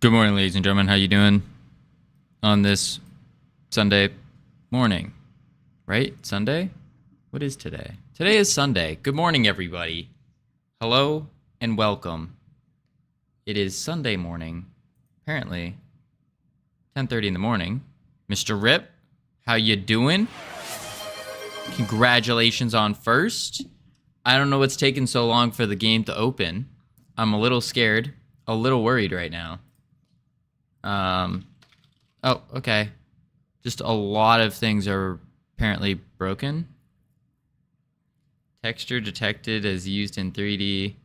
Good morning, ladies and gentlemen. How you doing on this Sunday morning? Right? Sunday? What is today? Today is Sunday. Good morning, everybody. Hello and welcome. It is Sunday morning. Apparently, 10:30 in the morning. Mr. Rip, how you doing? Congratulations on first. I don't know what's taking so long for the game to open. I'm a little scared, a little worried right now. Oh, okay. Just a lot of things are apparently broken. Texture detected as used in 3D.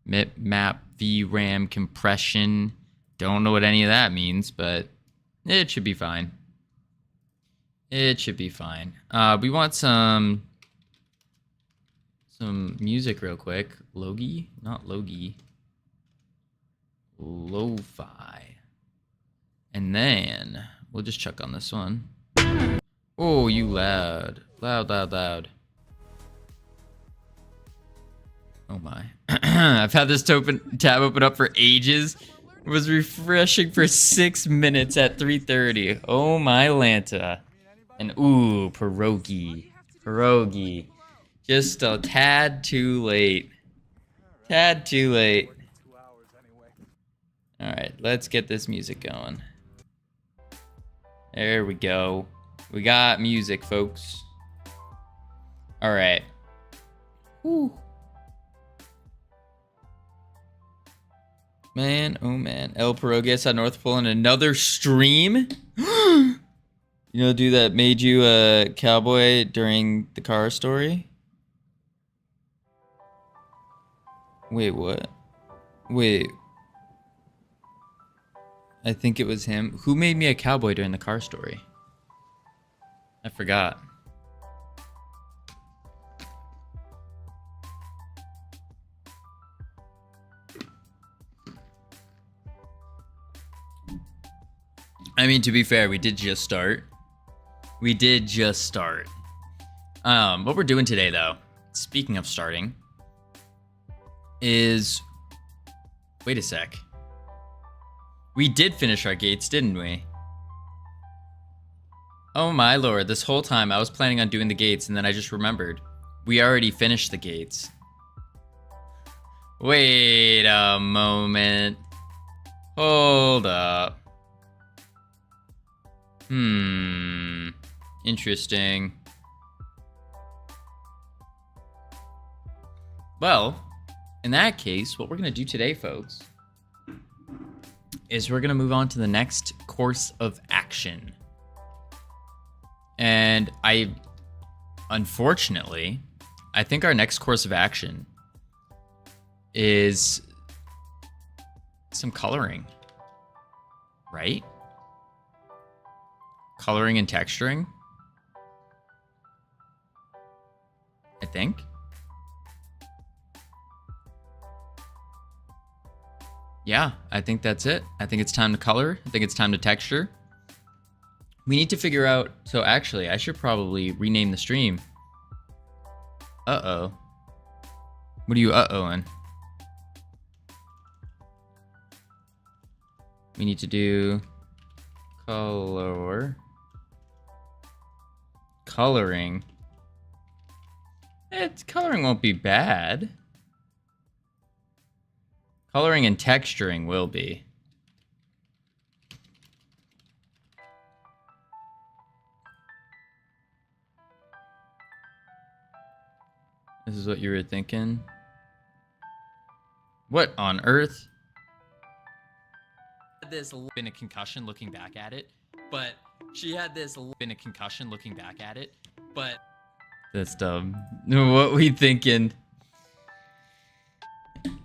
Map VRAM compression. Don't know what any of that means, but it should be fine. It should be fine. We want some music real quick. Logi? Not Logi. Lo-fi. And then we'll just check on this one. Oh, you loud. Loud. Oh my. I've had this tab open up for ages. It was refreshing for 6 minutes at 3:30. Oh my Lanta. And ooh, pierogi. Just a tad too late. Alright, let's get this music going. There we go. We got music, folks. Alright. Whew. Man, oh man. El Pierogi outside North Pole in another stream? You know, dude that made you a cowboy during the car story? Wait, what? Wait. I think it was him. Who made me a cowboy during the car story? I forgot. I mean, to be fair, we did just start. What we're doing today, though, speaking of starting, is... Wait a sec. We did finish our gates, didn't we? Oh my lord, this whole time I was planning on doing the gates and then I just remembered. We already finished the gates. Wait a moment. Hold up. Interesting. Well, in that case, what we're gonna do today, folks, is we're gonna move on to the next course of action. And unfortunately, I think our next course of action is some coloring, right? Coloring and texturing, I think. Yeah, I think that's it. I think it's time to color. I think it's time to texture. We need to figure out... So actually, I should probably rename the stream. Uh-oh. What are you uh-ohing? We need to do... Coloring. Coloring won't be bad. Coloring and texturing will be. This is what you were thinking? What on earth? This been a concussion looking back at it, but she had this been a concussion looking back at it, but that's dumb. What we thinking?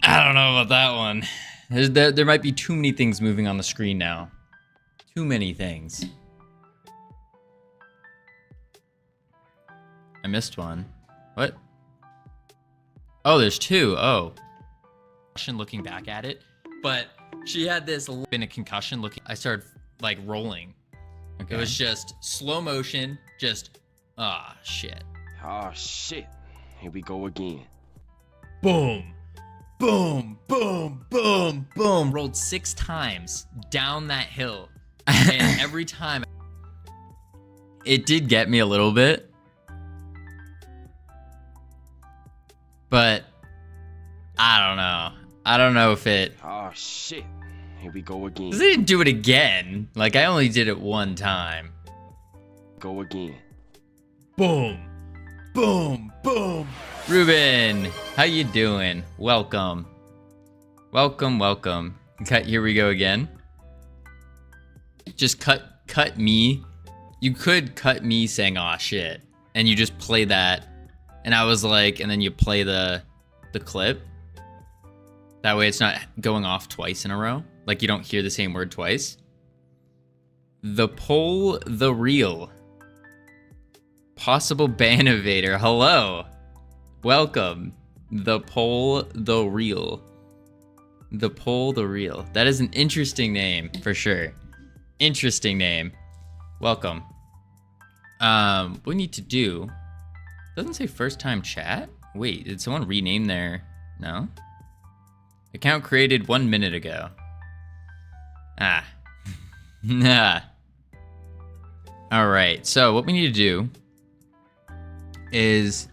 I don't know about that one. There might be too many things moving on the screen now. Too many things. I missed one. What? Oh, there's two. Oh. Looking back at it, but she had this been a concussion looking. I started like rolling. Okay. It was just slow motion. Just shit. Oh shit. Here we go again. Boom. boom, boom, boom, boom. Rolled 6 times down that hill. And every time it did get me a little bit. But I don't know. I don't know if it... Oh, shit. Here we go again. They didn't do it again. Like, I only did it one time. Go again. Boom. Boom. Boom. Ruben, how you doing? Welcome. Welcome, welcome. Here we go again. Just cut me. You could cut me saying, aw, shit. And you just play that. And I was like, and then you play the clip. That way it's not going off twice in a row. Like you don't hear the same word twice. The poll, the real. Possible ban evader. Hello. Welcome. The poll, the real. The poll, the real. That is an interesting name for sure. Interesting name. Welcome. What we need to do. Doesn't say first time chat. Wait, did someone rename their... No? Account created 1 minute ago. Ah. Nah. Alright, so what we need to do is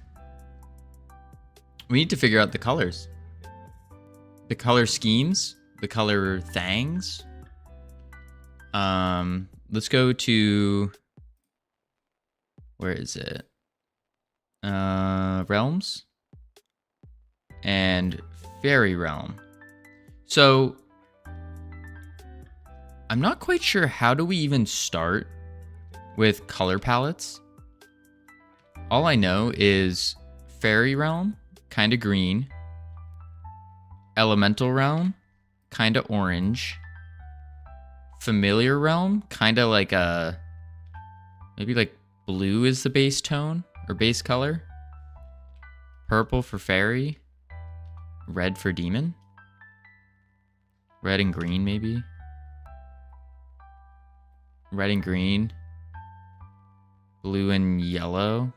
we need to figure out the colors. The color schemes, the color thangs. Let's go to... Where is it? Realms and Fairy Realm. So I'm not quite sure how do we even start with color palettes. All I know is Fairy Realm, kind of green. Elemental Realm, kind of orange. Familiar Realm, kind of like a... Maybe like blue is the base tone or base color. Purple for Fairy. Red for Demon. Red and green maybe. Red and green. Blue and yellow.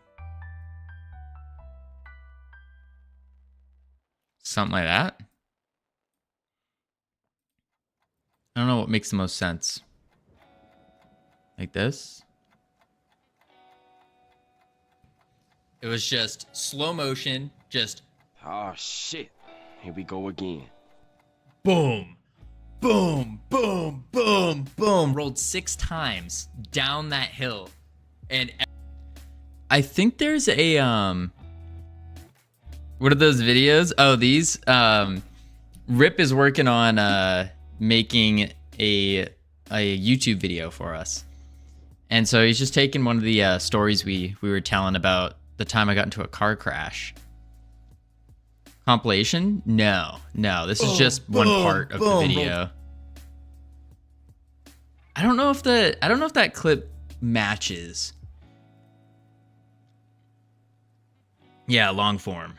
Something like that. I don't know what makes the most sense. Like this. It was just slow motion, just... Oh, shit. Here we go again. Boom. Boom, boom, boom, boom. Rolled 6 times down that hill. And I think there's a, what are those videos? Oh, these, Rip is working on, making a YouTube video for us. And so he's just taking one of the, stories we were telling about the time I got into a car crash. Compilation? No. This is just one part of the video. I don't know if that clip matches. Yeah, long form.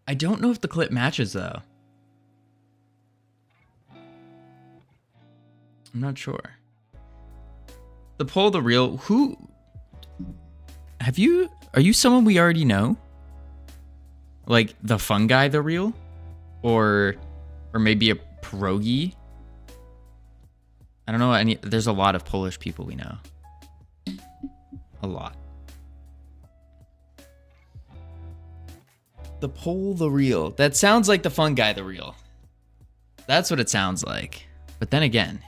I don't know if the clip matches though. I'm not sure. The poll, the real, who are you someone we already know? Like the fun guy, the real? Or maybe a pierogi? I don't know there's a lot of Polish people we know. A lot. The poll, the real. That sounds like the fun guy, the real. That's what it sounds like. But then again,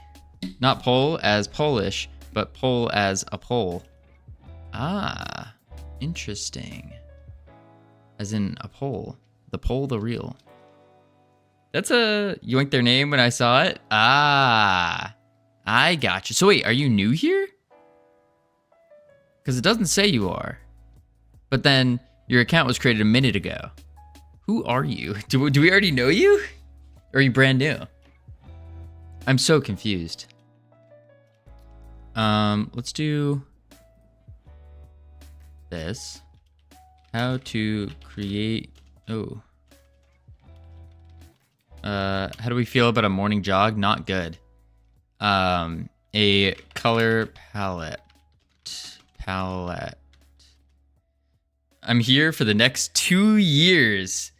not poll as Polish, but poll as a poll. Ah, interesting. As in a poll. The poll, the real. That's a yoink their name when I saw it. Ah, I gotcha. So wait, are you new here? Because it doesn't say you are. But then your account was created a minute ago. Who are you? Do we already know you? Or are you brand new? I'm so confused. Let's do this. How to create... Oh. How do we feel about a morning jog? Not good. A color palette. I'm here for the next 2 years.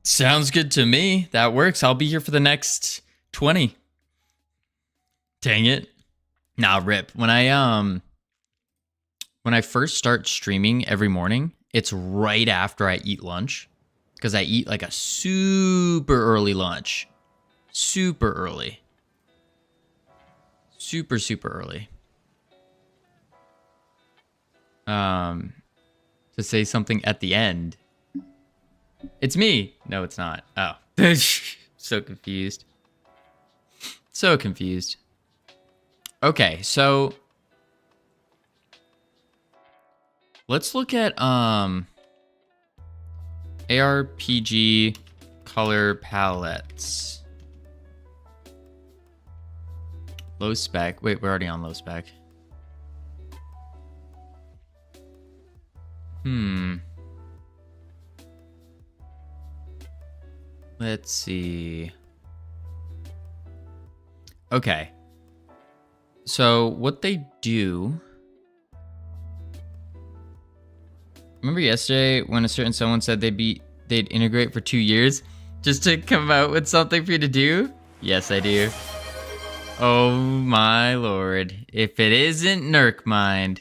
Sounds good to me. That works. I'll be here for the next 20. Dang it. Nah, rip. When I first start streaming every morning, it's right after I eat lunch. Because I eat like a super early lunch. Super early. Super, super early. To say something at the end. It's me. No, it's not. Oh. So confused. So confused. Okay, so let's look at ARPG color palettes. Low spec. Wait, we're already on low spec. Let's see. Okay. So what they do. Remember yesterday when a certain someone said they'd integrate for 2 years just to come out with something for you to do? Yes, I do. Oh my lord. If it isn't Nurk Mind.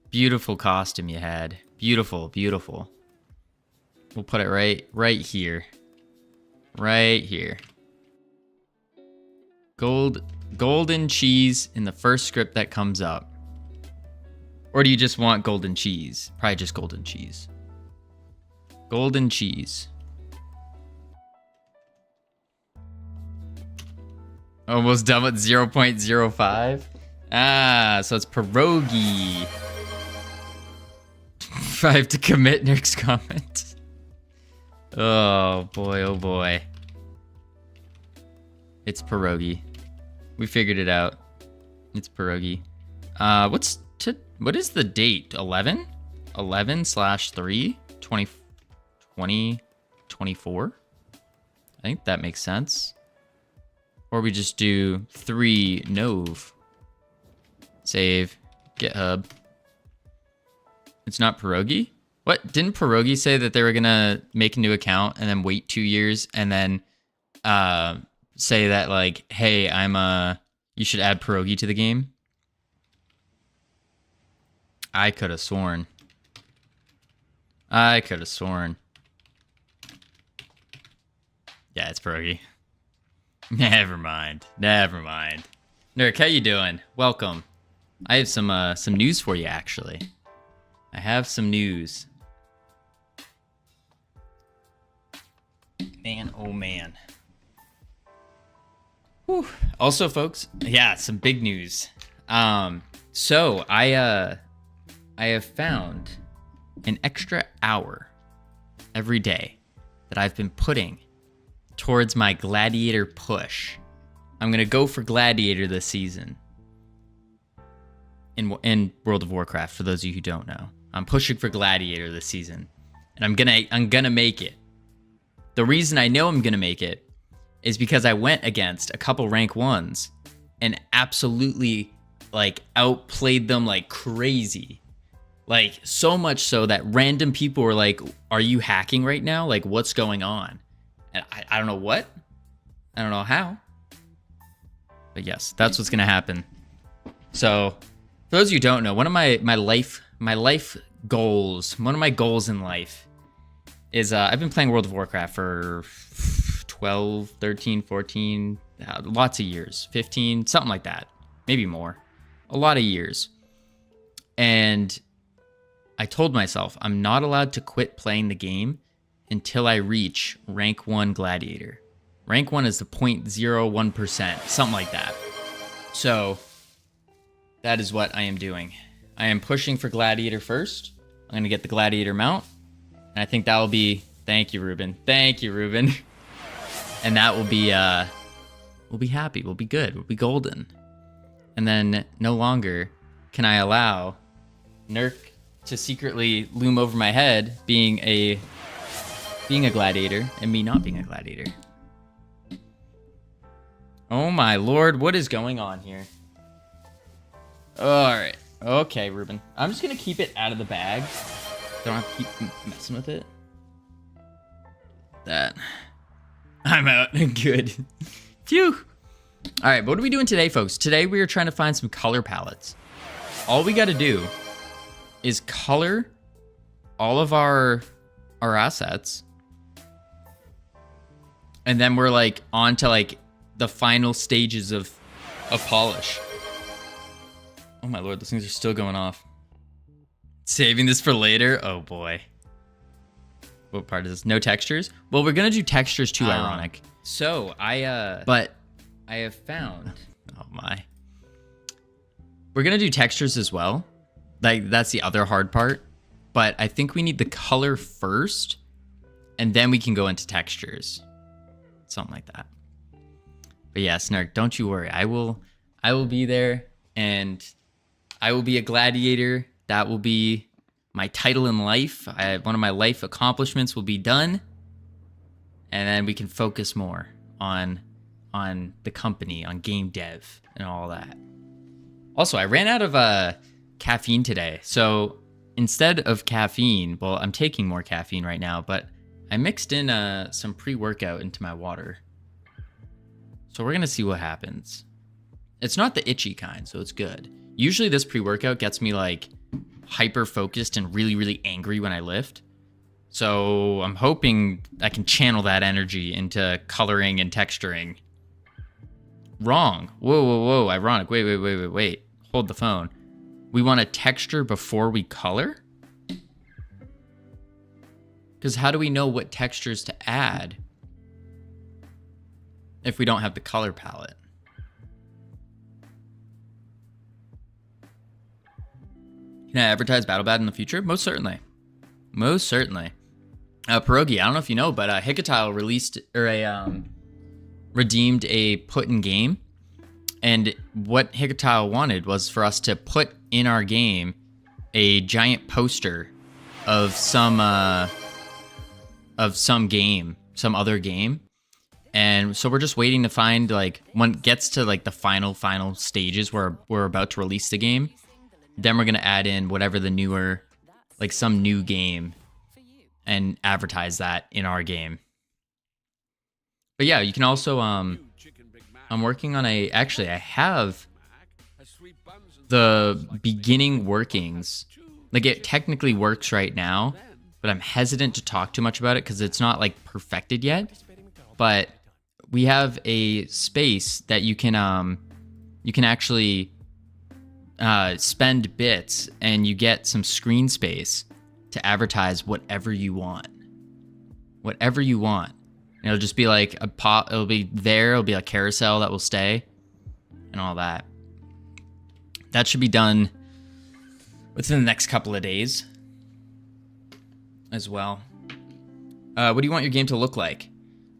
Beautiful costume you had. Beautiful, beautiful. We'll put it right here. Right here. Golden cheese in the first script that comes up. Or do you just want golden cheese? Probably just golden cheese. Golden cheese. Almost done with 0.05. Ah, so it's pierogi. 5 to commit Nurk's comment. Oh boy, oh boy. It's pierogi. We figured it out. It's pierogi. What is the date? 11? 11/3? 2024? I think that makes sense. Or we just do 3 Nov. Save. GitHub. It's not pierogi? What? Didn't pierogi say that they were gonna make a new account and then wait 2 years and then say that like, hey, you should add pierogi to the game? I could have sworn. Yeah, it's pierogi. Never mind. Nurk, how you doing? Welcome. I have some news for you, actually. I have some news. Man, oh man. Whew. Also, folks, yeah, some big news. So I have found an extra hour every day that I've been putting towards my Gladiator push. I'm gonna go for Gladiator this season in World of Warcraft. For those of you who don't know, I'm pushing for Gladiator this season, and I'm gonna make it. The reason I know I'm gonna make it is because I went against a couple rank 1s and absolutely like outplayed them like crazy. Like so much so that random people were like, "Are you hacking right now? Like what's going on?" And I don't know what. I don't know how. But yes, that's what's gonna happen. So, for those of you who don't know, one of my life goals, one of my goals in life is I've been playing World of Warcraft for 12, 13, 14, lots of years, 15, something like that, maybe more, a lot of years. And I told myself I'm not allowed to quit playing the game until I reach rank 1 Gladiator. Rank 1 is the 0.01%, something like that. So that is what I am doing. I am pushing for Gladiator first. I'm going to get the Gladiator mount. And I think that will be... Thank you, Ruben. And that will be... we'll be happy. We'll be good. We'll be golden. And then no longer can I allow Nurk to secretly loom over my head being a gladiator and me not being a gladiator. Oh my lord, what is going on here? Alright. Okay, Ruben. I'm just gonna keep it out of the bag. Don't have to keep messing with it. that. I'm out. Good. Phew. All right, what are we doing today, folks? Today we are trying to find some color palettes. All we got to do is color all of our assets. And then we're like on to like the final stages of polish. Oh my lord, those things are still going off. Saving this for later? Oh boy. What part is this? No textures? Well, we're gonna do textures too, ironic. So I have found, oh my. We're gonna do textures as well. Like that's the other hard part. But I think we need the color first and then we can go into textures. Something like that. But yeah, Snark, don't you worry. I will be there and I will be a gladiator. That will be my title in life. One of my life accomplishments will be done. And then we can focus more on the company, on game dev and all that. Also, I ran out of caffeine today. So instead of caffeine, well, I'm taking more caffeine right now, but I mixed in some pre-workout into my water. So we're going to see what happens. It's not the itchy kind, so it's good. Usually this pre-workout gets me like hyper-focused and really, really angry when I lift. So I'm hoping I can channel that energy into coloring and texturing. Wrong. Whoa, whoa, whoa. Ironic. Wait. Hold the phone. We want to texture before we color? Because how do we know what textures to add if we don't have the color palette? Can I advertise BattleBat in the future? Most certainly. Most certainly. Pierogi, I don't know if you know, but Hikatile released or redeemed a put in game. And what Hikatile wanted was for us to put in our game a giant poster of some game, some other game. And so we're just waiting to find, like, when it gets to like the final stages where we're about to release the game, then we're going to add in whatever the newer, like some new game and advertise that in our game. But yeah, you can also, I'm working on actually I have the beginning workings. Like it technically works right now, but I'm hesitant to talk too much about it because it's not like perfected yet. But we have a space that you can actually spend bits and you get some screen space to advertise whatever you want. Whatever you want. And it'll just be like a pop, it'll be there, it'll be a carousel that will stay and all that. That should be done within the next couple of days as well. What do you want your game to look like?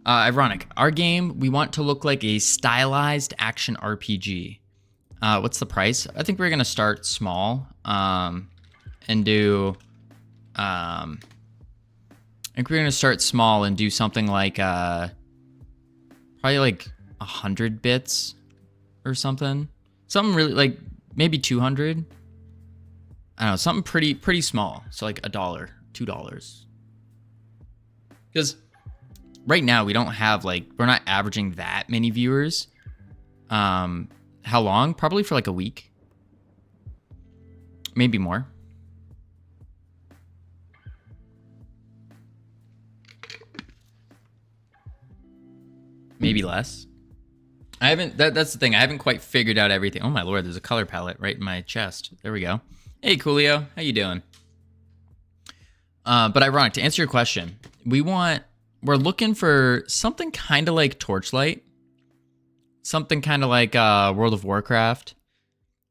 Ironic. Our game, we want to look like a stylized action RPG. What's the price? I think we're going to start small and do... I think we're going to start small and do something like probably like 100 bits or something. Something really like maybe 200. I don't know, something pretty small. So like $1, $2. Because right now we don't have like, we're not averaging that many viewers. How long? Probably for like a week. Maybe more. Maybe less. I haven't, that's the thing. I haven't quite figured out everything. Oh my lord, there's a color palette right in my chest. There we go. Hey, Coolio. How you doing? But ironic, to answer your question, we're looking for something kind of like Torchlight. Something kind of like World of Warcraft.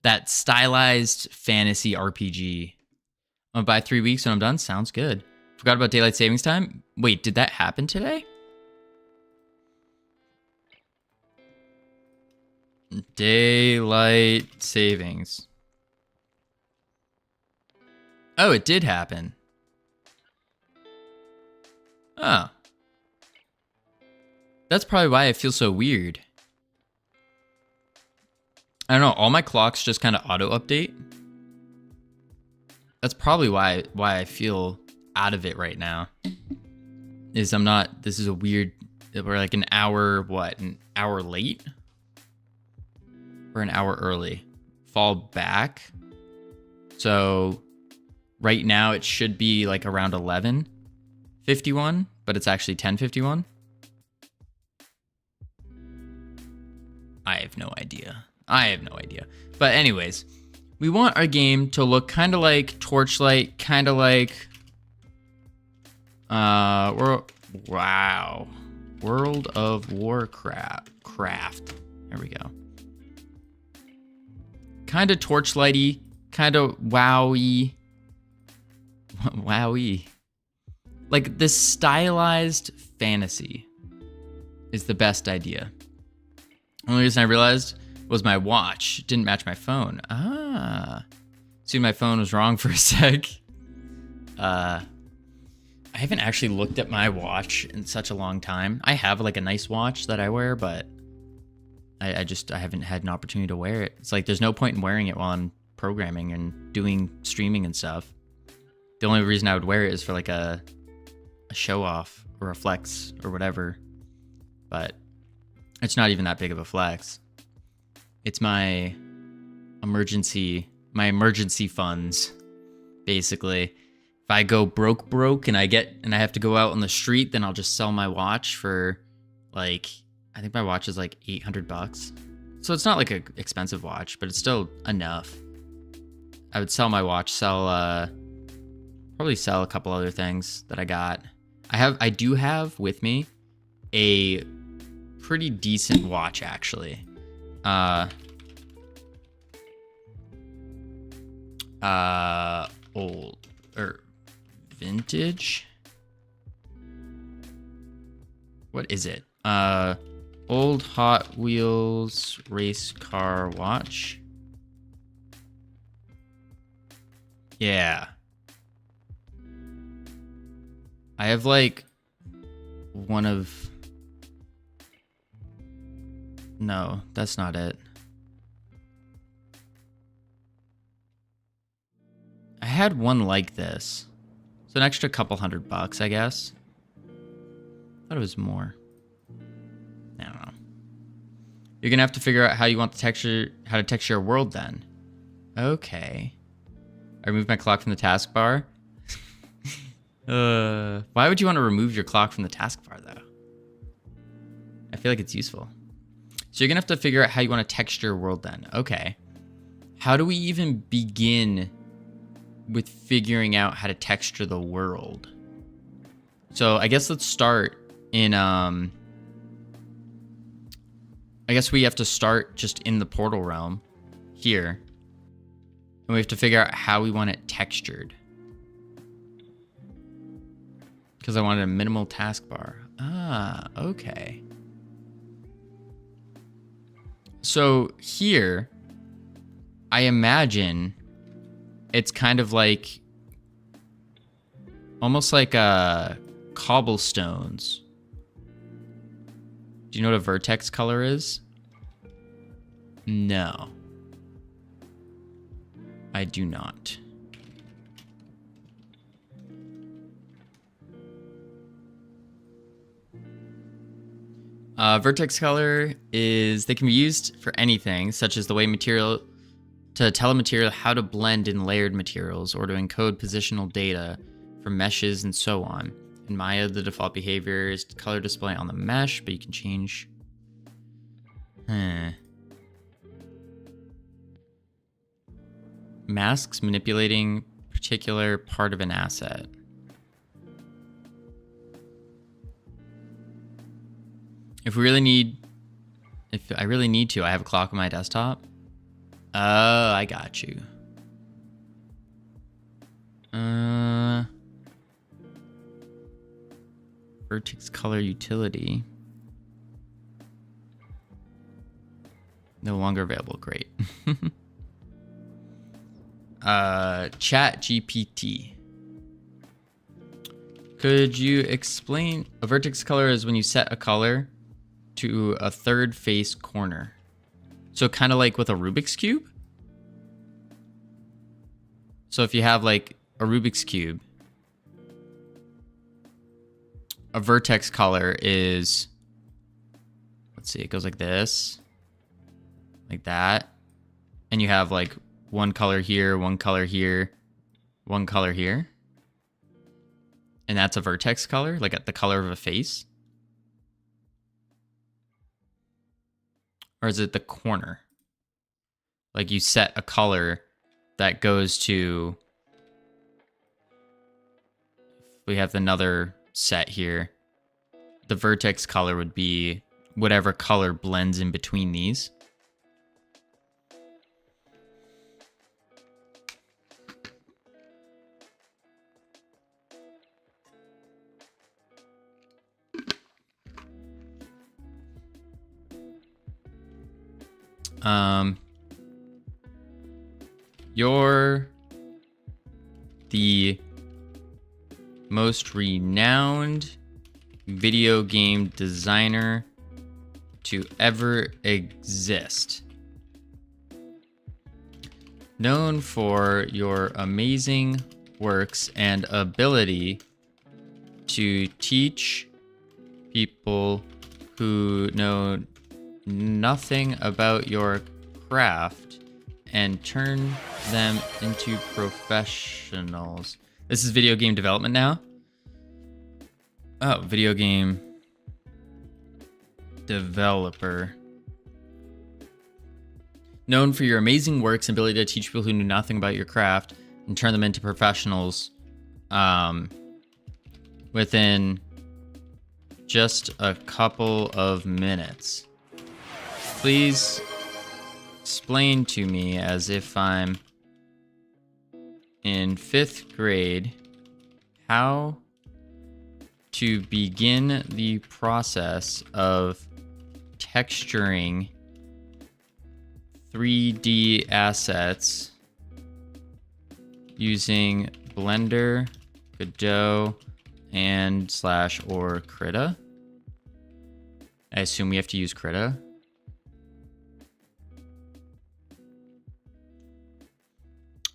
That stylized fantasy RPG. By 3 weeks when I'm done? Sounds good. Forgot about daylight savings time? Wait, did that happen today? Daylight savings. Oh, it did happen. Oh. That's probably why I feel so weird. I don't know, all my clocks just kind of auto-update. That's probably why I feel out of it right now. is I'm not, this is a weird, we're like an hour, what, an hour late? Or an hour early. Fall back. So right now it should be like around 11:51, but it's actually 10:51. I have no idea. But anyways, we want our game to look kind of like Torchlight, kind of like World of Warcraft. There we go. Kind of Torchlighty, kind of wowy. Wowy. Like this stylized fantasy is the best idea. The only reason I realized was my watch didn't match my phone. See, my phone was wrong for a sec. I haven't actually looked at my watch in such a long time. I have like a nice watch that I wear, but I haven't had an opportunity to wear it. It's like there's no point in wearing it while I'm programming and doing streaming and stuff. The only reason I would wear it is for like a show off or a flex or whatever. But it's not even that big of a flex. It's my emergency funds, basically. If I go broke and I have to go out on the street, then I'll just sell my watch for like, I think my watch is like $800. So it's not like an expensive watch, but it's still enough. I would sell my watch, probably sell a couple other things that I got. I do have with me a pretty decent watch, actually. Old or vintage. What is it? Old Hot Wheels race car watch. Yeah. I have like one of... No, that's not it. I had one like this. It's an extra couple $100, I guess. Thought it was more. I don't know. You're gonna have to figure out how you want the texture, how to texture your world then. Okay. I removed my clock from the taskbar. Why would you want to remove your clock from the taskbar though? I feel like it's useful. So you're gonna have to figure out how you want to texture your world then. Okay. How do we even begin with figuring out how to texture the world? So I guess let's start in, I guess we have to start just in the portal realm here. And we have to figure out how we want it textured. Because I wanted a minimal taskbar. Ah, okay. So here, I imagine it's kind of like, almost like cobblestones. Do you know what a vertex color is? No. I do not. Vertex color is, they can be used for anything, such as the way to tell a material how to blend in layered materials or to encode positional data from meshes and so on. In Maya, the default behavior is color display on the mesh, but you can change. Masks manipulating particular part of an asset. If I really need to, I have a clock on my desktop. Oh, I got you. Vertex color utility. No longer available. Great. Chat GPT. Could you explain? A vertex color is when you set a color to a third face corner. So kind of like with a Rubik's Cube. So if you have like a Rubik's Cube, a vertex color is, let's see, it goes like this, like that. And you have like one color here, one color here, one color here. And that's a vertex color, like at the color of a face. Or is it the corner? Like you set a color that goes to, we have another set here. The vertex color would be whatever color blends in between these. You're the most renowned video game designer to ever exist. Known for your amazing works and ability to teach people who know nothing about your craft and turn them into professionals. This is video game development now? Oh, video game developer. Known for your amazing works and ability to teach people who knew nothing about your craft and turn them into professionals within just a couple of minutes. Please explain to me, as if I'm in 5th grade, how to begin the process of texturing 3D assets using Blender, Godot, and /or Krita. I assume we have to use Krita.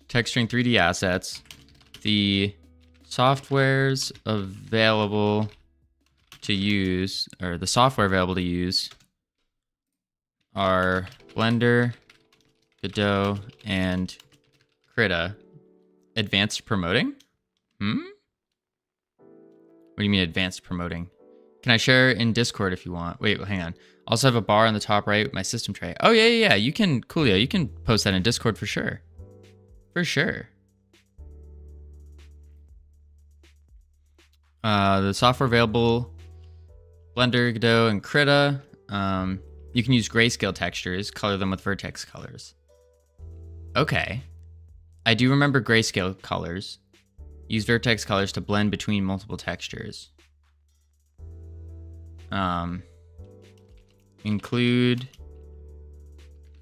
Texturing 3D assets. The softwares available to use, or the software available to use, are Blender, Godot, and Krita. Advanced promoting? What do you mean advanced promoting? Can I share in Discord if you want? Wait, hang on. Also have a bar on the top right with my system tray. Oh, yeah. You can, Coolio, you can post that in Discord for sure. For sure. The software available, Blender, Godot, and Krita. You can use grayscale textures, color them with vertex colors. Okay. I do remember grayscale colors. Use vertex colors to blend between multiple textures. Include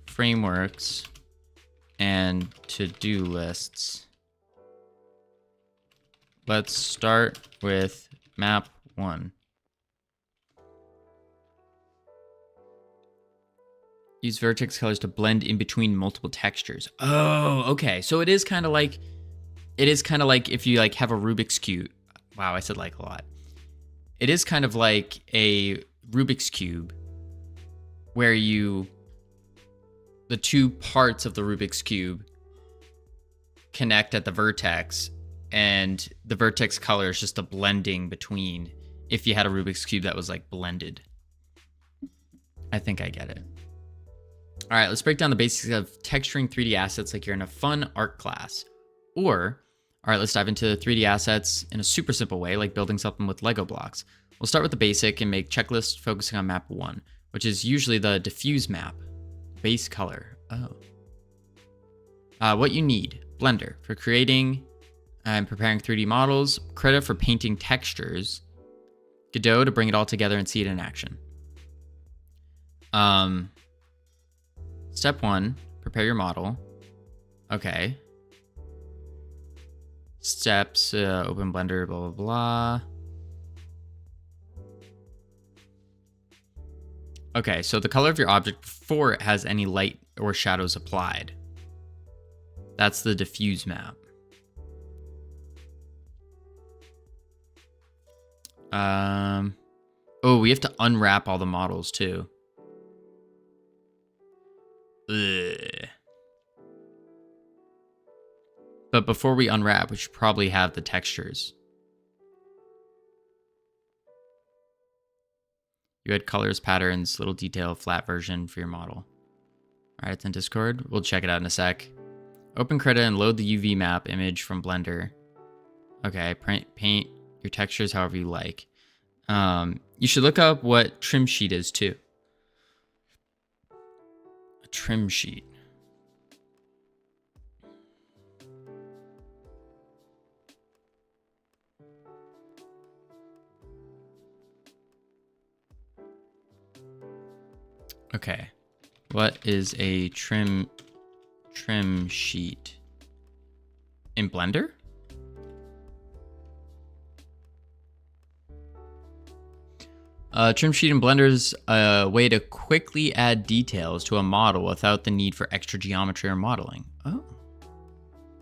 frameworks and to-do lists. Let's start with map 1. Use vertex colors to blend in between multiple textures. Oh, okay. So it is kind of like if you like have a Rubik's Cube. Wow, I said like a lot. It is kind of like a Rubik's Cube where the two parts of the Rubik's Cube connect at the vertex, and the vertex color is just a blending between if you had a Rubik's Cube that was like blended. I think I get it. All right, let's break down the basics of texturing 3D assets like you're in a fun art class. Or, all right, let's dive into 3D assets in a super simple way, like building something with Lego blocks. We'll start with the basic and make checklists focusing on map 1, which is usually the diffuse map. Base color. Oh. What you need. Blender for creating and preparing 3D models. Krita for painting textures. Godot to bring it all together and see it in action. Step 1, prepare your model. Okay. Steps, open Blender, blah, blah, blah. Okay, so the color of your object before it has any light or shadows applied. That's the diffuse map. Oh, we have to unwrap all the models too. Ugh. But before we unwrap, we should probably have the textures. You had colors, patterns, little detail, flat version for your model. All right, it's in Discord. We'll check it out in a sec. Open Krita and load the UV map image from Blender. Okay, paint your textures however you like. You should look up what trim sheet is too. A trim sheet. Okay. What is a trim sheet? In Blender? Trim sheet in Blender is a way to quickly add details to a model without the need for extra geometry or modeling. Oh.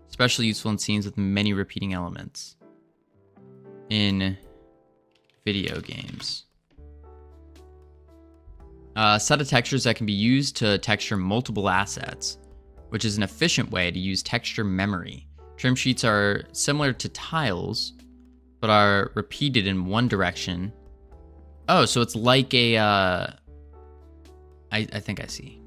Especially useful in scenes with many repeating elements. In video games. Set of textures that can be used to texture multiple assets, which is an efficient way to use texture memory. Trim sheets are similar to tiles, but are repeated in one direction. Oh, so it's like a, I think I see.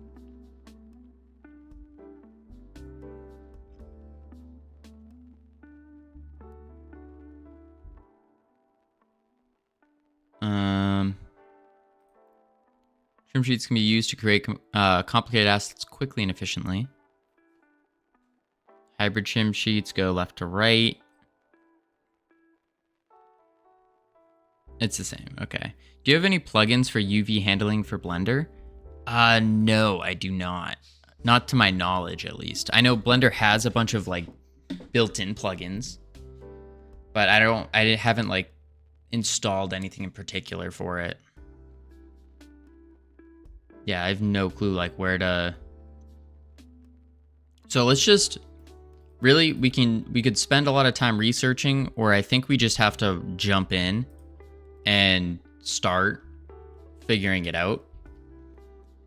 Trim sheets can be used to create complicated assets quickly and efficiently. Hybrid trim sheets go left to right. It's the same, okay. Do you have any plugins for UV handling for Blender? No, I do not. Not to my knowledge, at least. I know Blender has a bunch of like built-in plugins, but I haven't like installed anything in particular for it. Yeah, I have no clue like where to. So let's just really we could spend a lot of time researching, or I think we just have to jump in and start figuring it out.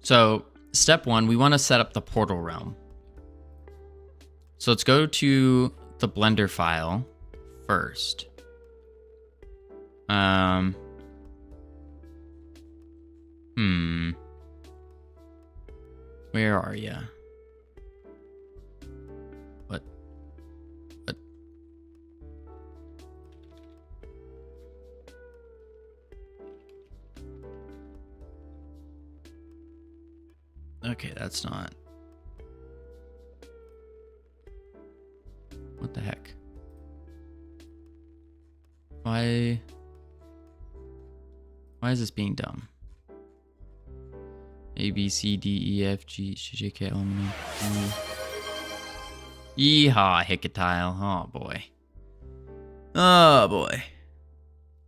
So step one, we want to set up the portal realm. So let's go to the Blender file first. Where are you? What? Okay, that's not. What the heck? Why is this being dumb? A, B, C, D, E, F, G, H, J, K, L, M, N, O. Yeehaw, Hickatile. Oh, boy. Oh, boy.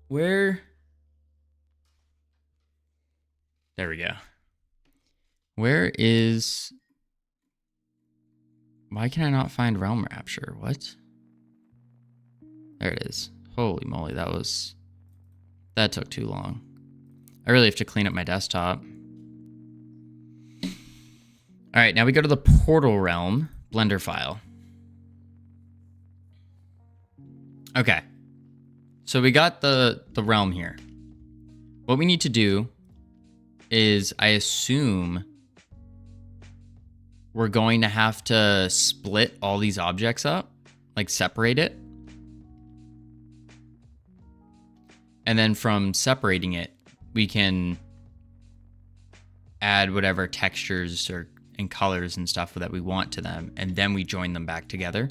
Where? There we go. Where is... Why can I not find Realm Rapture? What? There it is. Holy moly, that took too long. I really have to clean up my desktop. All right, now we go to the Portal Realm Blender file. Okay. So we got the realm here. What we need to do is, I assume, we're going to have to split all these objects up, like separate it. And then from separating it, we can add whatever textures and colors and stuff that we want to them, and then we join them back together.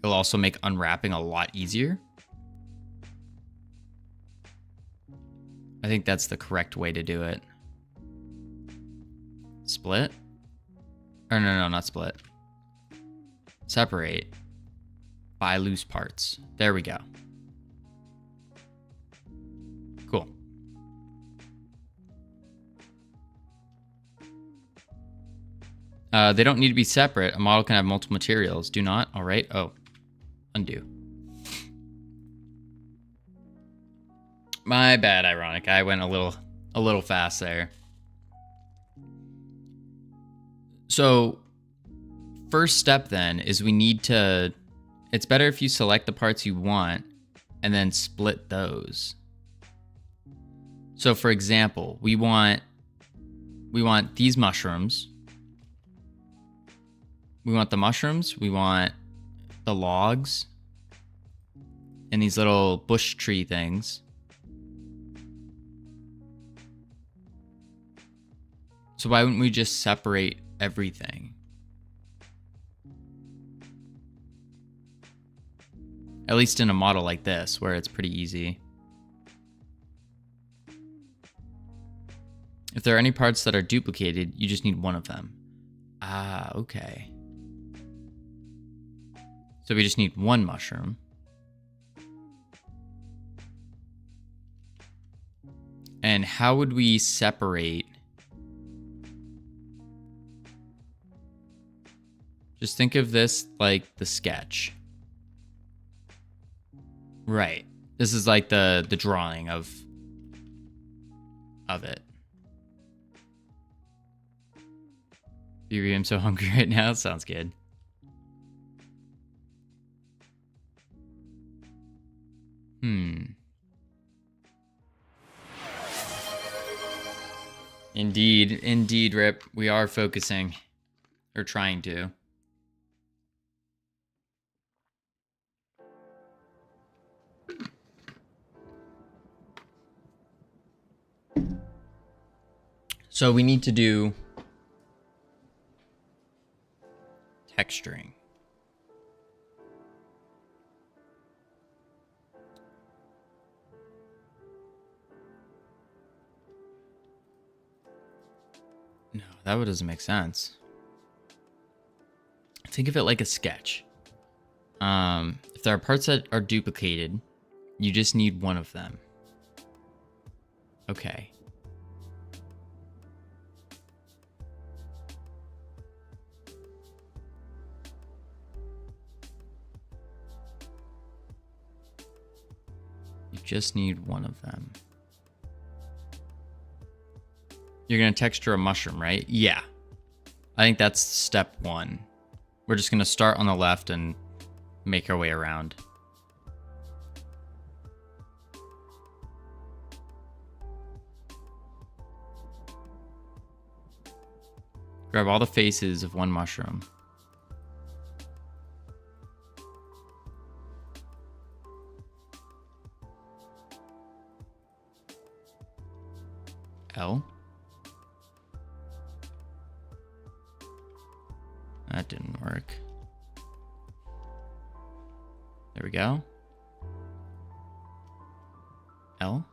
It'll also make unwrapping a lot easier. I think that's the correct way to do it. Split? Or no, not split. Separate by loose parts. There we go. Cool. They don't need to be separate. A model can have multiple materials. Do not. All right. Oh, undo. My bad, Ironic. I went a little fast there. So, first step then is we need to... It's better if you select the parts you want and then split those. So, for example, we want these mushrooms. We want the mushrooms. We want the logs and these little bush tree things. So why wouldn't we just separate everything? At least in a model like this, where it's pretty easy. If there are any parts that are duplicated, you just need one of them. Ah, okay. So we just need one mushroom. And how would we separate? Just think of this like the sketch. Right. This is like the drawing of it. BB, I'm so hungry right now. Sounds good. Indeed, Rip. We are focusing. Or trying to. So we need to do texturing. No, that doesn't make sense. Think of it like a sketch. If there are parts that are duplicated, you just need one of them. Okay. You just need one of them. You're going to texture a mushroom, right? Yeah. I think that's step one. We're just going to start on the left and make our way around. Grab all the faces of one mushroom. L. That didn't work. There we go. L.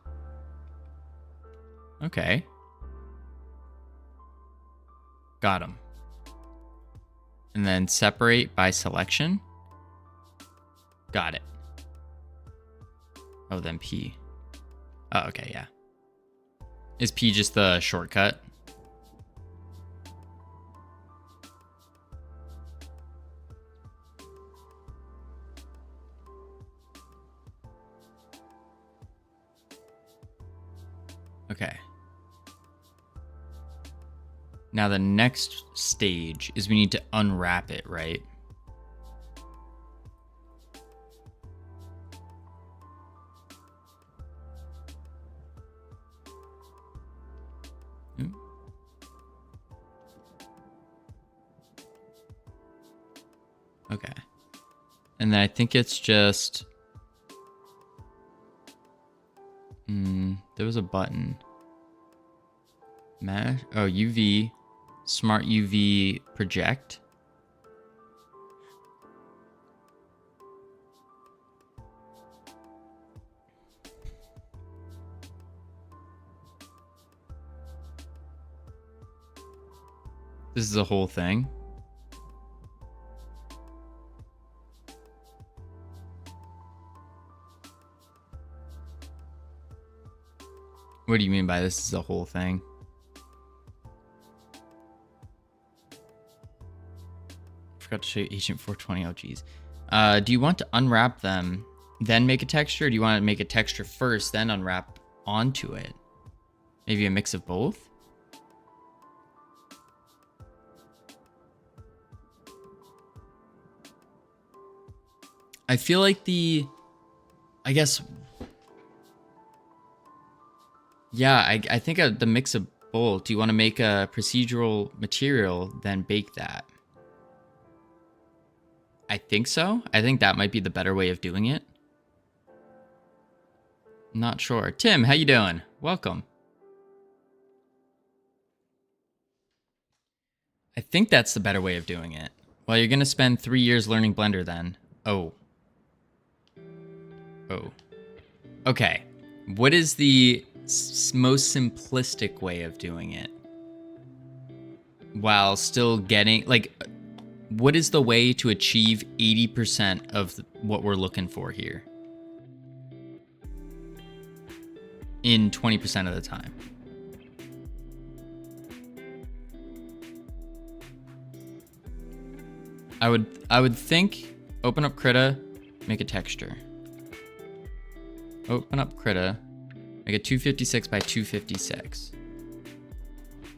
Okay. Got him. And then separate by selection. Got it. Oh, then P. Oh, okay, yeah. Is P just the shortcut? Okay. Now the next stage is we need to unwrap it, right? Okay. And then I think it's just... there was a button. Mesh? Oh, UV. Smart UV project. This is the whole thing. What do you mean by this is the whole thing? Forgot to show you Agent 420. Oh, geez. Do you want to unwrap them, then make a texture? Or do you want to make a texture first, then unwrap onto it. Maybe a mix of both? I feel like I guess, yeah, I think the mix of both. Do you want to make a procedural material, then bake that? I think so. I think that might be the better way of doing it. Not sure. Tim, how you doing? Welcome. I think that's the better way of doing it. Well, you're going to spend 3 years learning Blender then. Oh. Okay. What is the most simplistic way of doing it? While still getting, like, what is the way to achieve 80% of what we're looking for here? In 20% of the time. I would think open up Krita, make a texture. Open up Krita, make a 256 by 256.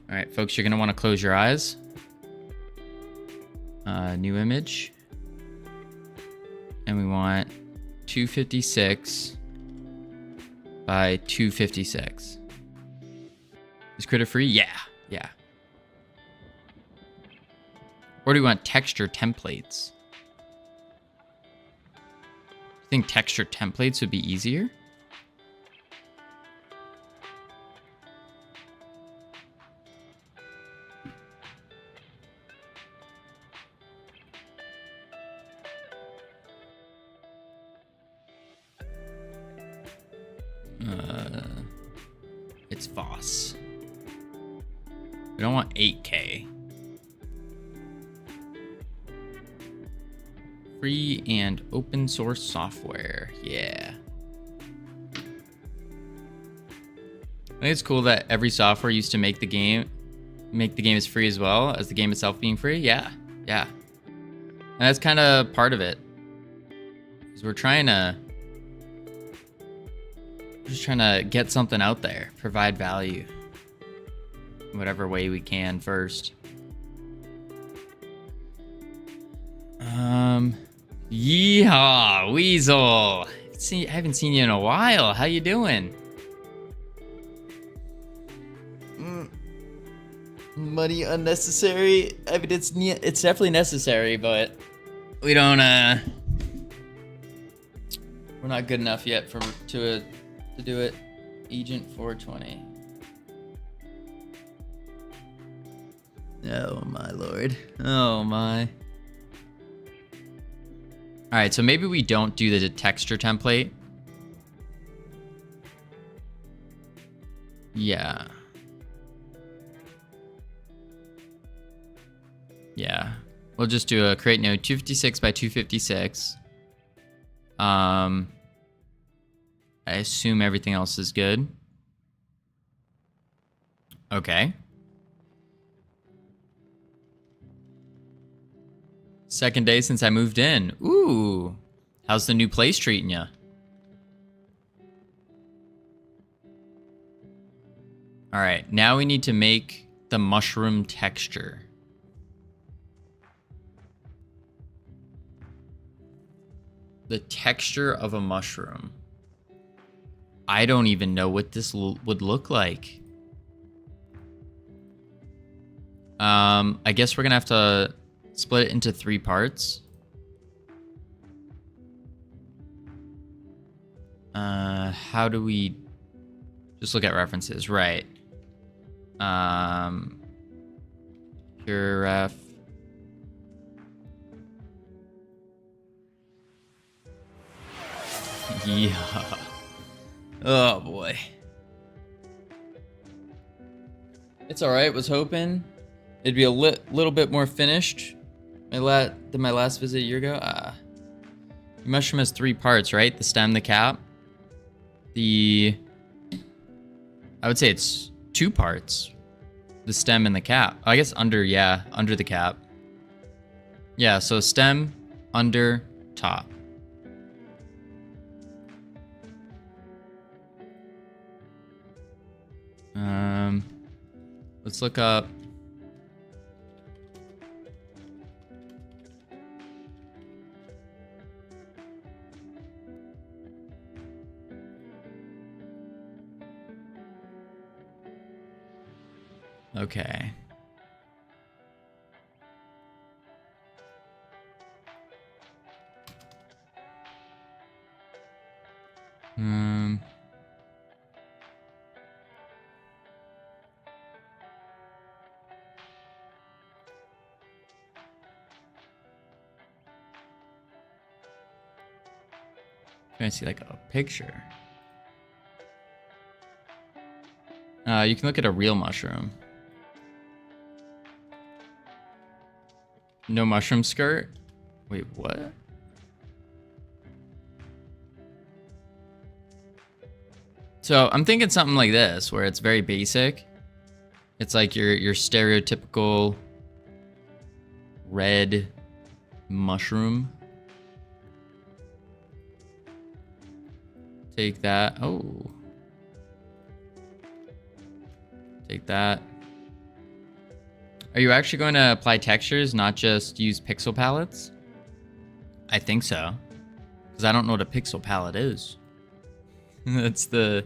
All right, folks, you're gonna want to close your eyes. New image. And we want 256 by 256. Is Krita free? Yeah. Or do we want texture templates? I think texture templates would be easier. It's Voss. We don't want 8K. Free and open source software. Yeah. I think it's cool that every software used to make the game as free as well as the game itself being free. Yeah. And that's kind of part of it. Because we're just trying to get something out there, provide value in whatever way we can first. Yeehaw, Weasel. I haven't seen you in a while. How you doing? Money unnecessary. I mean, it's definitely necessary, but we don't. We're not good enough yet to do it. Agent 420. Oh my lord. Oh my. All right, so maybe we don't do the texture template. Yeah. We'll just do a create node 256 by 256. I assume everything else is good. Okay. Second day since I moved in. Ooh. How's the new place treating ya? All right, now we need to make the mushroom texture. The texture of a mushroom. I don't even know what this would look like. I guess we're gonna have to split it into 3 parts. How do we just look at references? Right. Pure ref. Yeah. Oh boy. It's alright, was hoping it'd be a little bit more finished than my last visit a year ago. Your mushroom has 3 parts, right? The stem, the cap. I would say it's 2 parts. The stem and the cap. I guess under the cap. Yeah, so stem, under, top. Let's look up. Okay. Trying to see like a picture. You can look at a real mushroom. No mushroom skirt? Wait, what? So I'm thinking something like this, where it's very basic. It's like your stereotypical red mushroom. Take that. Oh. Take that. Are you actually going to apply textures, not just use pixel palettes? I think so. Because I don't know what a pixel palette is. That's the...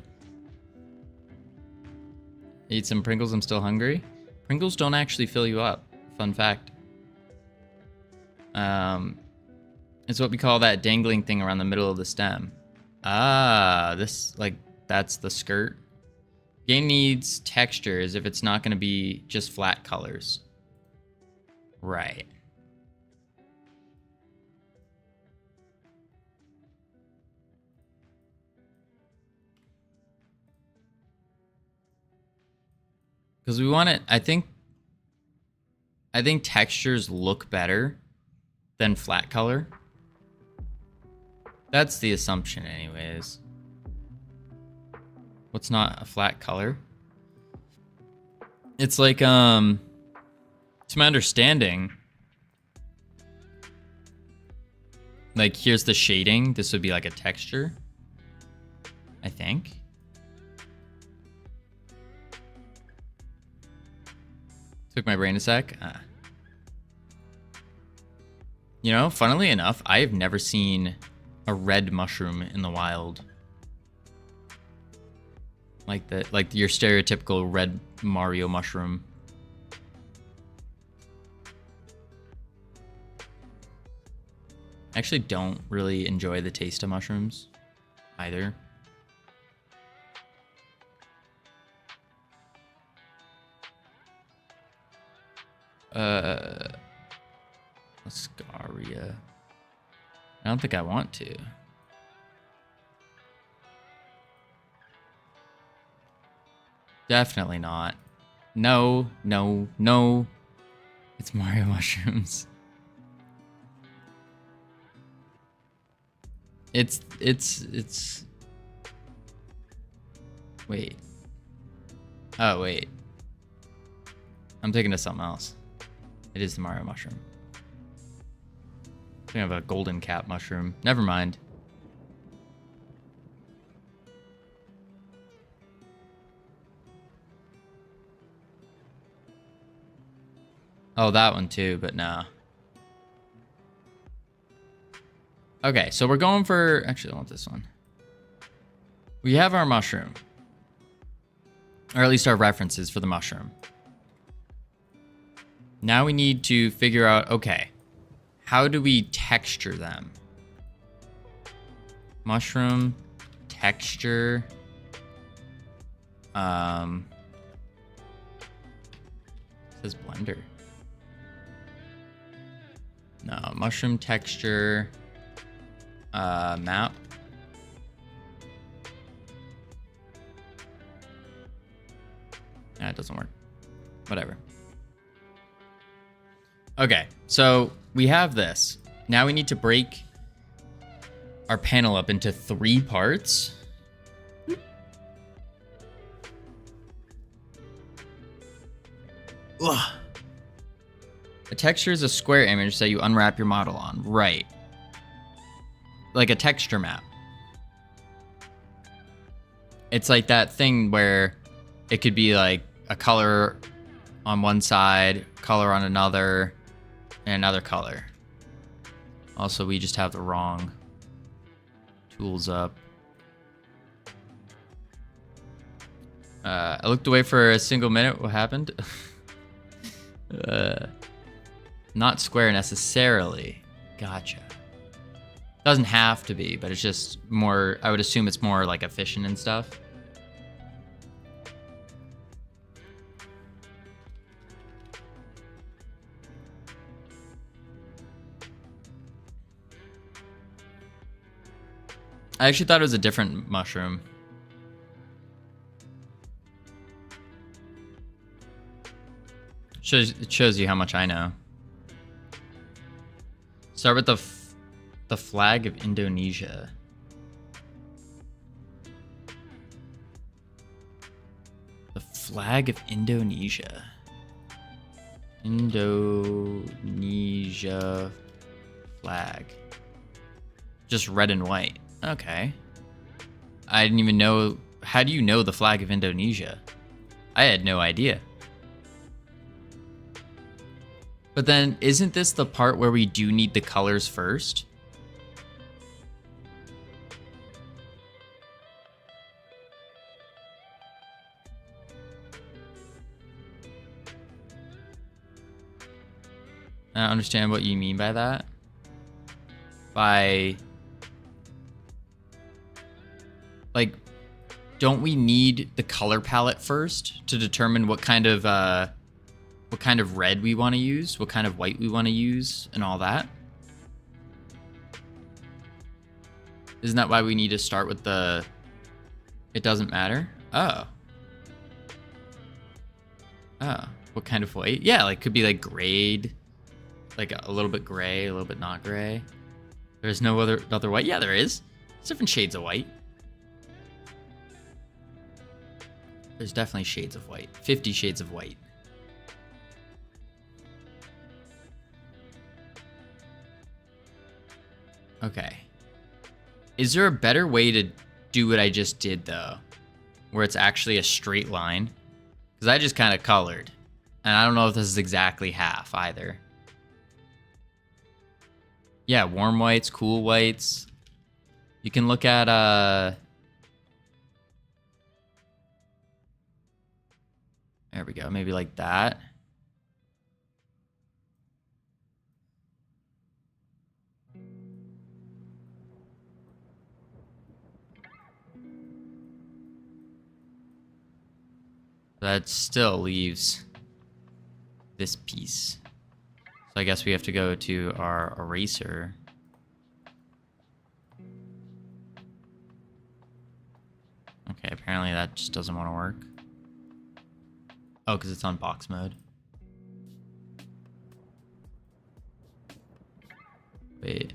Eat some Pringles, I'm still hungry. Pringles don't actually fill you up. Fun fact. It's what we call that dangling thing around the middle of the stem. Ah, this, like, that's the skirt. Game needs textures if it's not going to be just flat colors. Right. Because we want it, I think textures look better than flat color. That's the assumption anyways. What's not a flat color? It's like, to my understanding, like here's the shading. This would be like a texture, I think. Took my brain a sec. You know, funnily enough, I have never seen a red mushroom in the wild. Like your stereotypical red Mario mushroom. I actually don't really enjoy the taste of mushrooms either. Scaria. I don't think I want to. Definitely not. No, no, no. It's Mario mushrooms. It's... Wait. Oh, wait. I'm thinking of something else. It is the Mario mushroom. I think of a golden cap mushroom. Never mind. Oh, that one too, but nah. Okay, so we're going for... Actually, I want this one. We have our mushroom. Or at least our references for the mushroom. Now we need to figure out, okay, how do we texture them? Mushroom, texture. It says Blender. No, mushroom texture, map. Nah, it doesn't work. Whatever. Okay, so we have this. Now we need to break our panel up into 3 parts. Ugh. A texture is a square image that you unwrap your model on. Right. Like a texture map. It's like that thing where it could be like a color on one side, color on another, and another color. Also, we just have the wrong tools up. I looked away for a single minute. What happened? Not square necessarily. Gotcha. Doesn't have to be, but it's just more, I would assume it's more like efficient and stuff. I actually thought it was a different mushroom. It shows you how much I know. Start with the flag of Indonesia. The flag of Indonesia. Indonesia flag. Just red and white. Okay. I didn't even know. How do you know the flag of Indonesia? I had no idea. But then, isn't this the part where we do need the colors first? I don't understand what you mean by that. Like, don't we need the color palette first to determine what kind of red we want to use, what kind of white we want to use, and all that? Isn't that why we need to start with the... It doesn't matter? Oh. Oh. What kind of white? Yeah, like, could be, like, grayed. Like, a little bit gray, a little bit not gray. There's no other white? Yeah, there is. There's different shades of white. There's definitely shades of white. 50 shades of white. Okay. Is there a better way to do what I just did, though? Where it's actually a straight line? Because I just kind of colored. And I don't know if this is exactly half, either. Yeah, warm whites, cool whites. You can look at, there we go, maybe like that. That still leaves this piece. So I guess we have to go to our eraser. Okay, apparently that just doesn't want to work. Oh, because it's on box mode. Wait.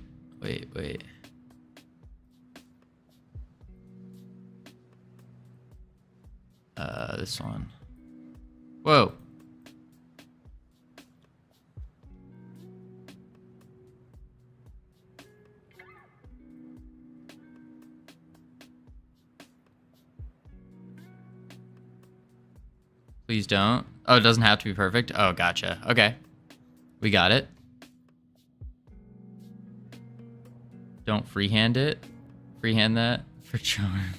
This one. Whoa. Please don't. Oh, it doesn't have to be perfect? Oh, gotcha. Okay. We got it. Don't freehand it. Freehand that for charm.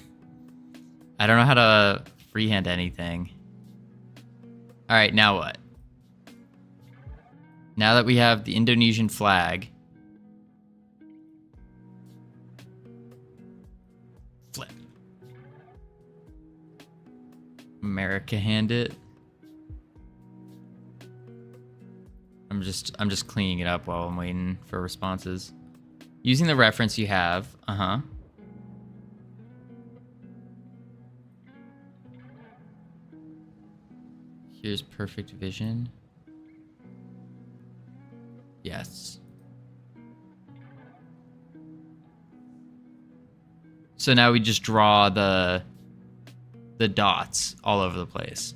I don't know how to freehand anything. All right, now what? Now that we have the Indonesian flag. Flip. America hand it. I'm just cleaning it up while I'm waiting for responses. Using the reference you have. Uh-huh. Here's perfect vision. Yes. So now we just draw the dots all over the place.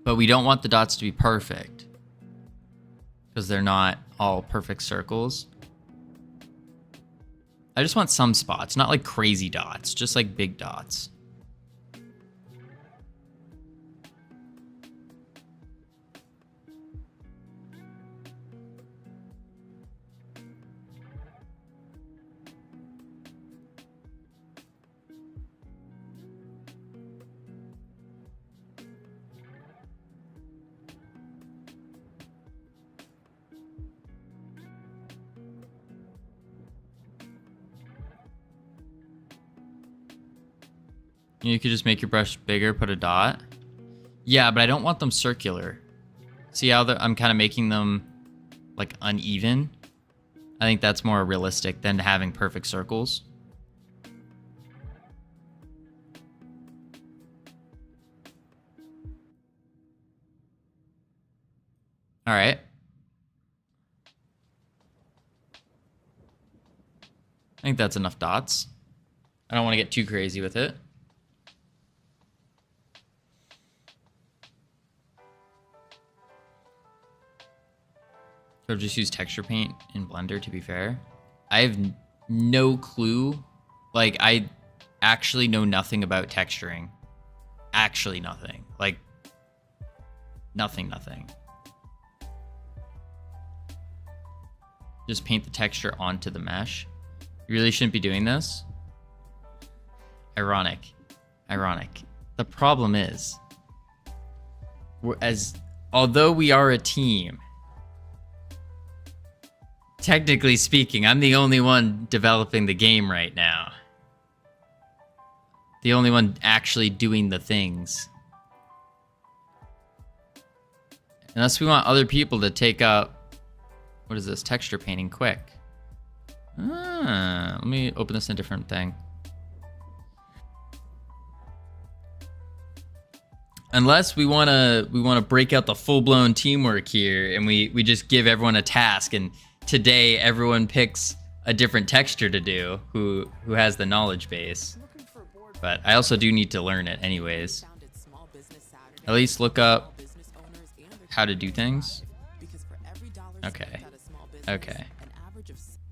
But we don't want the dots to be perfect, because they're not all perfect circles. I just want some spots, not like crazy dots, just like big dots. You could just make your brush bigger, put a dot. Yeah, but I don't want them circular. See how I'm kind of making them like uneven? I think that's more realistic than having perfect circles. All right. I think that's enough dots. I don't want to get too crazy with it. Or just use texture paint in Blender, to be fair. I have no clue. Like, I actually know nothing about texturing. Actually nothing. Like, nothing. Just paint the texture onto the mesh. You really shouldn't be doing this. Ironic. The problem is, although we are a team, technically speaking, I'm the only one developing the game right now. The only one actually doing the things. Unless we want other people to take up, what is this, texture painting quick. Let me open this in a different thing. Unless we wanna break out the full-blown teamwork here, and we just give everyone a task, and today everyone picks a different texture to do who has the knowledge base. But I also do need to learn it anyways. At least look up how to do things. Okay.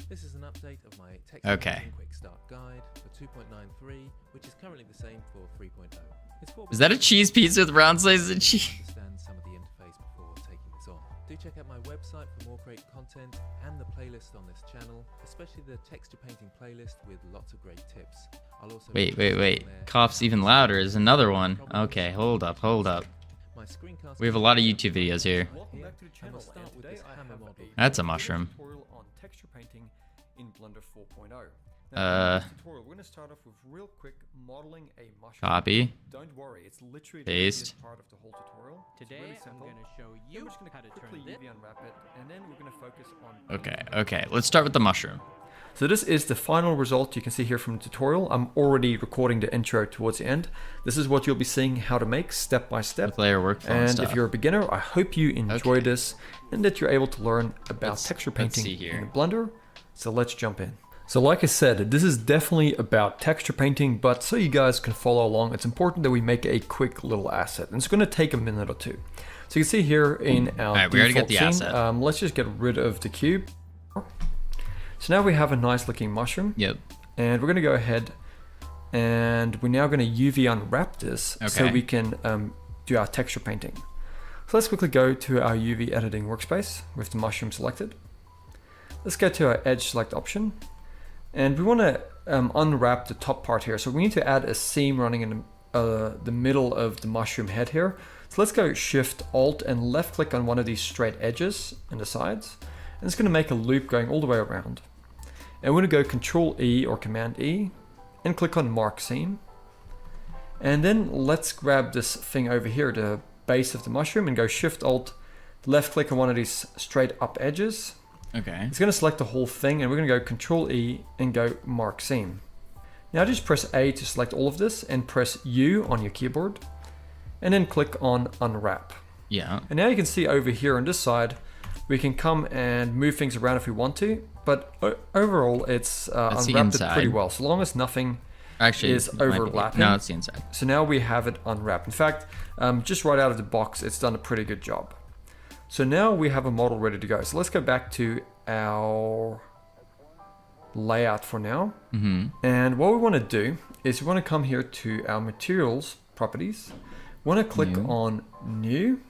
This is an update of my Okay. quick start guide for 2.93, which is currently the same for 3.0. Is that a cheese pizza with round slices of cheese? Understand some of the interface before taking this on. Do check out my website for more great content and the playlist on this channel, especially the texture painting playlist with lots of great tips. I'll also Wait. Cough's even louder is another one. Okay, hold up. My screencast. We have a lot of YouTube videos here. Welcome back to the channel, start and with today this I hammer have model. That's a mushroom. tutorial on texture painting in Blender 4.0. Uh, Now, in this tutorial, we're going to start off with real quick modeling a mushroom. Copy. Don't worry, it's literally Paste. the easiest part of the whole tutorial. It's Today really I'm simple. going to show Then you we're just going how to to quickly turn this. UV unwrap it, and then we're going to focus on. Okay. Let's start with the mushroom. So this is the final result you can see here from the tutorial. I'm already recording the intro towards the end. This is what you'll be seeing how to make step by step. With layer workflow and And stuff. if you're a beginner, I hope you enjoy Okay. this and that you're able to learn about Let's- texture let's painting see here. in Blender. So let's jump in. So like I said, this is definitely about texture painting, but so you guys can follow along, it's important that we make a quick little asset. And it's going to take a minute or two. So you can see here in our Alright, we already got default the scene, asset. let's just get rid of the cube. So now we have a nice looking mushroom. Yep. And we're going to go ahead and we're now going to UV unwrap this so Okay. we can do our texture painting. So let's quickly go to our UV editing workspace with the mushroom selected. Let's go to our edge select option. And we want to unwrap the top part here. So we need to add a seam running in the middle of the mushroom head here. So let's go Shift Alt and left click on one of these straight edges and the sides. And it's going to make a loop going all the way around. And we're going to go Control E or Command E and click on Mark Seam. And then let's grab this thing over here, the base of the mushroom, and go Shift Alt, left click on one of these straight up edges. Okay. It's going to select the whole thing, and we're going to go Control E and go Mark Seam. Now just press A to select all of this and press U on your keyboard and then click on Unwrap. Yeah. And now you can see over here on this side, we can come and move things around if we want to, but overall it's That's the unwrapped it inside. pretty well, so long as nothing Actually, is it might be- overlapping. No, it's the inside. So now we have it unwrapped. In fact, just right out of the box, it's done a pretty good job. So now we have a model ready to go. So let's go back to our layout for now. Mm-hmm. And what we want to do is we want to come here to our materials properties. We want to click New. on New.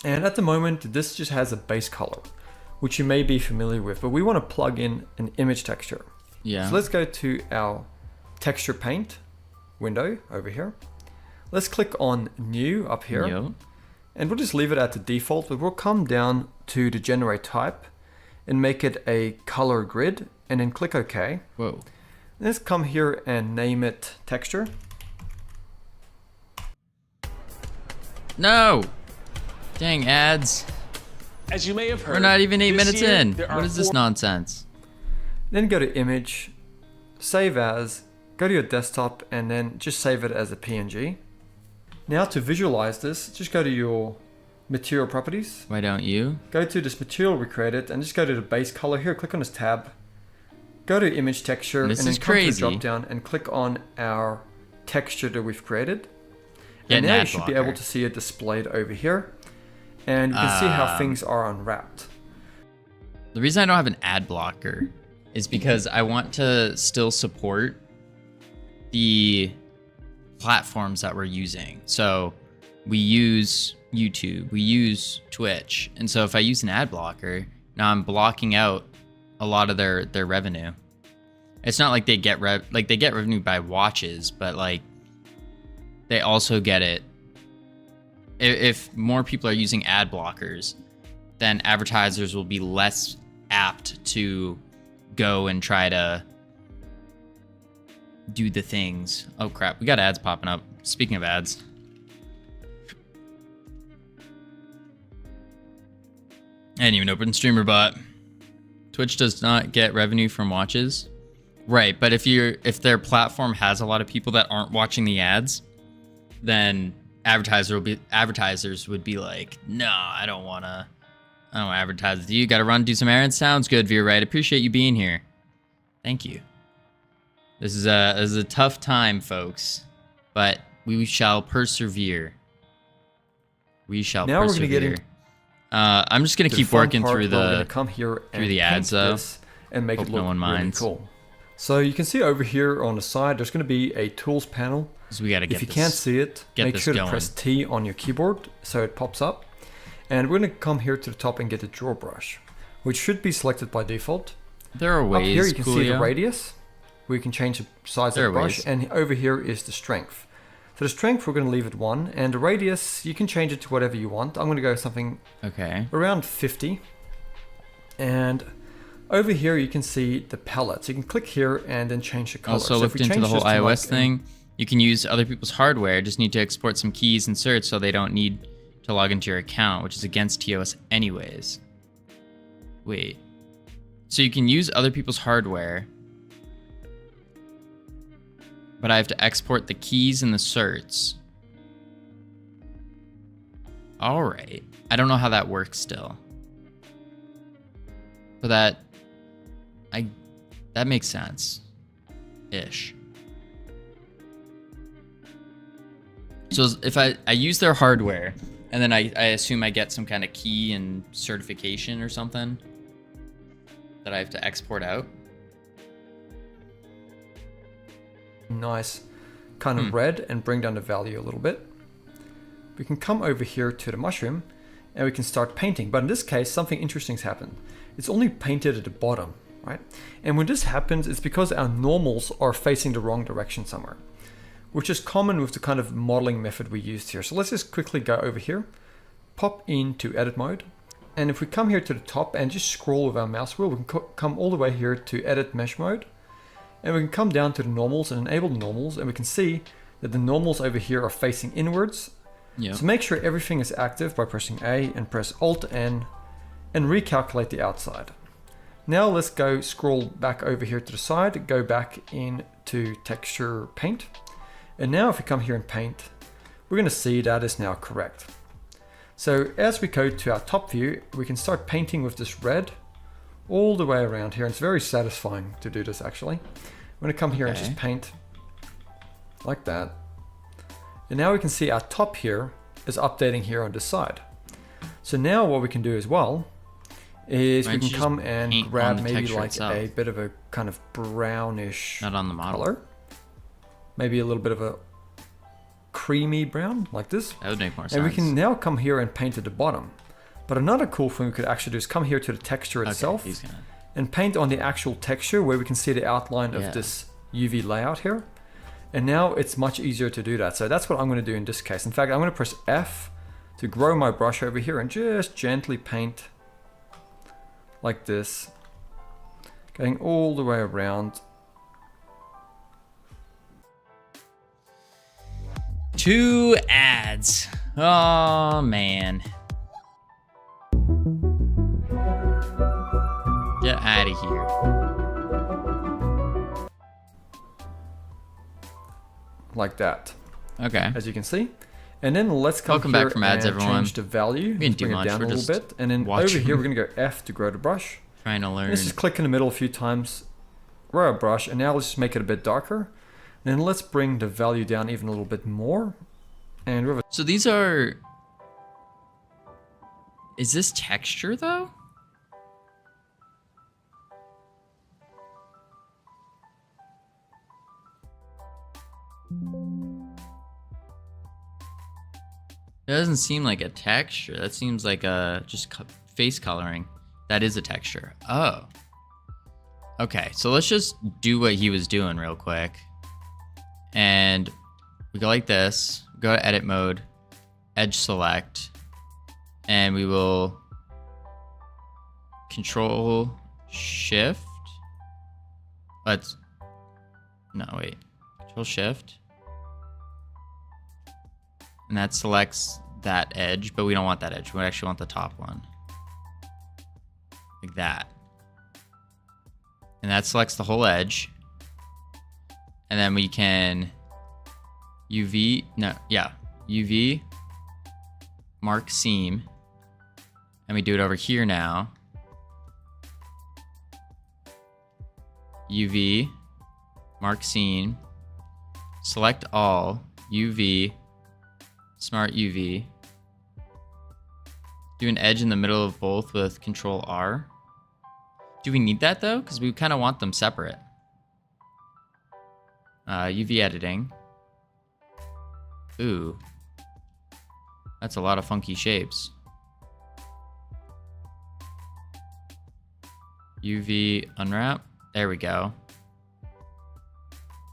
And at the moment, this just has a base color, which you may be familiar with, but we want to plug in an image texture. Yeah. So let's go to our texture paint window over here. Let's click on New up here. Yep. And we'll just leave it at the default, but we'll come down to the generate type and make it a color grid and then click OK. Whoa. Let's come here and name it texture. No! Dang ads. As you may have heard, We're not even 8 this minutes year, in. there What are is this 4 nonsense? Then go to Image, Save As, go to your desktop, and then just save it as a PNG. Now to visualize this, just go to your material properties. Why don't you? Go to this material we created and just go to the base color here. Click on this tab. Go to image texture This and then is come to the crazy. drop down and click on our texture that we've created. Get And an now you ad should be blocker. able to see it displayed over here. And you can see how things are unwrapped. The reason I don't have an ad blocker is because I want to still support the platforms that we're using. So we use YouTube, we use Twitch. And so if I use an ad blocker, now I'm blocking out a lot of their revenue. It's not like they get they get revenue by watches, but like they also get it. If more people are using ad blockers, then advertisers will be less apt to go and try to do the things. Oh crap, we got ads popping up. Speaking of ads. I didn't even open StreamerBot. Twitch does not get revenue from watches. Right, but if their platform has a lot of people that aren't watching the ads, then advertisers would be like, no, I don't wanna advertise with you. Gotta run, do some errands. Sounds good, Veer, right? Appreciate you being here. Thank you. This is a tough time, folks, but we shall persevere. We shall Now we're gonna persevere. get into I'm just gonna The keep fun working part through where we're the gonna come here and the ads, paint though. this and make Hope it no look one really minds. cool. So you can see over here on the side, there's going to be a tools panel. So we gotta get If you this. can't see it, get make this sure to going. press T on your keyboard so it pops up. And we're going to come here to the top and get the draw brush, which should be selected by default. There are ways. Up here you can see the Coolio. radius, where you can change the size There of the are brush. ways. And over here is the strength. So the strength we're going to leave at 1, and the radius you can change it to whatever you want. I'm going to go something Okay. around 50. And over here you can see the palette. So you can click here and then change the color. Also So if looked we into change the whole this to iOS like thing. You can use other people's hardware. Just need to export some keys and certs so they don't need to log into your account, which is against TOS anyways. Wait. So you can use other people's hardware, but I have to export the keys and the certs. All right. I don't know how that works still. But that makes sense. Ish. So if I use their hardware, and then I assume I get some kind of key and certification or something that I have to export out. nice kind of red and bring down the value a little bit. We can come over here to the mushroom and we can start painting. But in this case, something interesting has happened. It's only painted at the bottom, right? And when this happens, it's because our normals are facing the wrong direction somewhere, which is common with the kind of modeling method we used here. So let's just quickly go over here, pop into edit mode. And if we come here to the top and just scroll with our mouse wheel, we can come all the way here to edit mesh mode. And we can come down to the normals and enable the normals, and we can see that the normals over here are facing inwards. Yeah. So make sure everything is active by pressing A and press Alt N and recalculate the outside. Now let's go scroll back over here to the side, go back into texture paint. And now if we come here and paint, we're going to see that is now correct. So as we go to our top view, we can start painting with this red all the way around here. And it's very satisfying to do this actually. I'm going to come here and just paint like that. And now we can see our top here is updating here on this side. So now what we can do as well is Why we don't can you come just and paint on grab the maybe texture like itself? a bit of a kind of brownish Not on the model. color. Maybe a little bit of a creamy brown like this. That would make more sense. And we can now come here and paint at the bottom. But another cool thing we could actually do is come here to the texture itself he's gonna... and paint on the actual texture where we can see the outline of this UV layout here. And now it's much easier to do that. So that's what I'm going to do in this case. In fact, I'm going to press F to grow my brush over here and just gently paint like this, going all the way around. 2 ads. Oh, man. Get out of here. Like that, Okay. as you can see. And then let's come Welcome here back from ads, and everyone. change the value. We didn't Let's do bring much, it down we're a little just bit. And then over watching. here, we're going to go F to grow the brush. Trying to learn. Let's just click in the middle a few times, grow our brush, and now let's just make it a bit darker. And then let's bring the value down even a little bit more. And we have a So these are... Is this texture, though? It doesn't seem like a texture. That seems like a just face coloring. That is a texture. Oh. Okay, so let's just do what he was doing real quick. And we go like this. Go to edit mode, edge select, and we will control shift. Let's, no, wait. Control shift. And that selects that edge, but we don't want that edge. We actually want the top one. Like that. And that selects the whole edge. And then we can UV, no, yeah, UV, mark seam. And we do it over here now. UV, mark seam, select all, UV, smart UV. Do an edge in the middle of both with Control R. Do we need that though? Because we kind of want them separate. UV editing. Ooh. That's a lot of funky shapes. UV unwrap. There we go.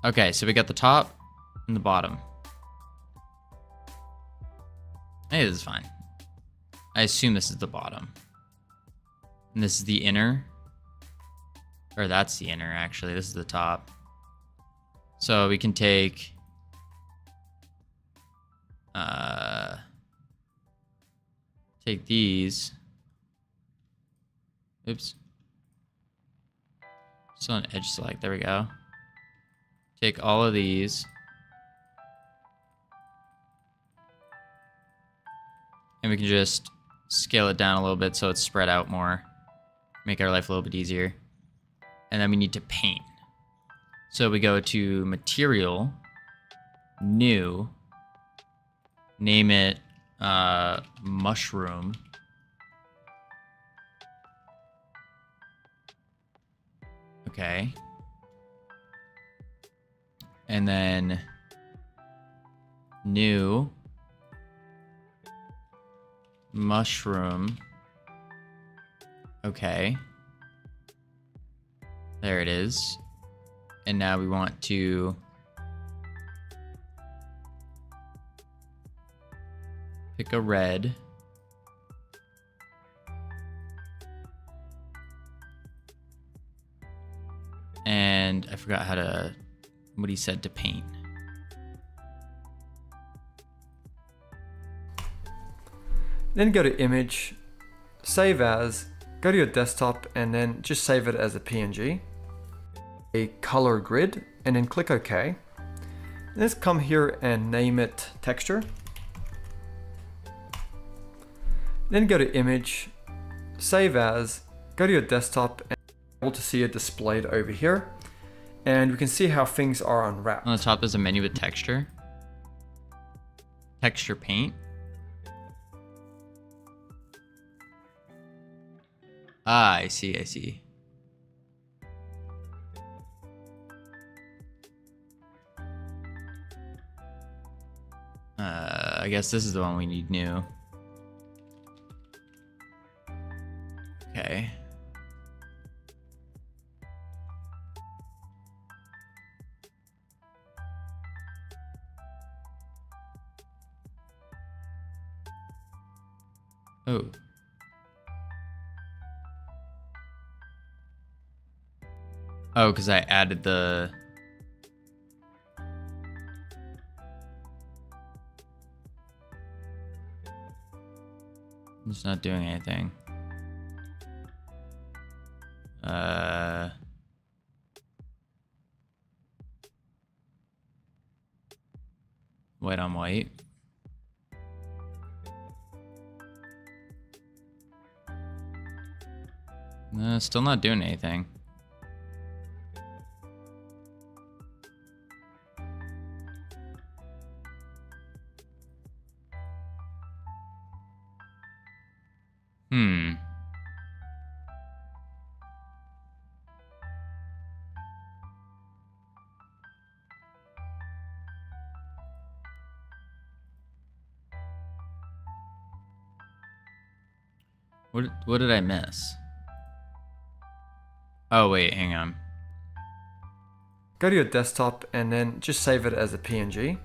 Okay, so we got the top and the bottom. Hey, this is fine. I assume this is the bottom. And this is the inner. Or that's the inner, actually. This is the top. So we can take... take these. Oops. Still an edge select. There we go. Take all of these. And we can just scale it down a little bit so it's spread out more. Make our life a little bit easier. And then we need to paint. So we go to Material, New, name it Mushroom. Okay. And then New, Mushroom. Okay. There it is. And now we want to pick a red. And I forgot how to, what he said to paint. Then go to Image, Save As, go to your desktop, and then just save it as a PNG. A color grid, and then click OK. Let's come here and name it Texture. Then go to Image, Save As, go to your desktop, and you're able to see it displayed over here. And we can see how things are unwrapped. On the top is a menu with texture. Texture paint. Ah, I see, I see. I guess this is the one we need new. Okay. Oh. Oh, because I added the... It's not doing anything. White on white. No, still not doing anything. What did I miss? Oh wait, hang on. Go to your desktop and then just save it as a PNG.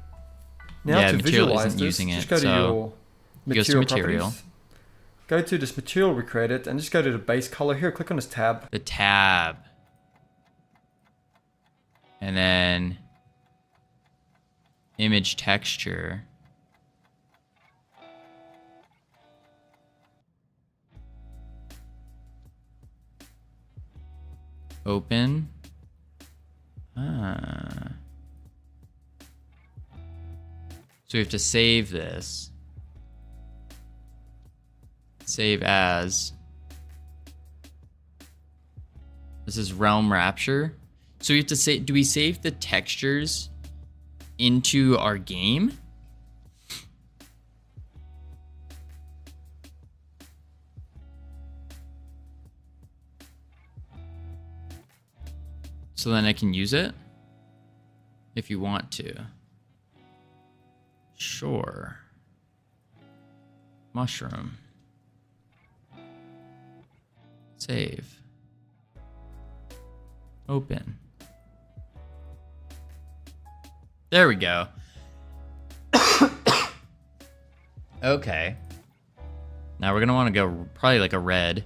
Now Yeah, to material visualize isn't this, using just it, go to so your goes to material material. properties. Go to this material we created and just go to the base color here. Click on this tab. The tab. And then image texture. Open. So we have to save this. Save as. This is Realm Rapture. So we have to say, do we save the textures into our game? So then I can use it if you want to. Sure. Mushroom. Save. Open. There we go. Okay. Now we're gonna want to go probably like a red.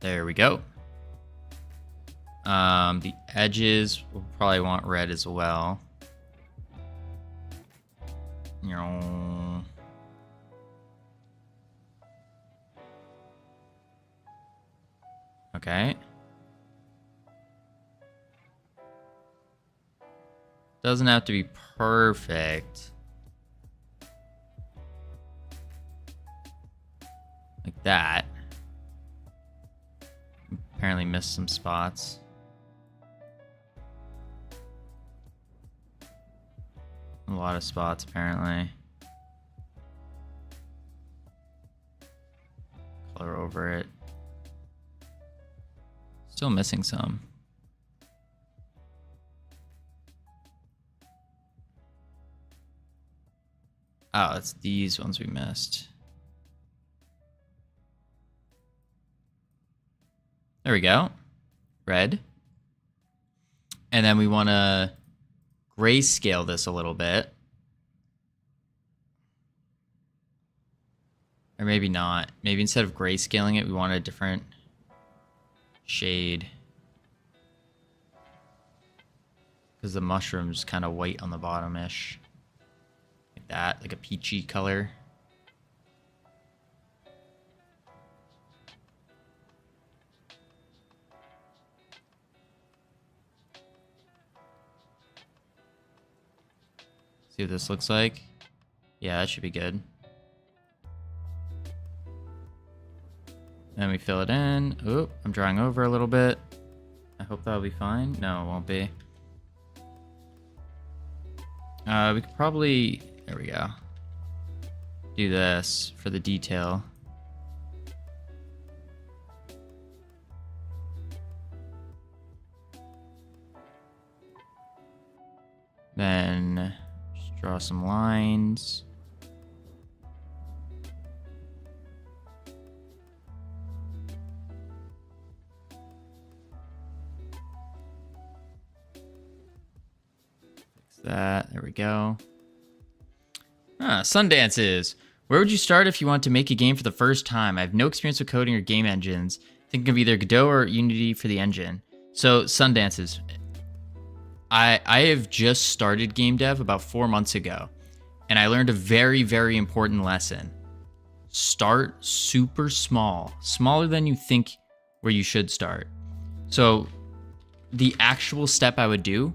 There we go. The edges will probably want red as well. Okay. Doesn't have to be perfect. Like that. Apparently missed some spots. A lot of spots, apparently. Color over it. Still missing some. Oh, it's these ones we missed. There we go. Red. And then we want to grayscale this a little bit. Or maybe not. Maybe instead of grayscaling it, we want a different shade. Because the mushroom's kind of white on the bottom-ish. Like that, like a peachy color. See what this looks like. Yeah, that should be good. Then we fill it in. Oop, I'm drawing over a little bit. I hope that'll be fine. No, it won't be. We could probably, there we go. Do this for the detail. Then just draw some lines. Fix that. There we go. Sundances. Where would you start if you want to make a game for the first time? I have no experience with coding or game engines. Think of either Godot or Unity for the engine. So Sundances. I have just started game dev about 4 months ago, and I learned a very, very important lesson. Start super small, smaller than you think where you should start. So the actual step I would do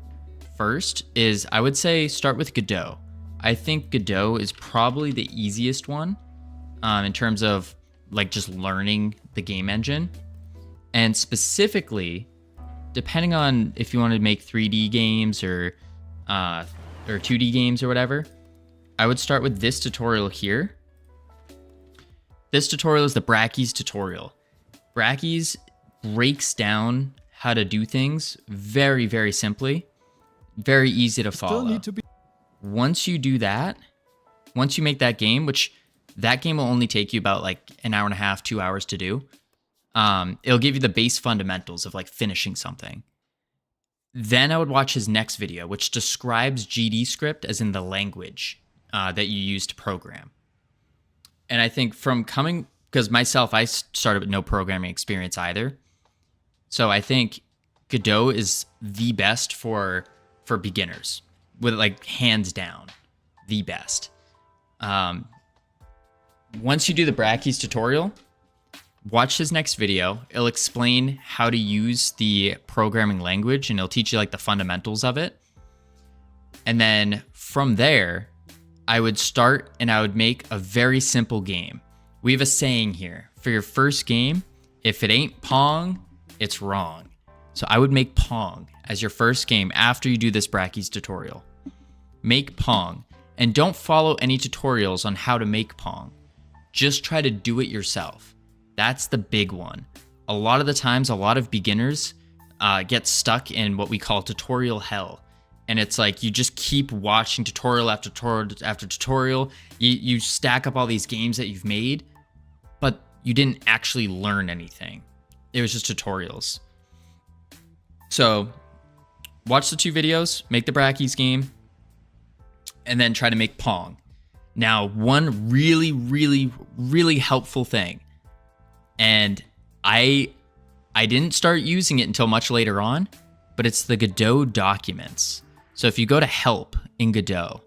first is I would say start with Godot. I think Godot is probably the easiest one in terms of like just learning the game engine. And specifically, depending on if you want to make 3D games or 2D games or whatever, I would start with this tutorial here. This tutorial is the Brackeys tutorial. Brackeys breaks down how to do things very, very simply. Very easy to follow. Once you do that, once you make that game, which that game will only take you about like an hour and a half, 2 hours to do. It'll give you the base fundamentals of like finishing something. Then I would watch his next video, which describes GD script as in the language that you use to program. And I think from coming, because myself, I started with no programming experience either. So I think Godot is the best for beginners, with like hands down, the best. Once you do the Brackeys tutorial, watch his next video. It'll explain how to use the programming language, and it'll teach you like the fundamentals of it. And then from there, I would start and I would make a very simple game. We have a saying here. For your first game, if it ain't Pong, it's wrong. So I would make Pong as your first game after you do this Brackeys tutorial. Make Pong. And don't follow any tutorials on how to make Pong. Just try to do it yourself. That's the big one. A lot of the times, a lot of beginners get stuck in what we call tutorial hell. And it's like you just keep watching tutorial after tutorial after tutorial. You stack up all these games that you've made, but you didn't actually learn anything. It was just tutorials. So watch the 2 videos, make the Brackeys game, and then try to make Pong. Now, one really, really, really helpful thing, and I didn't start using it until much later on, but it's the Godot documents. So if you go to help in Godot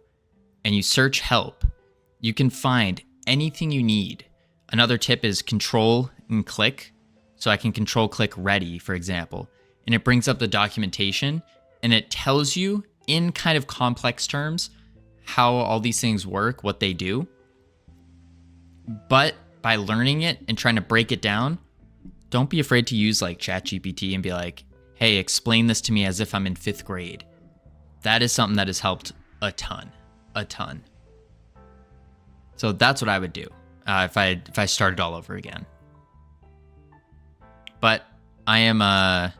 and you search help, you can find anything you need. Another tip is control and click. So I can control click ready, for example, and it brings up the documentation and it tells you in kind of complex terms how all these things work, what they do. But by learning it and trying to break it down, don't be afraid to use like ChatGPT and be like, hey, explain this to me as if I'm in 5th grade. That is something that has helped a ton. So that's what I would do if I started all over again. But I am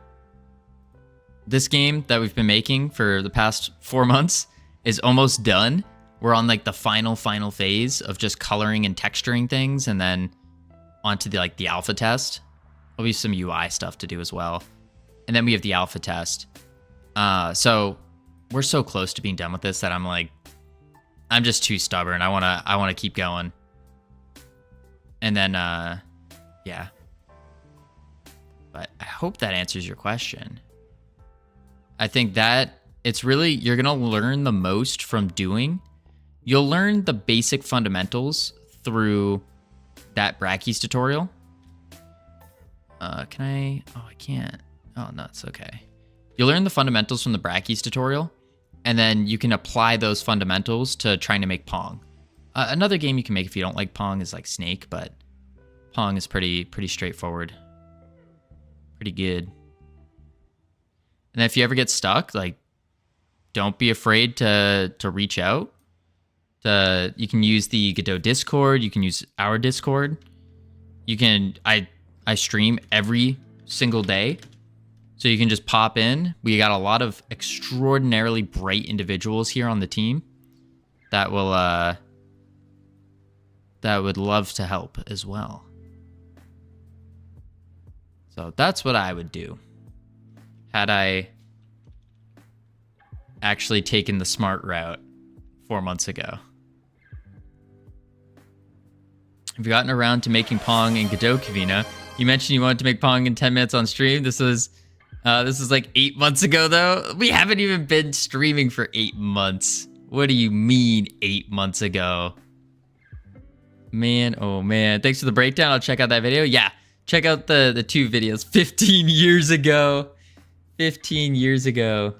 this game that we've been making for the past 4 months is almost done. We're on like the final phase of just coloring and texturing things, and then onto the alpha test. There'll be some UI stuff to do as well, and then we have the alpha test. So we're so close to being done with this that I'm just too stubborn. I wanna keep going, and then yeah. But I hope that answers your question. I think that it's really, you're going to learn the most from doing. You'll learn the basic fundamentals through that Brackeys tutorial. Can I? Oh, I can't. Oh, no, it's okay. You'll learn the fundamentals from the Brackeys tutorial, and then you can apply those fundamentals to trying to make Pong. Another game you can make if you don't like Pong is like Snake, but Pong is pretty straightforward. Pretty good. And if you ever get stuck, like, don't be afraid to reach out. You can use the Godot Discord. You can use our Discord. You can, I stream every single day, so you can just pop in. We got a lot of extraordinarily bright individuals here on the team that would love to help as well. So that's what I would do had I actually taken the smart route 4 months ago. Have you gotten around to making Pong and Godot, Covino? You mentioned you wanted to make Pong in 10 minutes on stream. This is like 8 months ago, though. We haven't even been streaming for 8 months. What do you mean 8 months ago? Man, oh man. Thanks for the breakdown. I'll check out that video. Yeah, check out the 2 videos 15 years ago. 15 years ago.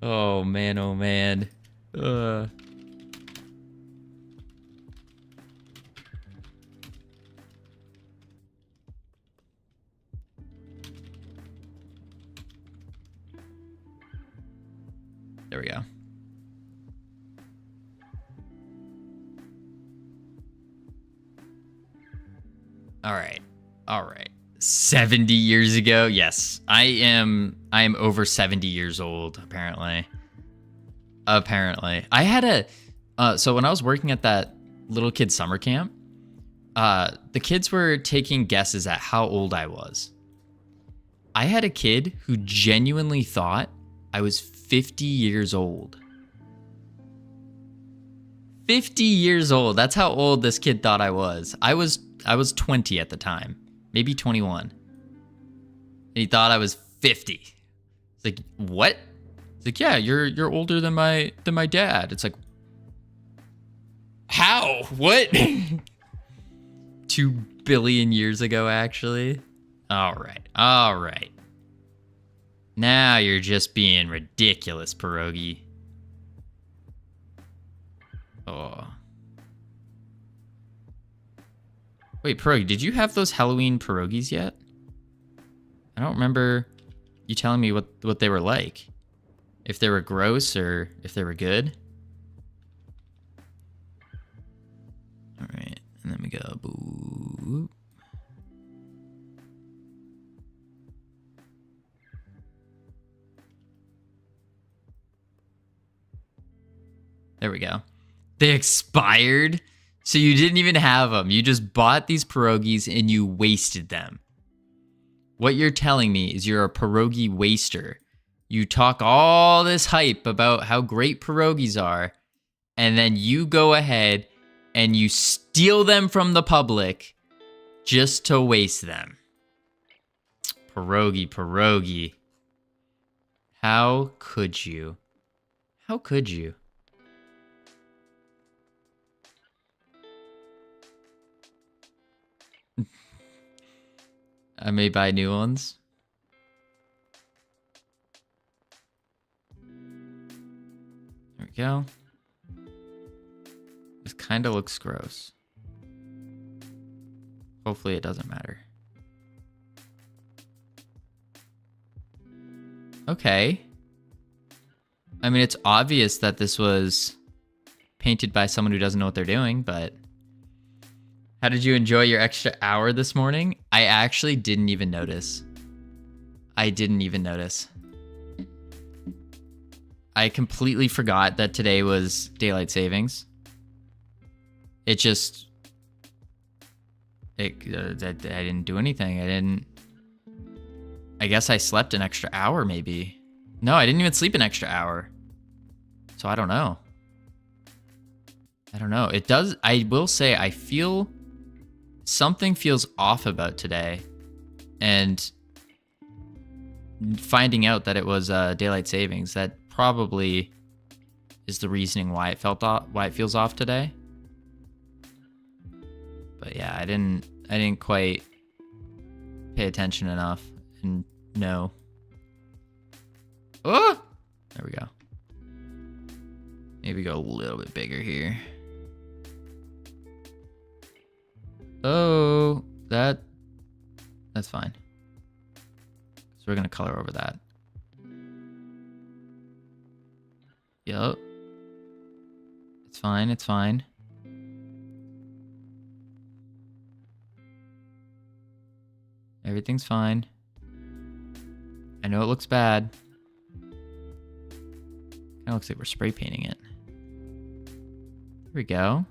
Oh man, oh man. There we go. All right. 70 years ago. Yes, I am over 70 years old, apparently. I had so when I was working at that little kid summer camp, the kids were taking guesses at how old I was. I had a kid who genuinely thought I was 50 years old. 50 years old. That's how old this kid thought I was. I was 20 at the time, maybe 21. And he thought I was 50. It's like, what? It's like, yeah, you're older than my dad. It's like, how? What? 2 billion years ago, actually. All right. Now you're just being ridiculous, Pierogi. Oh. Wait, Pierogi, did you have those Halloween pierogies yet? I don't remember you telling me what they were like. If they were gross or if they were good. All right, and then we go boop. There we go. They expired, so you didn't even have them. You just bought these pierogies and you wasted them. What you're telling me is you're a pierogi waster. You talk all this hype about how great pierogies are, and then you go ahead and you steal them from the public just to waste them. Pierogi. How could you? How could you? I may buy new ones. There we go. This kind of looks gross. Hopefully it doesn't matter. Okay. I mean, it's obvious that this was painted by someone who doesn't know what they're doing, but... How did you enjoy your extra hour this morning? I actually didn't even notice. I completely forgot that today was daylight savings. I didn't do anything. I guess I slept an extra hour maybe. No, I didn't even sleep an extra hour. So I don't know. It does, I will say, I feel... Something feels off about today, and finding out that it was daylight savings, that probably is the reasoning why it feels off today. But yeah, I didn't quite pay attention enough and know. Oh, there we go. Maybe go a little bit bigger here. Oh, that's fine. So we're gonna color over that. Yup. It's fine. Everything's fine. I know it looks bad. Kinda looks like we're spray painting it. There we go.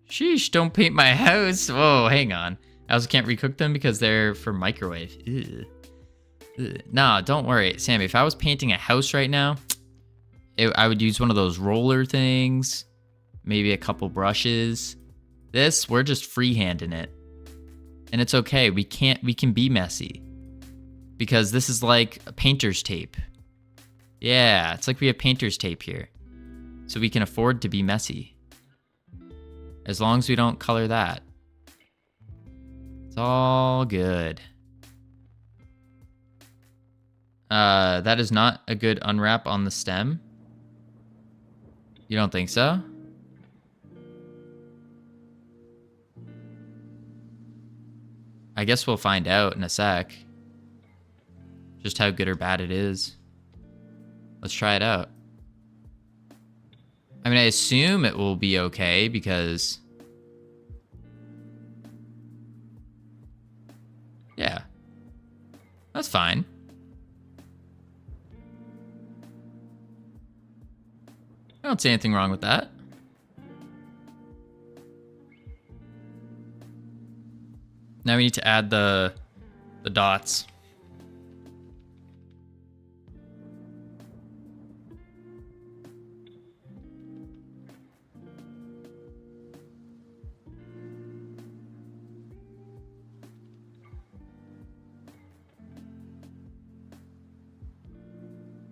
Sheesh, don't paint my house. Whoa, hang on. I also can't recook them because they're for microwave. Ew. Ew. No, don't worry, Sammy. If I was painting a house right now, I would use one of those roller things, maybe a couple brushes, This, we're just freehanding it. And it's okay. We can be messy. Because this is like a painter's tape. Yeah, it's like we have painter's tape here. So we can afford to be messy. As long as we don't color that. It's all good. That is not a good unwrap on the stem. You don't think so? I guess we'll find out in a sec. Just how good or bad it is. Let's try it out. I mean, I assume it will be okay because... yeah. That's fine. I don't see anything wrong with that. Now we need to add the dots.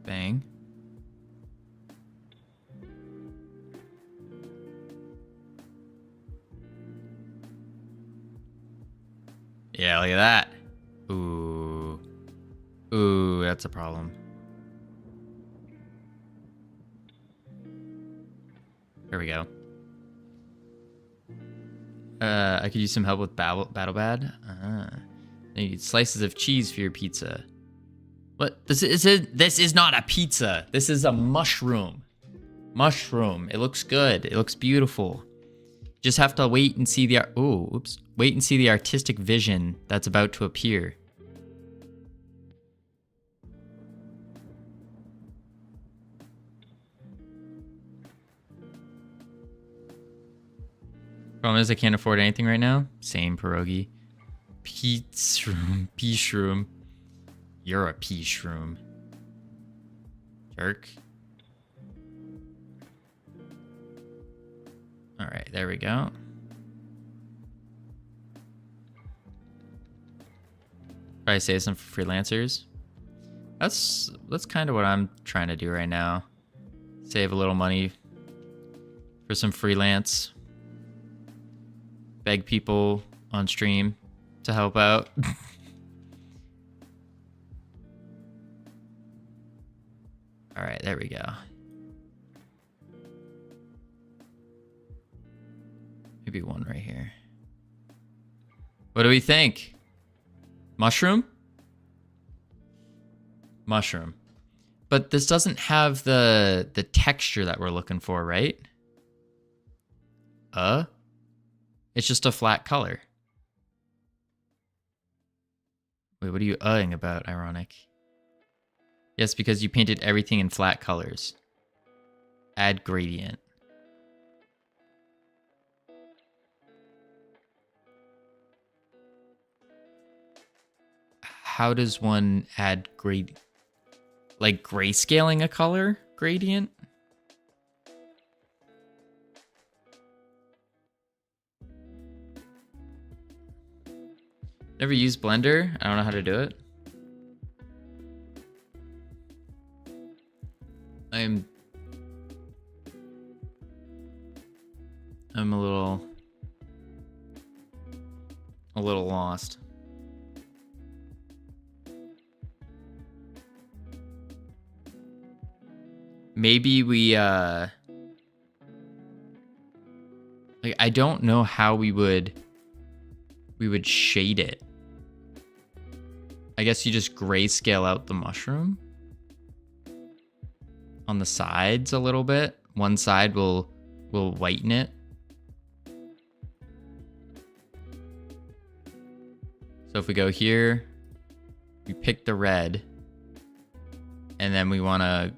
Bang. Yeah, look at that. Ooh. Ooh, that's a problem. There we go. I could use some help with Battle Bad. You need slices of cheese for your pizza. What? This is not a pizza. This is a mushroom. Mushroom. It looks good. It looks beautiful. Just have to wait and see the wait and see the artistic vision that's about to appear. Problem is I can't afford anything right now. Same pierogi. Pea-shroom. Pea-shroom. You're a pea-shroom. Jerk. All right, there we go. Probably save some for freelancers. That's kind of what I'm trying to do right now. Save a little money for some freelance. Beg people on stream to help out. All right, there we go. Maybe one right here. What do we think? Mushroom? Mushroom. But this doesn't have the texture that we're looking for, right? It's just a flat color. Wait, what are you ing about, ironic? Yes, because you painted everything in flat colors. Add gradient. How does one add gradient? Like grayscaling a color gradient? Never used Blender. I don't know how to do it. I'm a little lost. Maybe we like I don't know how we would shade it. I guess you just grayscale out the mushroom on the sides a little bit. One side will whiten it. So if we go here, we pick the red, and then we want to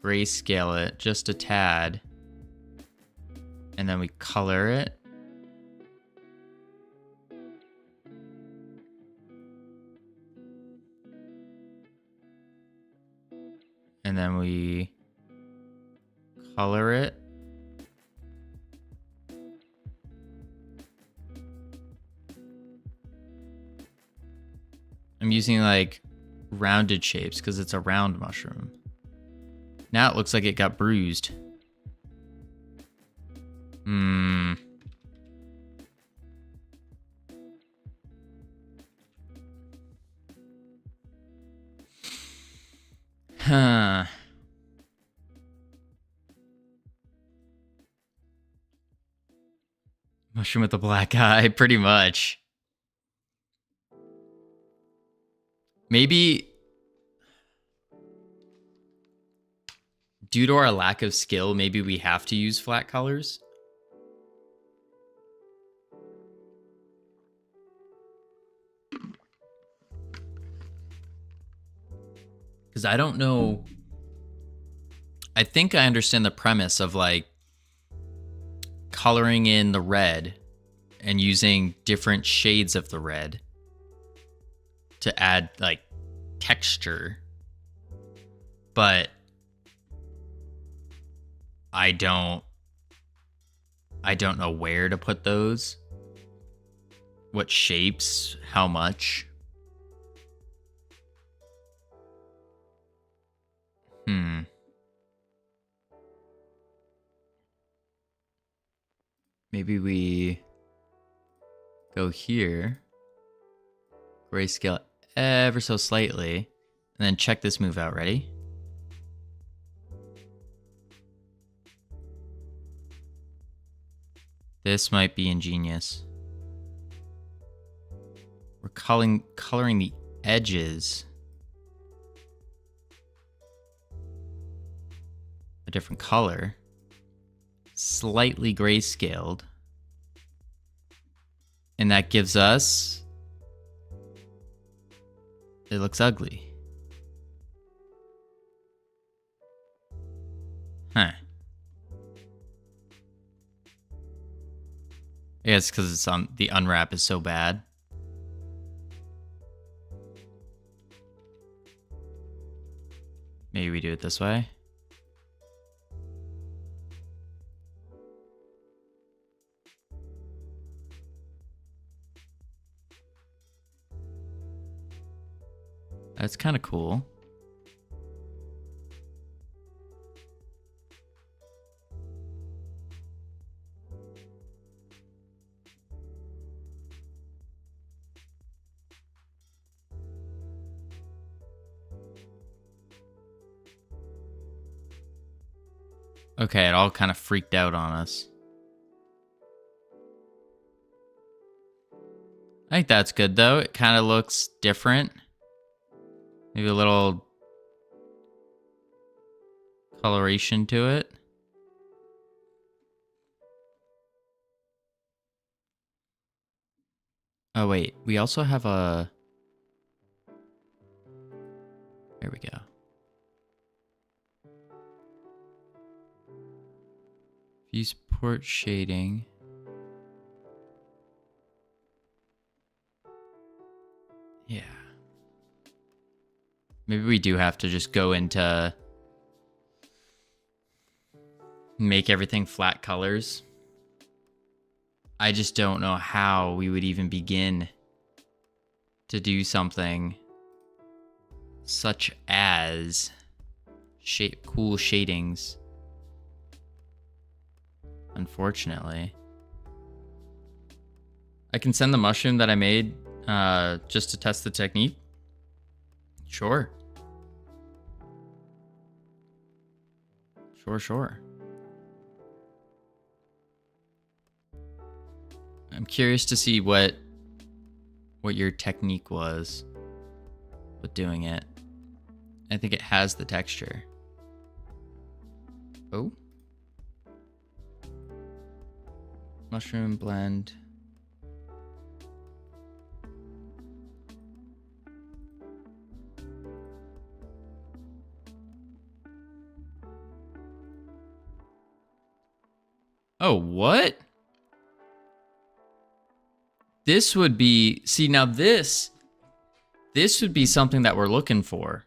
grayscale it just a tad, and then we color it. And then we color it. I'm using like rounded shapes because it's a round mushroom. Now it looks like it got bruised. Huh. Mushroom with a black eye, pretty much. Maybe due to our lack of skill, maybe we have to use flat colors. Because I don't know. I think I understand the premise of like coloring in the red and using different shades of the red to add like texture. But I don't know where to put those. What shapes, how much. Maybe we go here, grayscale ever so slightly, and then check this move out. Ready? This might be ingenious. We're coloring the edges a different color, slightly grayscaled, and that gives us, it looks ugly. Huh. I guess because it's on the unwrap is so bad. Maybe we do it this way. That's kind of cool. Okay, it all kind of freaked out on us. I think that's good though. It kind of looks different. Maybe a little coloration to it. Oh wait, we also have a... There we go. Use port shading. Yeah. Maybe we do have to just go into make everything flat colors. I just don't know how we would even begin to do something such as cool shadings. Unfortunately. I can send the mushroom that I made just to test the technique. Sure. Sure. I'm curious to see what your technique was with doing it. I think it has the texture. Oh. Mushroom blend. Oh, what? This would be... See, now this would be something that we're looking for.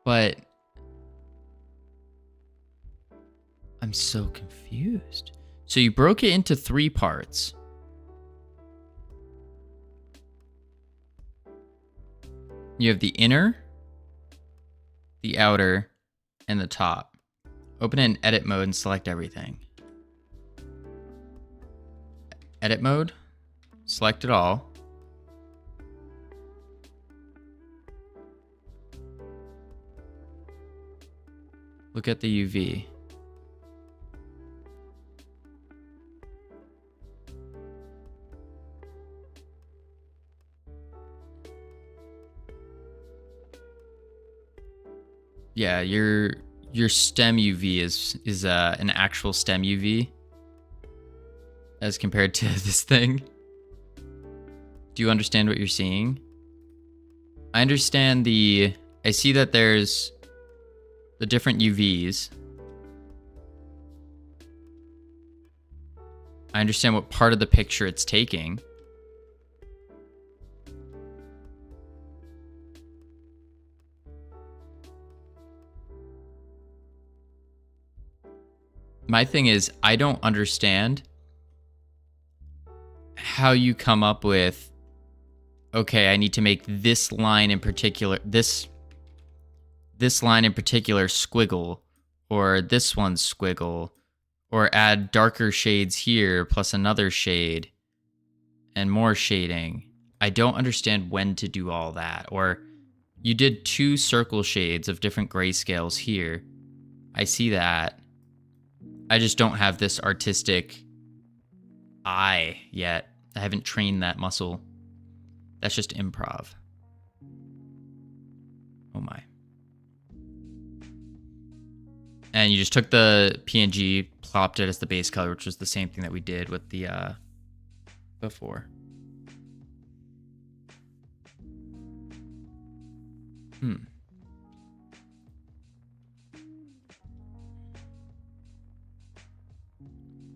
But... I'm so confused. So you broke it into 3 parts. You have the inner, the outer, and the top. Open it in edit mode and select everything. Edit mode, select it all. Look at the UV. Yeah, your stem UV is an actual stem UV as compared to this thing. Do you understand what you're seeing? I understand I see that there's the different UVs. I understand what part of the picture it's taking. My thing is, I don't understand how you come up with, okay, I need to make this line in particular, this line in particular squiggle, or this one squiggle, or add darker shades here plus another shade and more shading. I don't understand when to do all that. Or you did 2 circle shades of different grayscales here. I see that. I just don't have this artistic eye yet. I haven't trained that muscle. That's just improv. Oh my. And you just took the PNG, plopped it as the base color, which was the same thing that we did with the before.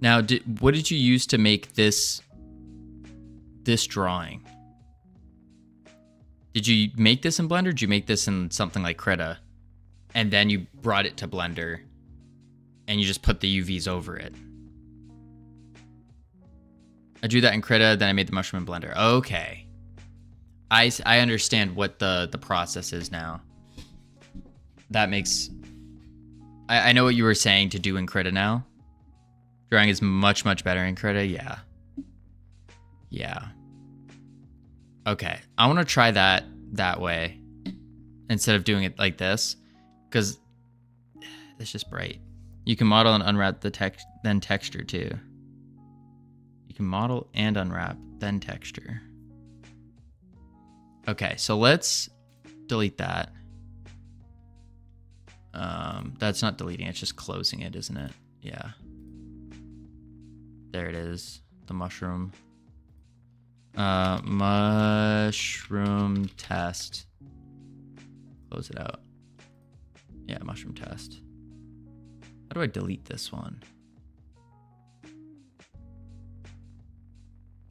Now, what did you use to make this drawing? Did you make this in Blender? Or did you make this in something like Krita? And then you brought it to Blender and you just put the UVs over it. I drew that in Krita, then I made the mushroom in Blender. Okay. I understand what the process is now. That makes... I know what you were saying to do in Krita now. Drawing is much, much better in Krita. Yeah. Yeah. Okay. I want to try that way instead of doing it like this, because it's just bright. You can model and unwrap the text, then texture too. You can model and unwrap, then texture. Okay, so let's delete that. That's not deleting, it's just closing it, isn't it? Yeah. There it is, the mushroom. Mushroom test. Close it out. Yeah, mushroom test. How do I delete this one?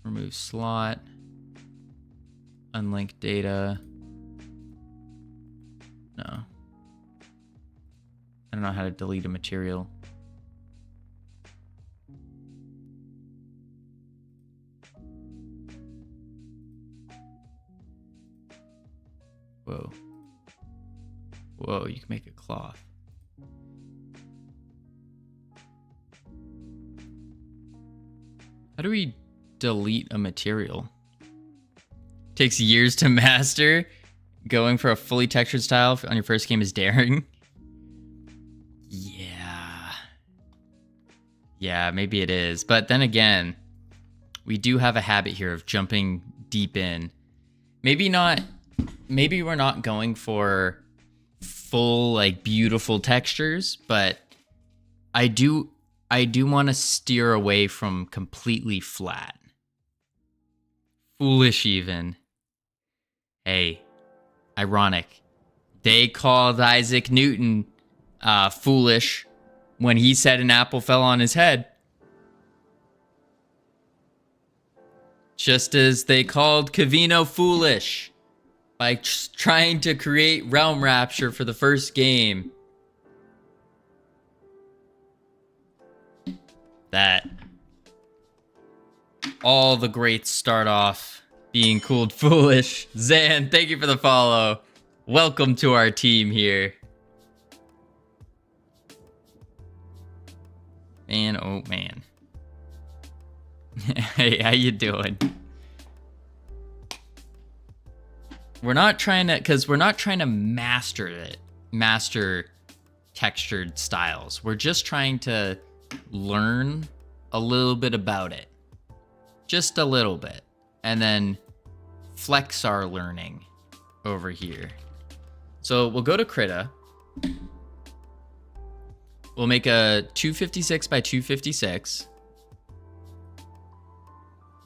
Remove slot. Unlink data. No. I don't know how to delete a material. Whoa. Whoa, you can make a cloth. How do we delete a material? Takes years to master. Going for a fully textured style on your first game is daring. Yeah. Yeah, maybe it is. But then again, we do have a habit here of jumping deep in. Maybe we're not going for full, like, beautiful textures, but I do want to steer away from completely flat. Foolish even. Hey, ironic. They called Isaac Newton foolish when he said an apple fell on his head. Just as they called Covino foolish by trying to create realm rapture for the first game. That all the greats start off being cooled foolish. Zan, thank you for the follow. Welcome to our team here. Man, oh man. Hey, how you doing? We're not trying to master textured styles. We're just trying to learn a little bit about it. Just a little bit. And then flex our learning over here. So we'll go to Krita. We'll make a 256 by 256.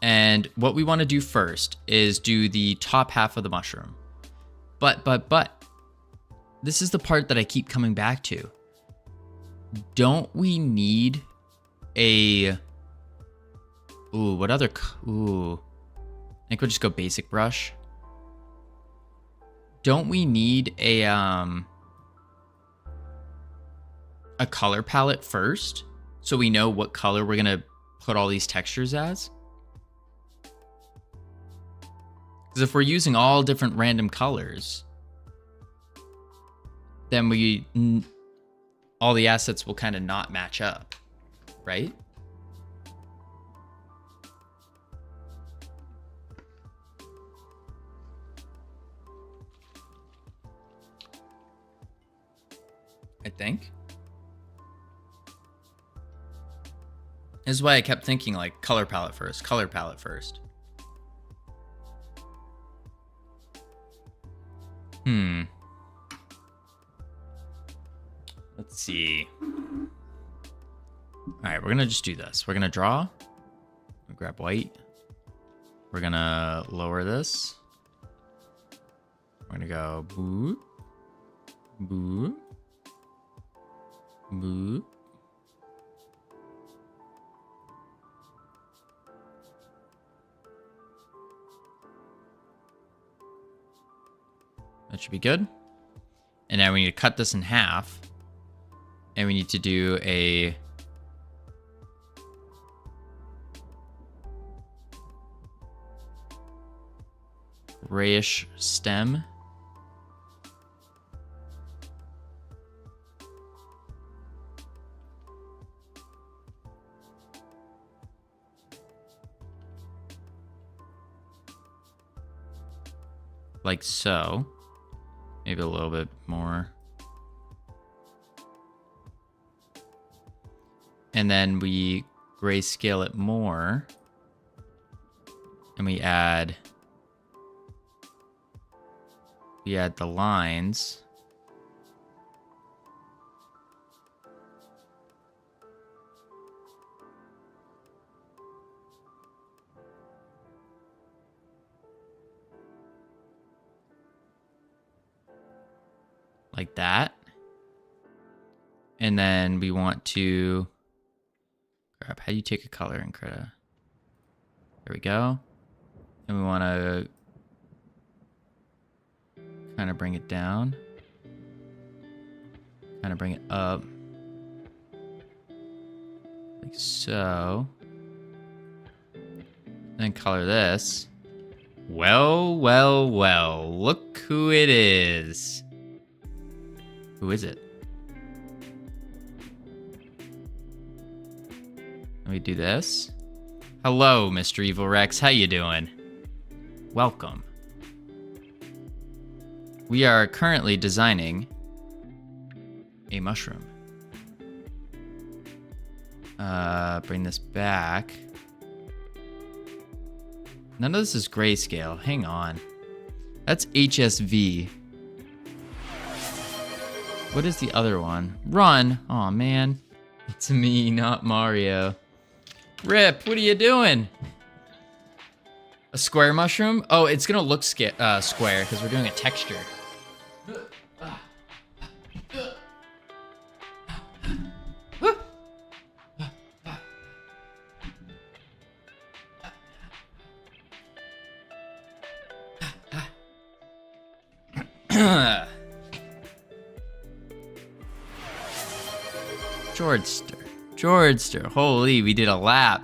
And what we want to do first is do the top half of the mushroom. But, this is the part that I keep coming back to. Don't we need a... Ooh, what other... Ooh. I think we'll just go basic brush. Don't we need a color palette first? So we know what color we're going to put all these textures as? Because if we're using all different random colors, then all the assets will kind of not match up, right? I think. This is why I kept thinking like color palette first, color palette first. Let's see. All right, we're gonna just do this. We're gonna draw. We'll grab white. We're gonna lower this. We're gonna go boo, boo, boo. That should be good. And now we need to cut this in half. And we need to do a grayish stem. Like so. Maybe a little bit more. And then we grayscale it more. And we add the lines. Like that. And then we want to grab, how do you take a color in Krita? There we go. And we want to kind of bring it down. Kind of bring it up. Like so. Then color this. Well, well, well. Look who it is. Who is it? Let me do this. Hello, Mr. Evil Rex. How you doing? Welcome. We are currently designing a mushroom. Bring this back. None of this is grayscale. Hang on. That's HSV. What is the other one? Run. Aw, man. It's me, not Mario. Rip, what are you doing? A square mushroom? Oh, it's gonna look square because we're doing a texture. Georgester, holy, we did a lap.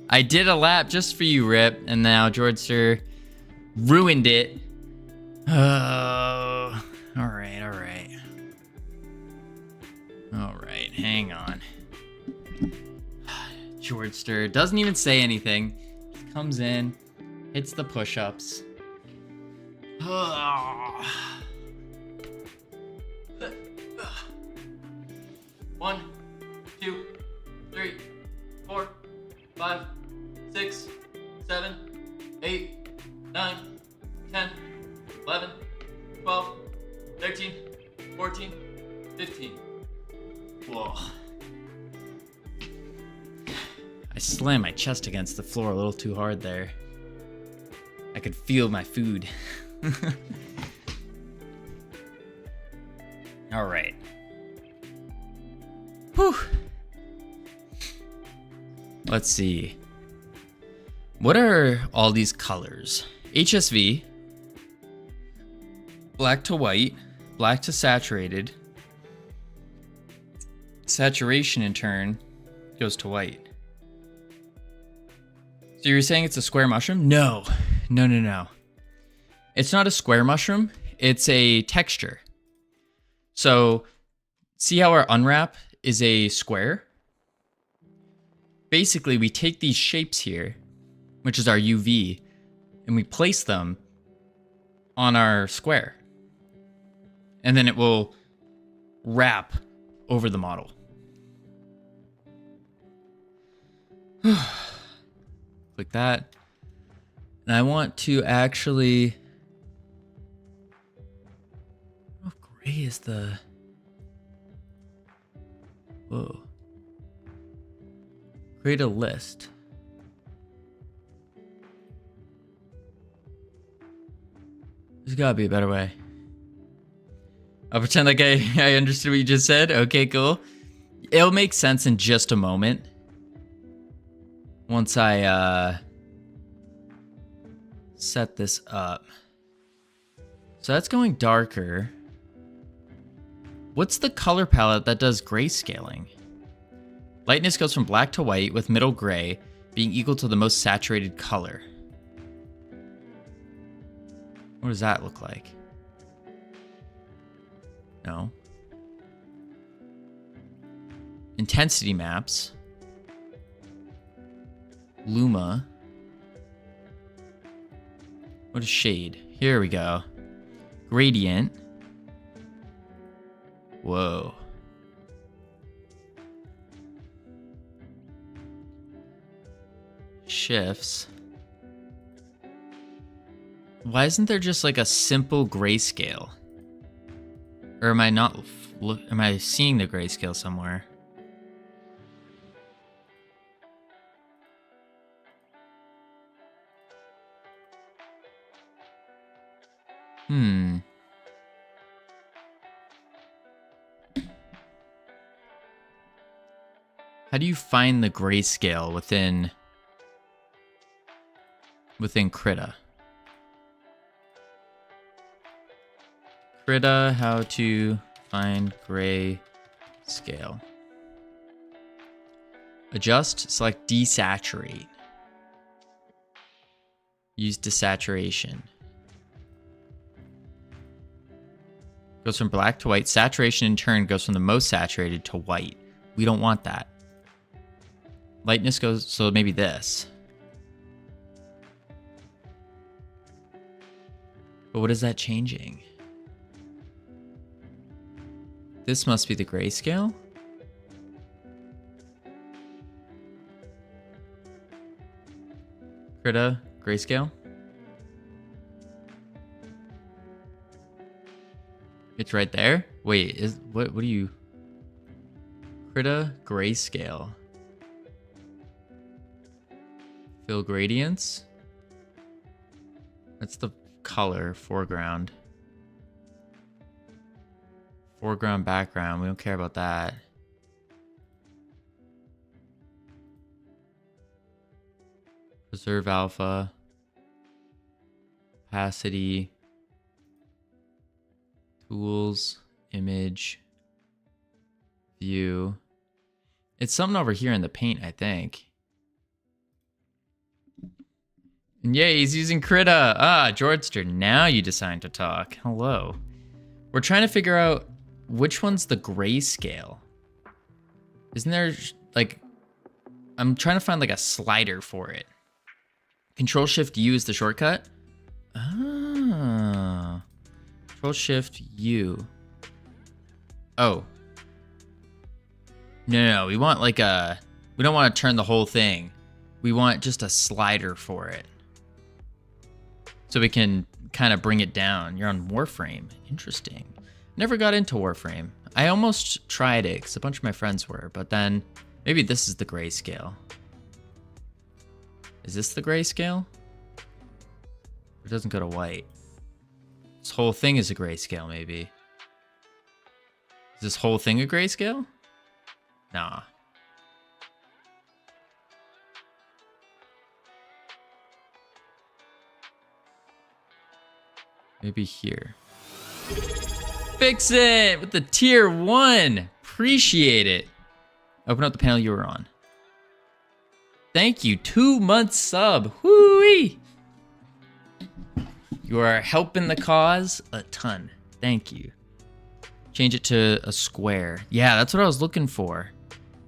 I did a lap just for you, Rip, and now Georgester ruined it. Oh, all right, all right. All right, hang on. Georgester doesn't even say anything. He comes in, hits the push-ups. One, 2, 3, 4, 5, 6, 7, 8, 9, 10, 11, 12, 13, 14, 15. Whoa. I slammed my chest against the floor a little too hard there. I could feel my food. All right. Whew. Let's see. What are all these colors? HSV, black to white, black to saturated. Saturation in turn goes to white. So you're saying it's a square mushroom? No. No. It's not a square mushroom. It's a texture. So see how our unwrap is a square? Basically, we take these shapes here, which is our UV, and we place them on our square. And then it will wrap over the model. Like that. And I want to actually... Oh, gray is the... Whoa. Create a list. There's gotta be a better way. I'll pretend like I understood what you just said. Okay, cool. It'll make sense in just a moment. Once I set this up. So that's going darker. What's the color palette that does grayscaling? Lightness goes from black to white with middle gray being equal to the most saturated color. What does that look like? No. Intensity maps. Luma. What is shade? Here we go. Gradient. Whoa. Shifts. Why isn't there just like a simple grayscale? Or am I not... Am I seeing the grayscale somewhere? How do you find the grayscale within Krita? Krita, how to find gray scale. Adjust, select desaturate. Use desaturation. Goes from black to white. Saturation in turn goes from the most saturated to white. We don't want that. Lightness goes, so maybe this. But what is that changing? This must be the grayscale. Krita, grayscale. It's right there. Wait, is what do you? Krita, grayscale. Fill gradients. That's the color foreground. Foreground, background. We don't care about that. Preserve alpha. Opacity. Tools. Image. View. It's something over here in the paint, I think. Yay, he's using Krita. Ah, Georgester, now you decide to talk. Hello. We're trying to figure out which one's the grayscale. Isn't there, like, I'm trying to find, like, a slider for it. Control-Shift-U is the shortcut? Ah. Control-Shift-U. Oh. No, we want, like, we don't want to turn the whole thing. We want just a slider for it. So we can kind of bring it down. You're on Warframe. Interesting. Never got into Warframe. I almost tried it because a bunch of my friends were, but then maybe this is the grayscale. Is this the grayscale? It doesn't go to white. This whole thing is a grayscale, maybe. Is this whole thing a grayscale? Nah. Maybe here. Fix it with the tier 1. Appreciate it. Open up the panel you were on. Thank you. 2-month sub. Whoo-wee. You are helping the cause a ton. Thank you. Change it to a square. Yeah, that's what I was looking for.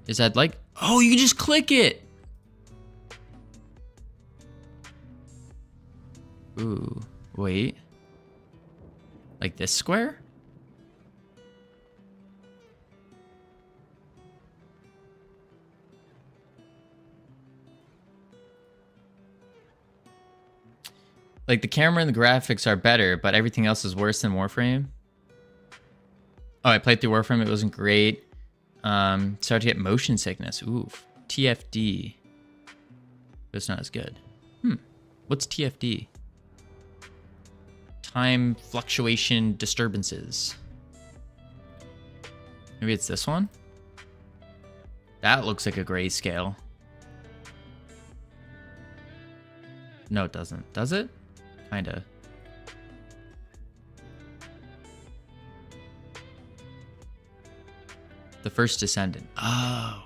Is I'd like... Oh, you just click it. Ooh, wait. Like this square? Like the camera and the graphics are better, but everything else is worse than Warframe. Oh, I played through Warframe. It wasn't great. Started to get motion sickness. Oof. TFD. But it's not as good. What's TFD? Time fluctuation disturbances. Maybe it's this one? That looks like a grayscale. No, it doesn't. Does it? Kinda. The first descendant. Oh.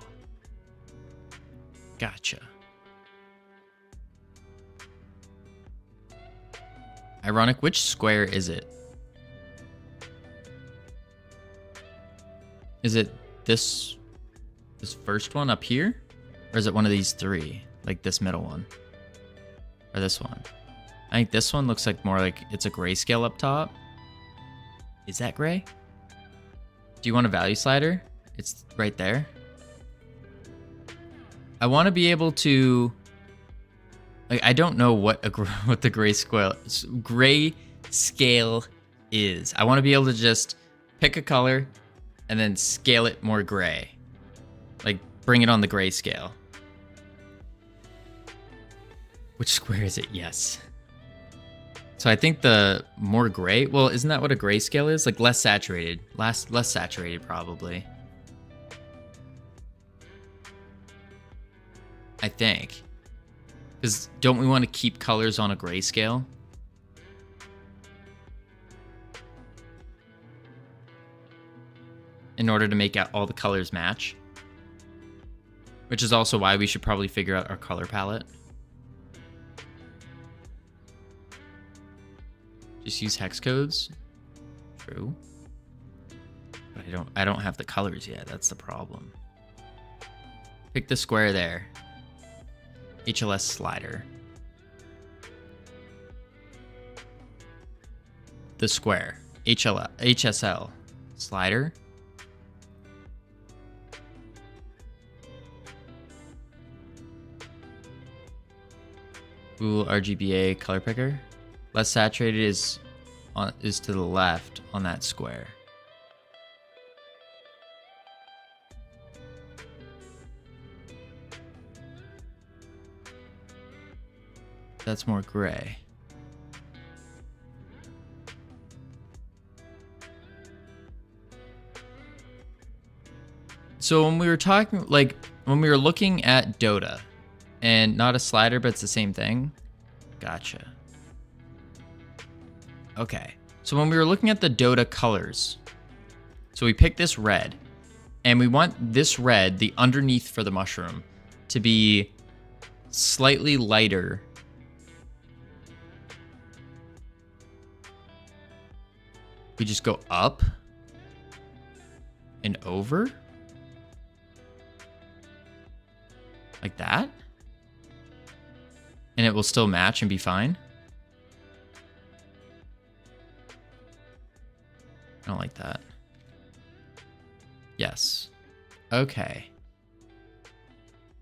Gotcha. Ironic, which square is it? Is it this first one up here? Or is it one of these three? Like this middle one? Or this one? I think this one looks like more like it's a grayscale up top. Is that gray? Do you want a value slider? It's right there. I want to be able to... Like, I don't know what the grayscale is. I want to be able to just pick a color and then scale it more gray. Like, bring it on the grayscale. Which square is it? Yes. So I think the more gray... Well, isn't that what a grayscale is? Like, less saturated. Less saturated, probably. I think. Because don't we want to keep colors on a grayscale? In order to make out all the colors match. Which is also why we should probably figure out our color palette. Just use hex codes. True. But I don't have the colors yet. That's the problem. Pick the square there. HLS slider. The square. HSL slider. Google RGBA color picker. Less saturated is to the left on that square. That's more gray. So when we were talking, like when we were looking at Dota, and not a slider, but it's the same thing. Gotcha. Okay. So when we were looking at the Dota colors, so we picked this red, and we want this red, the underneath for the mushroom, to be slightly lighter We just go up and over? Like that? And it will still match and be fine? I don't like that. Yes. Okay.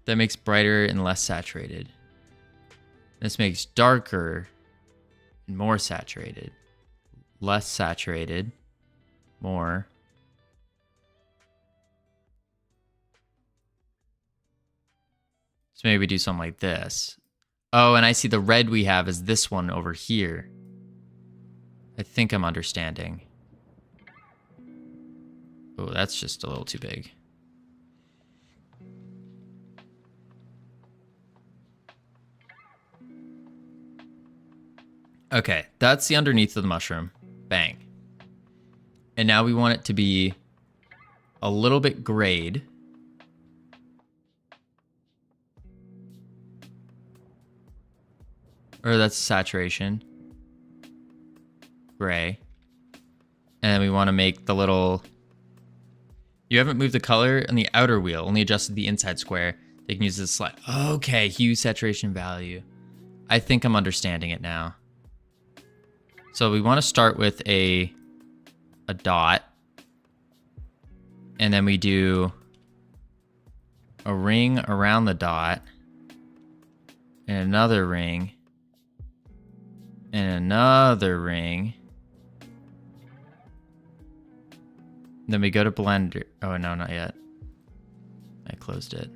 That makes brighter and less saturated. This makes darker and more saturated. Less saturated. More. So maybe we do something like this. Oh, and I see the red we have is this one over here. I think I'm understanding. Oh, that's just a little too big. Okay, that's the underneath of the mushroom. Bang. And now we want it to be a little bit grayed. Or that's saturation. Gray. And then we want to make the little... You haven't moved the color on the outer wheel, only adjusted the inside square. They can use this slide. Okay, hue, saturation, value. I think I'm understanding it now. So we want to start with a dot. And then we do a ring around the dot. And another ring. And another ring. Then we go to Blender. Oh, no, not yet. I closed it.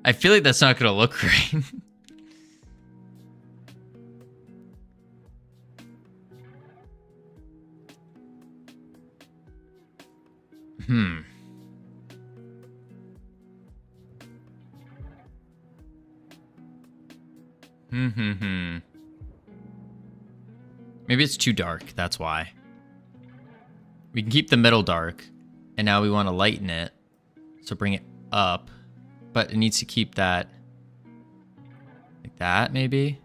I feel like that's not going to look great. Maybe it's too dark, that's why. We can keep the middle dark, and now we want to lighten it. So bring it up, but it needs to keep that like that, maybe.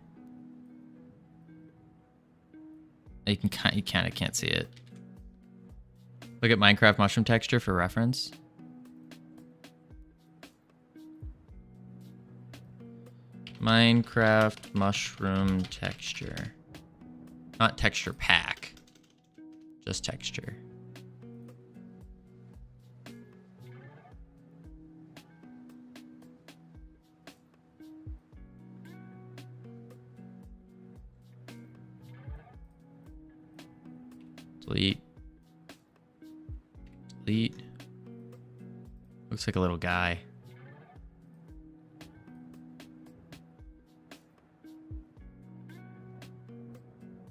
You kind of can't see it. Look at Minecraft mushroom texture for reference. Minecraft mushroom texture. Not texture pack. Just texture. Delete. Delete. Looks like a little guy.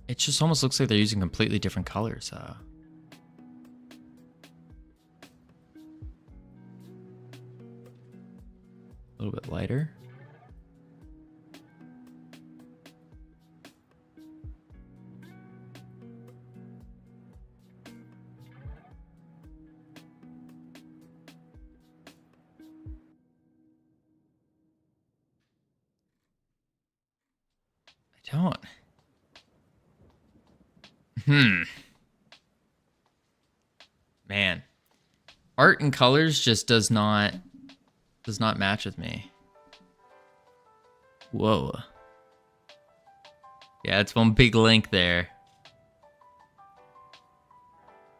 It just almost looks like they're using completely different colors. A little bit lighter. I don't. Man. Art and colors just does not match with me. Whoa. Yeah, it's one big link there.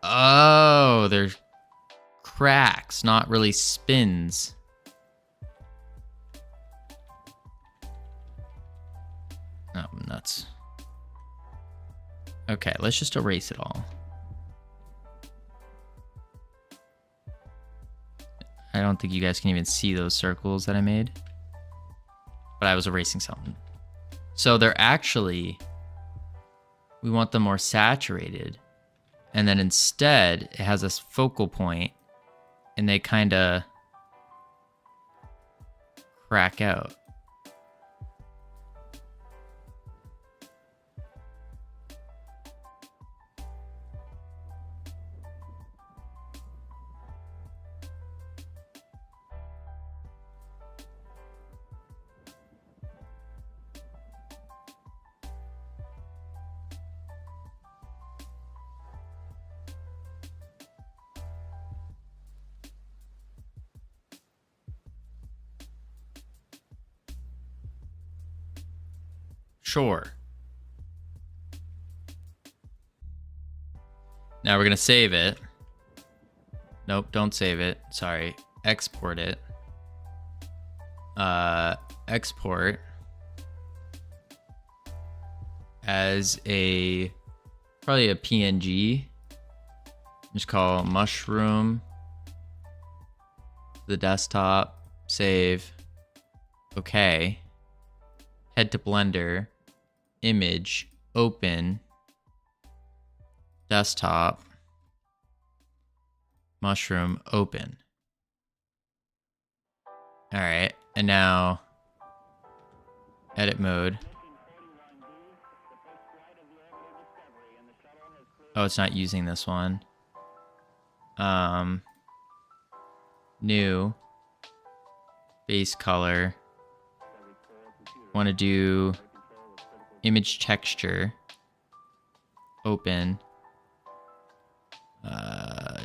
Oh, there's cracks, not really spins. Oh, nuts. Okay, let's just erase it all. I don't think you guys can even see those circles that I made. But I was erasing something. So they're actually... We want them more saturated. And then instead, it has this focal point. And they kind of... crack out. Sure. Now we're gonna save it. Nope, don't save it. Sorry. Export it. Export as probably a PNG. Just call mushroom. The desktop. Save. Okay. Head to Blender. Image. Open. Desktop. Mushroom. Open. Alright. And now edit mode. Oh, it's not using this one. New base color. Want to do image texture. Open.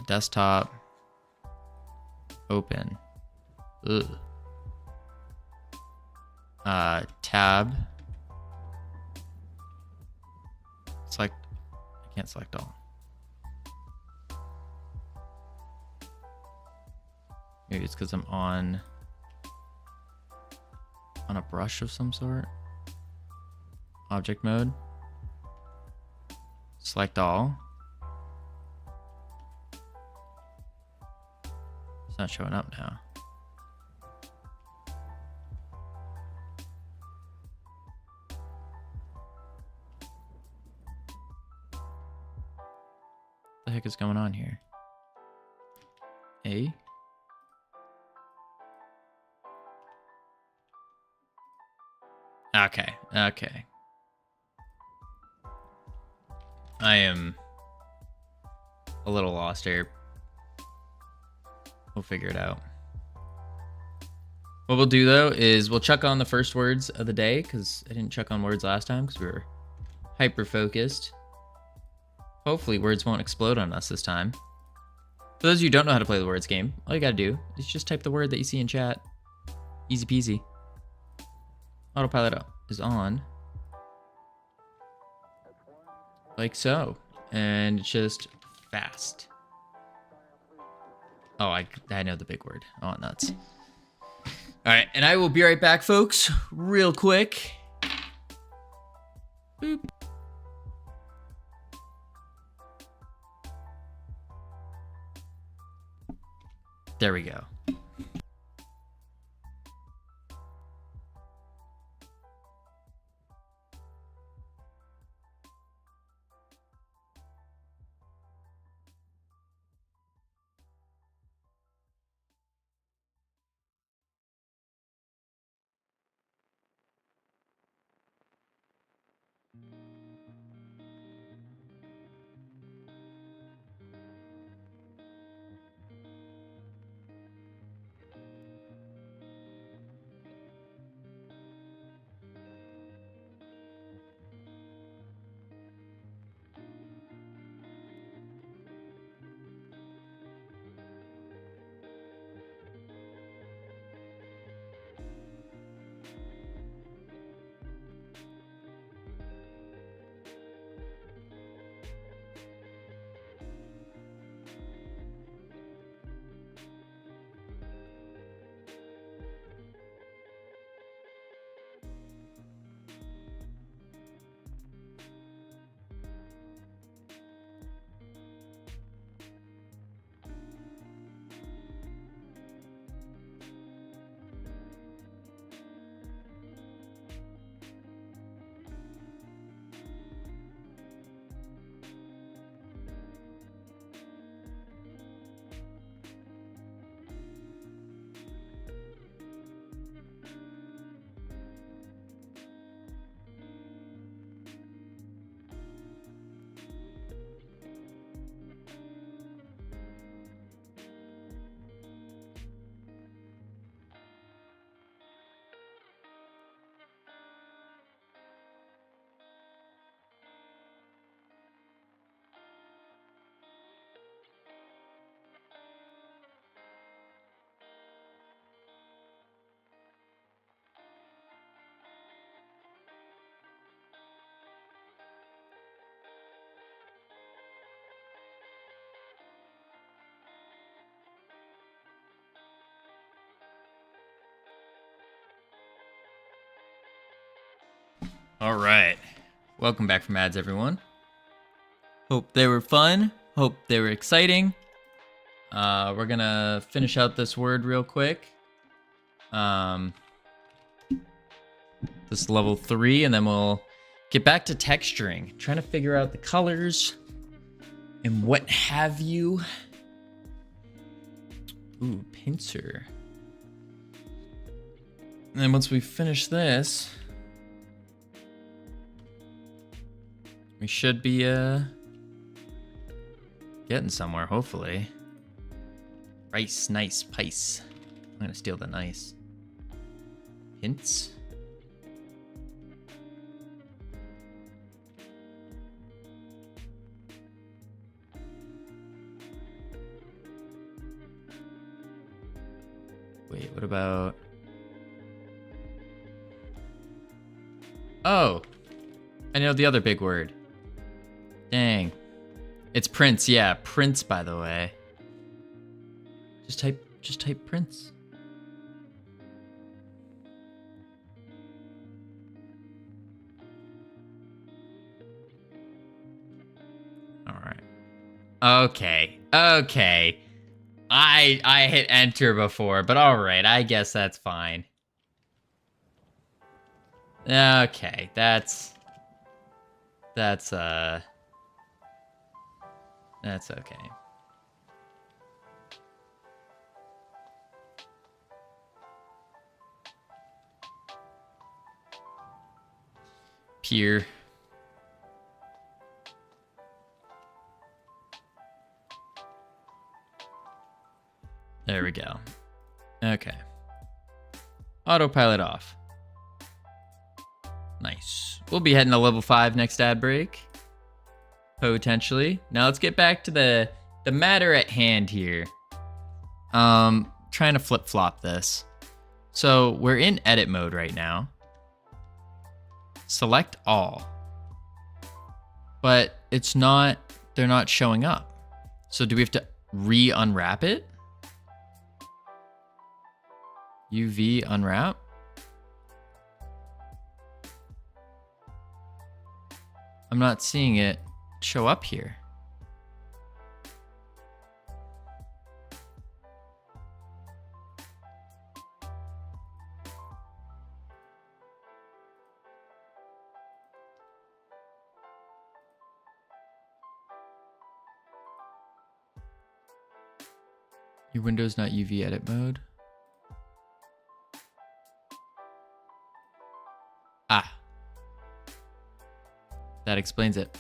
Desktop. Open. Ugh. Tab. Select. I can't select all. Maybe it's because I'm on a brush of some sort. Object mode. Select all. It's not showing up now. What the heck is going on here? A? Okay, okay. I am a little lost here. We'll figure it out. What we'll do though is we'll chuck on the first words of the day, because I didn't chuck on words last time because we were hyper focused. Hopefully words won't explode on us this time. For those of you who don't know how to play the words game, all you gotta do is just type the word that you see in chat. Easy peasy. Autopilot is on. Like so. And it's just fast. Oh, I know the big word. Oh, nuts. Alright, and I will be right back, folks. Real quick. Boop. There we go. All right. Welcome back from ads, everyone. Hope they were fun. Hope they were exciting. We're gonna finish out this word real quick. This level 3, and then we'll get back to texturing. Trying to figure out the colors and what have you. Ooh, pincer. And then once we finish this, we should be getting somewhere, hopefully. Rice, nice, pice. I'm gonna steal the nice. Hints. Wait, what about... Oh! I know the other big word. Dang. It's Prince, yeah. Prince, by the way. Just type Prince. Alright. Okay. I hit enter before, but alright, I guess that's fine. Okay, that's okay. Pier. There we go. Okay. Autopilot off. Nice. We'll be heading to level 5 next ad break. Potentially. Now let's get back to the matter at hand here. Trying to flip-flop this. So we're in edit mode right now. Select all. But it's not, they're not showing up. So do we have to re-unwrap it? UV unwrap? I'm not seeing it show up here. Your window's not UV edit mode. Ah. That explains it.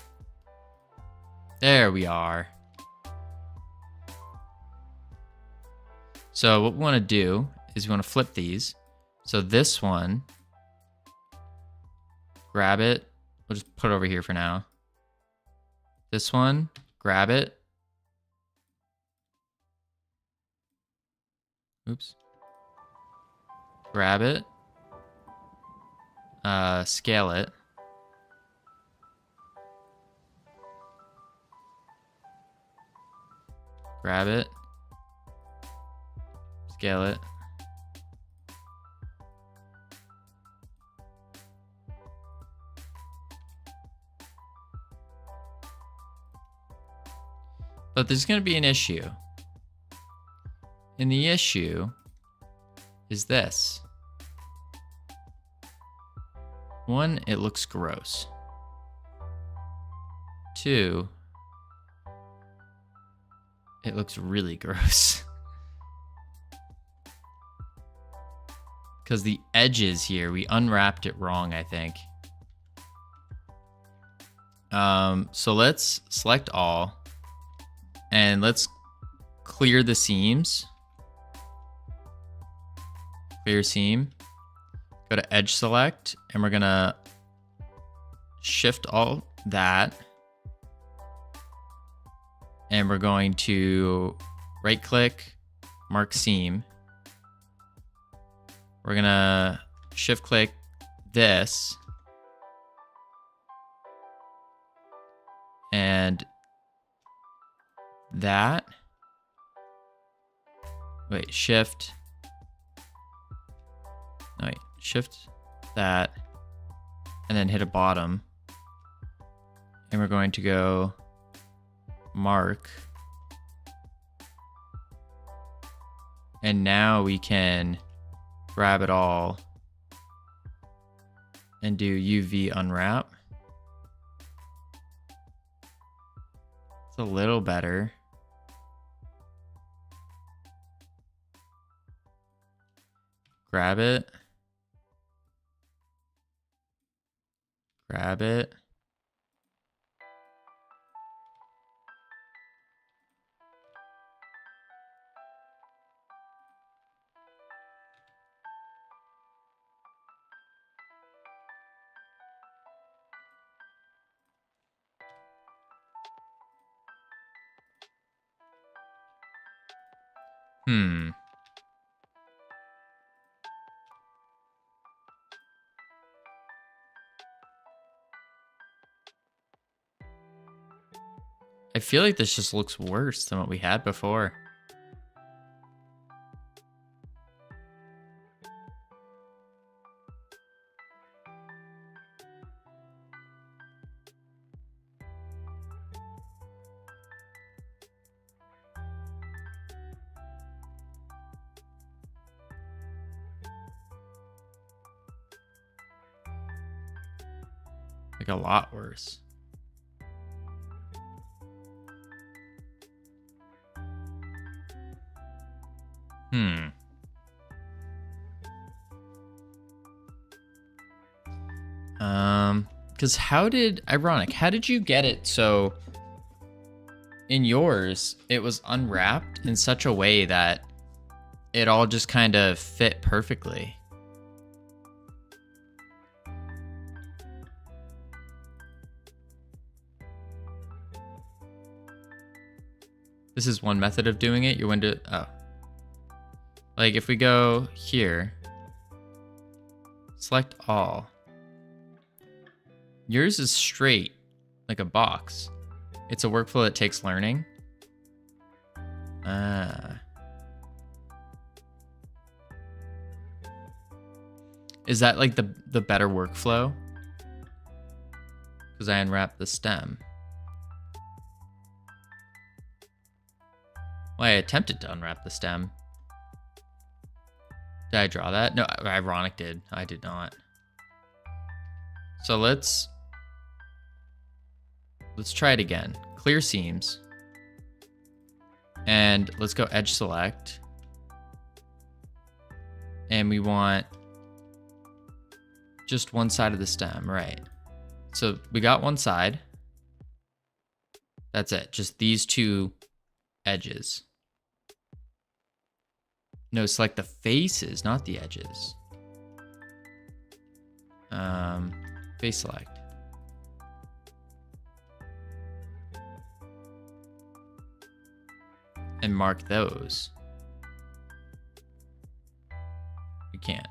There we are. So what we want to do is we want to flip these. So this one, grab it. We'll just put it over here for now. This one, grab it. Oops. Grab it. Scale it. Grab it. Scale it. But there's going to be an issue. And the issue is this. One, it looks gross. Two, it looks really gross. Because the edges here, we unwrapped it wrong, I think. So let's select all. And let's clear the seams. Clear seam. Go to edge select, and we're gonna shift all that. And we're going to right click, mark seam. We're gonna shift click this. And that. Wait, shift. No, wait, shift that. and then hit a bottom. And we're going to go mark. And now we can grab it all and do UV unwrap. It's a little better. Grab it. Grab it. I feel like this just looks worse than what we had before. Like a lot worse. Because how did you get it so in yours it was unwrapped in such a way that it all just kind of fit perfectly? This is one method of doing it. Your window, like if we go here, select all. Yours is straight, like a box. It's a workflow that takes learning. Is that like the better workflow? Because I unwrap the stem. Well, I attempted to unwrap the stem. Did I draw that? No, Ironic did. I did not. So let's try it again. Clear seams. And let's go edge select. And we want just one side of the stem, right? So we got one side. That's it. Just these two edges. No, select the faces, not the edges. Face select. And mark those. We can't.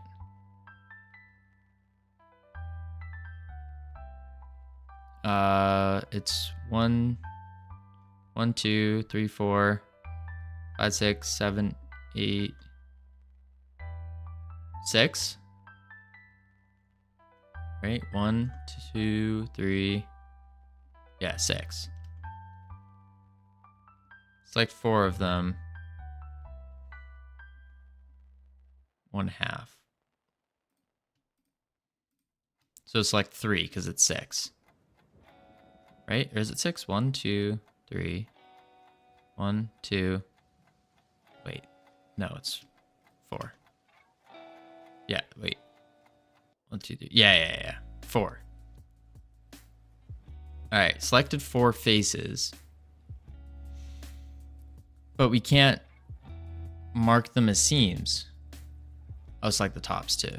It's 1, 2, 3, 4, 5, 6, 7, 8, 6. Right? 1, 2, 3. Yeah, 6. Select 4 of them. 1/2. So select 3 because it's 6. Right? Or is it 6? 1, 2, 3. 1, 2. Wait. No, it's 4. Yeah, wait. 1, 2, 3. Yeah. 4. Alright, selected 4 faces. But we can't mark them as seams. Oh, select the tops too.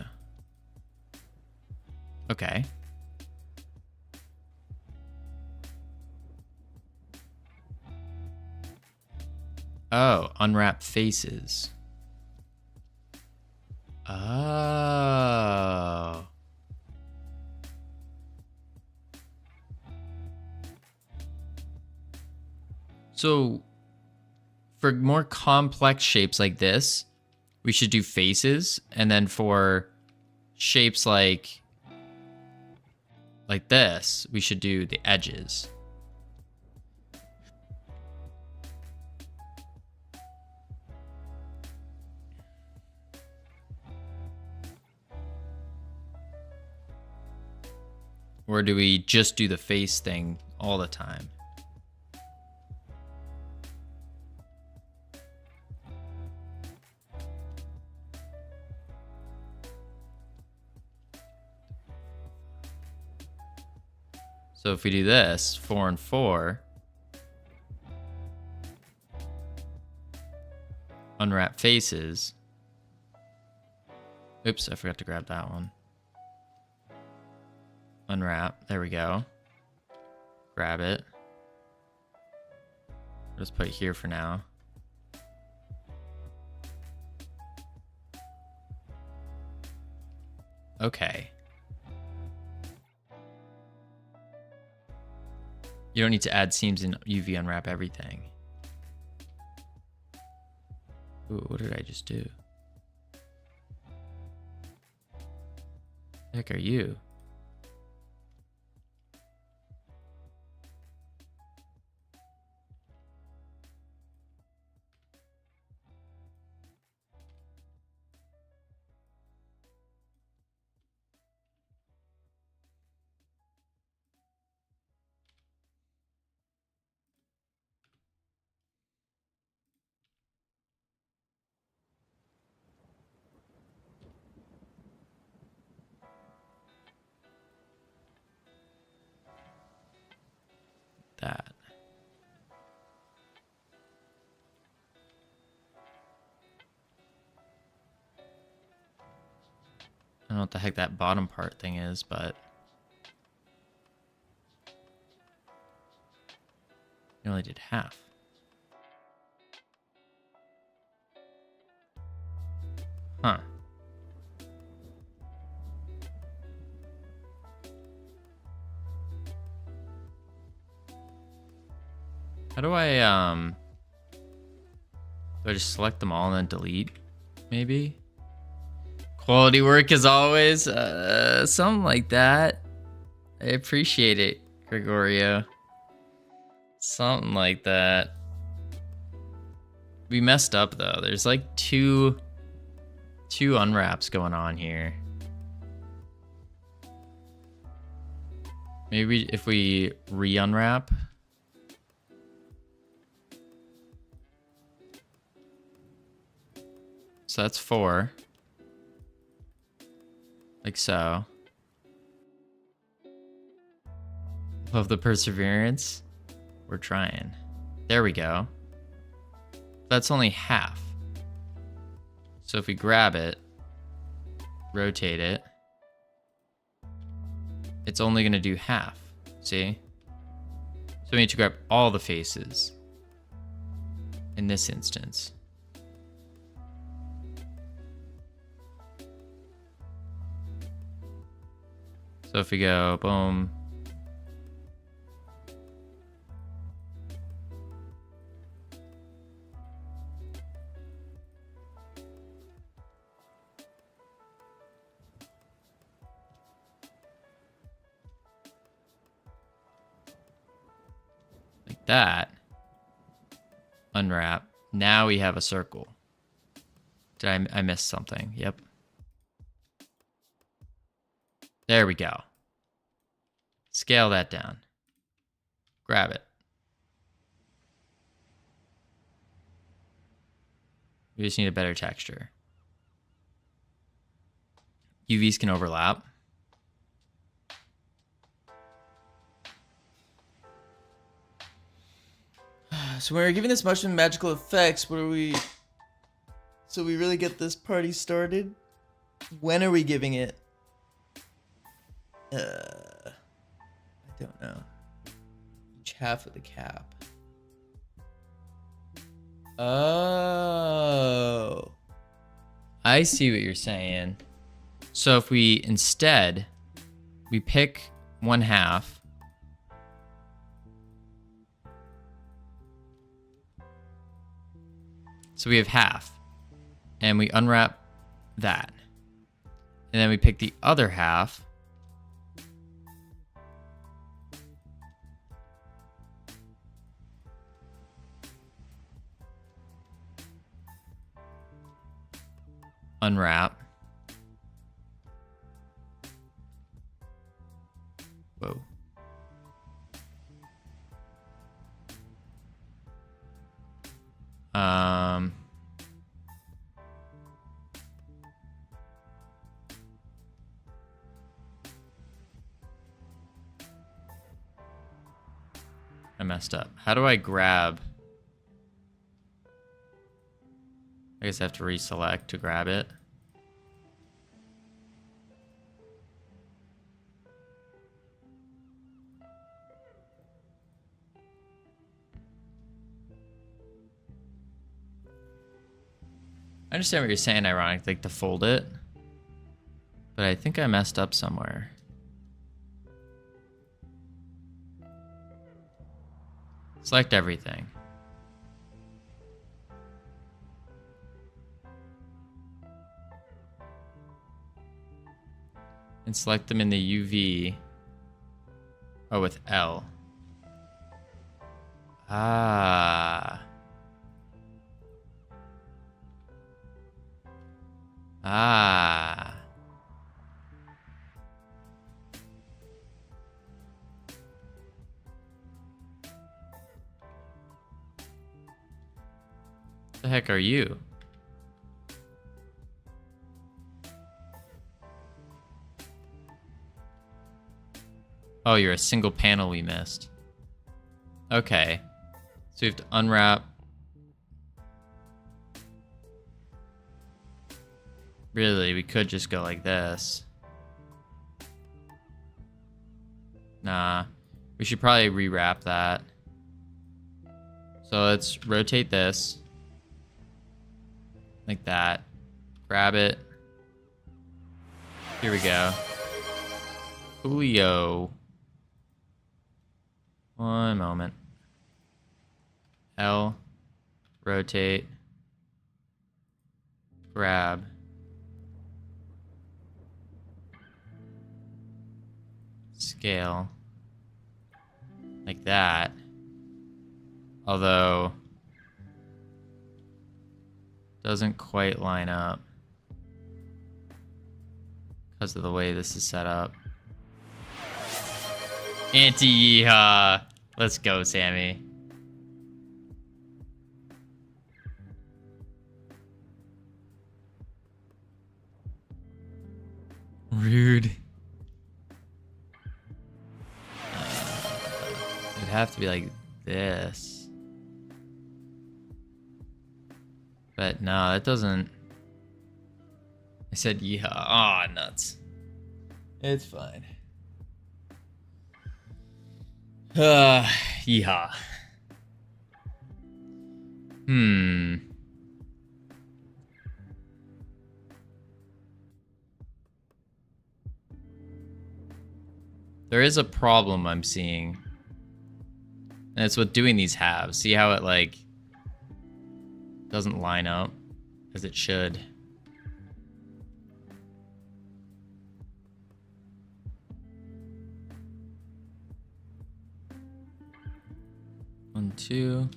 Okay. Oh, unwrap faces. Oh. So for more complex shapes like this, we should do faces. And then for shapes like like this, we should do the edges. Or do we just do the face thing all the time? So if we do this, 4 and 4, unwrap faces. Oops, I forgot to grab that one. Unwrap, there we go. Grab it. Just put it here for now. Okay. You don't need to add seams and UV unwrap everything. Ooh, what did I just do? The heck are you? That. I don't know what the heck that bottom part thing is, but you only did half. Huh. How do I just select them all and then delete? Maybe? Quality work as always. Something like that. I appreciate it, Gregorio. Something like that. We messed up though. There's like two unwraps going on here. Maybe if we re-unwrap. So that's 4. Like so. Love the perseverance. We're trying. There we go. That's only half. So if we grab it, rotate it, it's only going to do half. See? So we need to grab all the faces in this instance. So if we go, boom. Like that. Unwrap. Now we have a circle. Did I miss something? Yep. There we go. Scale that down. Grab it. We just need a better texture. UVs can overlap. So when we're giving this mushroom magical effects, what are we... So we really get this party started? When are we giving it? I don't know. Each half of the cap. Oh. I see what you're saying. So if we instead, we pick 1/2. So we have half. And we unwrap that. And then we pick the other half. unwrap. Whoa. I messed up. How do I grab? I guess I have to reselect to grab it. I understand what you're saying, ironic, like to fold it. But I think I messed up somewhere. Select everything. And select them in the UV. Oh, with L. Ah. Ah. The heck are you? Oh, you're a single panel we missed. Okay. So we have to unwrap. Really, we could just go like this. Nah. We should probably rewrap that. So let's rotate this. Like that. Grab it. Here we go. Coolio. One moment. L. Rotate. Grab. Scale. Like that. Although doesn't quite line up because of the way this is set up. Anti-yeehaw. Let's go, Sammy. Rude. It'd have to be like this. But no, that doesn't. I said yeehaw. Aw, nuts. It's fine. Yeehaw. There is a problem I'm seeing. And it's with doing these halves. See how it like doesn't line up as it should. One, two.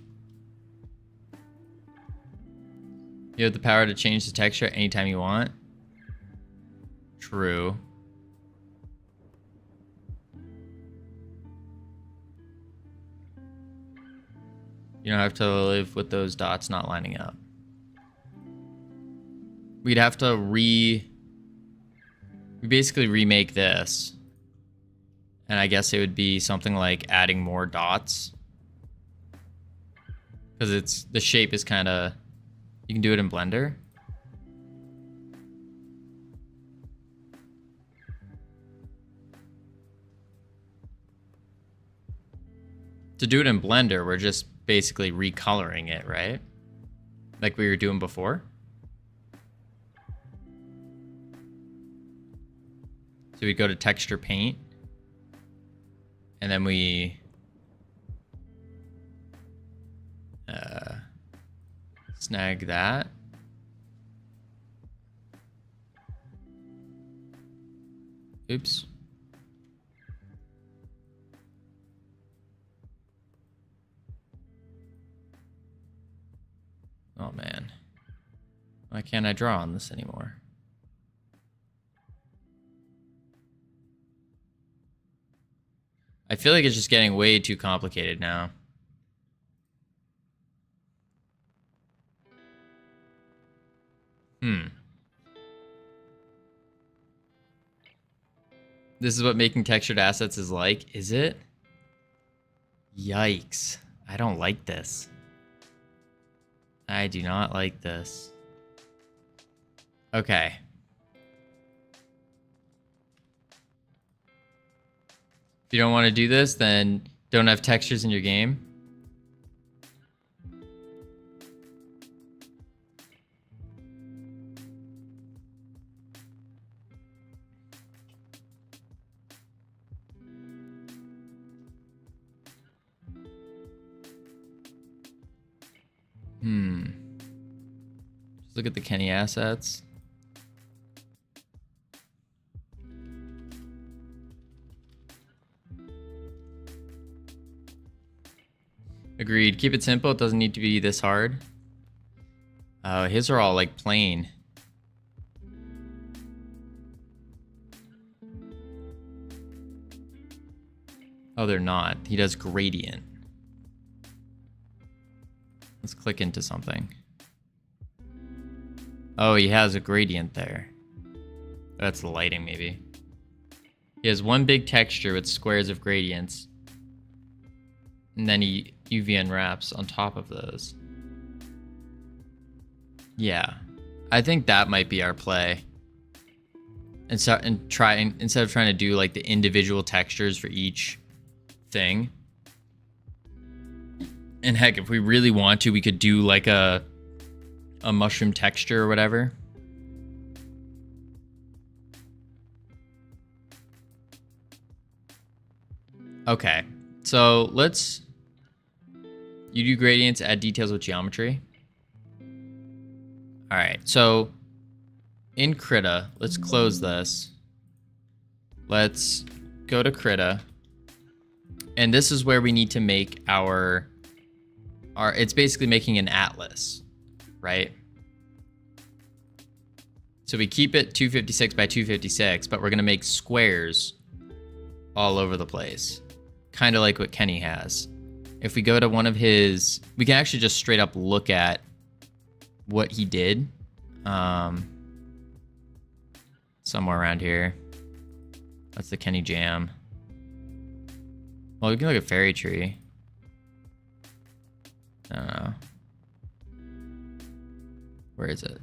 You have the power to change the texture anytime you want. True. You don't have to live with those dots not lining up. We'd have to we basically remake this. And I guess it would be something like adding more dots. Because it's the shape is kind of, you can do it in Blender. To do it in Blender, we're just basically recoloring it, right? Like we were doing before. So we go to texture paint. And then we snag that. Oops. Oh man. Why can't I draw on this anymore? I feel like it's just getting way too complicated now. This is what making textured assets is like, is it? Yikes. I don't like this. I do not like this. Okay. If you don't want to do this, then don't have textures in your game. Just look at the Kenny assets. Agreed. Keep it simple. It doesn't need to be this hard. His are all like plain. Oh, they're not. He does gradient. Let's click into something. Oh, he has a gradient there. That's the lighting, maybe. He has one big texture with squares of gradients. And then he UV unwraps on top of those. Yeah. I think that might be our play. Instead of trying to do like the individual textures for each thing. And heck, if we really want to, we could do like a mushroom texture or whatever. Okay, so you do gradients, add details with geometry. All right, so in Krita, let's close this. Let's go to Krita. And this is where we need to make our it's basically making an atlas, right? So we keep it 256 by 256, but we're going to make squares all over the place. Kind of like what Kenny has. If we go to one of his, we can actually just straight up look at what he did. Somewhere around here. That's the Kenny Jam. Well, we can look at Fairy Tree. I don't know. Where is it?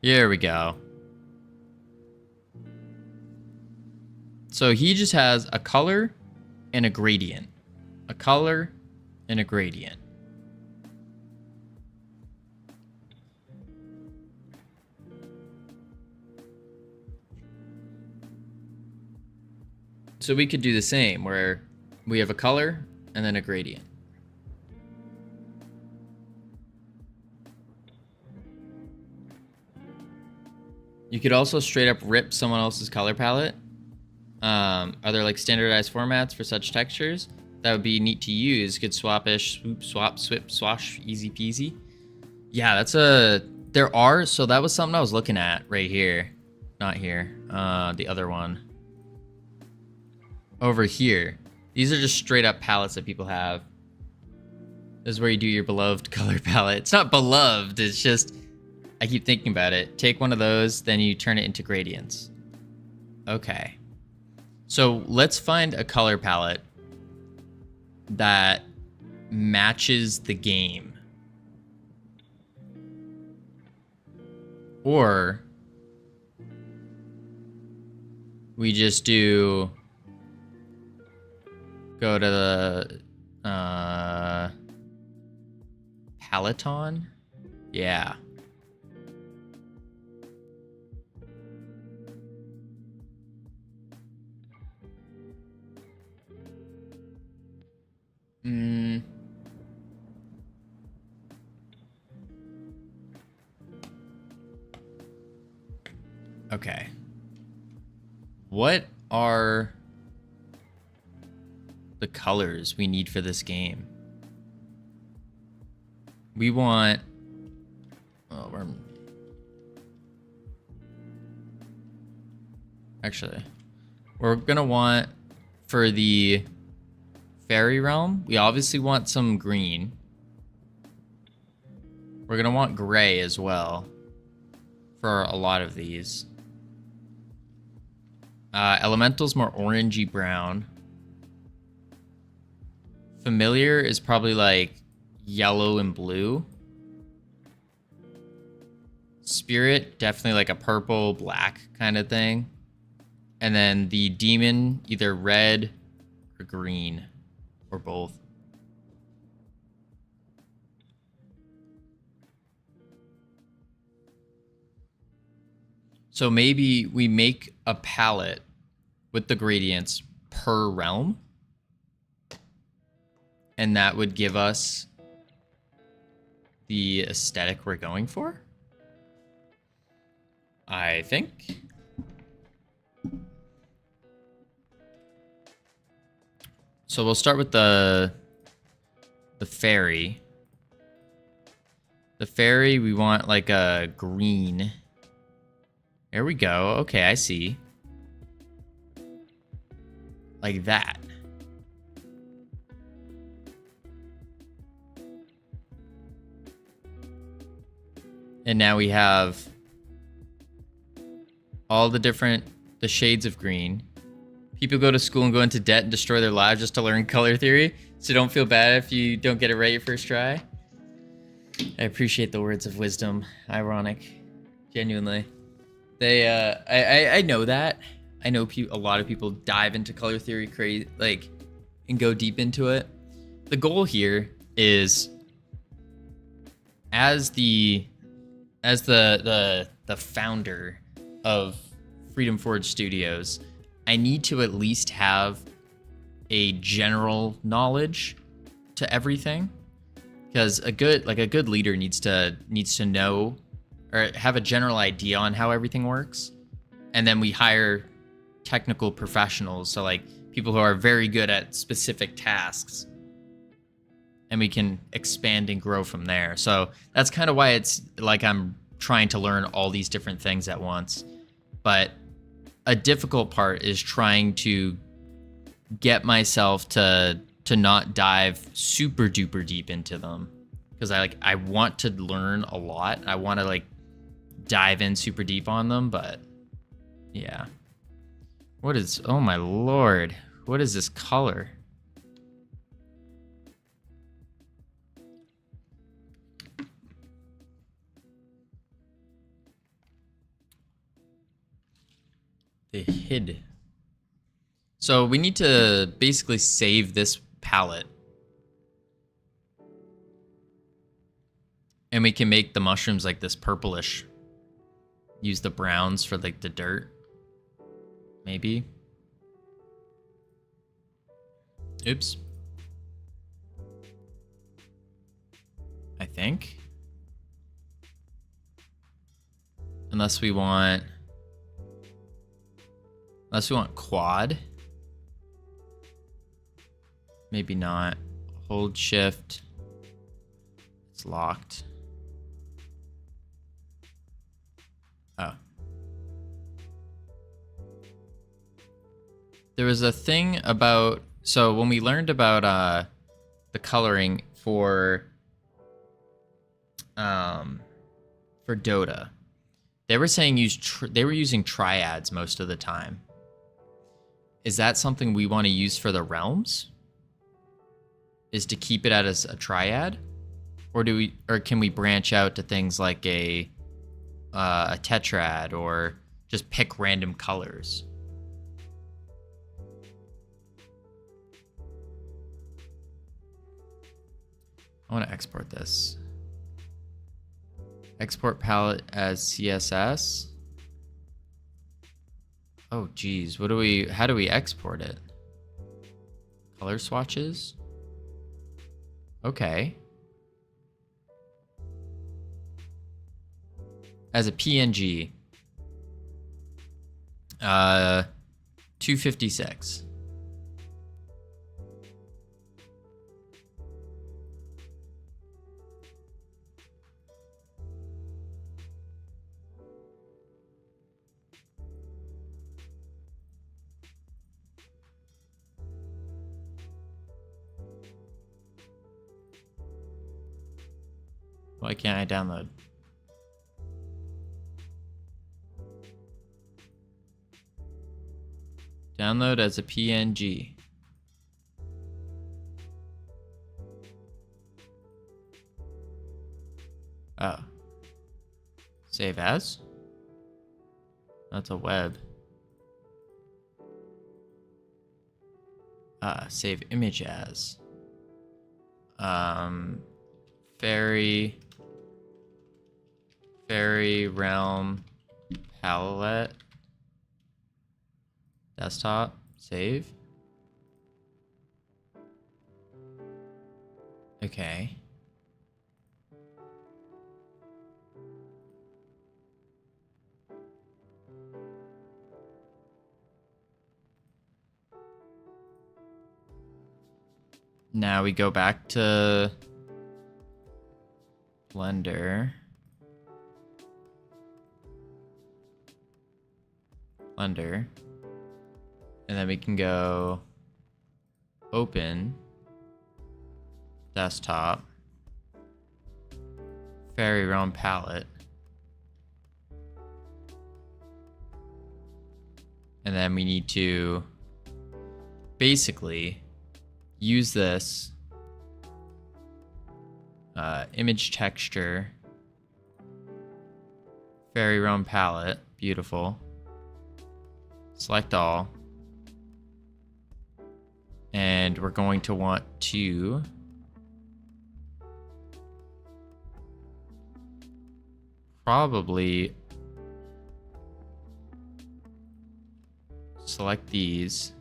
Here we go. So he just has a color and a gradient. A color and a gradient. So we could do the same where we have a color and then a gradient. You could also straight up rip someone else's color palette. Are there like standardized formats for such textures? That would be neat to use. Good swapish, swoop, swap, swip, swash, easy peasy. Yeah, there are, so that was something I was looking at right here. Not here, the other one. Over here. These are just straight up palettes that people have. This is where you do your beloved color palette. It's not beloved, it's just, I keep thinking about it. Take one of those, then you turn it into gradients. Okay. So let's find a color palette that matches the game. Or we just go to the Peloton. Yeah. Okay. What are the colors we need for this game? We want... Oh, we're gonna want, for the fairy realm, we obviously want some green. We're gonna want gray as well for a lot of these. Elemental's more orangey brown. Familiar is probably like yellow and blue. Spirit, definitely like a purple, black kind of thing. And then the demon, either red or green, or both. So maybe we make a palette with the gradients per realm. And that would give us the aesthetic we're going for, I think. So we'll start with the fairy. The fairy, we want like a green. There we go. Okay, I see. Like that. And now we have all the shades of green. People go to school and go into debt and destroy their lives just to learn color theory. So don't feel bad if you don't get it right your first try. I appreciate the words of wisdom. Ironic. Genuinely. I know that. I know a lot of people dive into color theory and go deep into it. The goal here is, as the founder of Freedom Forge Studios, I need to at least have a general knowledge to everything, because a good leader needs to know or have a general idea on how everything works, and then we hire technical professionals, so like people who are very good at specific tasks, and we can expand and grow from there. So that's kind of why it's like I'm trying to learn all these different things at once. But a difficult part is trying to get myself to not dive super duper deep into them, because I want to learn a lot. I want to like dive in super deep on them, but yeah. Oh my lord, what is this color? The hid. So we need to basically save this palette. And we can make the mushrooms like this purplish. Use the browns for like the dirt. Maybe. Oops. I think. Unless we want quad. Maybe not. Hold shift. It's locked. Oh. There was a thing about... So when we learned about the coloring for Dota, they were saying they were using triads most of the time. Is that something we want to use for the realms? Is to keep it as a triad, or can we branch out to things like a tetrad, or just pick random colors? I want to export this. Export palette as CSS. Oh geez, how do we export it? Color swatches? Okay. As a PNG. 256. Why can't I download? Download as a PNG. Oh. Save as? That's a web. Save image as. Fairy realm palette. Desktop. Save. Okay. Now we go back to Blender. And then we can go open desktop, fairy realm palette. And then we need to basically use this image texture, fairy realm palette, beautiful. Select all. And we're going to want to probably select these,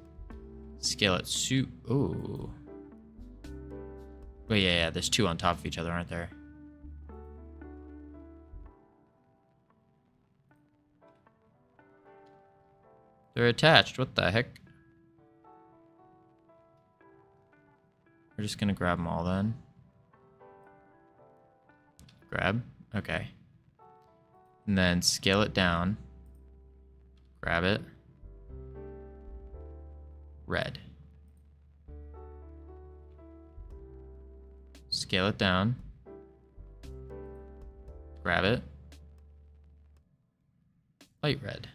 scale it ooh. Wait, yeah, there's two on top of each other, aren't there? They're attached. What the heck? We're just gonna grab them all then. Grab. Okay. And then scale it down. Grab it. Red. Scale it down. Grab it. Light red.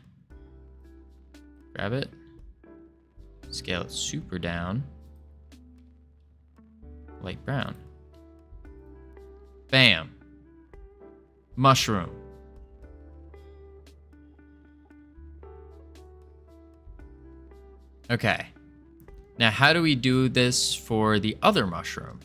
Grab it. Scale it super down. Light brown. Bam. Mushroom. Okay. Now, how do we do this for the other mushroom?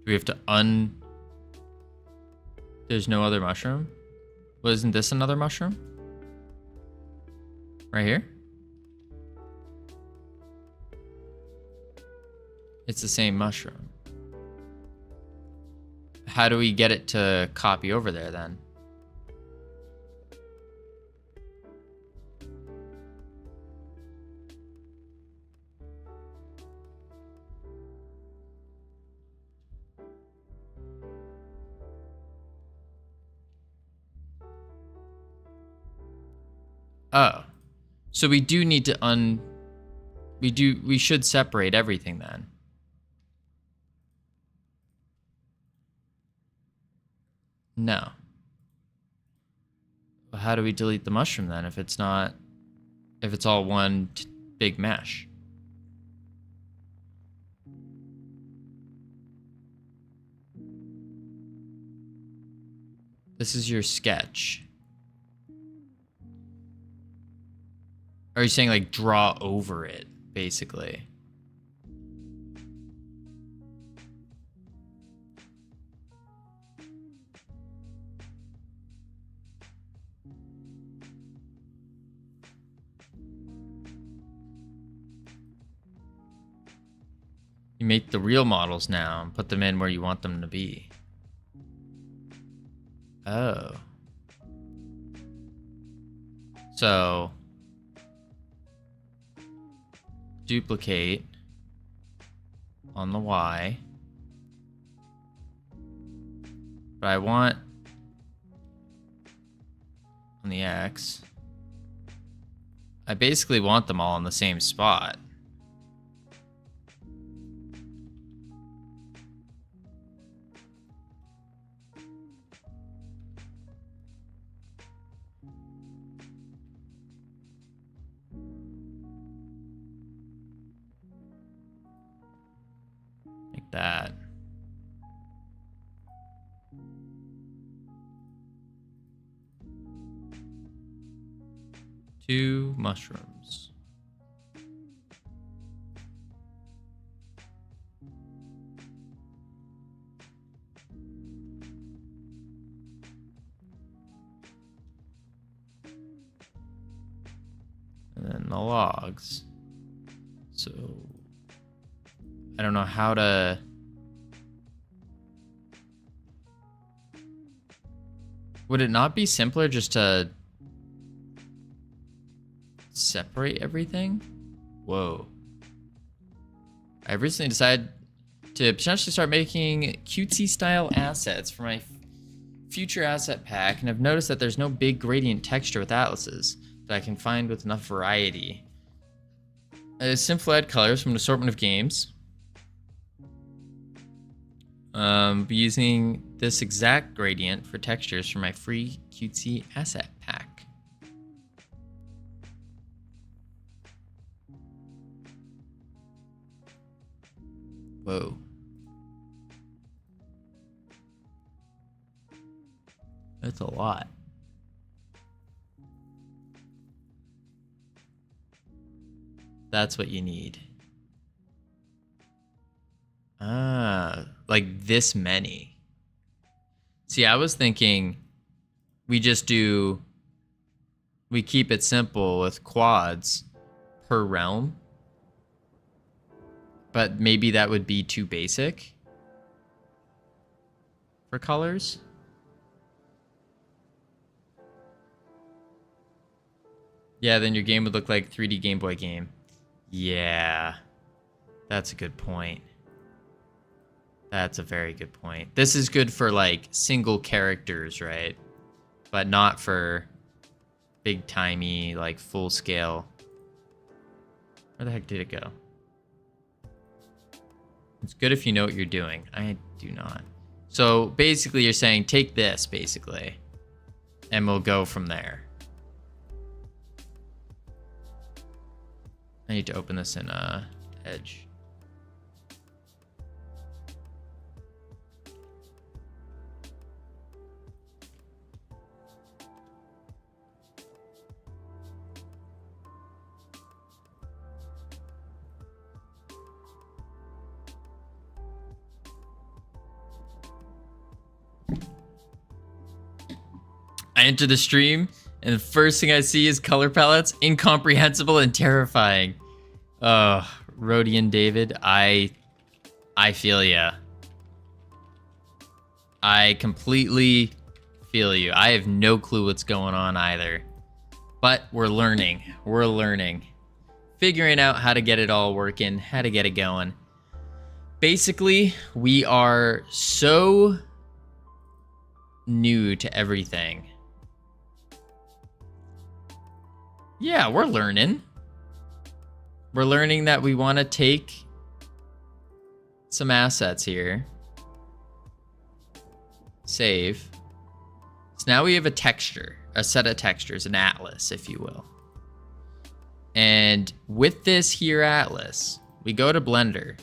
Do we have to There's no other mushroom? Well, isn't this another mushroom? Right here? It's the same mushroom. How do we get it to copy over there then? Oh. So we do need to we should separate everything then. No. Well, how do we delete the mushroom then if it's all one big mesh? This is your sketch. Are you saying like draw over it, basically? You You make the real models now and put them in where you want them to be. Oh. So, duplicate on the Y. But I want on the X. I basically want them all in the same spot. Like that. Two mushrooms. And then the logs. So I don't know how to would it not be simpler just to separate everything? Whoa. I recently decided to potentially start making cutesy style assets for my future asset pack, and I've noticed that there's no big gradient texture with atlases that I can find with enough variety. I simply add colors from an assortment of games. Be using this exact gradient for textures for my free cutesy asset pack. Whoa. That's a lot. That's what you need. Ah, like this many. See, I was thinking we keep it simple with quads per realm. But maybe that would be too basic for colors. Yeah, then your game would look like 3D Game Boy game. Yeah, that's a good point. That's a very good point. This is good for like single characters, right? But not for big timey, like full scale. Where the heck did it go? It's good if you know what you're doing. I do not. So basically you're saying take this, basically, and we'll go from there. I need to open this in Edge. I enter the stream, and the first thing I see is color palettes, incomprehensible and terrifying. Oh, Rodian David, I feel ya. I completely feel you. I have no clue what's going on either. But we're learning. We're learning. Figuring out how to get it all working, how to get it going. Basically, we are so new to everything. Yeah, we're learning. We're learning that we want to take some assets here. Save. So now we have a texture, a set of textures, an atlas, if you will. And with this here atlas, we go to Blender.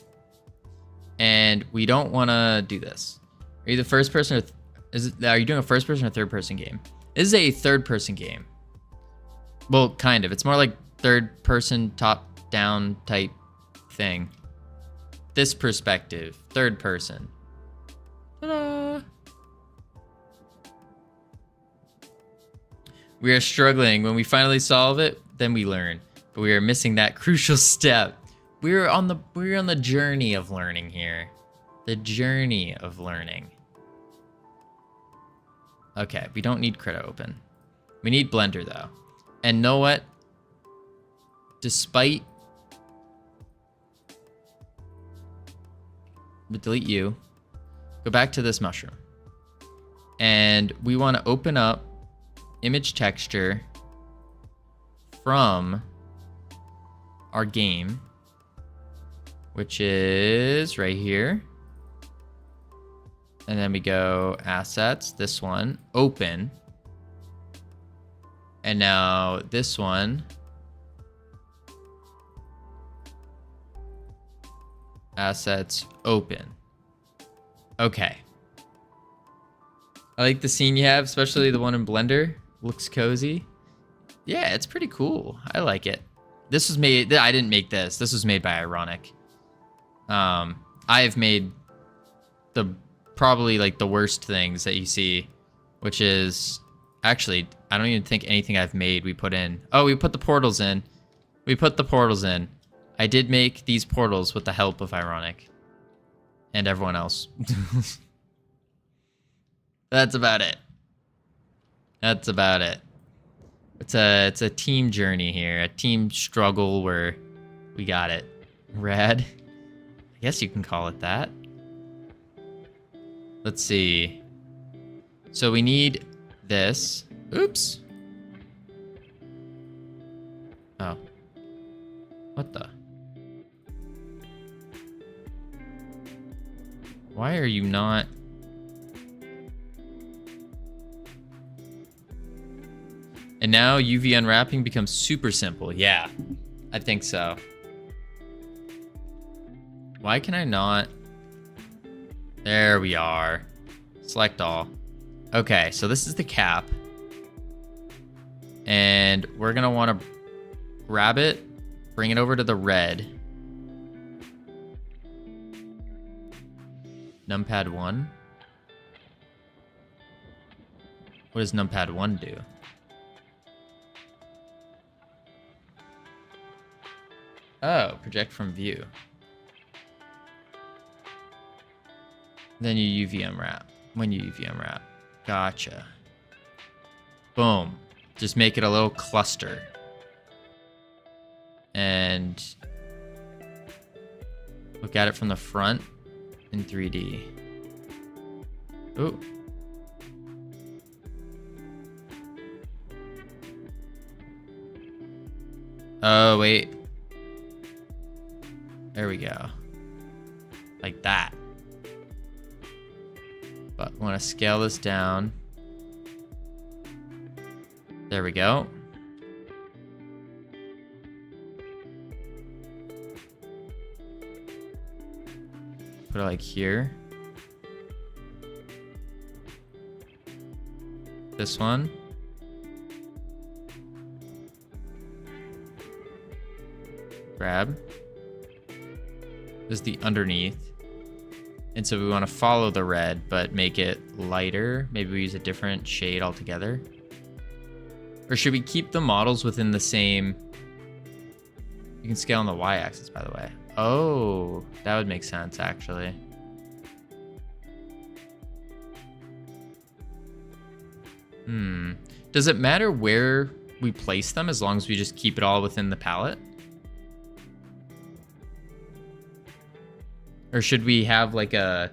And we don't want to do this. Are you the first person or are you doing a first person or third person game? This is a third person game. Well, kind of. It's more like third person, top down type thing. This perspective, third person. Ta-da! We are struggling. When we finally solve it, then we learn. But we are missing that crucial step. we're on the journey of learning here. The journey of learning. Okay, we don't need Krita open. We need Blender though. And know what? Despite... But delete you. Go back to this mushroom. And we want to open up image texture from our game, which is right here. And then we go assets, this one, open. And now this one, assets, open. Okay. I like the scene you have, especially the one in Blender. Looks cozy. Yeah, it's pretty cool. I like it. This was made, I didn't make this. This was made by Ironic. I've made probably like the worst things that you see, which is actually, I don't even think anything I've made we put in. Oh, we put the portals in. We put the portals in. I did make these portals with the help of Ironic and everyone else. That's about it. That's about it. It's a team journey here, a team struggle where we got it. Rad. I guess you can call it that. Let's see. So we need this. Oops. Oh. What the? Why are you not... And now UV unwrapping becomes super simple. Yeah, I think so. Why can I not? There we are. Select all. Okay, so this is the cap. And we're gonna wanna grab it, bring it over to the red. Numpad 1. What does numpad 1 do? Oh, project from view. Then you UV unwrap. When you UV unwrap. Gotcha. Boom. Just make it a little cluster. And look at it from the front in 3D. Ooh. Oh, wait. There we go. Like that. But I want to scale this down. There we go. Put it like here. This one. Grab. This is the underneath. And so we want to follow the red, but make it lighter. Maybe we use a different shade altogether. Or should we keep the models within the same... You can scale on the y-axis, by the way. Oh, that would make sense, actually. Does it matter where we place them as long as we just keep it all within the palette? Or should we have like a...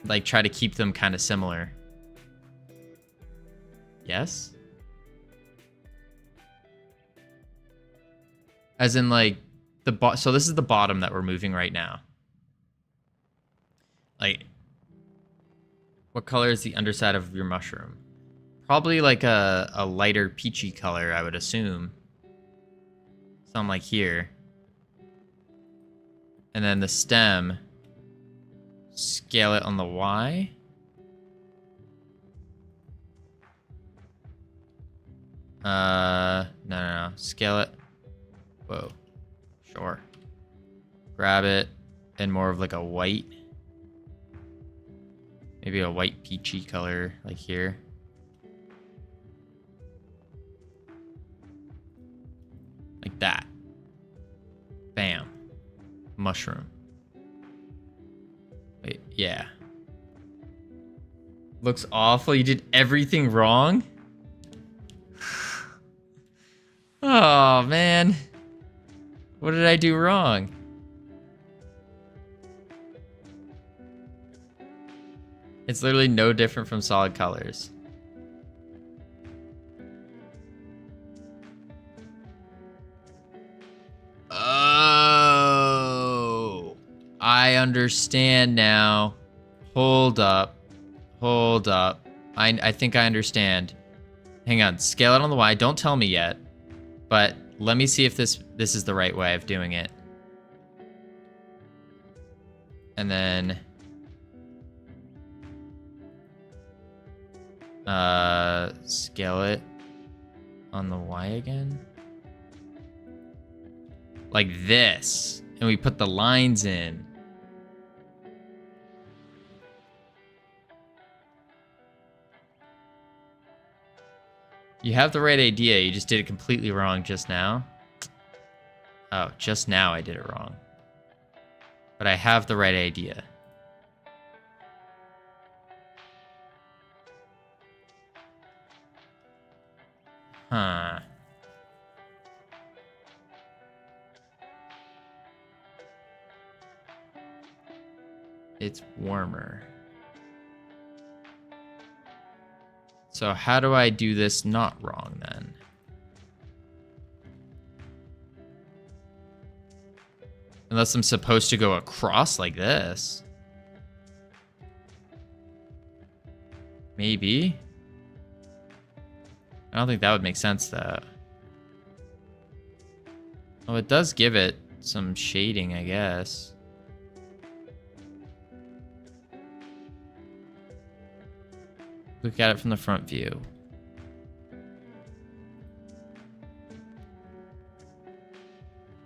Like try to keep them kind of similar? Yes? As in like... So this is the bottom that we're moving right now. Like... What color is the underside of your mushroom? Probably like a lighter peachy color, I would assume. Something like here. And then the stem, scale it on the Y. No. Scale it. Whoa. Sure. Grab it and more of like a white. Maybe a white peachy color like here. Like that. mushroom. Wait, yeah. Looks awful. You did everything wrong? Oh, man. What did I do wrong? It's literally no different from solid colors. Oh, I understand now. Hold up. Hold up. I think I understand. Hang on. Scale it on the Y. Don't tell me yet. But let me see if this is the right way of doing it. And then scale it on the Y again. Like this. And we put the lines in. You have the right idea, you just did it completely wrong just now. Oh, just now I did it wrong. But I have the right idea. Huh. It's warmer. So how do I do this not wrong then? Unless I'm supposed to go across like this. Maybe. I don't think that would make sense though. Oh, it does give it some shading, I guess. Look at it from the front view.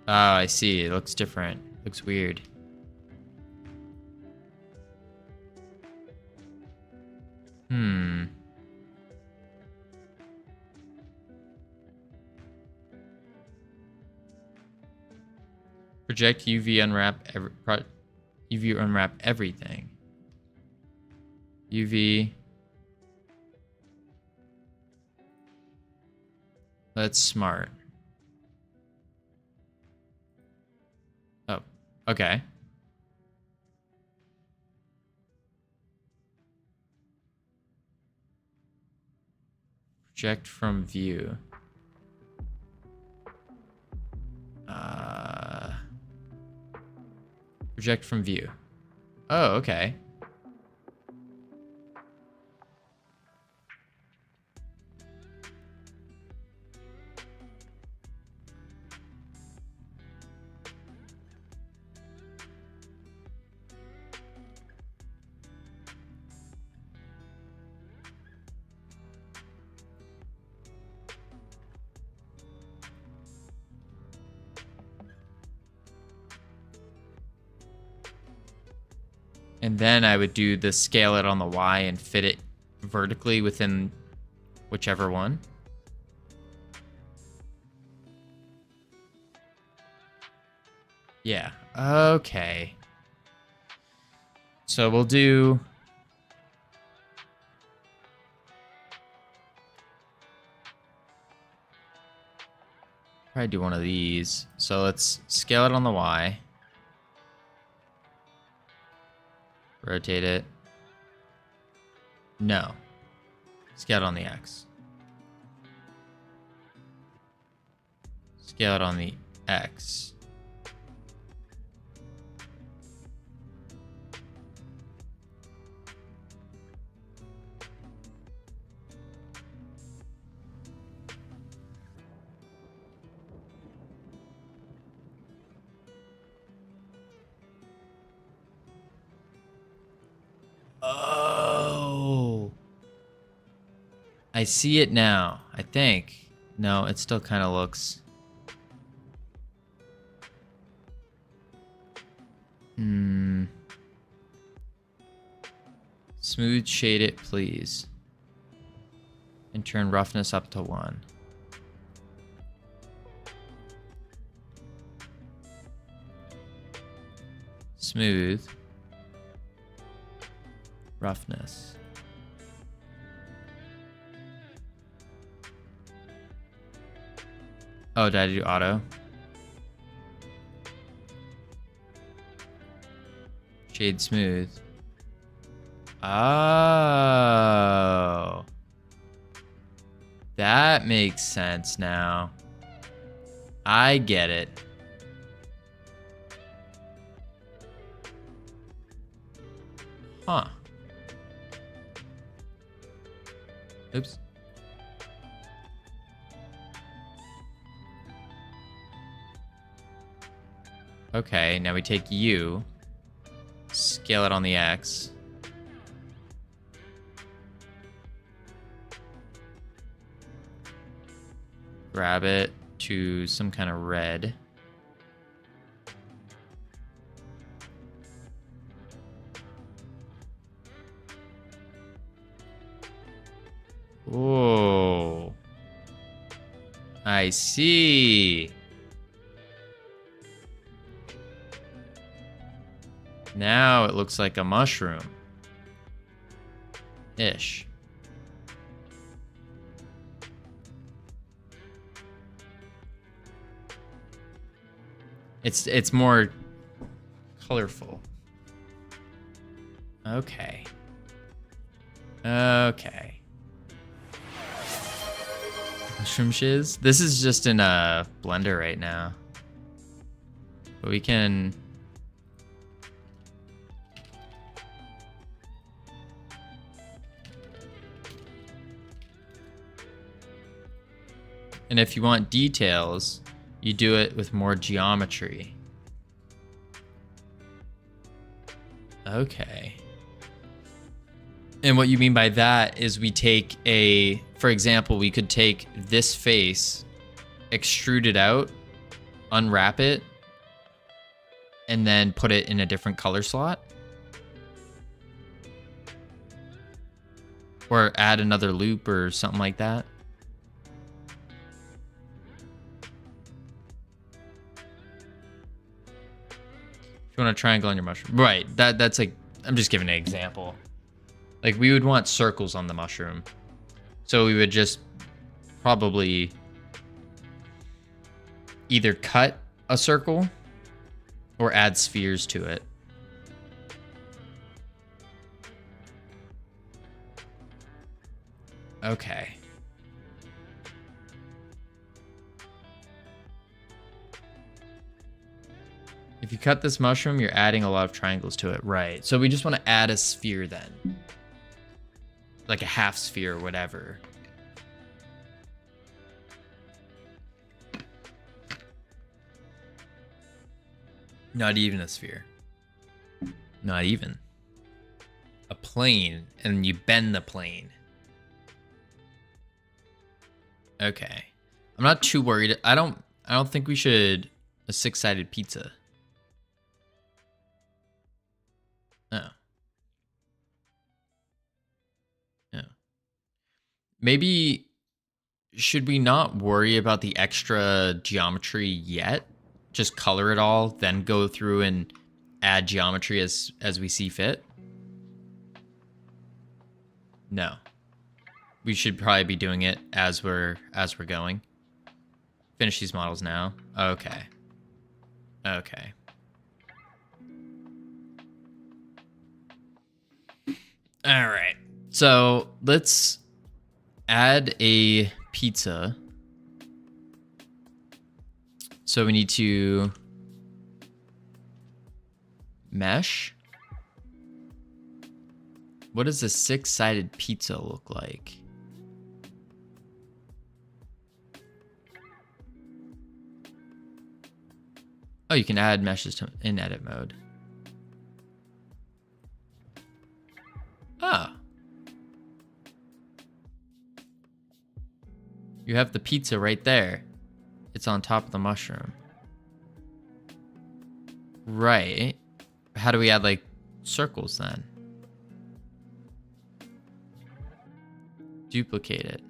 Oh, I see. It looks different. Looks weird. Project UV unwrap UV unwrap everything. UV. That's smart. Oh, okay. Project from view. Project from view. Oh, okay. And then I would do the scale it on the Y and fit it vertically within whichever one. Yeah, okay. So we'll do... probably do one of these. So let's scale it on the Y. Rotate it. No. Scale it on the X. Scale it on the X. Oh. I see it now, I think. No, it still kind of looks... Smooth shade it, please. And turn roughness up to 1. Smooth. Roughness. Oh, did I do auto? Shade smooth. Oh. That makes sense now. I get it. Huh. Oops. Okay, now we take U, scale it on the X. Grab it to some kind of red. Whoa. I see. Now it looks like a mushroom. Ish. It's more colorful. Okay. Okay. Mushroom shiz. This is just in a blender right now. But we can... And if you want details, you do it with more geometry. Okay. And what you mean by that is we take a, for example, we could take this face, extrude it out, unwrap it, and then put it in a different color slot. Or add another loop or something like that. If you want a triangle on your mushroom. Right, that's like, I'm just giving an example. Like we would want circles on the mushroom. So we would just probably either cut a circle or add spheres to it. Okay. If you cut this mushroom, you're adding a lot of triangles to it. Right. So we just want to add a sphere then. Like a half sphere or whatever. Not even a sphere. Not even. A plane, and you bend the plane. Okay. I'm not too worried. I don't think we should a six-sided pizza. Oh. Yeah. Maybe should we not worry about the extra geometry yet? Just color it all, then go through and add geometry as we see fit? No. We should probably be doing it as we're going. Finish these models now. Okay. Okay. All right. So let's add a pizza. So we need to mesh. What does a six-sided pizza look like? Oh, you can add meshes in edit mode. Ah. You have the pizza right there. It's on top of the mushroom. Right. How do we add like circles then? Duplicate it.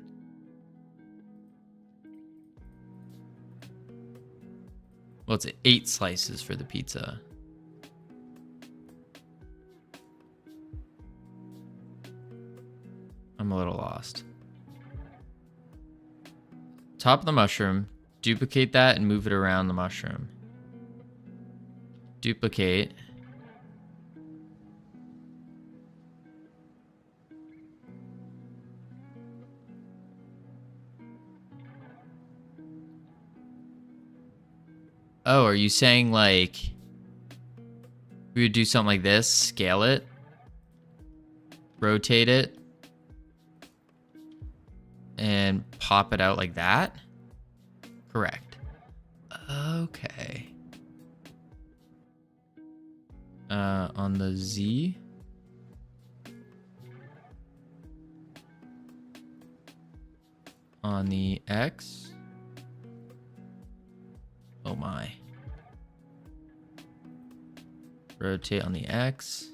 Well, it's 8 slices for the pizza. a little lost. Top of the mushroom. Duplicate that and move it around the mushroom. Duplicate. Oh, are you saying like we would do something like this, scale it, rotate it, and pop it out like that? Correct. Okay. On the Z. On the X. Oh my. Rotate on the X.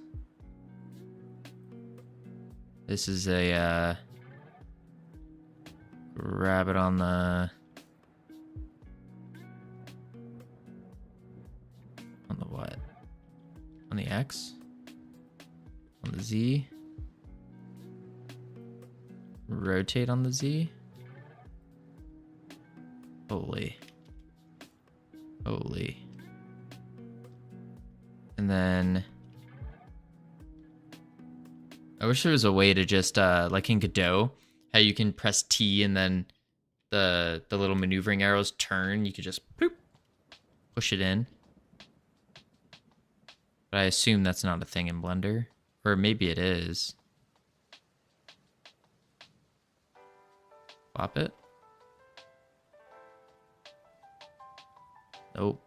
This is a rabbit on the what? On the X? On the Z? Rotate on the Z? Holy. Holy. And then I wish there was a way to just like in Godot, how you can press T and then the little maneuvering arrows turn. You could just boop, push it in. But I assume that's not a thing in Blender. Or maybe it is. Pop it. Nope.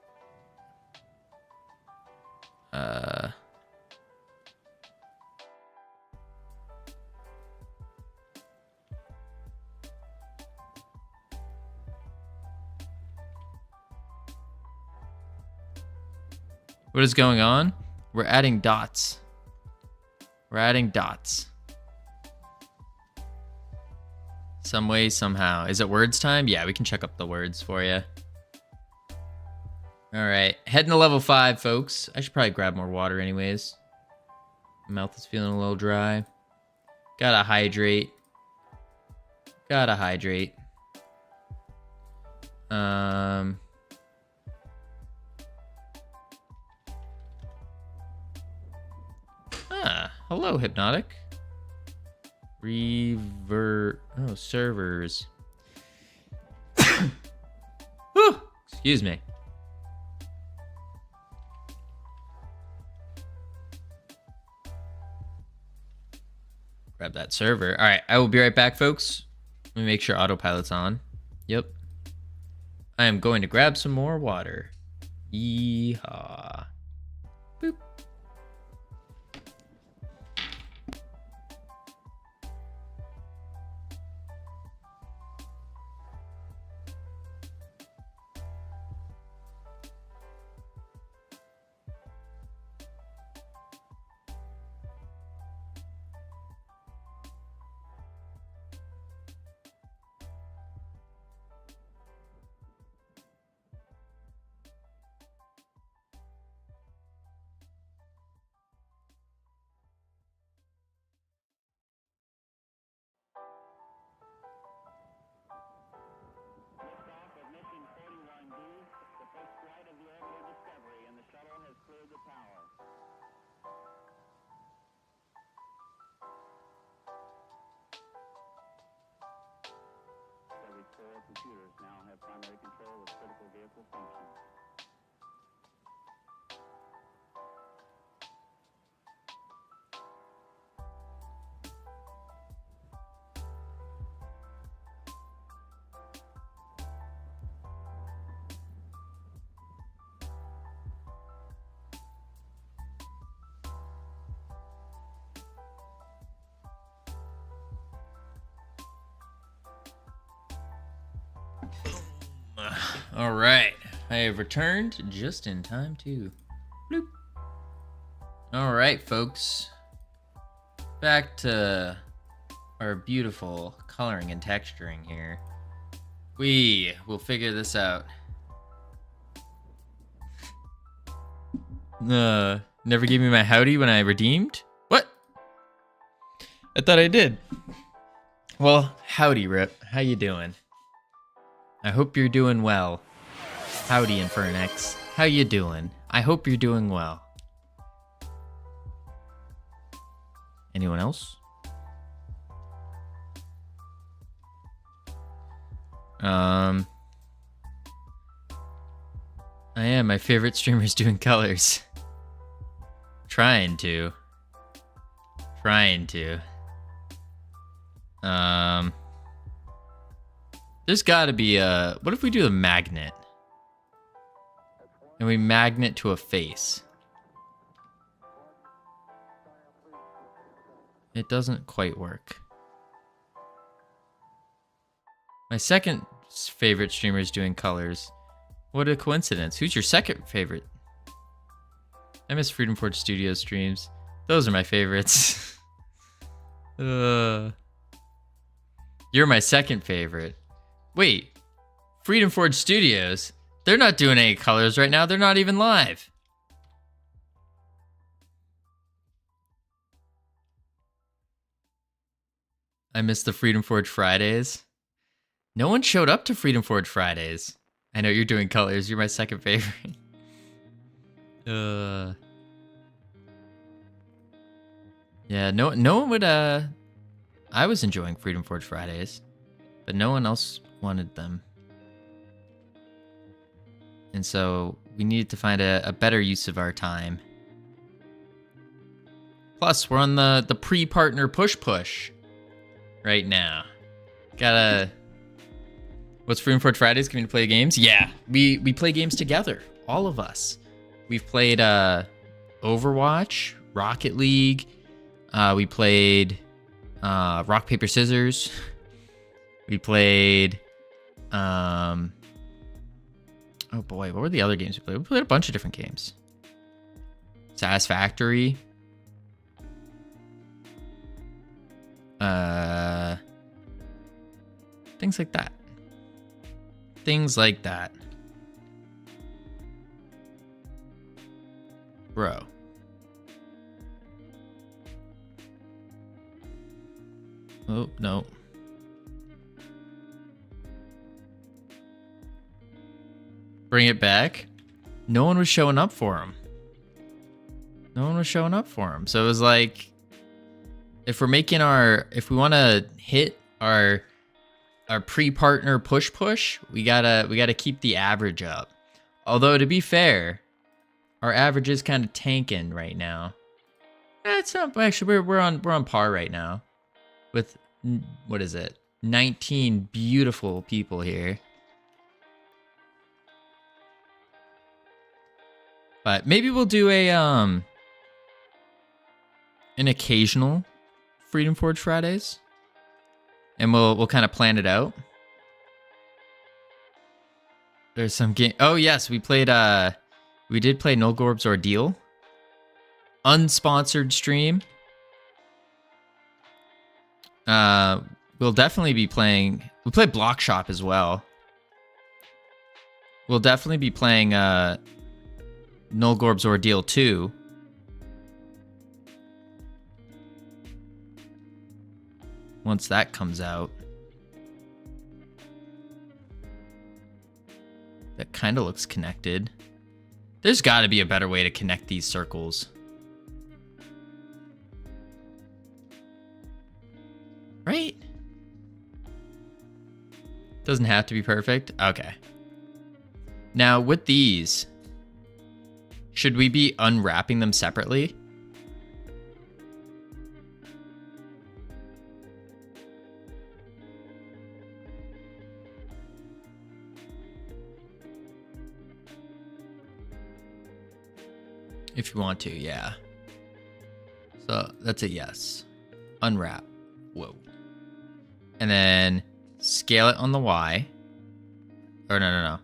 What is going on? We're adding dots. We're adding dots. Some way, somehow. Is it words time? Yeah, we can check up the words for you. All right, heading to level 5, folks. I should probably grab more water anyways. My mouth is feeling a little dry. Gotta hydrate. Gotta hydrate. Hello, Hypnotic. Oh, servers. Whew, excuse me. Grab that server. All right, I will be right back, folks. Let me make sure autopilot's on. Yep. I am going to grab some more water. Yeehaw. Boop. Computers now have primary control of critical vehicle functions. All right, I have returned just in time to bloop. All right, folks, back to our beautiful coloring and texturing here. We will figure this out. Never gave me my howdy when I redeemed? What? I thought I did. Well, howdy, Rip. How you doing? I hope you're doing well. Howdy, Infernix. How you doing? I hope you're doing well. Anyone else? I am. My favorite streamer's doing colors. Trying to. There's gotta be a... What if we do a magnet? And we magnet to a face. It doesn't quite work. My second favorite streamer is doing colors. What a coincidence. Who's your second favorite? I miss Freedom Forge Studio streams. Those are my favorites. You're my second favorite. Wait, Freedom Forge Studios? They're not doing any colors right now. They're not even live. I miss the Freedom Forge Fridays. No one showed up to Freedom Forge Fridays. I know you're doing colors. You're my second favorite. Yeah, no one would, I was enjoying Freedom Forge Fridays, but no one else wanted them. And so we needed to find a better use of our time. Plus, we're on the pre-partner push right now. What's Freedom Forge Fridays? Can we play games? Yeah, we play games together, all of us. We've played Overwatch, Rocket League. We played Rock, Paper, Scissors. We played... oh boy, what were the other games we played? We played a bunch of different games. Satisfactory. Things like that. Things like that. Bro. Oh, no. Bring it back. No one was showing up for him. So it was like, if we want to hit our pre-partner push, we gotta keep the average up. Although, to be fair, our average is kind of tanking right now. It's not actually, we're on par right now with, what is it, 19 beautiful people here. But maybe we'll do an occasional Freedom Forge Fridays, and we'll kind of plan it out. There's some game. Oh yes, we did play Nulgorb's Ordeal. Unsponsored stream. We'll definitely be playing. We played Block Shop as well. We'll definitely be playing Nulgorb's Ordeal 2. Once that comes out. That kind of looks connected. There's got to be a better way to connect these circles. Right? Doesn't have to be perfect. Okay. Now, with these, should we be unwrapping them separately? If you want to, yeah. So that's a yes. Unwrap. Whoa. And then scale it on the Y. Or no.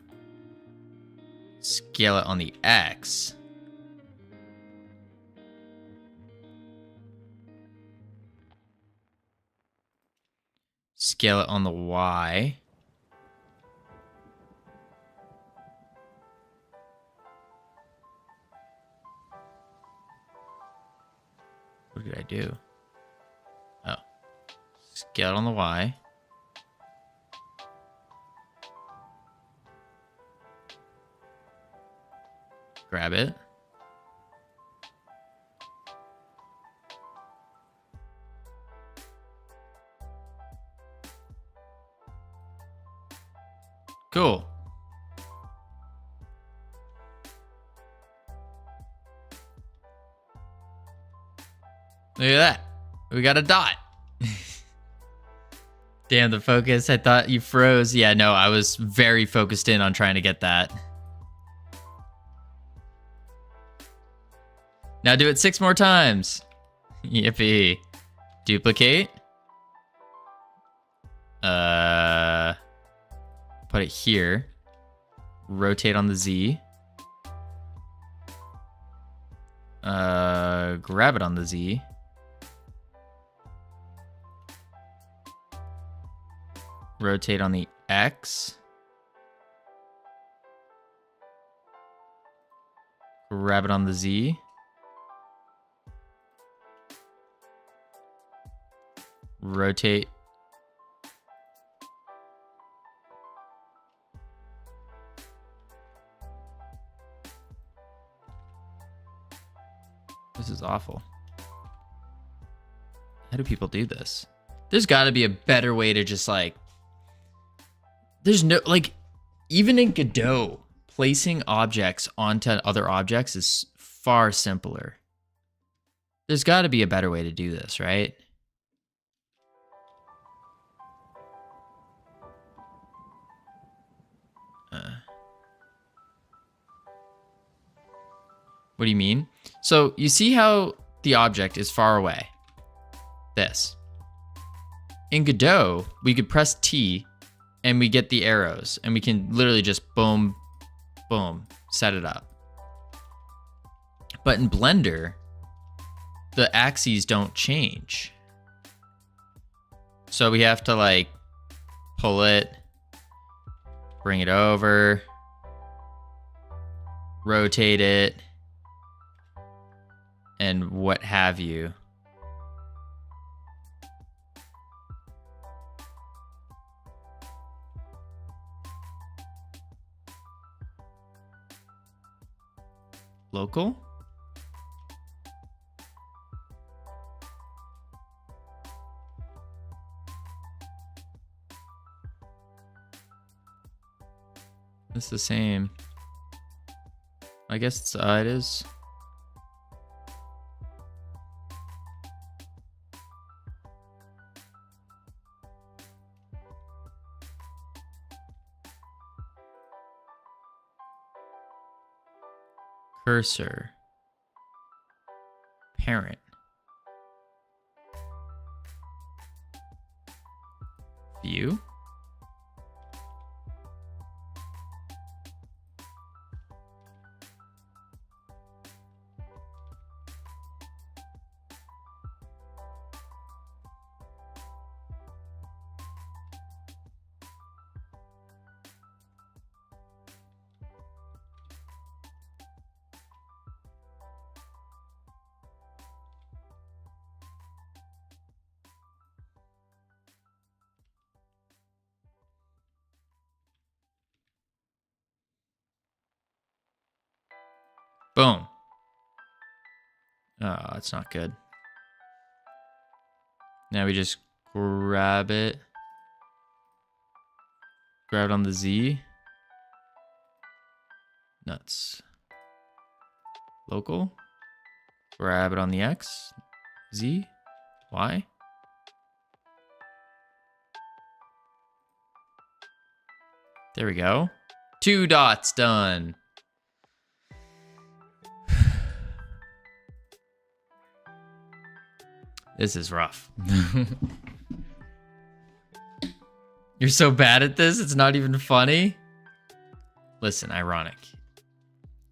Scale it on the X. Scale it on the Y. What did I do? Oh. get on the Y. Grab it. Cool. Look at that. We got a dot. Damn, the focus. I thought you froze. Yeah, no, I was very focused in on trying to get that. Now do it 6 more times. Yippee. Duplicate. Put it here. Rotate on the Z. Grab it on the Z. Rotate on the X. Grab it on the Z. Rotate. This is awful. How do people do this? There's got to be a better way to just like... There's no... Like, even in Godot, placing objects onto other objects is far simpler. There's got to be a better way to do this, right? What do you mean? So you see how the object is far away? This. In Godot, we could press T and we get the arrows and we can literally just boom, boom, set it up. But in Blender, the axes don't change. So we have to like pull it, bring it over, rotate it, and what have you. Local? It's the same. I guess it is. Cursor. Parent. View. Boom. Oh, that's not good. Now we just grab it. Grab it on the Z. Nuts. Local. Grab it on the X. Z. Y. There we go. 2 dots done. This is rough. You're so bad at this, it's not even funny. Listen, ironic.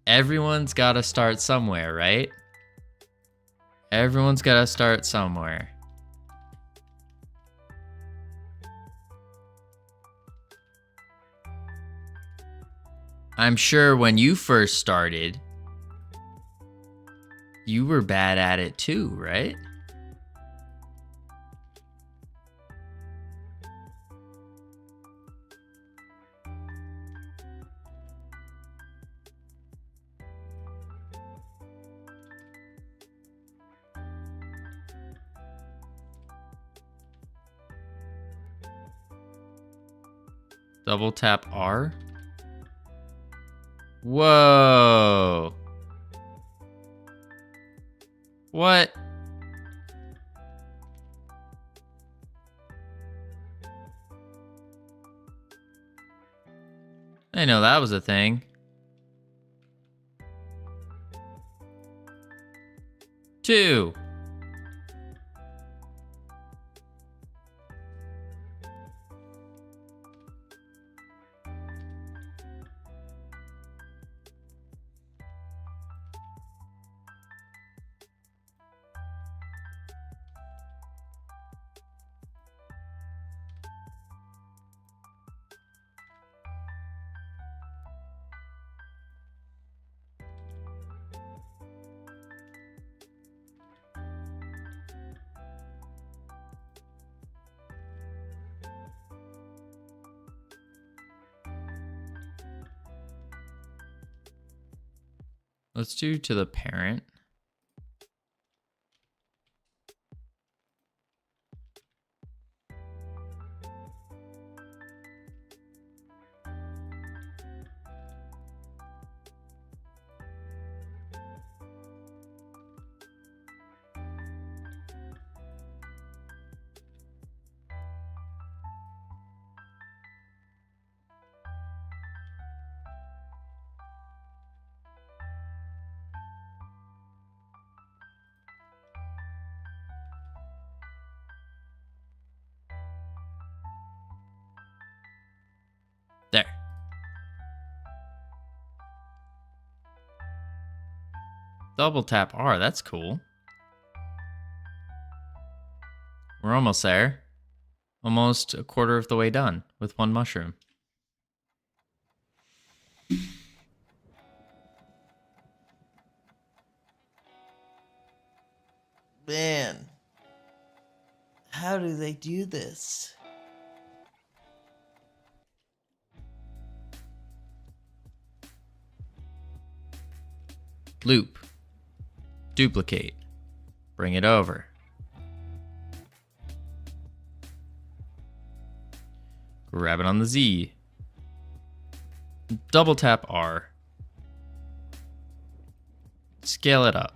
Everyone's got to start somewhere, right? Everyone's got to start somewhere. I'm sure when you first started, you were bad at it too, right? Double tap R. Whoa. What? I didn't know that was a thing. Two. Let's do to the parent. There. Double tap R, that's cool. We're almost there. Almost a quarter of the way done with one mushroom. Man, how do they do this? Loop. Duplicate. Bring it over. Grab it on the Z. Double tap R. Scale it up.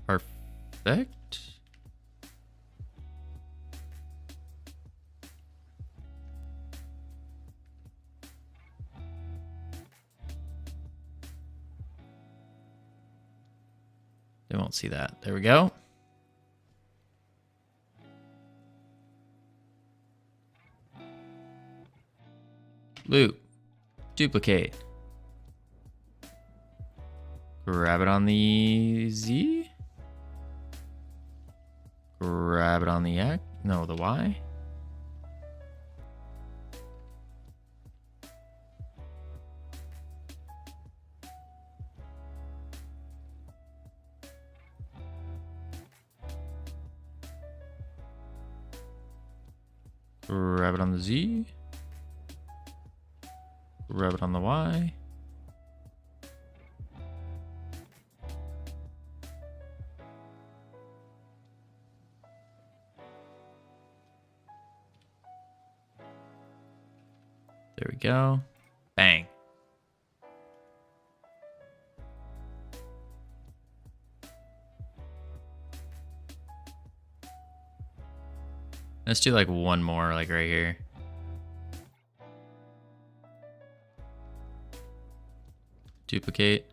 Perfect. They won't see that. There we go. Loop. Duplicate. Grab it on the Z. Grab it on the X. No, the Y. Grab it on the Z. Grab it on the Y. There we go. Bang. Let's do like one more, like right here. Duplicate.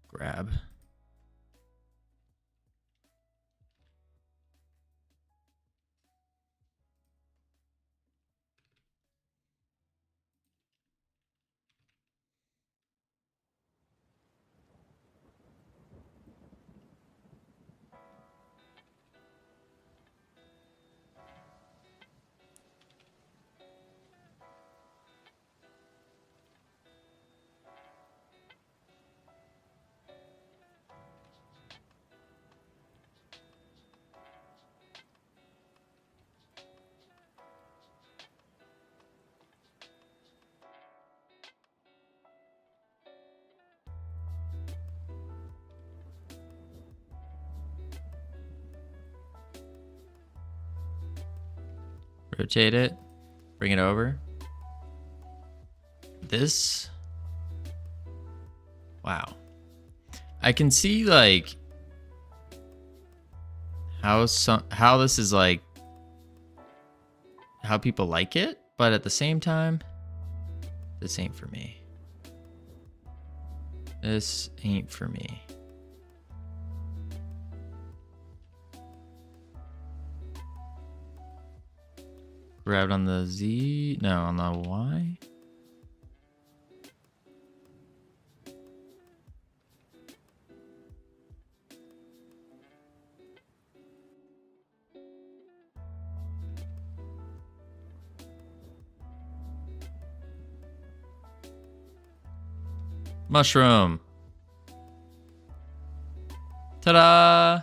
Grab. Rotate it. Bring it over. This. Wow. I can see like how this is like how people like it, but at the same time, this ain't for me. This ain't for me. Grab on the Z. No, on the Y. Mushroom. Ta-da!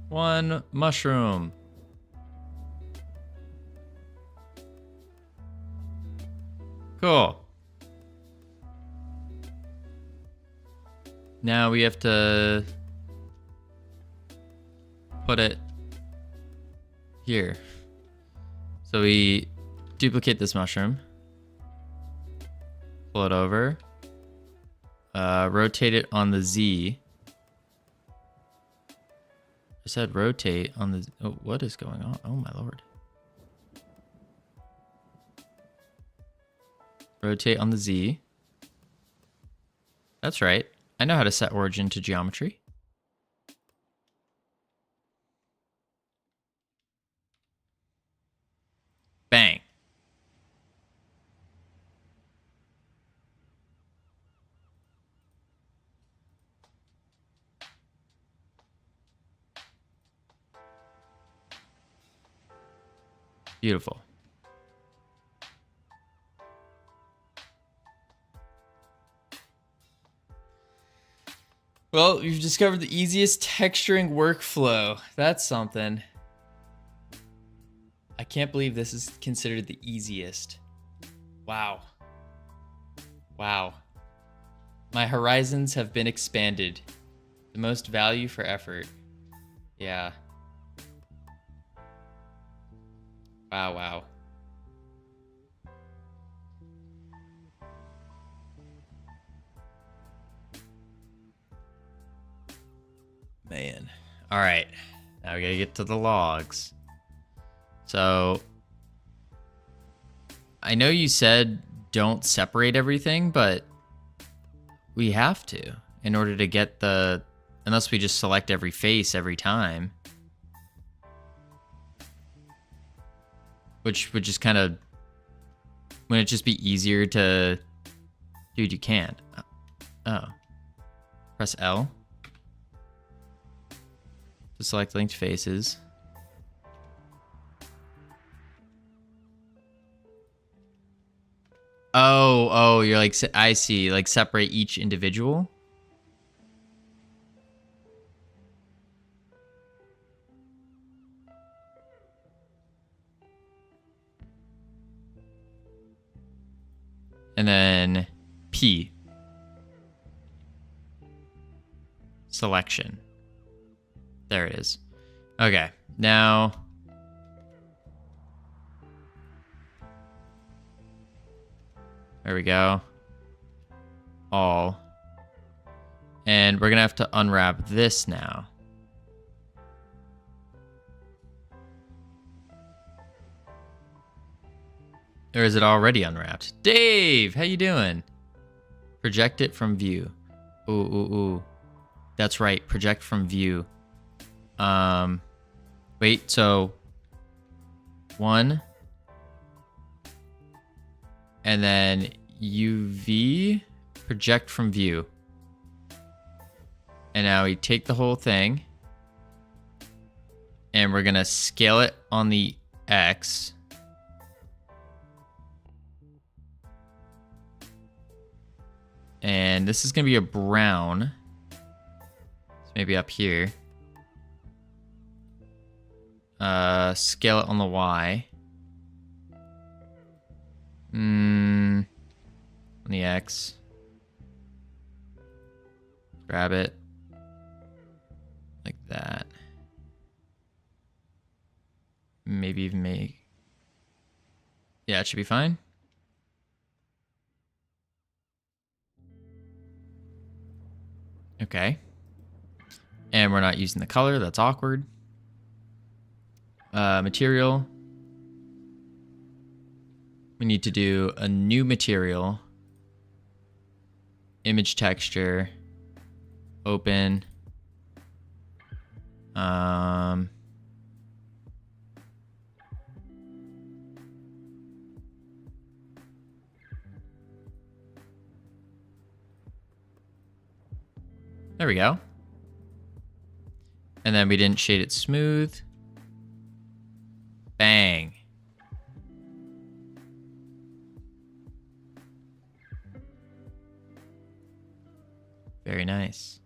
One mushroom. Cool. Now we have to put it here. So we duplicate this mushroom. Pull it over. Rotate it on the Z. I said rotate on the... Oh, what is going on? Oh my lord. Rotate on the Z. That's right. I know how to set origin to geometry. Bang. Beautiful. Well, you've discovered the easiest texturing workflow. That's something. I can't believe this is considered the easiest. Wow. Wow. My horizons have been expanded. The most value for effort. Yeah. Wow, wow. Man. All right. Now we gotta get to the logs. So I know you said don't separate everything, but we have to in order to get the, unless we just select every face every time. Which would just kind of, wouldn't it just be easier to, dude, you can't. Oh. Press L to select linked faces. Oh, you're like, I see, like separate each individual. And then P. Selection. There it is. Okay, now there we go. All. And we're gonna have to unwrap this now. Or is it already unwrapped? Dave, how you doing? Project it from view. Ooh. That's right, project from view. Wait, so 1. And then UV, project from view. And now we take the whole thing. And we're gonna scale it on the X. And this is going to be a brown. So maybe up here. Scale it on the Y. On the X. Grab it. Like that. maybe even make... Yeah, it should be fine. Okay. And we're not using the color. That's awkward. Material. We need to do a new material. Image texture. Open. There we go. And then we didn't shade it smooth. Bang. Very nice.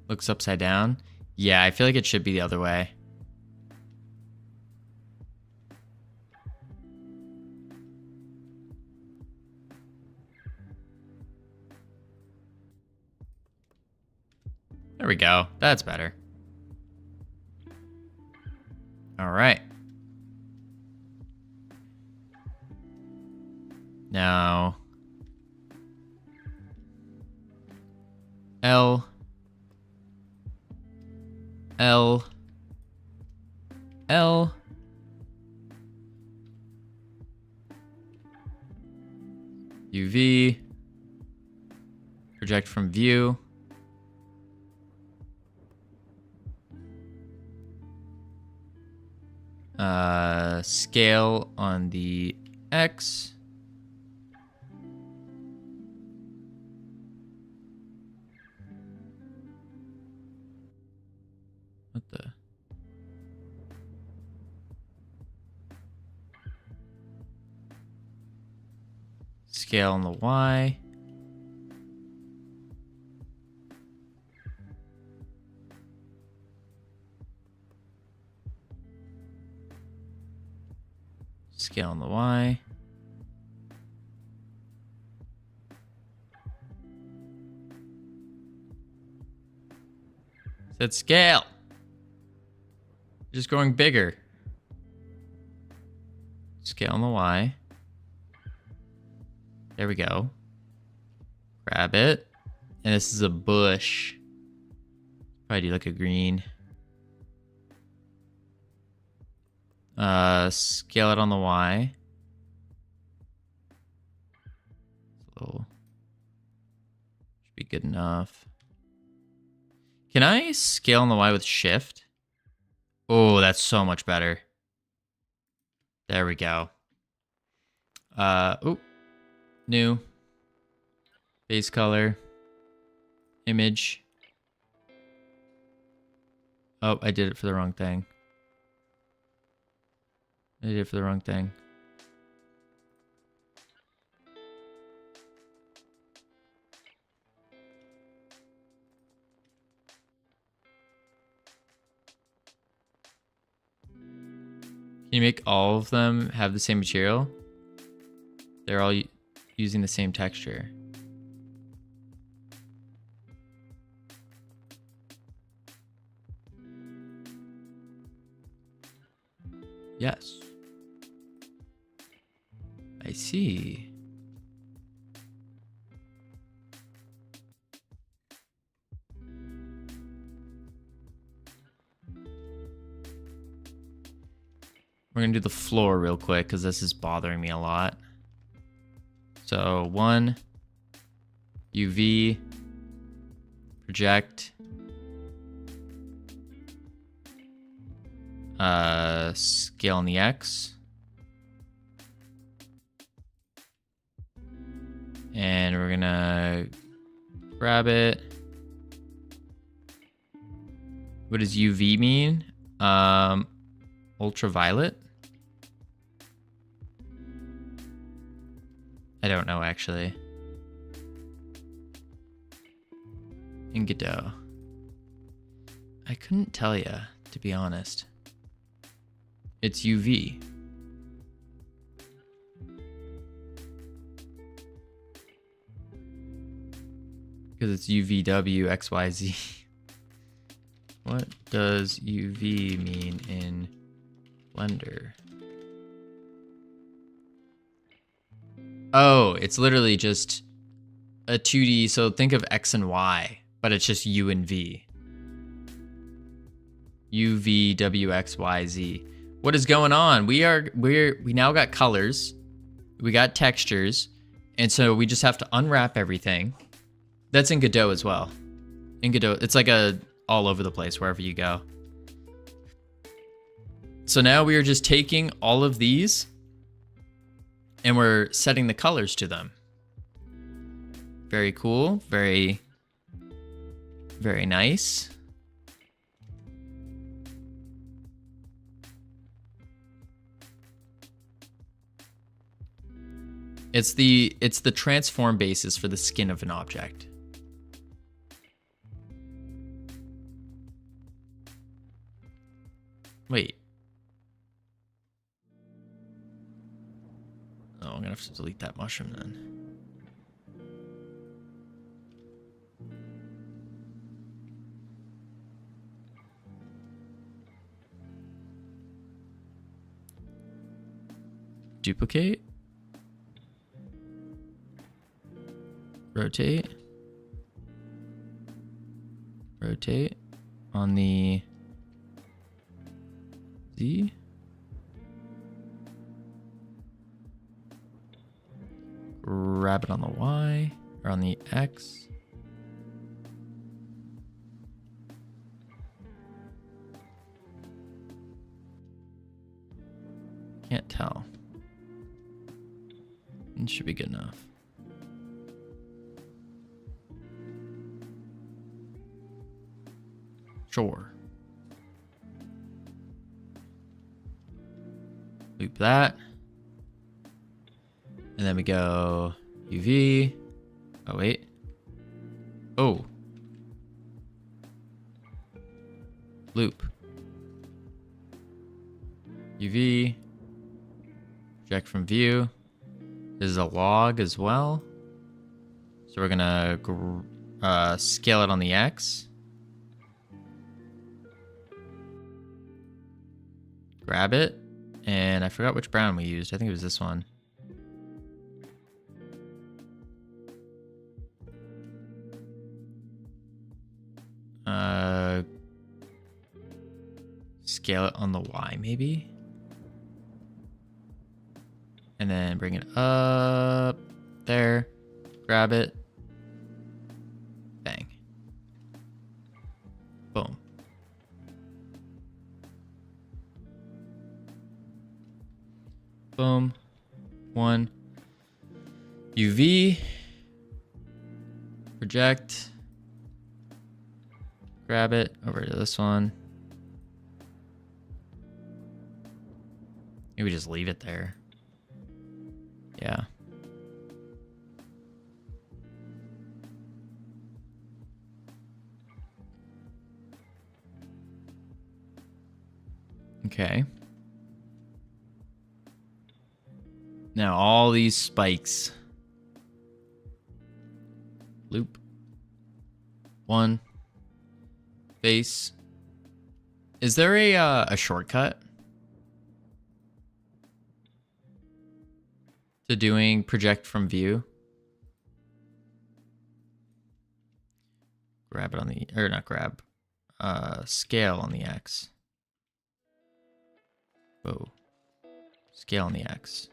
Looks upside down. Yeah, I feel like it should be the other way. There we go. That's better. All right. Now, L, L, L, UV, project from view. Scale on the X. What the? Scale on the Y. Scale on the Y. Set scale. Just going bigger. Scale on the Y. There we go. Grab it. And this is a bush. Probably do like a green. Scale it on the Y. So should be good enough. Can I scale on the Y with shift? Oh, that's so much better. There we go. Oh, new. Base color. Image. Oh, I did it for the wrong thing. I did it for the wrong thing. Can you make all of them have the same material? They're all using the same texture. Yes. I see. We're gonna do the floor real quick because this is bothering me a lot. So 1 UV project scale on the X. And we're gonna grab it. What does UV mean? Ultraviolet? I don't know actually. In Godot. I couldn't tell you, to be honest. It's UV. Because it's UVW XYZ. What does UV mean in Blender. Oh, it's literally just a 2D. So think of X and Y, but it's just U and V. U, V, W, X, Y, Z. What is going on? We now got colors. We got textures. And so we just have to unwrap everything. That's in Godot as well. In Godot, it's like a all over the place wherever you go. So now we are just taking all of these and we're setting the colors to them. Very cool. Very, very nice. It's the transform basis for the skin of an object. Wait. Oh, I'm gonna have to delete that mushroom then. Duplicate. Rotate. Rotate on the Z. Grab it on the Y or on the X. Can't tell. It should be good enough. Sure. Loop that. And then we go UV. Oh, wait. Oh. Loop. UV. Project from view. This is a log as well. So we're gonna scale it on the X. Grab it. And I forgot which brown we used. I think it was this one. Scale it on the Y, maybe. And then bring it up there. Grab it. Bang. Boom. Boom. One. UV. Project. Grab it over to this one. Maybe just leave it there. Yeah. Okay. Now all these spikes. Loop. One. Base. Is there a shortcut to doing project from view? Grab it on the, or not grab, scale on the X. Whoa. Scale on the X.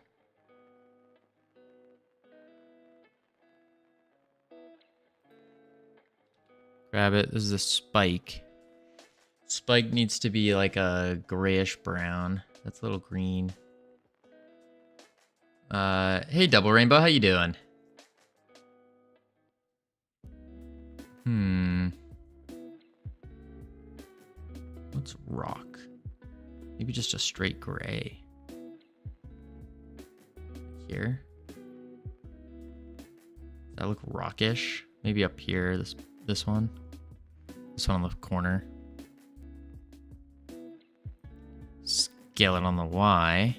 Grab it. This is a spike. Spike needs to be like a grayish brown. That's a little green. Hey, Double Rainbow, how you doing? What's rock? Maybe just a straight gray. Here. Does that look rockish? Maybe up here, this one. This one on the corner. Scale it on the Y.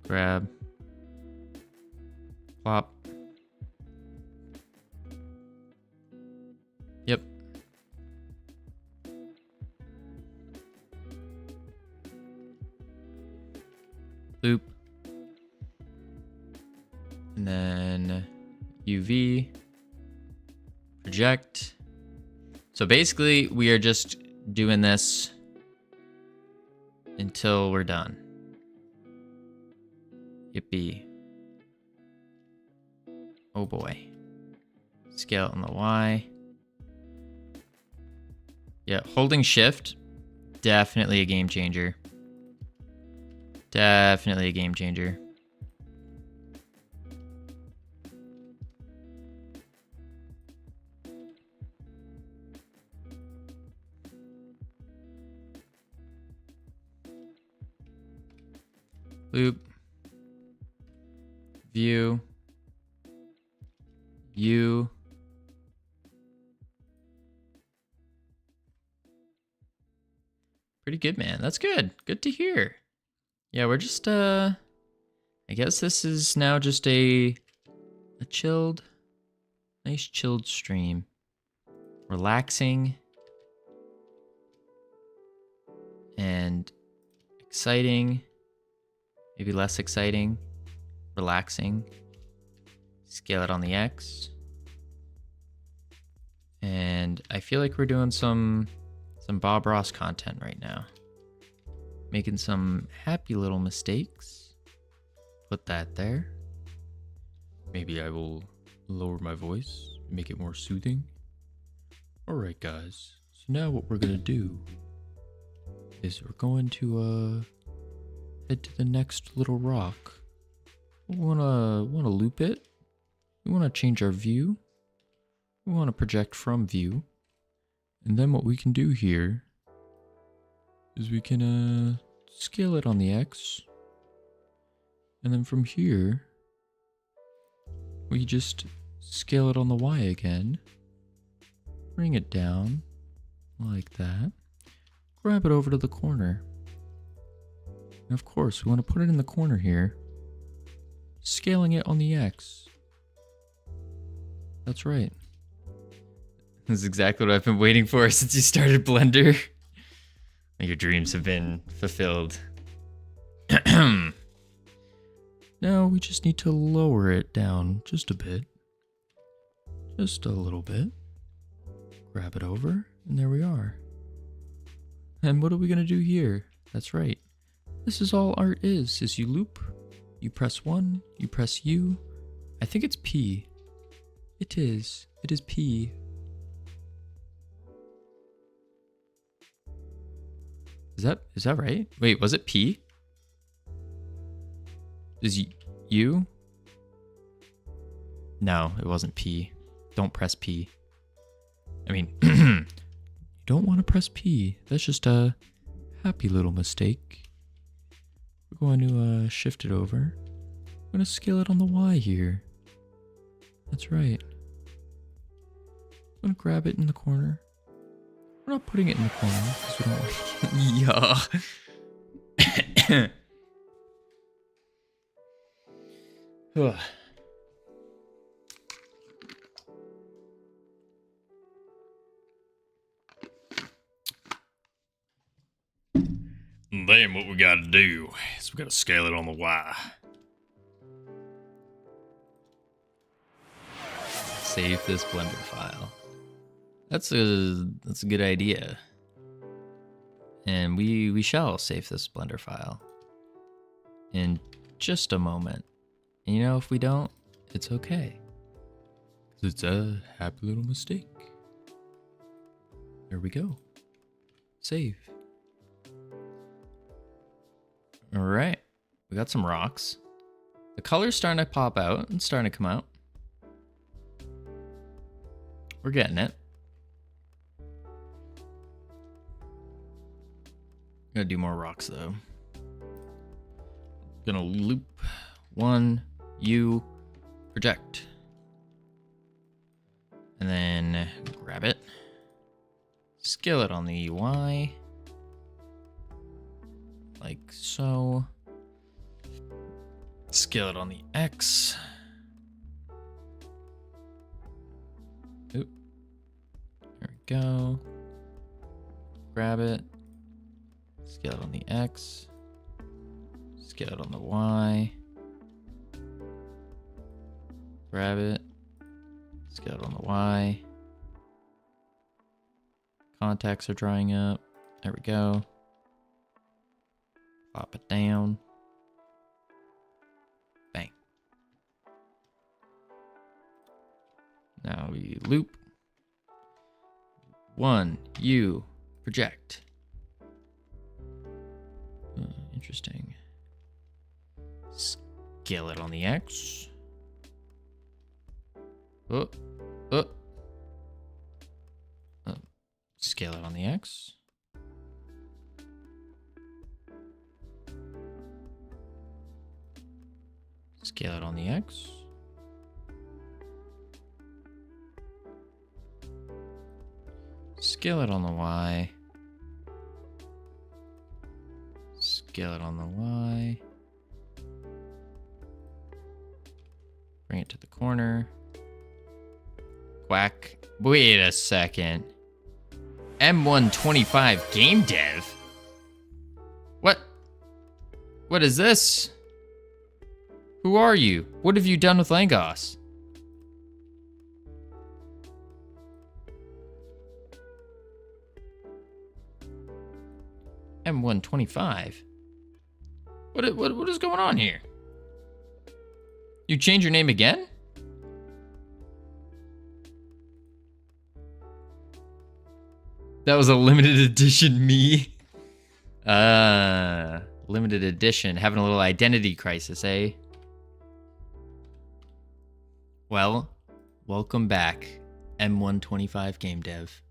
Grab. Plop. Yep. Loop. And then UV. Project. So basically, we are just doing this until we're done. Yippee. Oh boy. Scale on the Y. Yeah, holding shift, definitely a game changer. Definitely a game changer. Loop. View. U. Pretty good, man. That's good. Good to hear. Yeah, we're just I guess this is now just a chilled, nice chilled stream. Relaxing and exciting. Maybe less exciting. Relaxing. Scale it on the X. And I feel like we're doing some Bob Ross content right now. Making some happy little mistakes. Put that there. Maybe I will lower my voice, make it more soothing. Alright guys, so now what we're gonna do is we're going to head to the next little rock. We wanna loop it. We wanna change our view. We wanna project from view. And then what we can do here is we can scale it on the X. And then from here, we just scale it on the Y again. Bring it down like that. Grab it over to the corner. And of course, we want to put it in the corner here. Scaling it on the X. That's right. This is exactly what I've been waiting for since you started Blender. Your dreams have been fulfilled. Now we just need to lower it down just a bit. Just a little bit. Grab it over, and there we are. And what are we going to do here? That's right. This is all art is you loop, you press 1, you press U. I think it's P. It is P. Is that right? Wait, was it P? Is U? No, it wasn't P. Don't press P. I mean, you don't want to press P. That's just a happy little mistake. We're going to shift it over. I'm going to scale it on the Y here. That's right. I'm going to grab it in the corner. We're not putting it in the corner because we don't want yeah. Then what we gotta do is we gotta scale it on the Y. Save this Blender file. That's a good idea. And we shall save this Blender file in just a moment. And you know, if we don't, it's okay. 'Cause it's a happy little mistake. There we go. Save. All right, we got some rocks. The color's starting to pop out and starting to come out. We're getting it. Gotta do more rocks though. Gonna loop 1, U, project. And then grab it. Scale it on the Y. Like so. Scale it on the X. Oop. There we go. Grab it. Scale it on the X. Scale it on the Y. Grab it. Scale it on the Y. Contacts are drying up. There we go. Pop it down. Bang. Now we loop. 1, U, project. Interesting. Scale it on the X. Oh, oh. Scale it on the X. Scale it on the X. Scale it on the Y. Scale it on the Y. Bring it to the corner. Quack. Wait a second. M125 game dev? What? What is this? Who are you? What have you done with Langos? M125? What is going on here? You change your name again? That was a limited edition me. Limited edition. Having a little identity crisis, eh? Well, welcome back, M125 game dev.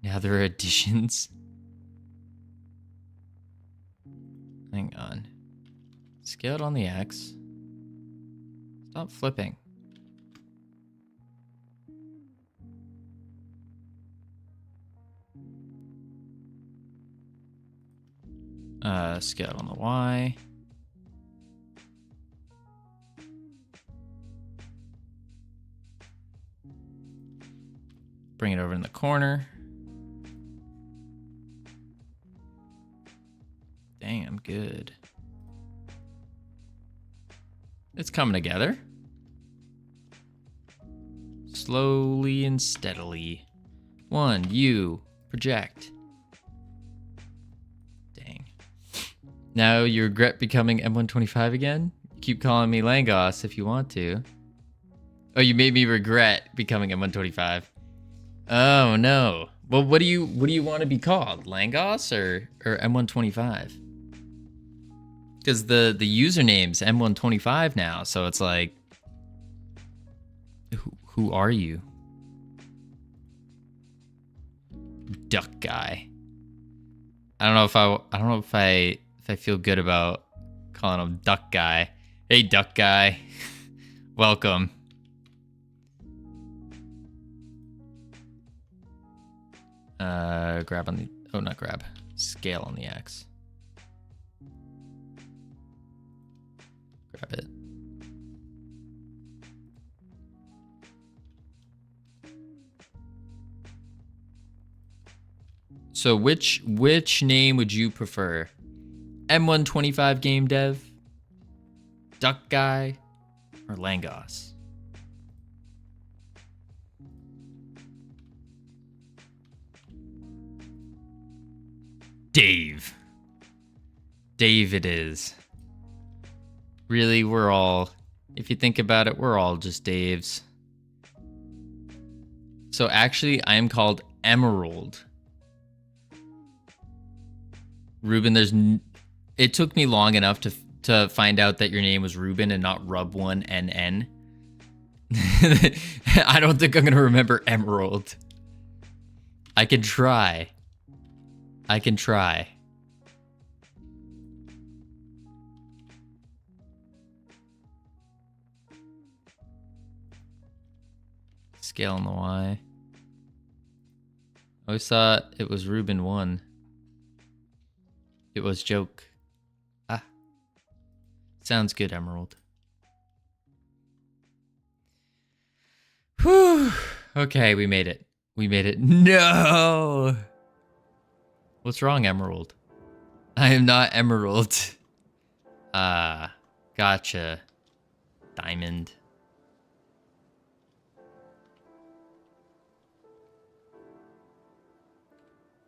Now there are additions. Hang on. Scale it on the X. Stop flipping. Scale it on the Y. Bring it over in the corner. Damn good. It's coming together. Slowly and steadily. 1, U, project. Dang. Now you regret becoming M125 again? Keep calling me Langos if you want to. Oh, you made me regret becoming M125. Oh no. Well, what do you want to be called? Langos or M125? Because the username's M125 now, so it's like, who are you? Duck guy. I don't know if I feel good about calling him Duck guy. Hey, Duck guy. Welcome. Grab on the, oh, not grab. Scale on the X. Grab it. So which name would you prefer? M125 game dev, Duck guy, or Langos? Dave. Dave it is. Really, we're all, if you think about it, we're all just Daves. So actually, I am called Emerald. Ruben, it took me long enough to find out that your name was Ruben and not Rub1NN. I don't think I'm gonna remember Emerald. I can try. I can try. Scale on the Y. I always thought it was Ruben 1. It was joke. Ah. Sounds good, Emerald. Whew. Okay, we made it. We made it. No! What's wrong, Emerald? I am not Emerald. Gotcha. Diamond.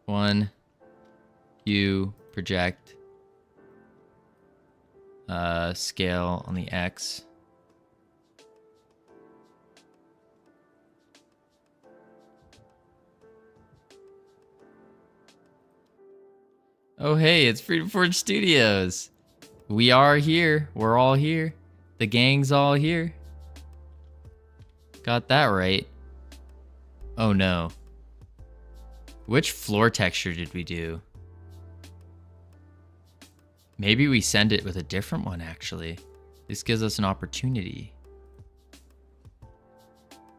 One. You project. Scale on the X. Oh, hey, it's Freedom Forge Studios. We are here. We're all here. The gang's all here. Got that right. Oh, no. Which floor texture did we do? Maybe we send it with a different one, actually. This gives us an opportunity.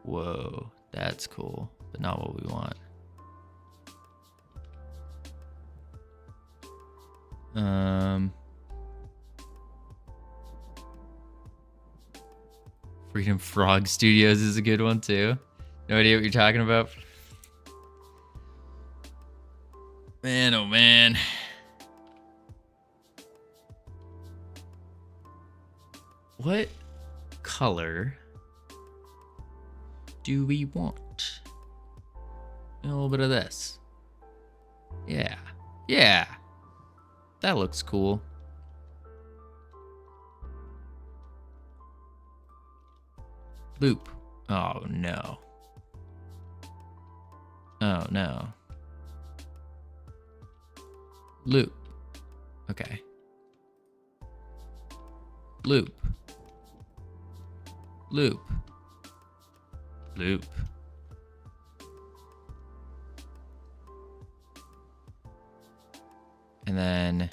Whoa, that's cool, but not what we want. Freedom Frog Studios is a good one too. No idea what you're talking about. Man, oh man. What color do we want? A little bit of this. Yeah. Yeah. That looks cool. Loop. Oh no. Oh no. Loop. Okay. Loop. Loop. Loop. And then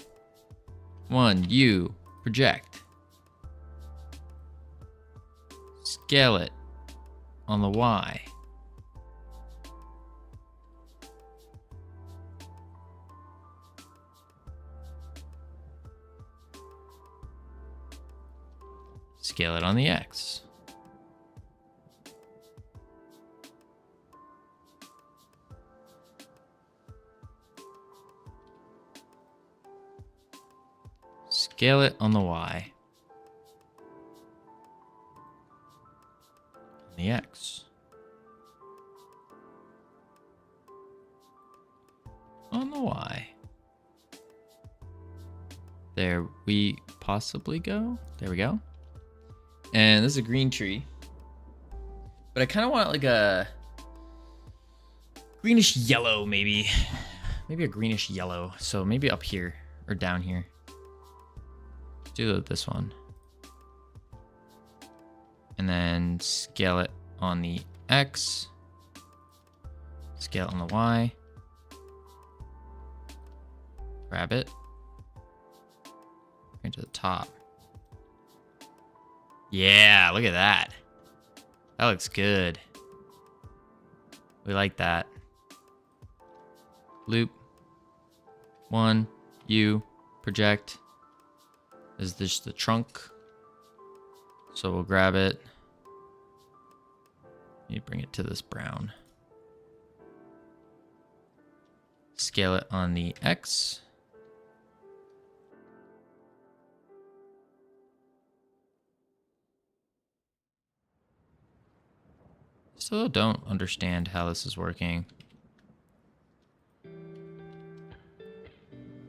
project. Scale it on the Y. Scale it on the X. Scale it on the Y. On the X. On the Y. There we possibly go. There we go. And this is a green tree. But I kind of want like a greenish yellow, maybe. Maybe a greenish yellow. So maybe up here or down here. Do this one. And then scale it on the X. Scale it on the Y. Grab it. Right to the top. Yeah, look at that. That looks good. We like that. Loop. One. Project. Is this the trunk? So we'll grab it. You bring it to this brown. Scale it on the X. Still don't understand how this is working.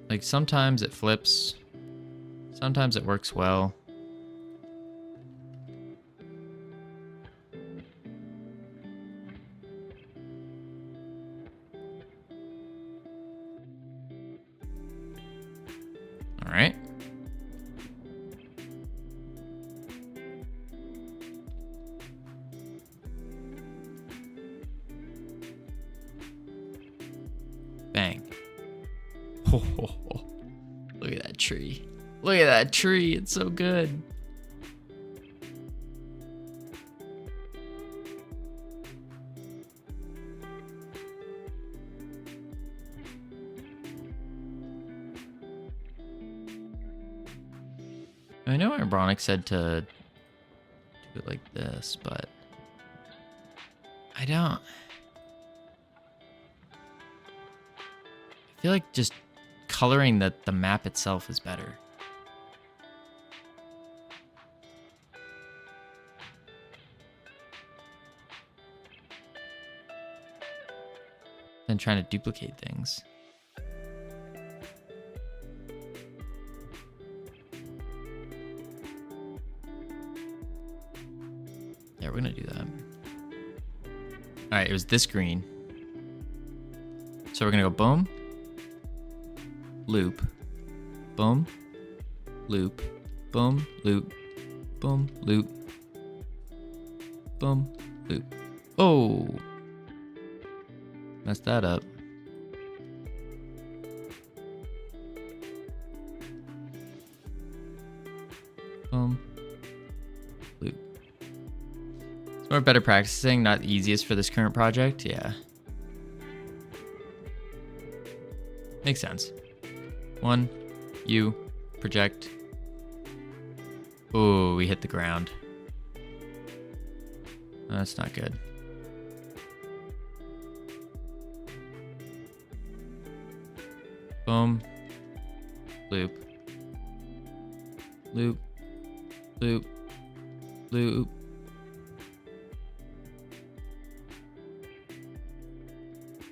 Like sometimes it flips. Sometimes it works well. All right. Bang. Ho, ho, ho. Look at that tree. Look at that tree. It's so good. I know Ironic said to do it like this, but I don't. I feel like just coloring the map itself is better. Than trying to duplicate things. Yeah, we're gonna do that. All right, it was this green. So we're gonna go boom, loop, boom, loop, boom, loop, boom, loop, boom, loop. Oh, messed that up. Boom, loop. It's more better practicing, not the easiest for this current project. Yeah. Makes sense. One, you, project. Oh, we hit the ground. That's not good. Boom. Loop. Loop. Loop. Loop.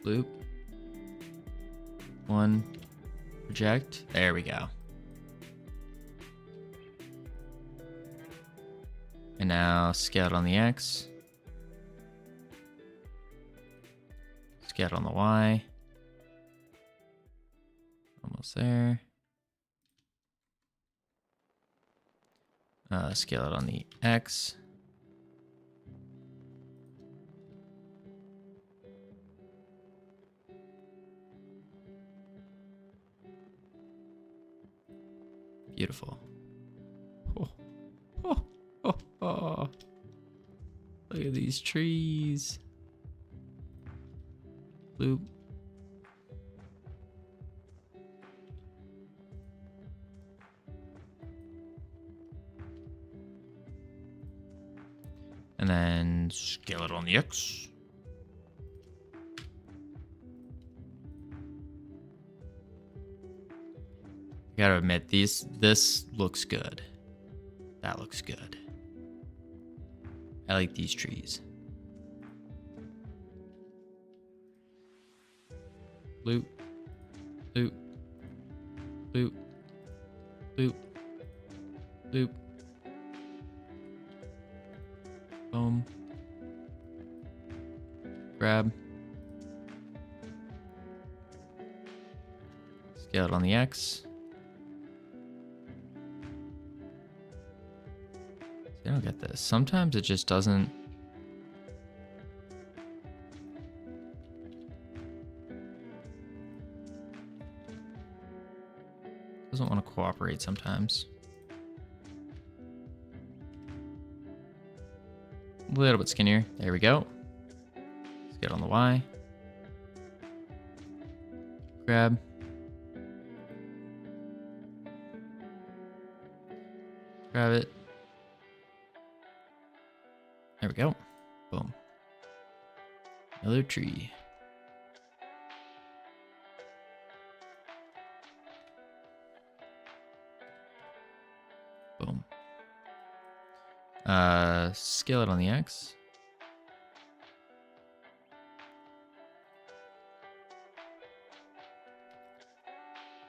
Loop. One. Project. There we go. And now scale it on the X. Scale it on the Y. Almost there. Scale it on the X. Beautiful. Oh, oh, oh, oh. Look at these trees. Loop. And then scale it on the X. Gotta admit, this looks good. That looks good. I like these trees. Loop, loop, loop, loop, loop. Boom. Grab. Scale it on the X. I don't get this. Sometimes it just doesn't. Doesn't want to cooperate sometimes. A little bit skinnier. There we go. Let's get on the Y. Grab. Grab it. There we go. Boom. Another tree. Boom. Scale it on the X.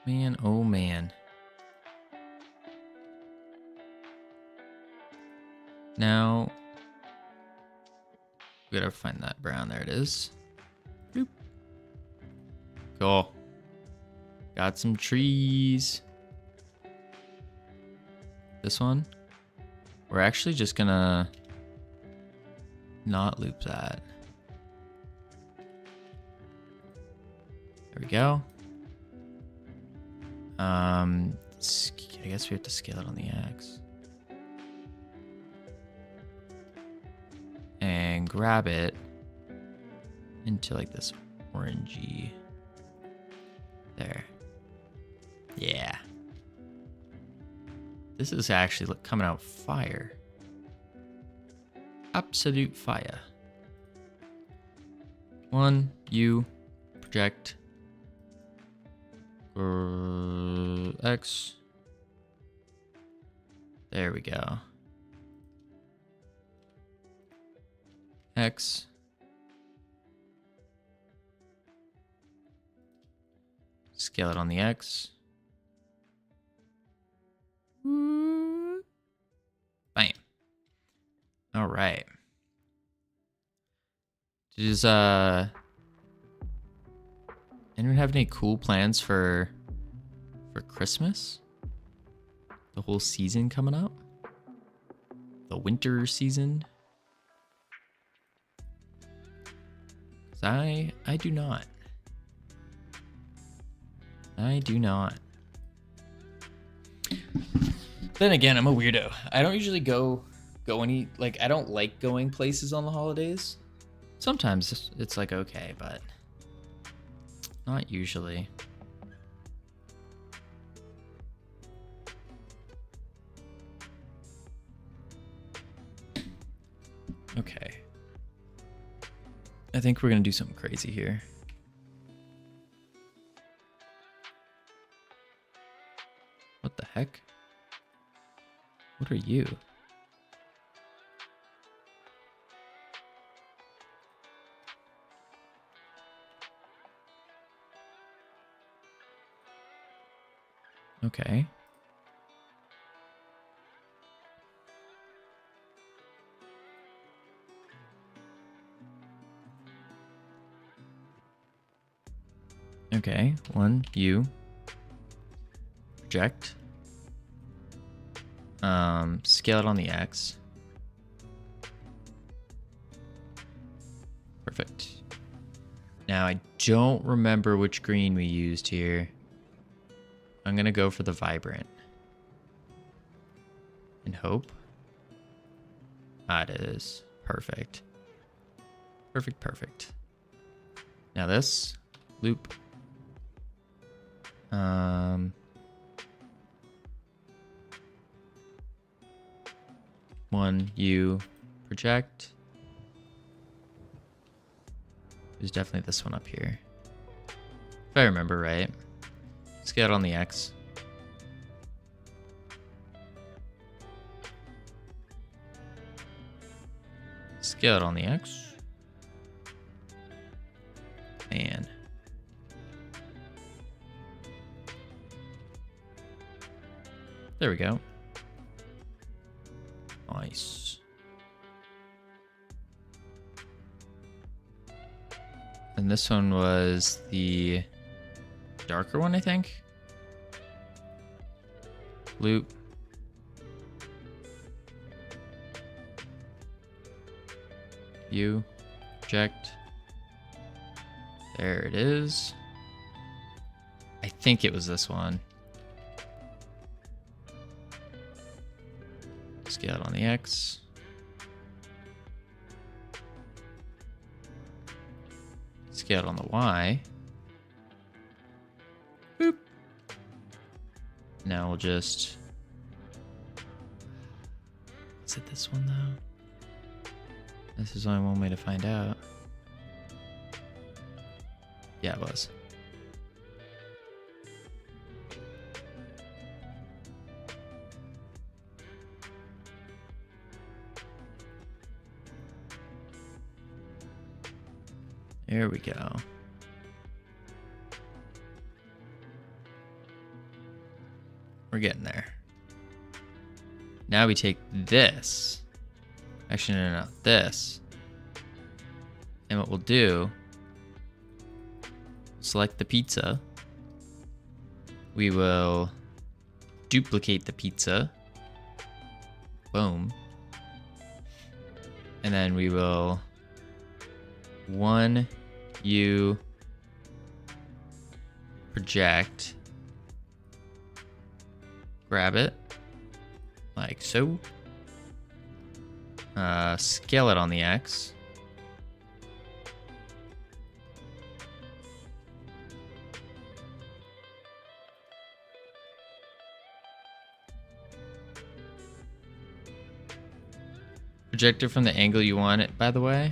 Man, oh man. Now, we gotta find that brown. There it is. Boop. Cool. Got some trees. This one, we're actually just gonna not loop that. There we go. I guess we have to scale it on the X. And grab it into like this orangey. There. Yeah. This is actually coming out fire. Absolute fire. 1, U, project, X. There we go. X. Scale it on the X. Bam. All right. Does anyone have any cool plans for Christmas? The whole season coming up? The winter season? 'Cause I do not. I do not. Then again, I'm a weirdo. I don't usually go any, like, I don't like going places on the holidays. Sometimes it's like okay, but not usually. Okay. I think we're gonna do something crazy here. What the heck? What are you? Okay. Okay, 1, U. Project. Scale it on the X. Perfect. Now I don't remember which green we used here. I'm gonna go for the vibrant. And hope. Ah, it is. Perfect. Perfect, perfect. Now this. Loop. 1, U, project. There's definitely this one up here. If I remember right. Scale it on the X. Scale it on the X. Man. There we go. Nice. And this one was the darker one, I think. Loop. U. Project. There it is. I think it was this one. Scale it on the X. Scale it on the Y. Boop. Now we'll just... Is it this one though? This is only one way to find out. Yeah, it was. There we go. We're getting there. Now we take this. Actually, no, this. And what we'll do, select the pizza. We will duplicate the pizza. Boom. And then we will 1 U project, grab it like so, scale it on the X, Project it from the angle you want it, by the way.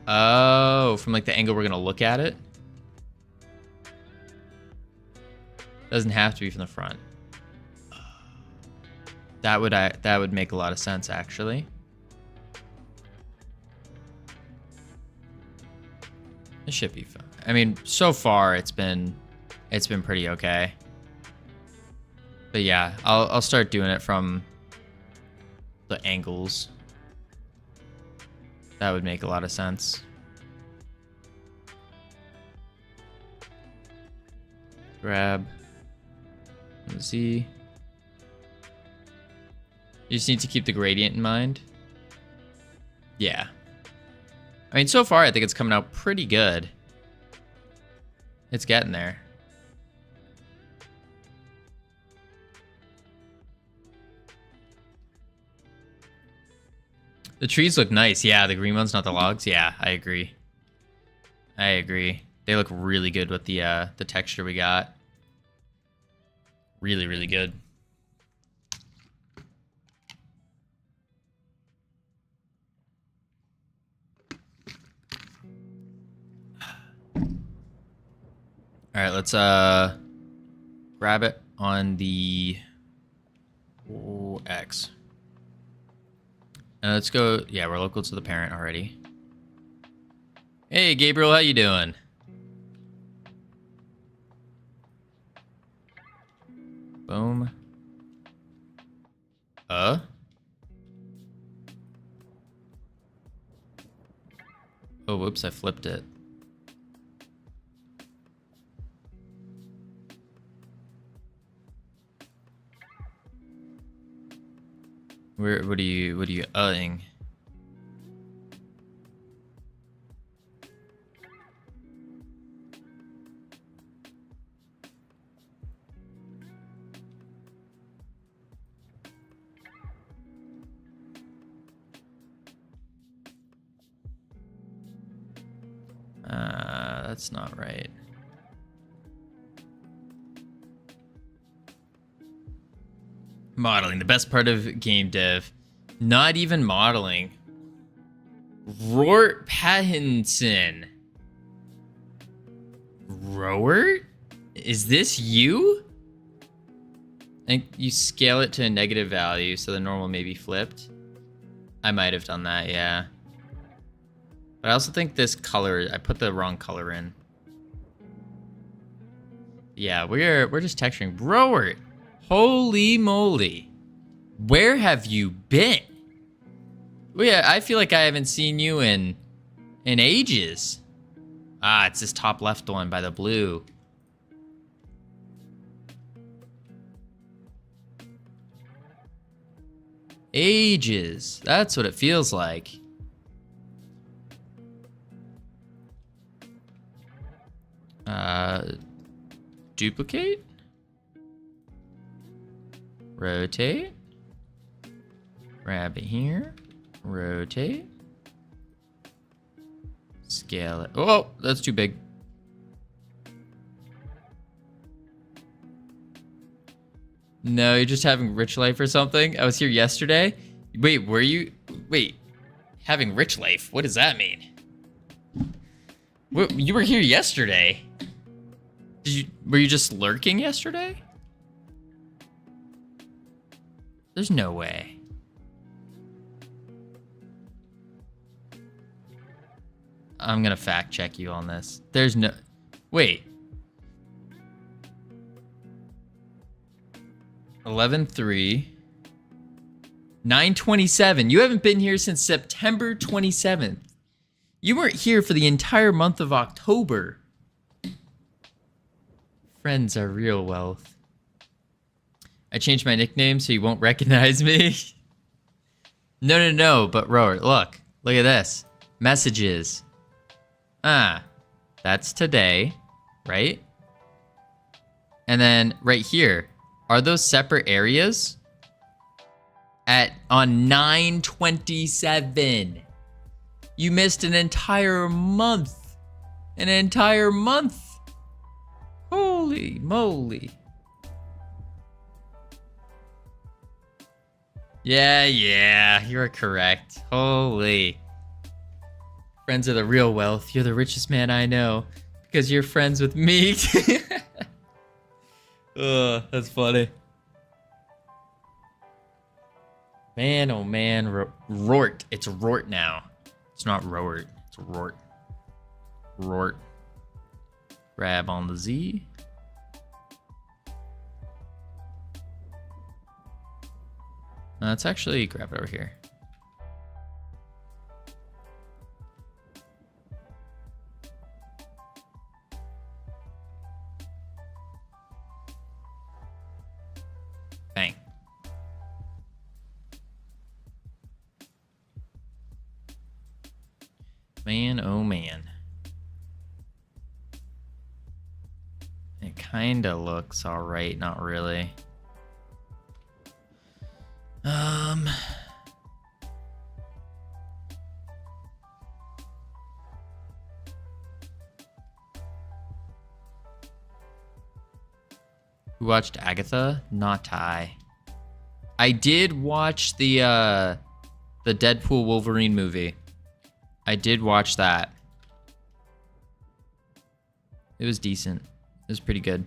Oh, from like the angle we're gonna look at it. Doesn't have to be from the front. That would make a lot of sense, actually. It should be fun. I mean, so far it's been pretty okay. But yeah, I'll start doing it from the angles. That would make a lot of sense. Grab Z. You just need to keep the gradient in mind. Yeah. I mean, so far, I think it's coming out pretty good. It's getting there. The trees look nice. Yeah, the green ones, not the logs. Yeah, I agree. I agree. They look really good with the texture we got. Really, really good. All right, let's grab it on the X. And let's go. Yeah, we're local to the parent already. Hey, Gabriel, how you doing? Boom. Oh, whoops, I flipped it. What are you uh-ing? That's not right. Modeling, the best part of game dev. Not even modeling. Rort Pattinson. Rort? Is this you? I think you scale it to a negative value, so the normal may be flipped. I might have done that, yeah. But I also think this color, I put the wrong color in. Yeah, we're just texturing. Rort. Holy moly. Where have you been? Well, yeah, I feel like I haven't seen you in ages. Ah, it's this top left one by the blue. Ages. That's what it feels like. Duplicate? Rotate. Grab it here. Rotate. Scale it. Oh, that's too big. No, you're just having rich life or something? I was here yesterday. Wait, were you? Wait, having rich life? What does that mean? You were here yesterday. Were you just lurking yesterday? There's no way. I'm gonna fact check you on this. There's no... Wait. 11/3. 9/27. You haven't been here since September 27th. You weren't here for the entire month of October. Friends are real wealth. I changed my nickname so you won't recognize me. No, but Rower, look at this. Messages. Ah, that's today, right? And then right here, are those separate areas? On 9/27. You missed an entire month. An entire month. Holy moly. Yeah, you're correct. Holy. Friends are the real wealth. You're the richest man I know because you're friends with me. Ugh, that's funny. Man, oh man, Rort. It's Rort now. It's not Rort. It's Rort. Rort. Grab on the Z. Let's actually grab it over here. Bang. Man, oh man. It kinda looks alright, not really. Who watched Agatha? Not I. I did watch the Deadpool Wolverine movie. I did watch that. It was decent. It was pretty good.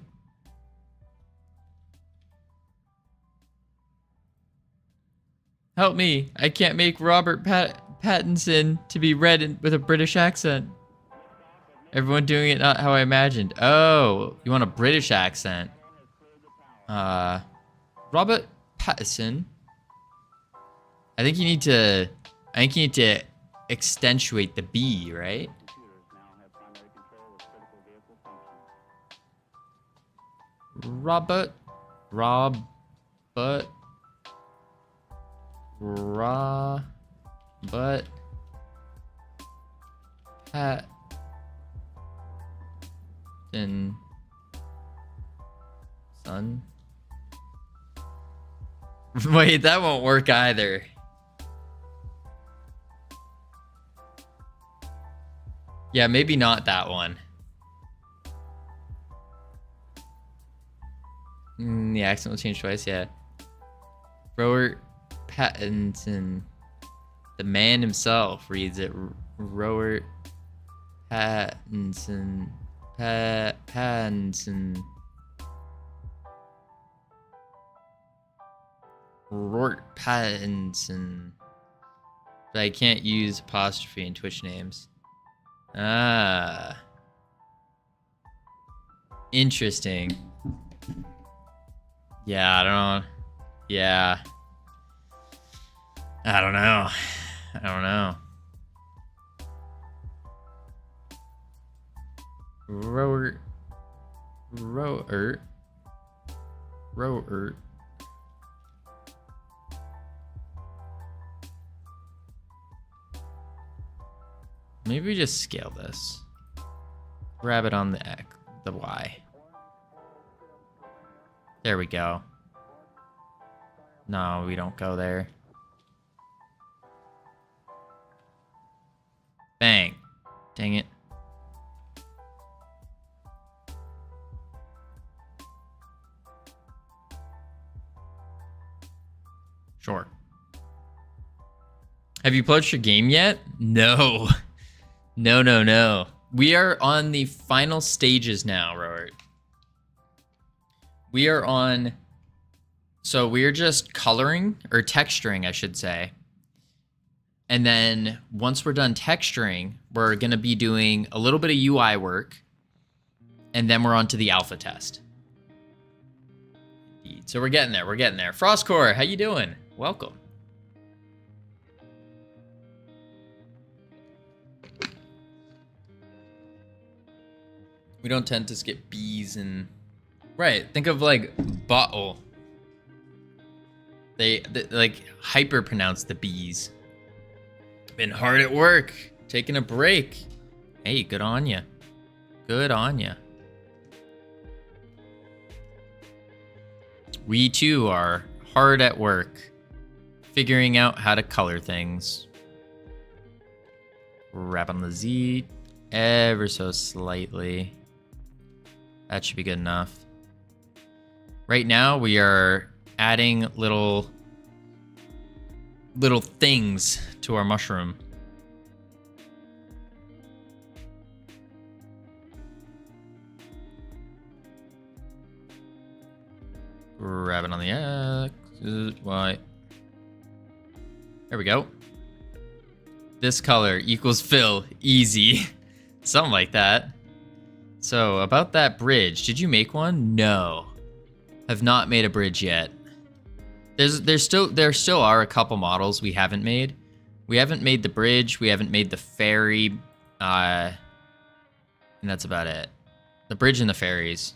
Help me. I can't make Robert Pattinson to be read with a British accent. Everyone doing it not how I imagined. Oh, you want a British accent. Robert Pattinson. I think you need to accentuate the B, right? Robert Pattinson son. Wait, that won't work either. Yeah, maybe not that one. The accent will change twice, yeah. Robert Pattinson. The man himself reads it. Robert Pattinson. Pattinson. Robert Pattinson. But I can't use apostrophe in Twitch names. Ah. Interesting. Yeah, I don't know. Yeah. I don't know. I don't know. Roert. Maybe we just scale this. Grab it on the X, the Y. There we go. No, we don't go there. Bang. Dang it. Sure. Have you pledged your game yet? No. No. We are on the final stages now, Robert. We are on... So we're just coloring, or texturing, I should say. And then once we're done texturing, we're going to be doing a little bit of UI work. And then we're on to the alpha test. So we're getting there. Frostcore, how you doing? Welcome. We don't tend to skip B's and... Right, think of like bottle. They like hyper pronounce the B's. Been hard at work, taking a break. Hey, good on ya. Good on ya. We too are hard at work, figuring out how to color things. Wrap on the Z ever so slightly. That should be good enough. Right now we are adding little little things to our mushroom. Grab it on the X, Y. There we go. This color equals fill. Easy. Something like that. So, about that bridge. Did you make one? No. Have not made a bridge yet. There still are a couple models we haven't made. We haven't made the bridge. We haven't made the ferry. And that's about it. The bridge and the ferries.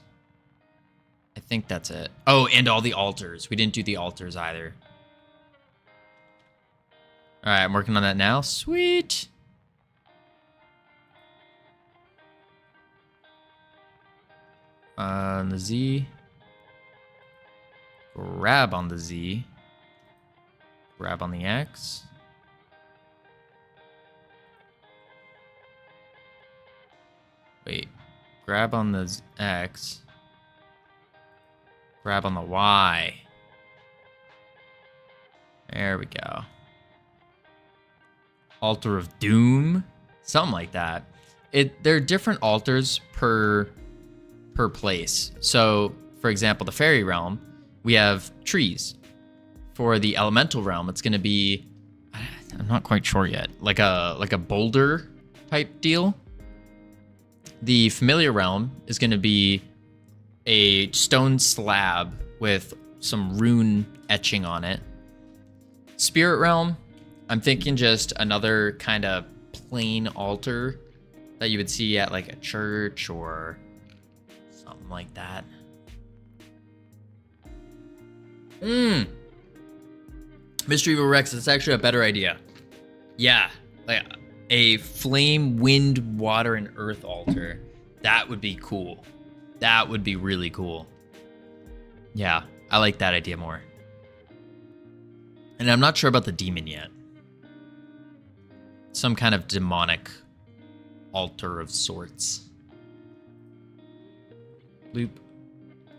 I think that's it. Oh, and all the altars. We didn't do the altars either. All right, I'm working on that now. Sweet. On the Z. Grab on the Z. Grab on the X. Wait. Grab on the X. Grab on the Y. There we go. Altar of Doom. Something like that. There are different altars per place. So, for example, the fairy realm, we have trees. For the elemental realm, it's going to be, I'm not quite sure yet, like a boulder type deal. The familiar realm is going to be a stone slab with some rune etching on it. Spirit realm, I'm thinking just another kind of plain altar that you would see at like a church or something like that. Mystery of Rex, that's actually a better idea. Yeah, like a flame, wind, water, and earth altar. That would be cool. That would be really cool. Yeah, I like that idea more. And I'm not sure about the demon yet. Some kind of demonic altar of sorts. Loop.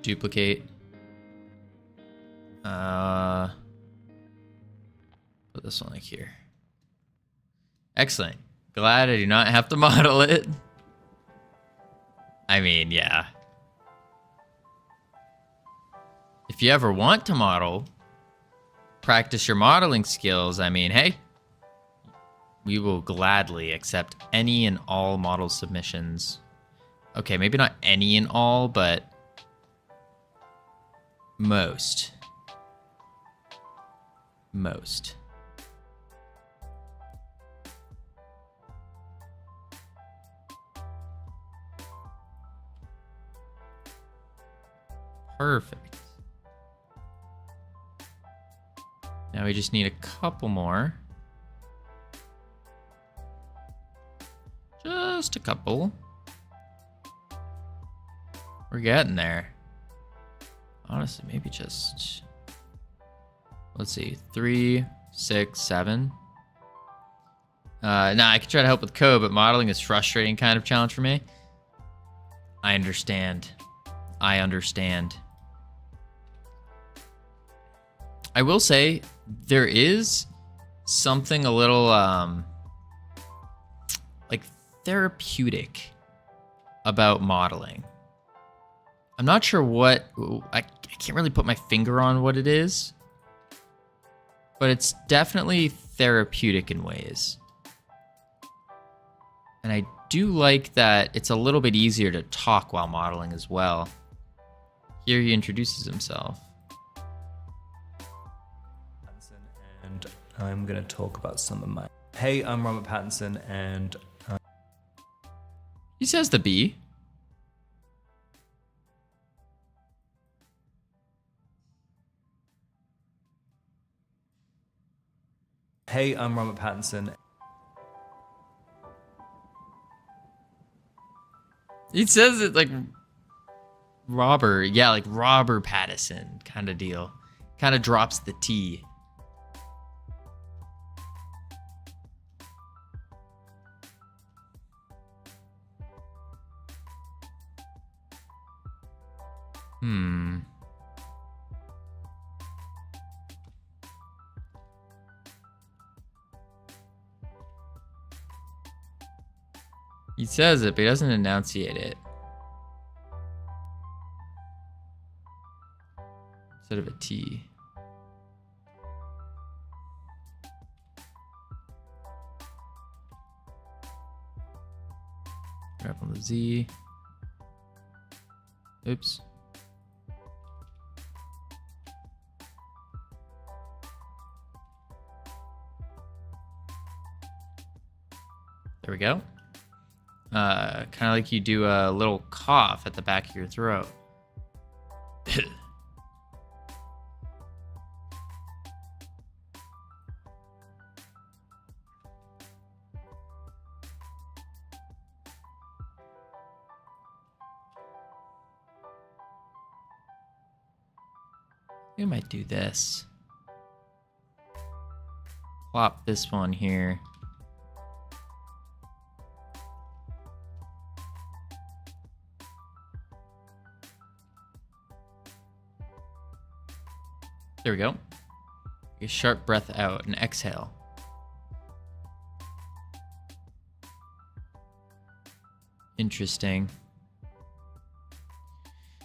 Duplicate. Put this one like here. Excellent. Glad I do not have to model it. I mean, yeah. If you ever want to model, practice your modeling skills, I mean, hey, we will gladly accept any and all model submissions. Okay, maybe not any and all, but most. Most. Perfect. Now we just need a couple more. Just a couple. We're getting there. Honestly, maybe just... Let's see. 3, 6, 7. Nah, I could try to help with code, but modeling is frustrating kind of challenge for me. I understand. I understand. I will say there is something a little like therapeutic about modeling. I'm not sure what, I can't really put my finger on what it is, but it's definitely therapeutic in ways. And I do like that it's a little bit easier to talk while modeling as well. Here he introduces himself. And I'm going to talk about some of my... Hey, I'm Robert Pattinson, and... He says the B. Hey, I'm Robert Pattinson. He says it like Robert. Yeah, like Robert Pattinson kind of deal. Kind of drops the T. He says it, but he doesn't enunciate it. Instead of a T. Grab on the Z. Oops. There we go. Kind of like you do a little cough at the back of your throat. I might do this. Plop this one here. There we go. Take a sharp breath out and exhale. Interesting.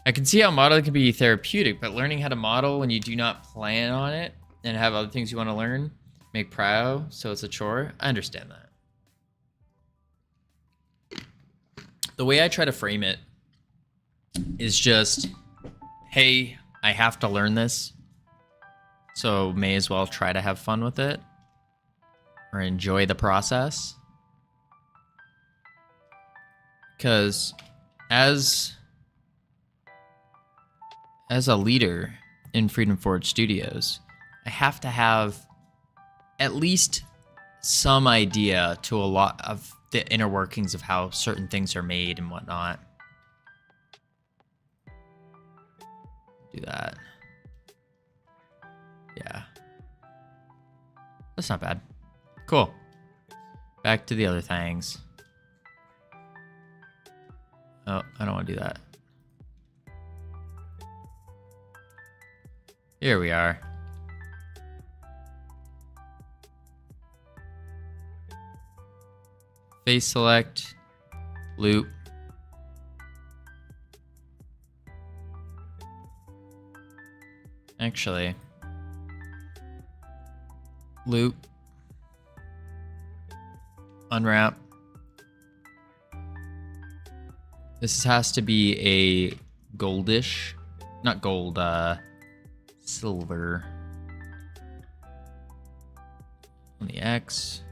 I can see how modeling can be therapeutic, but learning how to model when you do not plan on it and have other things you want to learn, make prio, so it's a chore. I understand that. The way I try to frame it is just, hey, I have to learn this, so may as well try to have fun with it or enjoy the process. Because as a leader in Freedom Forge Studios, I have to have at least some idea to a lot of the inner workings of how certain things are made and whatnot. Do that. Yeah. That's not bad. Cool. Back to the other things. Oh, I don't want to do that. Here we are. Face select, loop. Actually, loop, unwrap. This has to be a goldish, not gold, silver. On the X.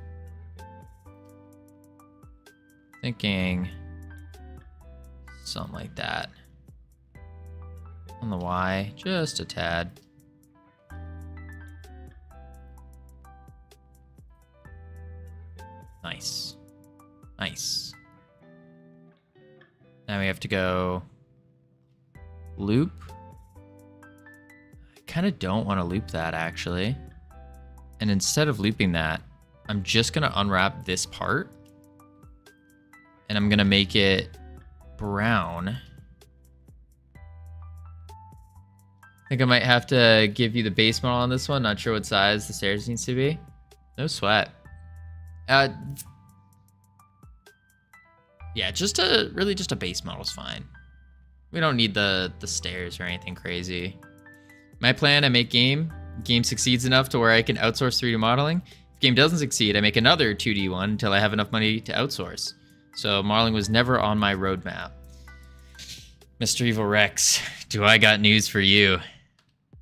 Thinking something like that. On the Y, just a tad. Nice. Nice. Now we have to go loop. I kind of don't want to loop that actually. And instead of looping that, I'm just going to unwrap this part. And I'm going to make it brown. I think I might have to give you the base model on this one. Not sure what size the stairs needs to be. No sweat. Yeah, just a base model is fine. We don't need the stairs or anything crazy. My plan, I make game succeeds enough to where I can outsource 3D modeling. If game doesn't succeed, I make another 2D one until I have enough money to outsource. So modeling was never on my roadmap. Mr. Evil Rex, do I got news for you?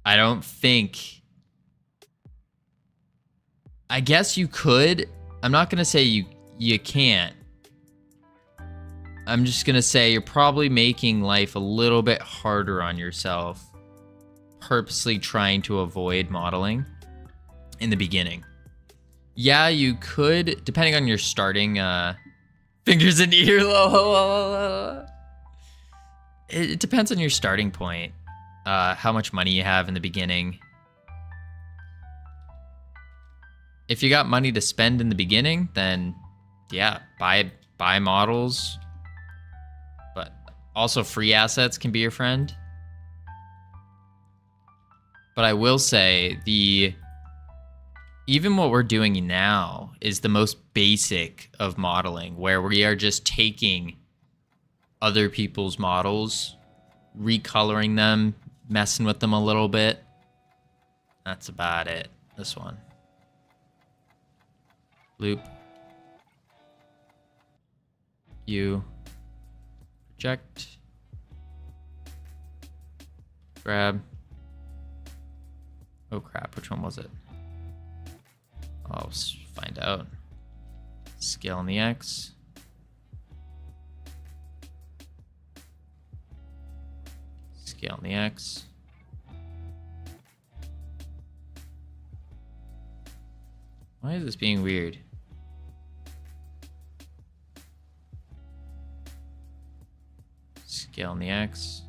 I don't think... I guess you could. I'm not gonna say you can't. I'm just gonna say you're probably making life a little bit harder on yourself, purposely trying to avoid modeling in the beginning. Yeah, you could, depending on your starting fingers and ear. It depends on your starting point, how much money you have in the beginning. If you got money to spend in the beginning, then yeah, buy models. But also free assets can be your friend. But I will say even what we're doing now is the most basic of modeling, where we are just taking other people's models, recoloring them, messing with them a little bit. That's about it. This one. Loop. You. Project. Grab. Oh crap, which one was it? I'll find out. Scale on the X. Scale on the X. Why is this being weird? Scale on the X.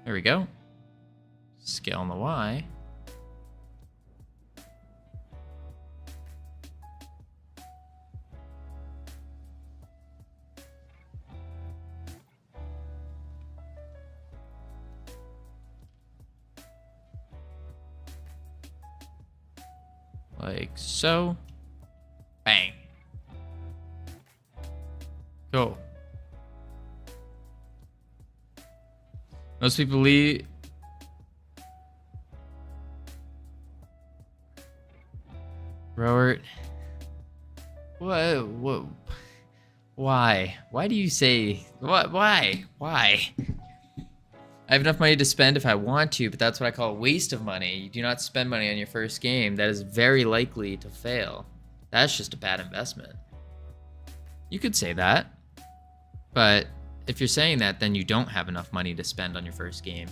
There we go. Scale on the Y. Like so. Bang. Go. Most people leave. Robert. What? Why? Why do you say what? Why? I have enough money to spend if I want to, but that's what I call a waste of money. You do not spend money on your first game. That is very likely to fail. That's just a bad investment. You could say that, but if you're saying that, then you don't have enough money to spend on your first game.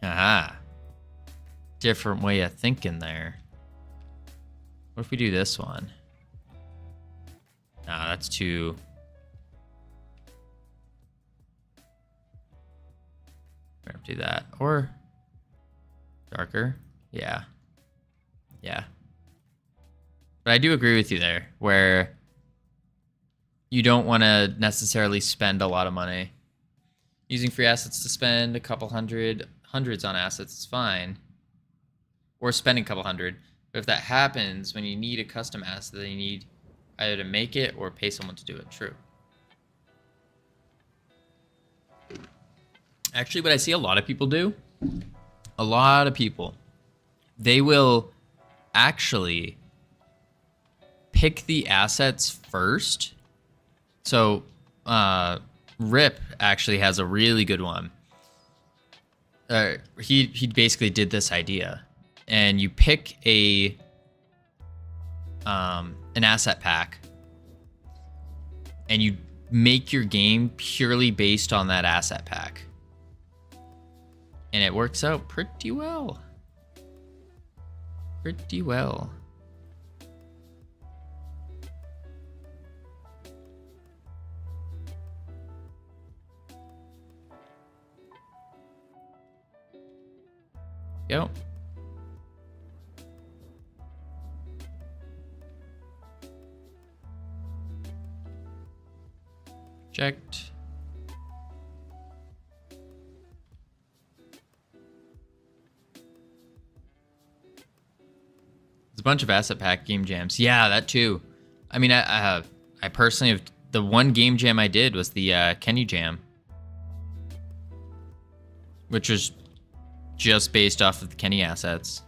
Aha. Different way of thinking there. What if we do this one? Nah, that's too... We're gonna do that. Or darker. Yeah. But I do agree with you there, where you don't want to necessarily spend a lot of money. Using free assets to spend a couple hundreds on assets is fine. Or spending a couple hundred. But if that happens, when you need a custom asset, then you need either to make it or pay someone to do it. True. Actually, what I see a lot of people do, they will actually pick the assets first. So, Rip actually has a really good one. He basically did this idea, and you pick an asset pack, and you make your game purely based on that asset pack. And it works out pretty well. Pretty well. Go. Checked. There's a bunch of asset pack game jams. Yeah, that too. I mean, I personally have, the one game jam I did was the Kenny jam, which was just based off of the Kenny assets.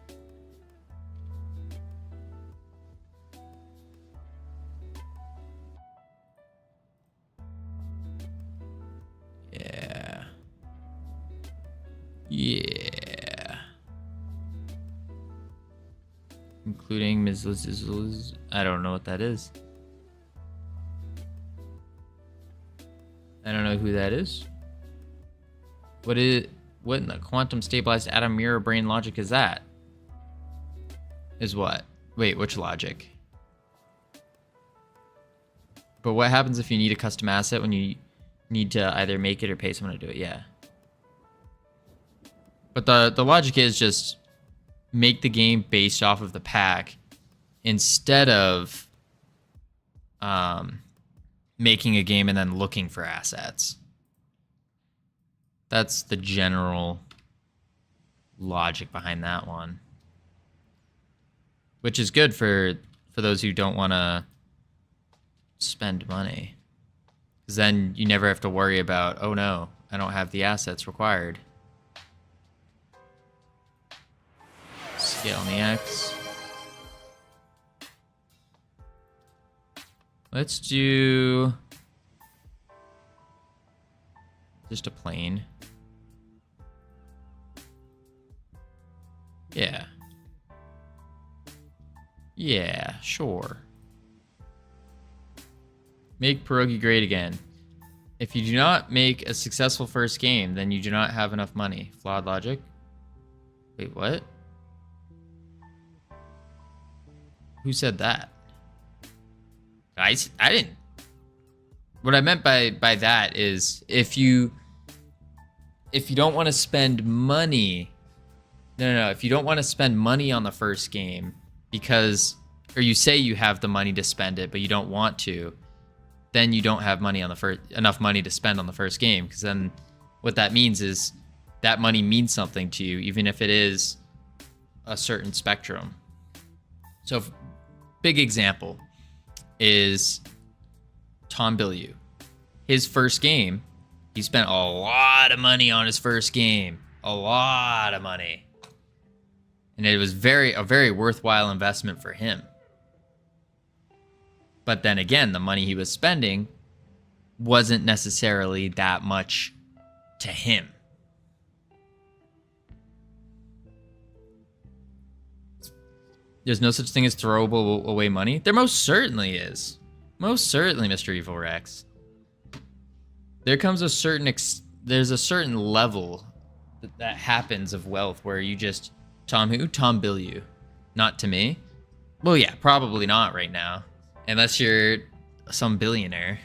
Yeah. Including Ms. Liz. I don't know what that is. I don't know who that is. What in the quantum stabilized atom mirror brain logic is that? Is what? Wait, which logic? But what happens if you need a custom asset when you need to either make it or pay someone to do it? Yeah. But the logic is just make the game based off of the pack, instead of making a game and then looking for assets. That's the general logic behind that one, which is good for those who don't want to spend money, because then you never have to worry about, oh no, I don't have the assets required. Scale on the X. Let's do just a plane. Yeah. Yeah, sure. Make pierogi great again. If you do not make a successful first game, then you do not have enough money. Flawed logic. Wait, what? Who said that? I didn't. What I meant by that is if you don't want to spend money. No. If you don't want to spend money on the first game because, or you say you have the money to spend it, but you don't want to, then you don't have money on the enough money to spend on the first game. Because then what that means is that money means something to you, even if it is a certain spectrum. So, big example is Tom Bilyeu. His first game, he spent a lot of money on his first game. A lot of money. And it was a very worthwhile investment for him. But then again, the money he was spending wasn't necessarily that much to him. There's no such thing as throwable away money. There most certainly is. Most certainly, Mr. Evil Rex. There comes a certain there's a certain level that happens of wealth where you just Tom Bilyeu. Not to me. Well, yeah, probably not right now, unless you're some billionaire.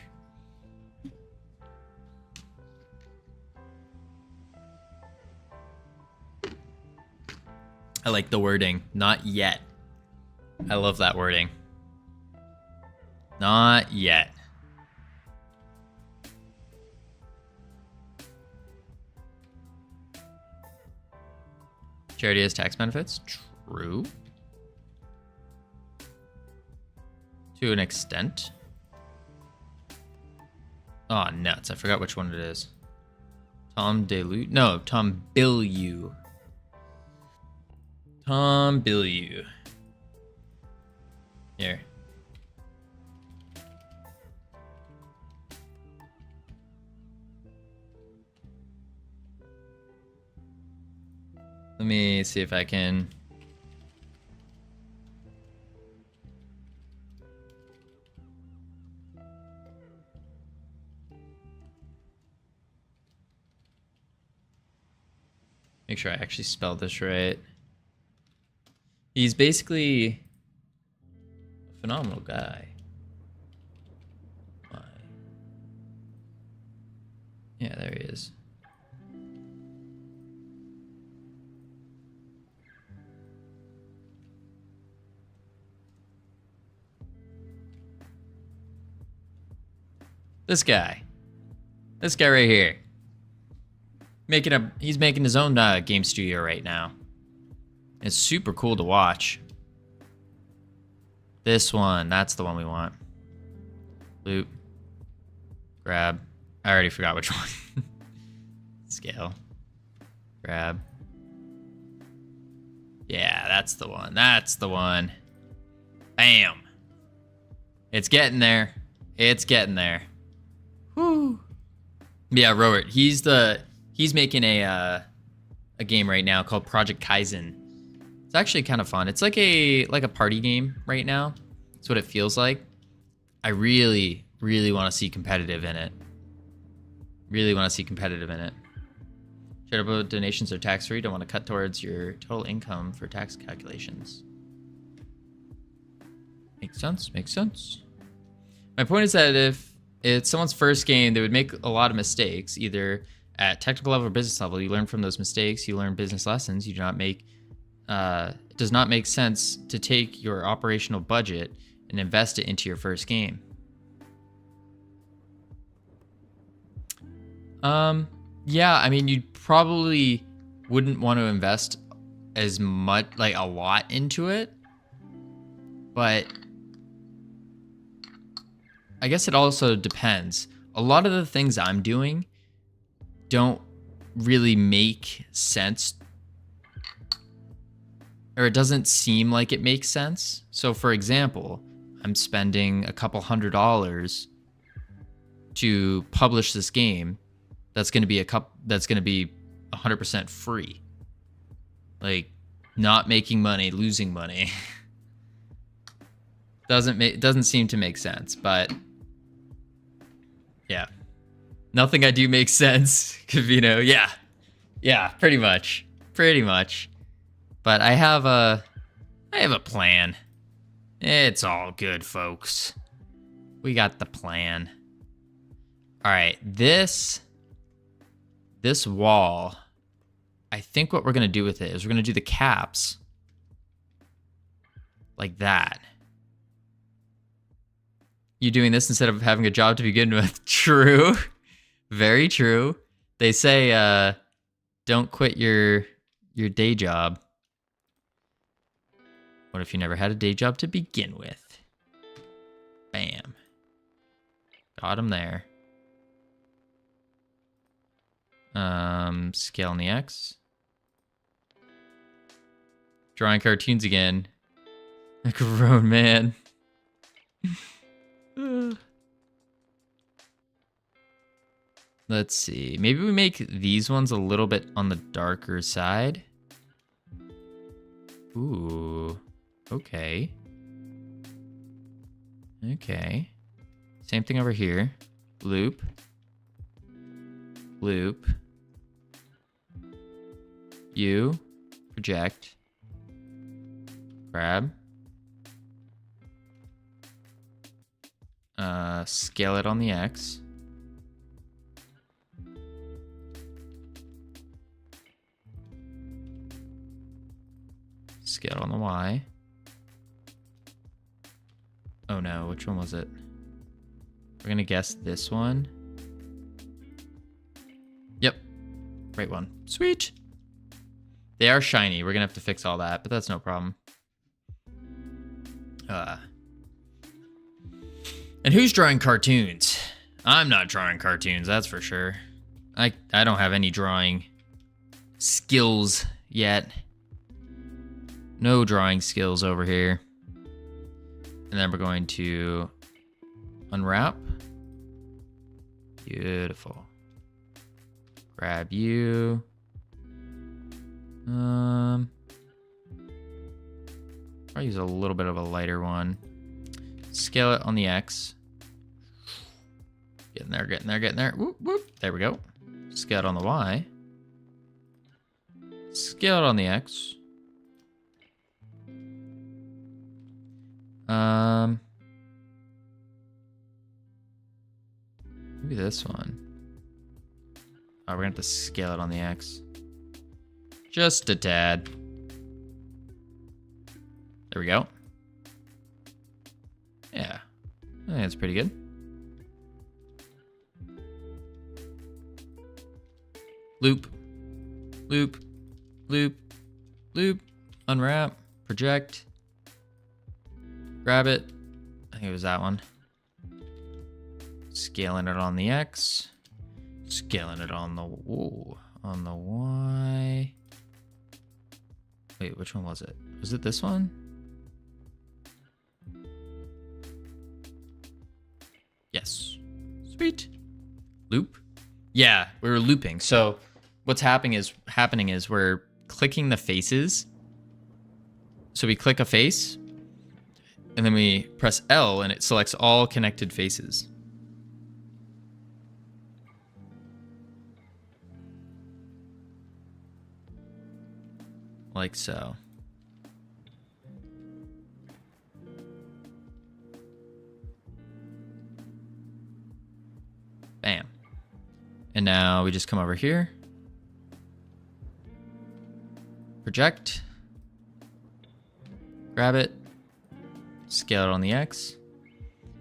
I like the wording. Not yet. I love that wording. Not yet. Charity has tax benefits? True. To an extent. Oh, nuts. I forgot which one it is. Tom Bilyeu. No, Tom Bilyeu. Tom Bilyeu. Here. Let me see if I can. Make sure I actually spelled this right. He's basically a phenomenal guy. Why? Yeah, there he is. This guy right here, he's making his own game studio right now. It's super cool to watch. This one, that's the one we want. Loot, grab. I already forgot which one. Scale, grab. Yeah, that's the one. That's the one. Bam. It's getting there. It's getting there. Whew. Yeah, Robert. He's making a game right now called Project Kaizen. It's actually kind of fun. It's like a party game right now. That's what it feels like. I really want to see competitive in it. Really want to see competitive in it. Charitable donations are tax-free. Don't want to cut towards your total income for tax calculations. Makes sense. Makes sense. My point is that if it's someone's first game, they would make a lot of mistakes, either at technical level or business level. You learn from those mistakes. You learn business lessons. You do not make it does not make sense to take your operational budget and invest it into your first game. Yeah, I mean, you probably wouldn't want to invest as much, like a lot into it, but I guess it also depends. A lot of the things I'm doing don't really make sense, or it doesn't seem like it makes sense. So for example, I'm spending a couple $100 to publish this game that's going to be 100% free. Like, not making money, losing money. Doesn't seem to make sense, but yeah. Nothing I do makes sense, Covino. Yeah, pretty much. But I have a plan. It's all good, folks. We got the plan. All right, this wall, I think what we're gonna do with it is we're gonna do the caps like that. You doing this instead of having a job to begin with? True. Very true. They say don't quit your day job. What if you never had a day job to begin with? Bam. Got him there. Scale on the X. Drawing cartoons again. A grown man. Let's see. Maybe we make these ones a little bit on the darker side. Ooh. Okay. Okay. Same thing over here. Loop. Loop. You. Project. Grab. Scale it on the X. Scale on the Y. Oh no, which one was it? We're gonna guess this one. Yep, right one. Sweet. They are shiny. We're gonna have to fix all that, but that's no problem. And who's drawing cartoons? I'm not drawing cartoons, that's for sure. I don't have any drawing skills yet. No drawing skills over here. And then we're going to unwrap. Beautiful. Grab you. I'll use a little bit of a lighter one. Scale it on the X. Getting there. Whoop, whoop. There we go. Scale it on the Y. Scale it on the X. Maybe this one. Oh, we're gonna have to scale it on the X. Just a tad. There we go. Yeah, I think that's pretty good. Loop, loop, loop, loop, unwrap, project, grab it. I think it was that one. Scaling it on the X, scaling it on the Y. Wait, which one was it? Was it this one? Yes. Sweet. Loop. Yeah, we were looping. So what's happening is we're clicking the faces. So we click a face, and then we press L, and it selects all connected faces. Like so. Bam. And now we just come over here. Project. Grab it. Scale it on the X.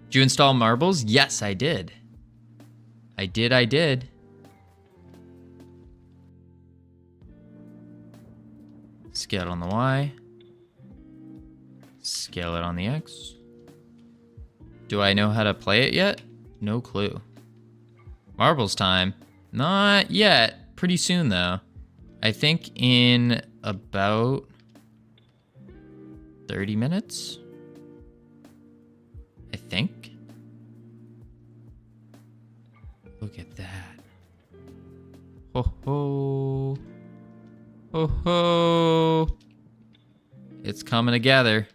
Did you install marbles? Yes, I did. I did. Scale it on the Y. Scale it on the X. Do I know how to play it yet? No clue. Marbles time. Not yet. Pretty soon, though. I think in about 30 minutes? I think. Look at that. Ho ho. Ho ho. It's coming together.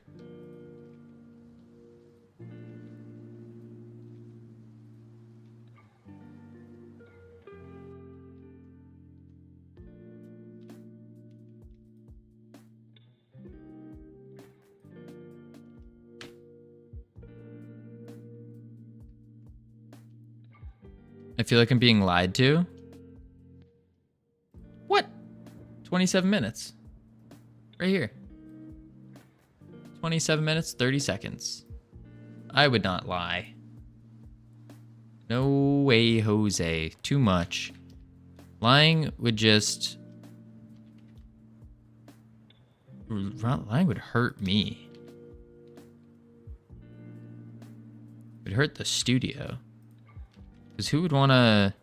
I feel like I'm being lied to. What? 27 minutes. Right here. 27 minutes, 30 seconds. I would not lie. No way, Jose. Too much. Lying would just... Lying would hurt me. It would hurt the studio. Because who would want to...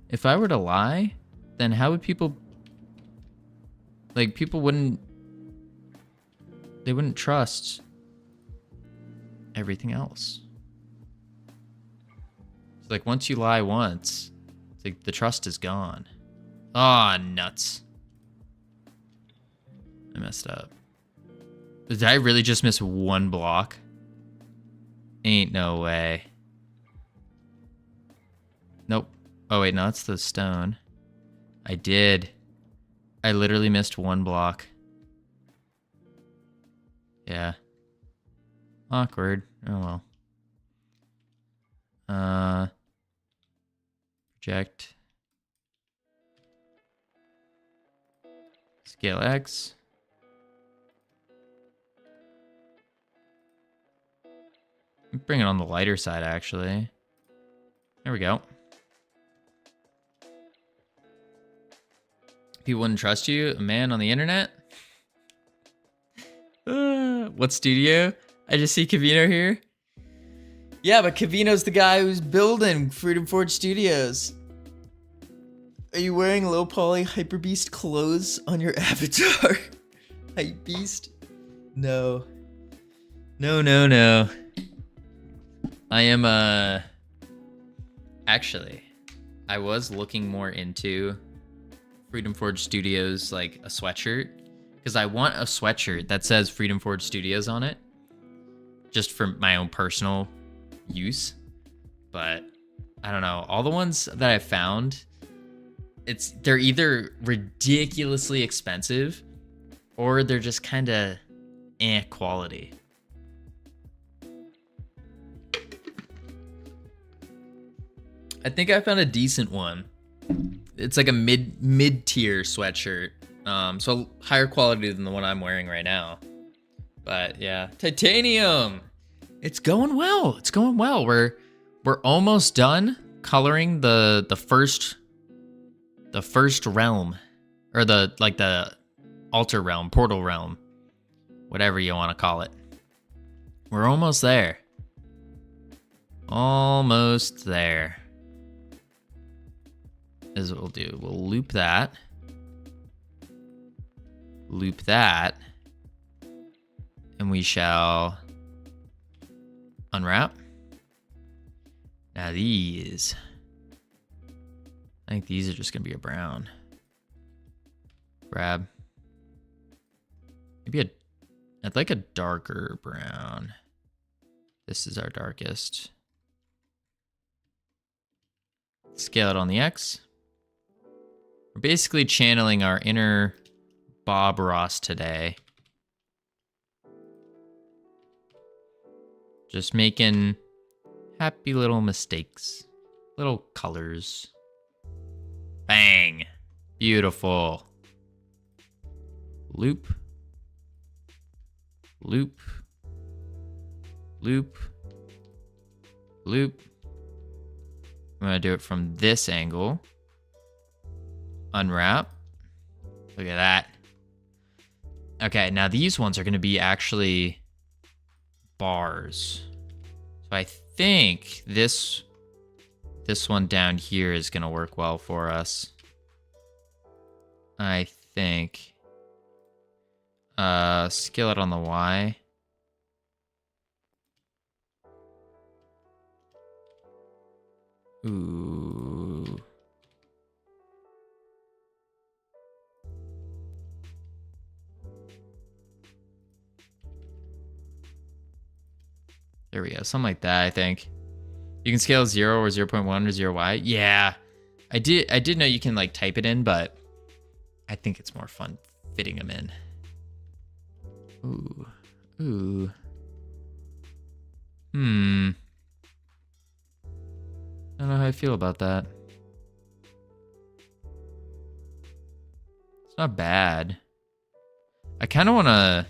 If I were to lie, then how would people... Like, people wouldn't... They wouldn't trust everything else. It's like, once you lie once, it's like the trust is gone. Ah, nuts. I messed up. Did I really just miss one block? Ain't no way. Nope. Oh, wait, no, it's the stone. I did. I literally missed one block. Yeah. Awkward. Oh, well. Project. Scale X. Bring it on the lighter side, actually. There we go. People wouldn't trust you? A man on the internet? What studio? I just see Covino here. Yeah, but Covino's the guy who's building Freedom Forge Studios. Are you wearing low poly Hyper Beast clothes on your avatar? Hype Beast? No. No. I am, actually, I was looking more into Freedom Forge Studios, like a sweatshirt, because I want a sweatshirt that says Freedom Forge Studios on it, just for my own personal use. But I don't know, all the ones that I found, they're either ridiculously expensive or they're just kind of quality. I think I found a decent one. It's like a mid-tier sweatshirt. So higher quality than the one I'm wearing right now. But yeah, titanium. It's going well. It's going well. We're almost done coloring the first realm, or the altar realm, portal realm, whatever you want to call it. We're almost there. Almost there. Is what we'll do. We'll loop that. Loop that. And we shall unwrap. Now these. I think these are just going to be a brown. Grab. Maybe I'd like a darker brown. This is our darkest. Scale it on the X. We're basically channeling our inner Bob Ross today. Just making happy little mistakes. Little colors. Bang. Beautiful. Loop. loop, loop, loop. I'm gonna do it from this angle. Unwrap. Look at that. Okay, now these ones are gonna be actually bars. So I think this one down here is gonna work well for us. I think. Scale it on the Y. Ooh. There we go. Something like that, I think. You can scale 0 or 0.1 or 0y. Yeah. I did know you can like type it in, but I think it's more fun fitting them in. Ooh. Ooh. I don't know how I feel about that. It's not bad. I kind of want to...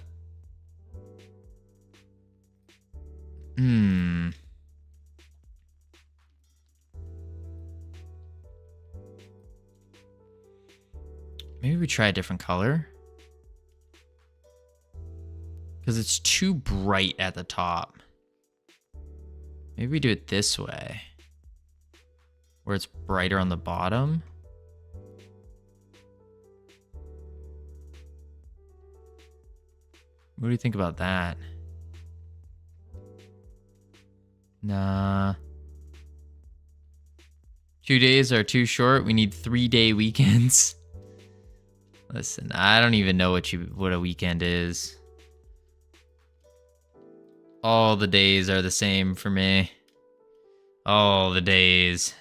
Maybe we try a different color. Because it's too bright at the top. Maybe we do it this way. Where it's brighter on the bottom. What do you think about that? Nah. 2 days are too short. We need 3-day weekends. Listen, I don't even know what a weekend is. All the days are the same for me. All the days.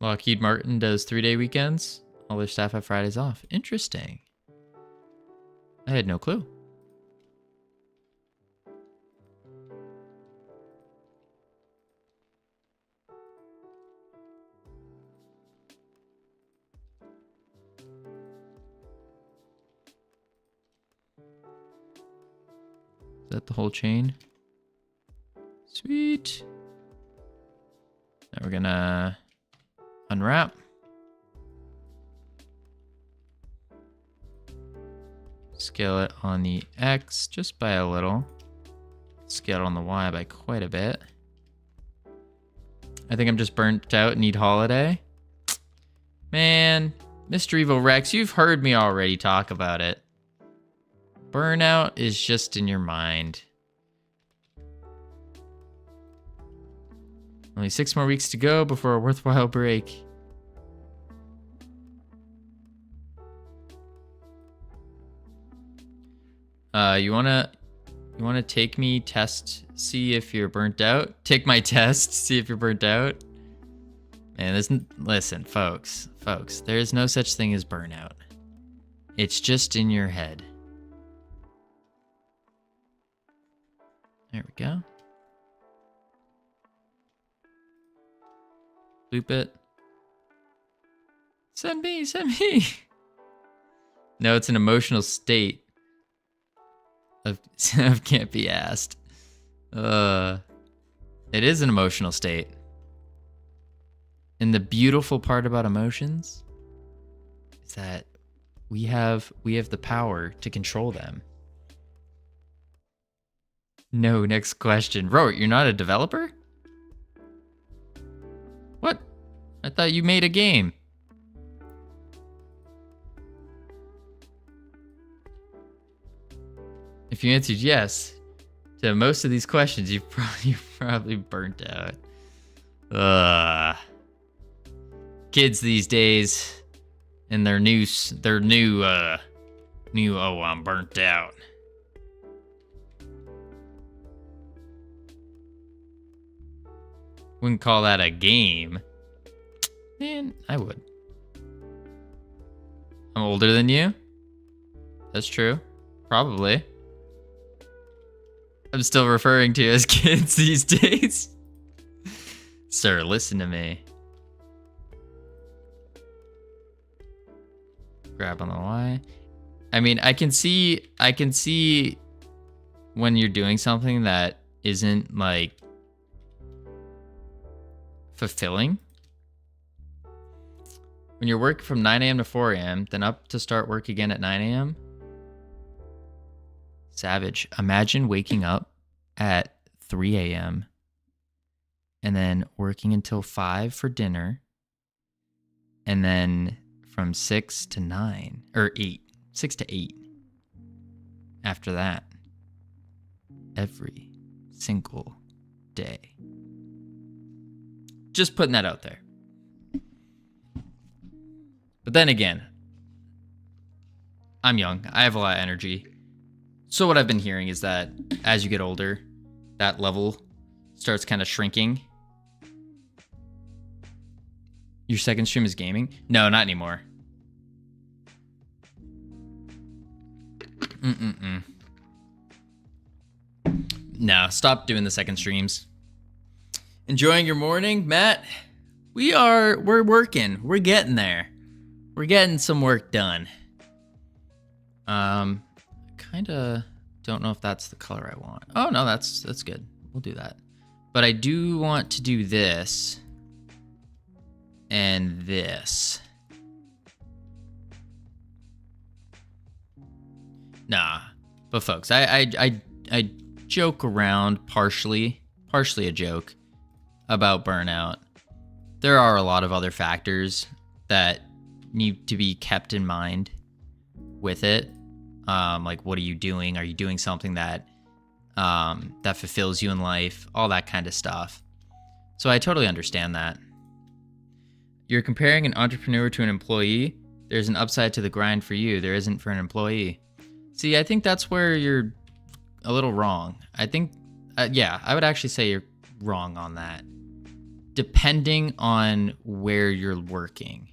Lockheed Martin does 3-day weekends. All their staff have Fridays off. Interesting. I had no clue. Is that the whole chain? Sweet. Now we're gonna unwrap. Scale it on the X just by a little. Scale it on the Y by quite a bit. I think I'm just burnt out and need holiday. Man, Mr. Evil Rex, you've heard me already talk about it. Burnout is just in your mind. Only 6 more weeks to go before a worthwhile break. You wanna take me test, see if you're burnt out? Take my test, see if you're burnt out? Man, listen, folks, there's no such thing as burnout. It's just in your head. There we go. Loop it. Send me. No, it's an emotional state of can't be asked. It is an emotional state. And the beautiful part about emotions is that we have the power to control them. No, next question. Robert, you're not a developer? What? I thought you made a game. If you answered yes to most of these questions, you're probably burnt out. Kids these days and their new oh, I'm burnt out. Wouldn't call that a game. Man, I would. I'm older than you. That's true. Probably. I'm still referring to as kids these days. Sir, listen to me. Grab on the Y. I mean, I can see when you're doing something that isn't like fulfilling. When you're working from 9 a.m. to 4 a.m., then up to start work again at 9 a.m. Savage. Imagine waking up at 3 a.m. and then working until 5 for dinner. And then from 6 to 9, or 8, 6 to 8 after that. Every single day. Just putting that out there. But then again, I'm young. I have a lot of energy. So what I've been hearing is that as you get older, that level starts kind of shrinking. Your second stream is gaming? No, not anymore. No, stop doing the second streams. Enjoying your morning, Matt? We're working. We're getting there. We're getting some work done. Kinda don't know if that's the color I want. Oh no, that's good. We'll do that. But I do want to do this and this. Nah, but folks, I joke around partially a joke about burnout. There are a lot of other factors that need to be kept in mind with it. Like, what are you doing? Are you doing something that that fulfills you in life? All that kind of stuff. So I totally understand that. You're comparing an entrepreneur to an employee. There's an upside to the grind for you. There isn't for an employee. See, I think that's where you're a little wrong. I think, yeah, I would actually say you're wrong on that. Depending on where you're working.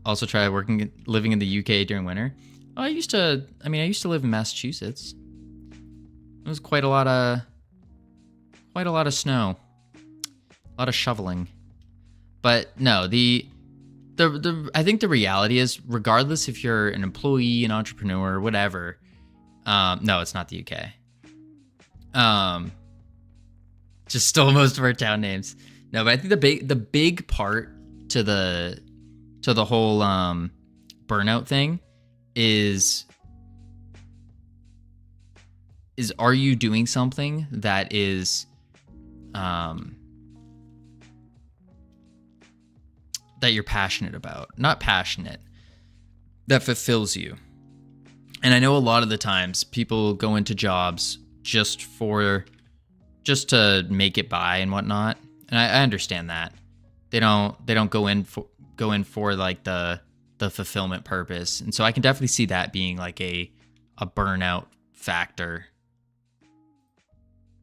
Also try living in the UK during winter. Oh, I used to live in Massachusetts. It was quite a lot of snow. A lot of shoveling. But no, I think the reality is, regardless if you're an employee, an entrepreneur, whatever, no, it's not the UK. Just stole most of our town names. No, but I think the big part to the whole burnout thing is are you doing something that is that you're passionate about? Not passionate, that fulfills you. And I know a lot of the times people go into jobs just to make it by and whatnot. And I understand that. They don't go in for like the fulfillment purpose. And so I can definitely see that being like a burnout factor.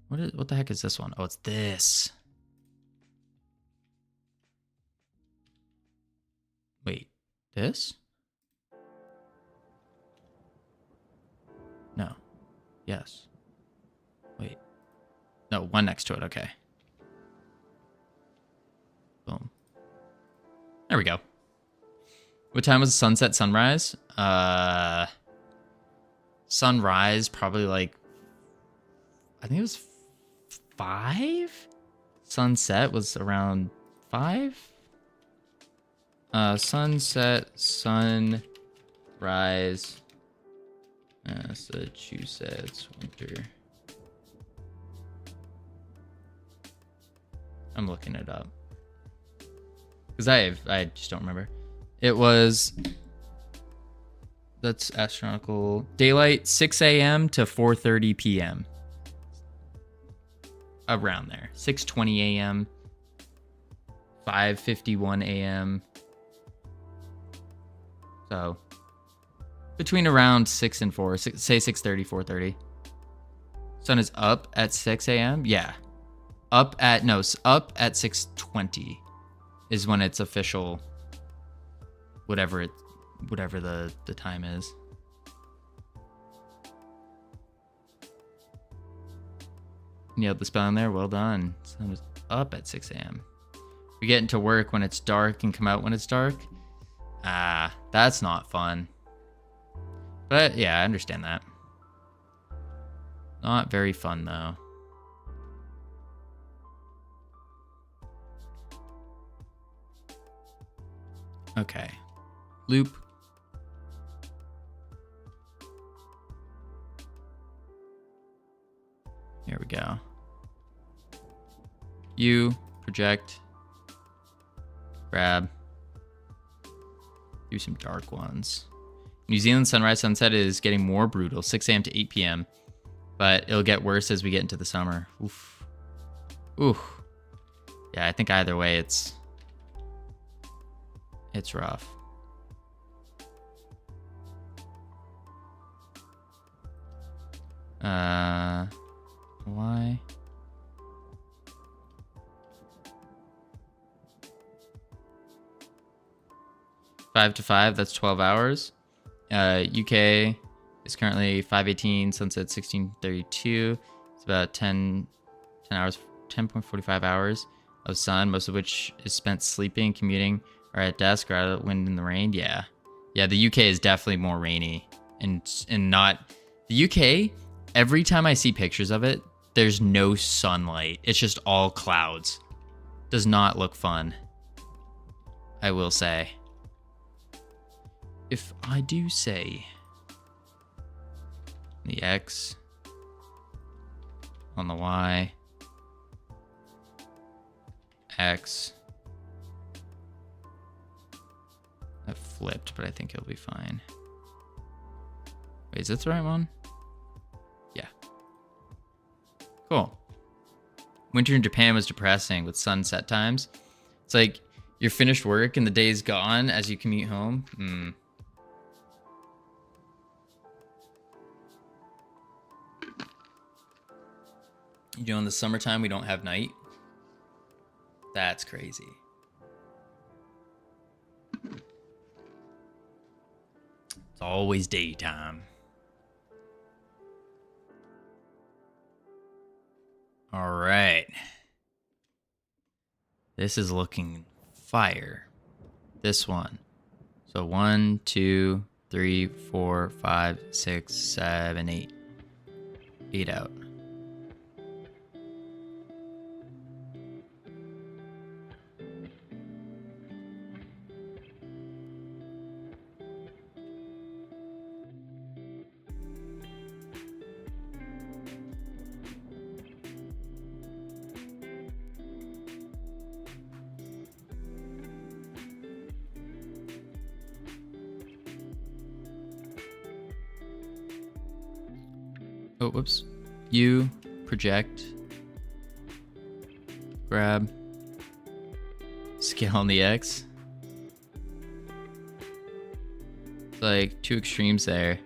What the heck is this one? Oh, it's this. Wait, this? No. Yes. Wait. No, one next to it. Okay. Boom. There we go. What time was sunset, sunrise? Sunrise, probably like, I think it was 5? Sunset was around 5? Sunset, sunrise, Massachusetts, winter. I'm looking it up. Because I just don't remember. It was, that's astronomical. Daylight, 6 a.m. to 4:30 p.m. Around there. 6:20 a.m. 5:51 a.m. So, between around 6 and 4. Say 6:30, 4:30. Sun is up at 6 a.m.? Yeah. Up at 6:20 is when it's official, whatever the time is. Nailed the spell in there. Well done. Sun was up at 6 a.m. We get into work when it's dark and come out when it's dark. Ah, that's not fun. But yeah, I understand that. Not very fun though. Okay. Loop. Here we go. You project. Grab. Do some dark ones. New Zealand sunrise sunset is getting more brutal, 6 a.m. to 8 p.m. But it'll get worse as we get into the summer. Oof. Oof. Yeah, I think either way it's rough. Why? Five to 5, that's 12 hours. UK is currently 5:18, sunset 16:32. It's about 10 hours, 10.45 hours of sun, most of which is spent sleeping, commuting, or at desk, or out of the wind and the rain. Yeah, the UK is definitely more rainy, and not the UK. Every time I see pictures of it, there's no sunlight. It's just all clouds. Does not look fun, I will say. If I do say. The X on the Y. X. That flipped, but I think it'll be fine. Wait, is this the right one? Yeah. Cool. Winter in Japan was depressing with sunset times. It's like you're finished work and the day's gone as you commute home. You know, in the summertime, we don't have night. That's crazy. It's always daytime. All right. This is looking fire. This one. So 1, 2, 3, 4, 5, 6, 7, 8. 8 out. Oh, whoops. You project, grab, scale on the X. It's like two extremes there.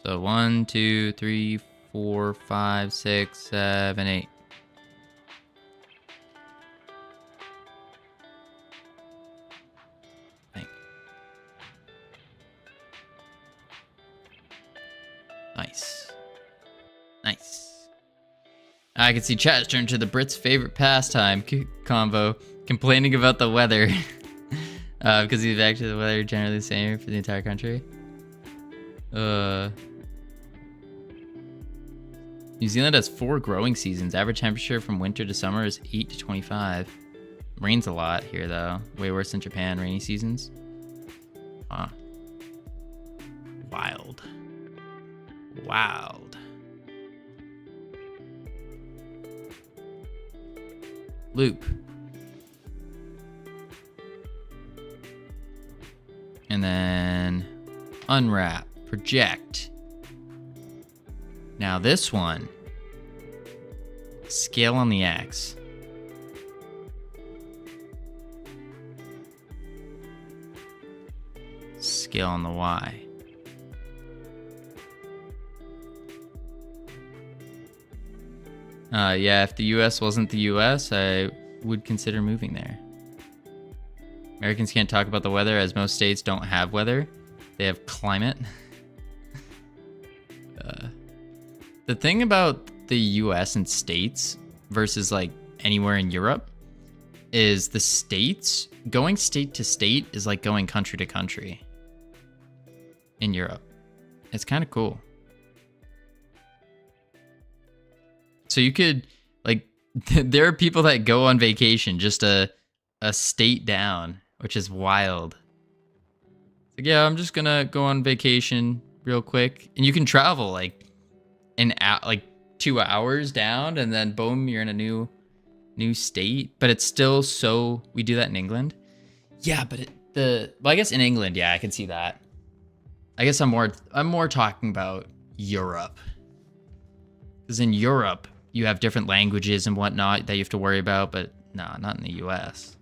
So 1, 2, 3, 4, 5, 6, 7, 8. Nice. Nice. I can see chat turn to the Brits' favorite pastime convo, complaining about the weather. Because he's actually the weather generally the same for the entire country. New Zealand has 4 growing seasons. Average temperature from winter to summer is 8 to 25. Rains a lot here though. Way worse than Japan, rainy seasons. Huh. Wild. Wild. Loop. And then unwrap, project. Now this one, scale on the X. Scale on the Y. Yeah, if the US wasn't the US, I would consider moving there. Americans can't talk about the weather as most states don't have weather. They have climate. The thing about the US and states versus like anywhere in Europe is the states, going state to state is like going country to country in Europe. It's kind of cool. So you could, like, there are people that go on vacation just a state down, which is wild. Like, yeah, I'm just gonna go on vacation real quick. And you can travel like like 2 hours down, and then boom, you're in a new state. But it's still so, we do that in England. Yeah, but well, I guess in England, yeah, I can see that. I guess I'm more talking about Europe. Because in Europe, you have different languages and whatnot that you have to worry about, but nah, not in the US.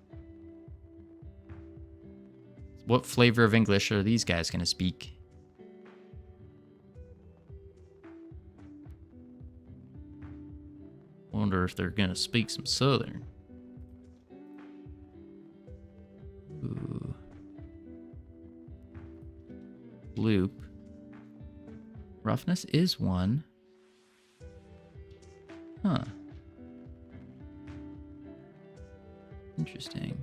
What flavor of English are these guys gonna speak? Wonder if they're gonna speak some Southern. Ooh. Loop. Roughness is 1. Huh. Interesting.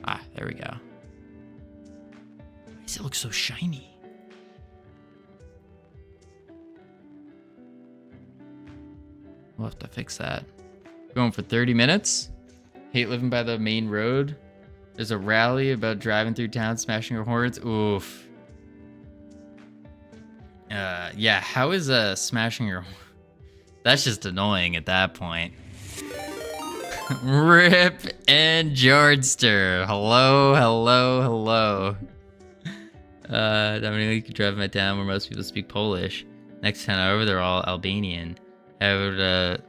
Ah, there we go. Why does it look so shiny? We'll have to fix that. Going for 30 minutes. Hate living by the main road. There's a rally about driving through town, smashing your horns. Oof. Yeah, how is smashing your... That's just annoying at that point. Rip and Jordster. Hello, hello, hello. Dominique could drive my town where most people speak Polish. Next time over, they're all Albanian. However,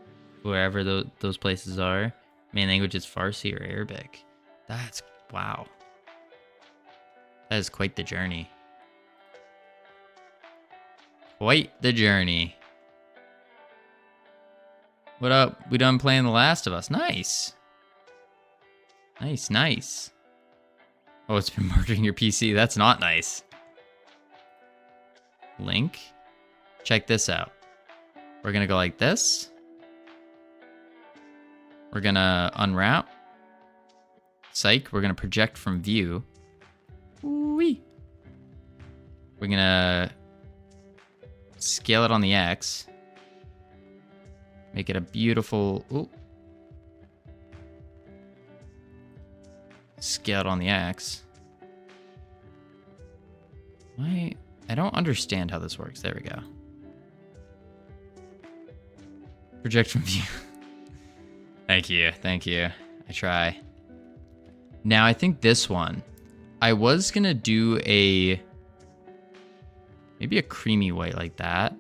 wherever those places are, main language is Farsi or Arabic. That's, wow. That is quite the journey. Quite the journey. What up? We done playing The Last of Us. Nice. Nice, nice. Oh, it's been murdering your PC. That's not nice. Link. Check this out. We're gonna go like this. We're gonna unwrap. Psych. We're gonna project from view. Wee. We're gonna scale it on the X. Make it a beautiful... Ooh. Scale it on the X. I don't understand how this works. There we go. Project from view. Thank you. Thank you. I try. Now, I think this one. I was going to do maybe a creamy white like that.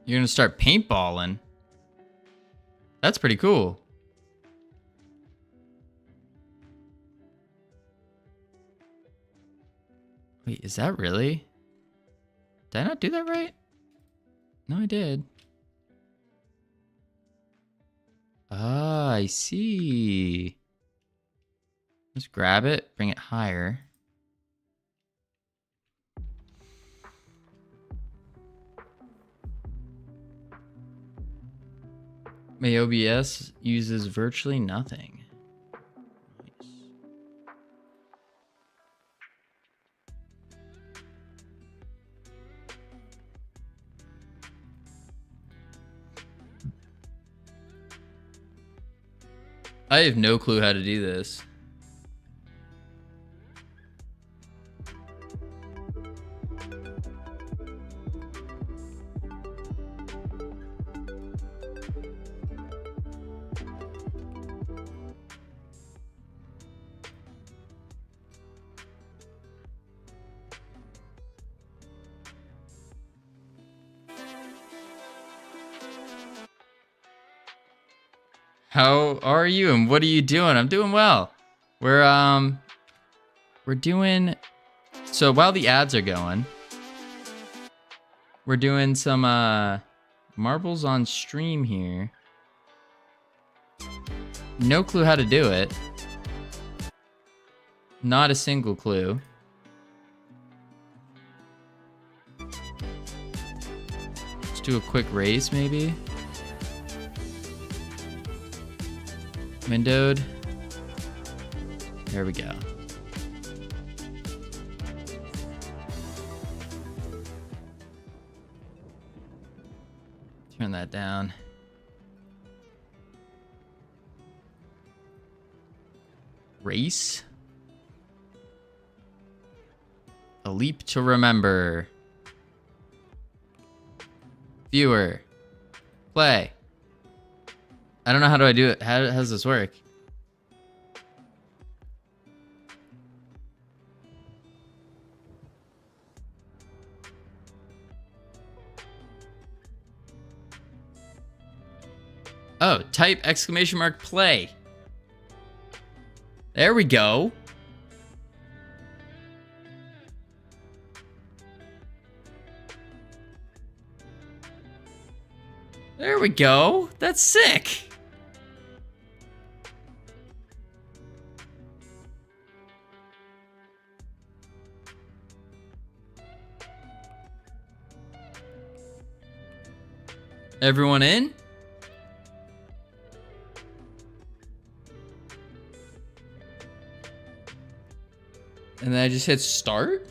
You're going to start paintballing? That's pretty cool. Wait, is that really? Did I not do that right? No, I did. Ah, I see. Just grab it, bring it higher. My OBS uses virtually nothing. Nice. I have no clue how to do this. How are you and what are you doing? I'm doing well. We're doing, so while the ads are going, we're doing some marbles on stream here. No clue how to do it. Not a single clue. Let's do a quick race maybe. Windowed. There we go. Turn that down. Race. A leap to remember. Viewer. Play. I don't know how do I do it. How does this work? Oh, type exclamation mark play. There we go. There we go. That's sick. Everyone in? And then I just hit start?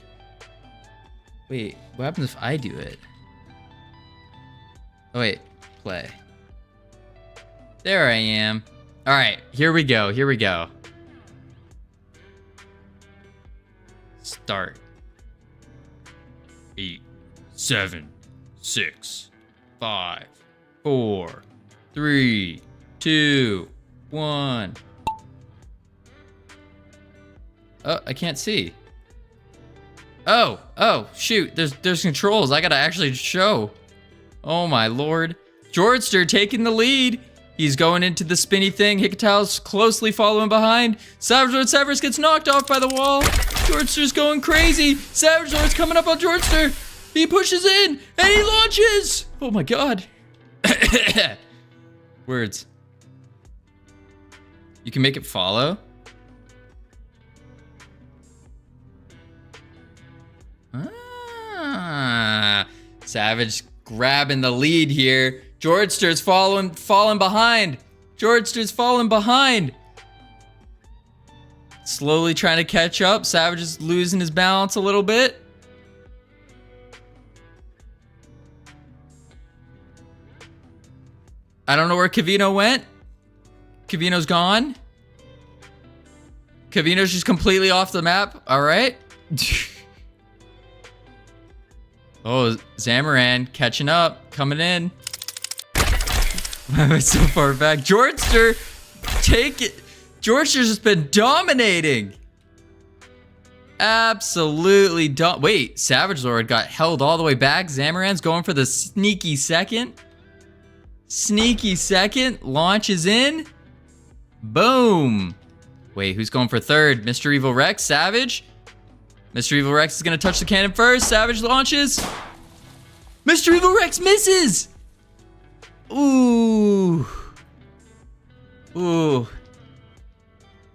Wait, what happens if I do it? Oh wait, play. There I am. All right, here we go, here we go. Start. 8, 7, 6, 5, 4, 3, 2, 1. Oh, I can't see. Oh, shoot. There's controls. I gotta actually show. Oh my lord. Jordster taking the lead. He's going into the spinny thing. Hicketal's closely following behind. Savage Lord Severus gets knocked off by the wall. Jordster's going crazy. Savage Lord's coming up on Jordster. He pushes in and he launches. Oh my god. Words. You can make it follow. Savage grabbing the lead here. Jordster's falling behind. Jordster's falling behind. Slowly trying to catch up. Savage is losing his balance a little bit. I don't know where Covino went. Covino's gone. Covino's just completely off the map. All right. Oh, Zamaran catching up, coming in. Why am I so far back? Jordster, take it. Jordster's just been dominating. Absolutely wait, Savage Lord got held all the way back. Zamaran's going for the sneaky second. Sneaky second, launches in. Boom. Wait, who's going for third? Mr. Evil Rex, Savage. Mr. Evil Rex is gonna touch the cannon first. Savage launches. Mr. Evil Rex misses. Ooh. Ooh.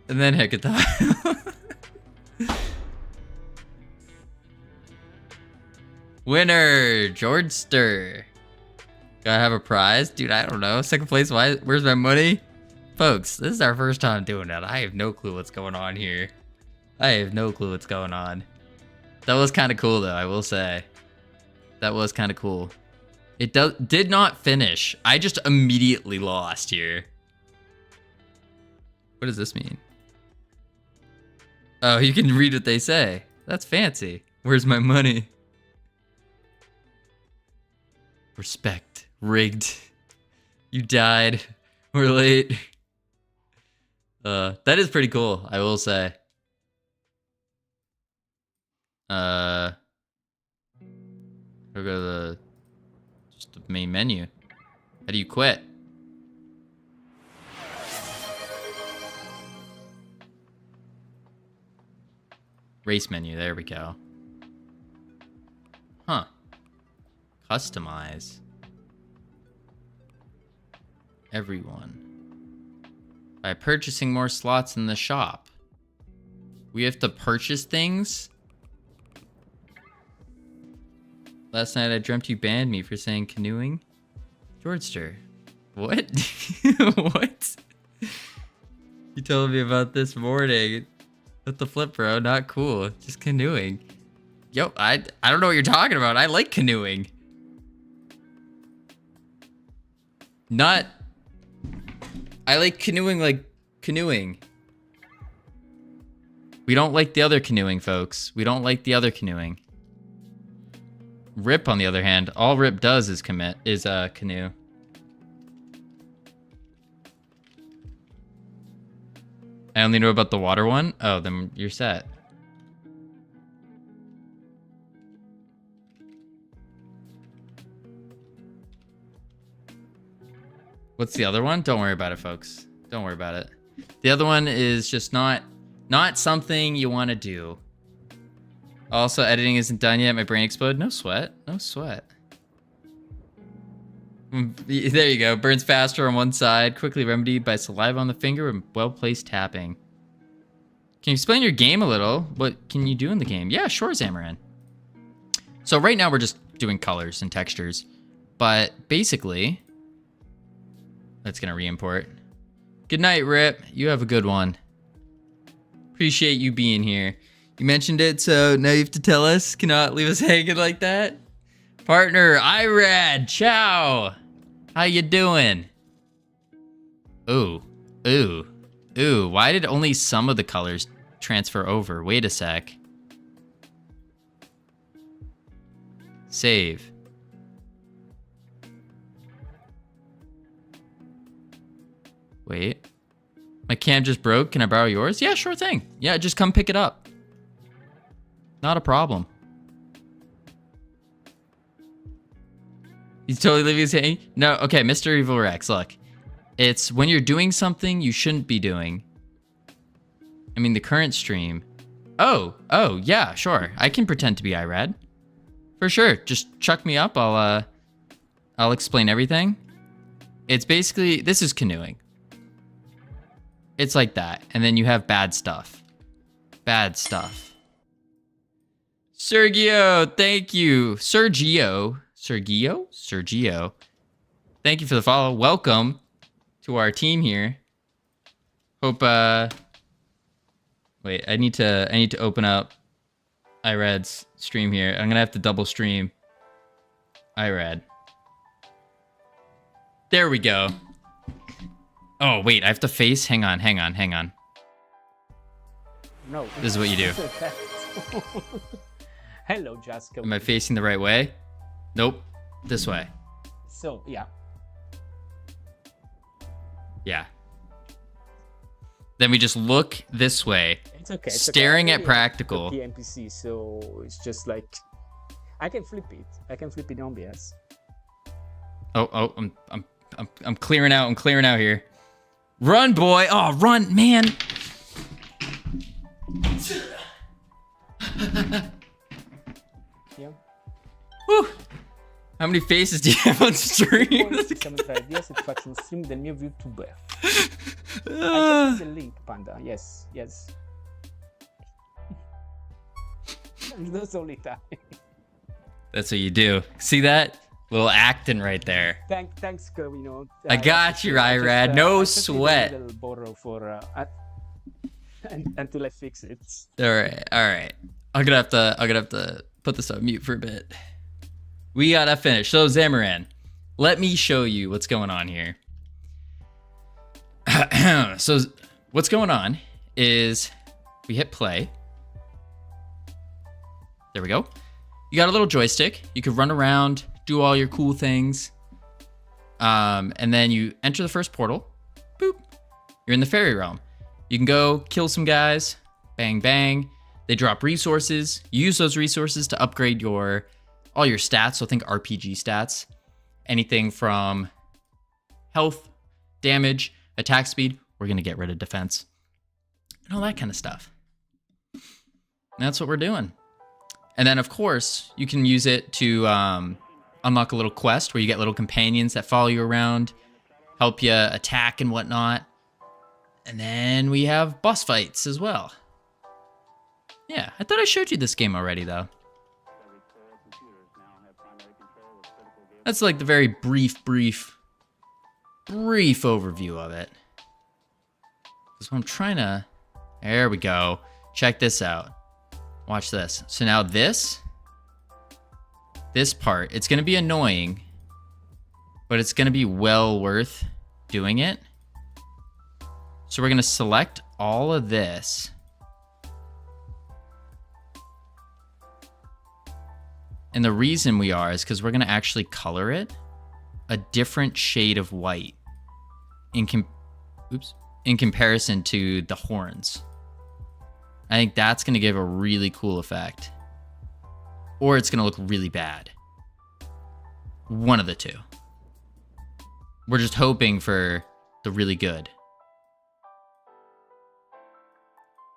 And then Hecatile. Winner, Jordster. Gotta have a prize? Dude, I don't know. Second place, where's my money? Folks, this is our first time doing that. I have no clue what's going on here. I have no clue what's going on. That was kind of cool though, I will say. That was kind of cool. It did not finish. I just immediately lost here. What does this mean? Oh, you can read what they say. That's fancy. Where's my money? Respect. Rigged. You died. We're late. That is pretty cool, I will say. I'll go to just the main menu. How do you quit? Race menu. There we go. Huh. Customize. Everyone. By purchasing more slots in the shop. We have to purchase things? Last night I dreamt you banned me for saying canoeing. Georgester. What? What? You told me about this morning. What the flip, bro? Not cool. Just canoeing. Yo, I don't know what you're talking about. I like canoeing. Not... I like canoeing like canoeing. We don't like the other canoeing, folks. We don't like the other canoeing. Rip, on the other hand, all Rip does is canoe. I only know about the water one? Oh, then you're set. What's the other one? Don't worry about it, folks. Don't worry about it. The other one is just not something you want to do. Also, editing isn't done yet. My brain exploded. No sweat. No sweat. There you go. Burns faster on one side. Quickly remedied by saliva on the finger and well-placed tapping. Can you explain your game a little? What can you do in the game? Yeah, sure, Zamaran. So right now we're just doing colors and textures. But basically... That's going to re-import. Good night, Rip. You have a good one. Appreciate you being here. You mentioned it, so now you have to tell us. Cannot leave us hanging like that. Partner, Irad, ciao. How you doing? Ooh, ooh, ooh. Why did only some of the colors transfer over? Wait a sec. Save. Wait. My cam just broke. Can I borrow yours? Yeah, sure thing. Yeah, just come pick it up. Not a problem. He's totally leaving his hanging. No, okay, Mr. Evil Rex, look. It's when you're doing something you shouldn't be doing. I mean, the current stream. Oh, yeah, sure. I can pretend to be Irad. For sure. Just chuck me up. I'll explain everything. It's basically, this is canoeing. It's like that. And then you have bad stuff. Bad stuff. Sergio, thank you. Sergio. Thank you for the follow. Welcome to our team here. Hope, wait, I need to open up Irad's stream here. I'm gonna have to double stream Irad. There we go. Oh, wait, I have to face? Hang on. No. This is what you do. Hello, Jessica. Am I facing the right way? Nope. This way. So, yeah. Yeah. Then we just look this way. It's okay. Staring at practical. The NPC, so it's just like... I can flip it. on OBS. Oh, I'm clearing out. I'm clearing out here. Run, boy. Oh, run, man. Yeah. Whew. How many faces do you have on stream? 75 years satisfaction stream the new YouTuber. I sent the link, Panda. Yes. That's only time. That's what you do. See that? Little acting right there. Thanks, Covino. I got you, Irad. No sweat. A little borrow for until I fix it. All right. I'm gonna have to put this on mute for a bit. We gotta finish. So Zamaran, let me show you what's going on here. So what's going on is we hit play. There we go. You got a little joystick. You can run around, do all your cool things. And then you enter the first portal. Boop. You're in the fairy realm. You can go kill some guys. Bang, bang. They drop resources. You use those resources to upgrade all your stats. So think RPG stats. Anything from health, damage, attack speed. We're going to get rid of defense. And all that kind of stuff. That's what we're doing. And then, of course, you can use it to unlock a little quest where you get little companions that follow you around, help you attack and whatnot. And then we have boss fights as well. Yeah, I thought I showed you this game already, though. That's like the very brief overview of it. That's what I'm trying to... There we go. Check this out. Watch this. So now this part, it's going to be annoying, but it's going to be well worth doing it. So we're going to select all of this. And the reason we are is because we're going to actually color it a different shade of white in comparison to the horns. I think that's going to give a really cool effect. Or it's going to look really bad. One of the two. We're just hoping for the really good.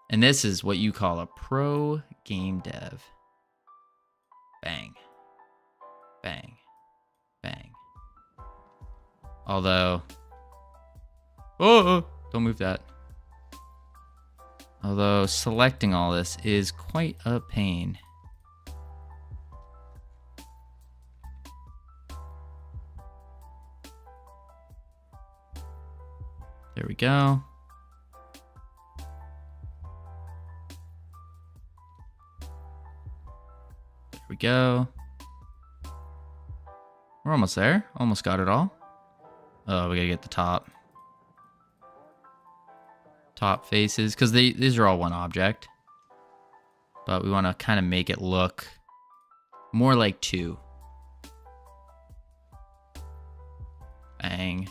And this is what you call a pro game dev. Bang. Bang. Bang. Although... Oh! Don't move that. Although selecting all this is quite a pain. There we go. There we go. We're almost there. Almost got it all. Oh, we gotta get the top faces, because these are all one object. But we want to kind of make it look more like two. Bang.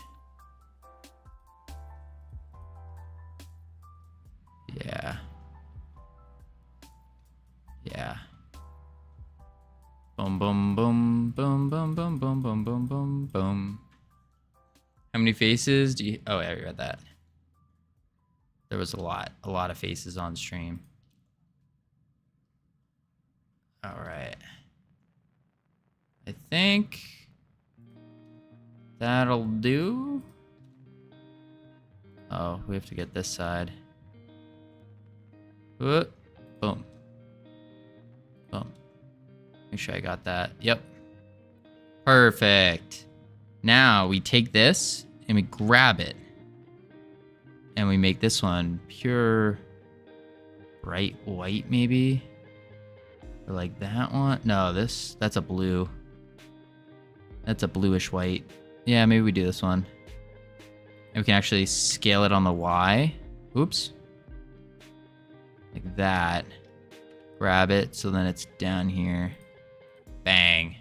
Yeah. Yeah. Boom, boom, boom, boom, boom, boom, boom, boom, boom, boom, boom. How many faces do you... Oh, yeah, I read that. There was a lot of faces on stream. All right. I think that'll do. Oh, we have to get this side. Boom. Boom. Make sure I got that. Yep. Perfect. Now we take this and we grab it. And we make this one pure bright white, maybe? Or like that one? No, that's a blue. That's a bluish white. Yeah, maybe we do this one. And we can actually scale it on the Y. Oops. Like that. Grab it, so then it's down here. Bang.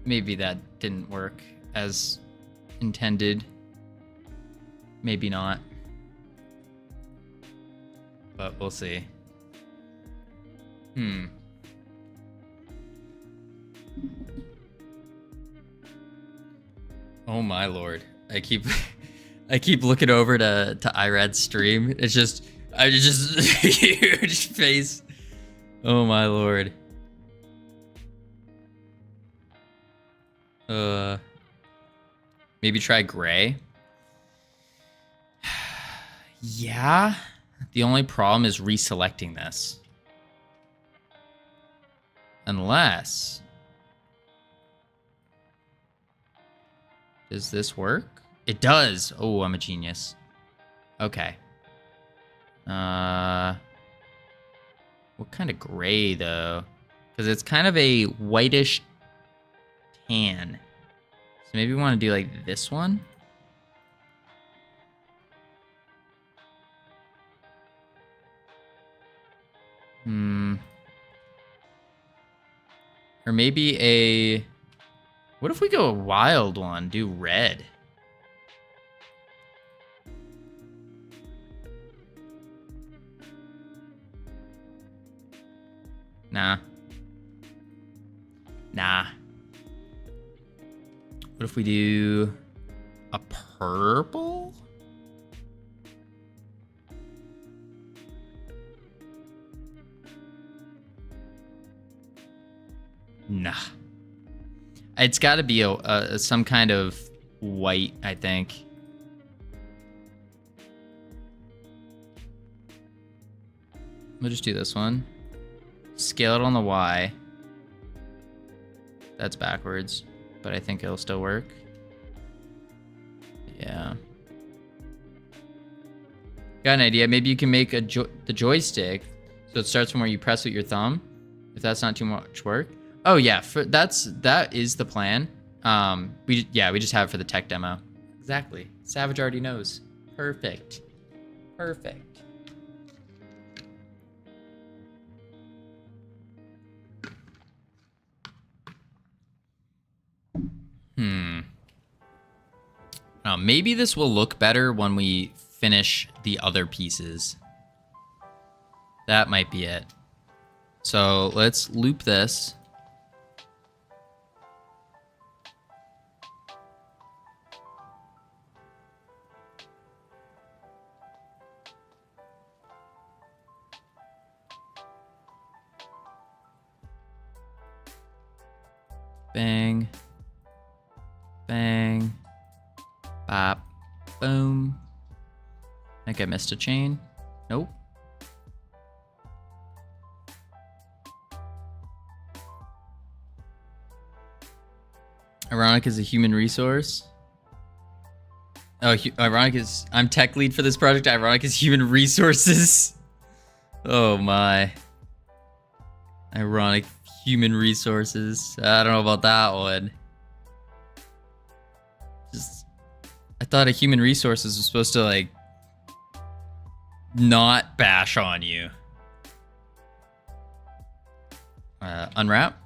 Maybe that didn't work as intended. Maybe not. But we'll see. Oh my lord. I keep looking over to Irad's stream. It's just huge face. Oh my lord. Maybe try gray. Yeah. The only problem is reselecting this. Unless... Does this work? It does. Oh, I'm a genius. Okay. What kind of gray, though? Because it's kind of a whitish tan. So maybe we want to do like this one. Or maybe a... What if we go a wild one? Do red. Nah. What if we do a purple? Nah. It's got to be a some kind of white, I think. We'll just do this one. Scale it on the Y. That's backwards, but I think it'll still work. Yeah. Got an idea. Maybe you can make the joystick so it starts from where you press with your thumb. If that's not too much work. Oh yeah, that is the plan. We just have it for the tech demo. Exactly. Savage already knows. Perfect. Perfect. Maybe this will look better when we finish the other pieces. That might be it. So let's loop this. Bang. Bang. Bop. Boom. I think I missed a chain. Nope. Ironic is a human resource. Oh, Ironic is... I'm tech lead for this project. Ironic is human resources. Oh my. Ironic human resources. I don't know about that one. I thought a human resources was supposed to, like, not bash on you. Unwrap.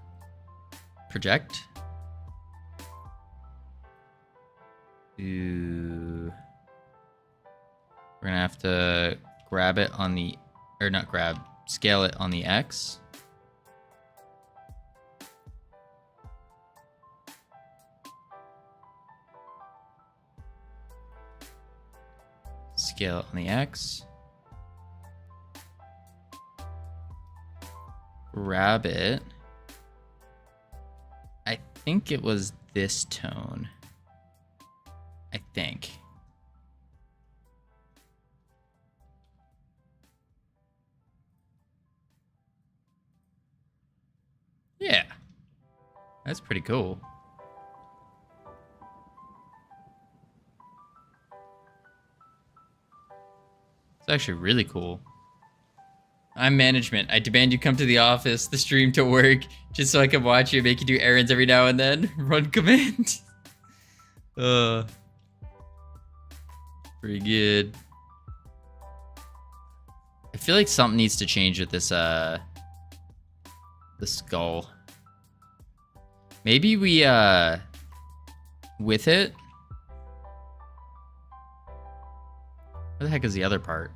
Project. Ooh. We're gonna have to grab it on the... Or not grab. Scale it on the X. Scale it on the X. Grab it. I think it was this tone. I think. Yeah. That's pretty cool. It's actually really cool. I'm management. I demand you come to the office, the stream to work, just so I can watch you and make you do errands every now and then. Run command. Pretty good. I feel like something needs to change with this, the skull. Maybe we, with it. Where the heck is the other part?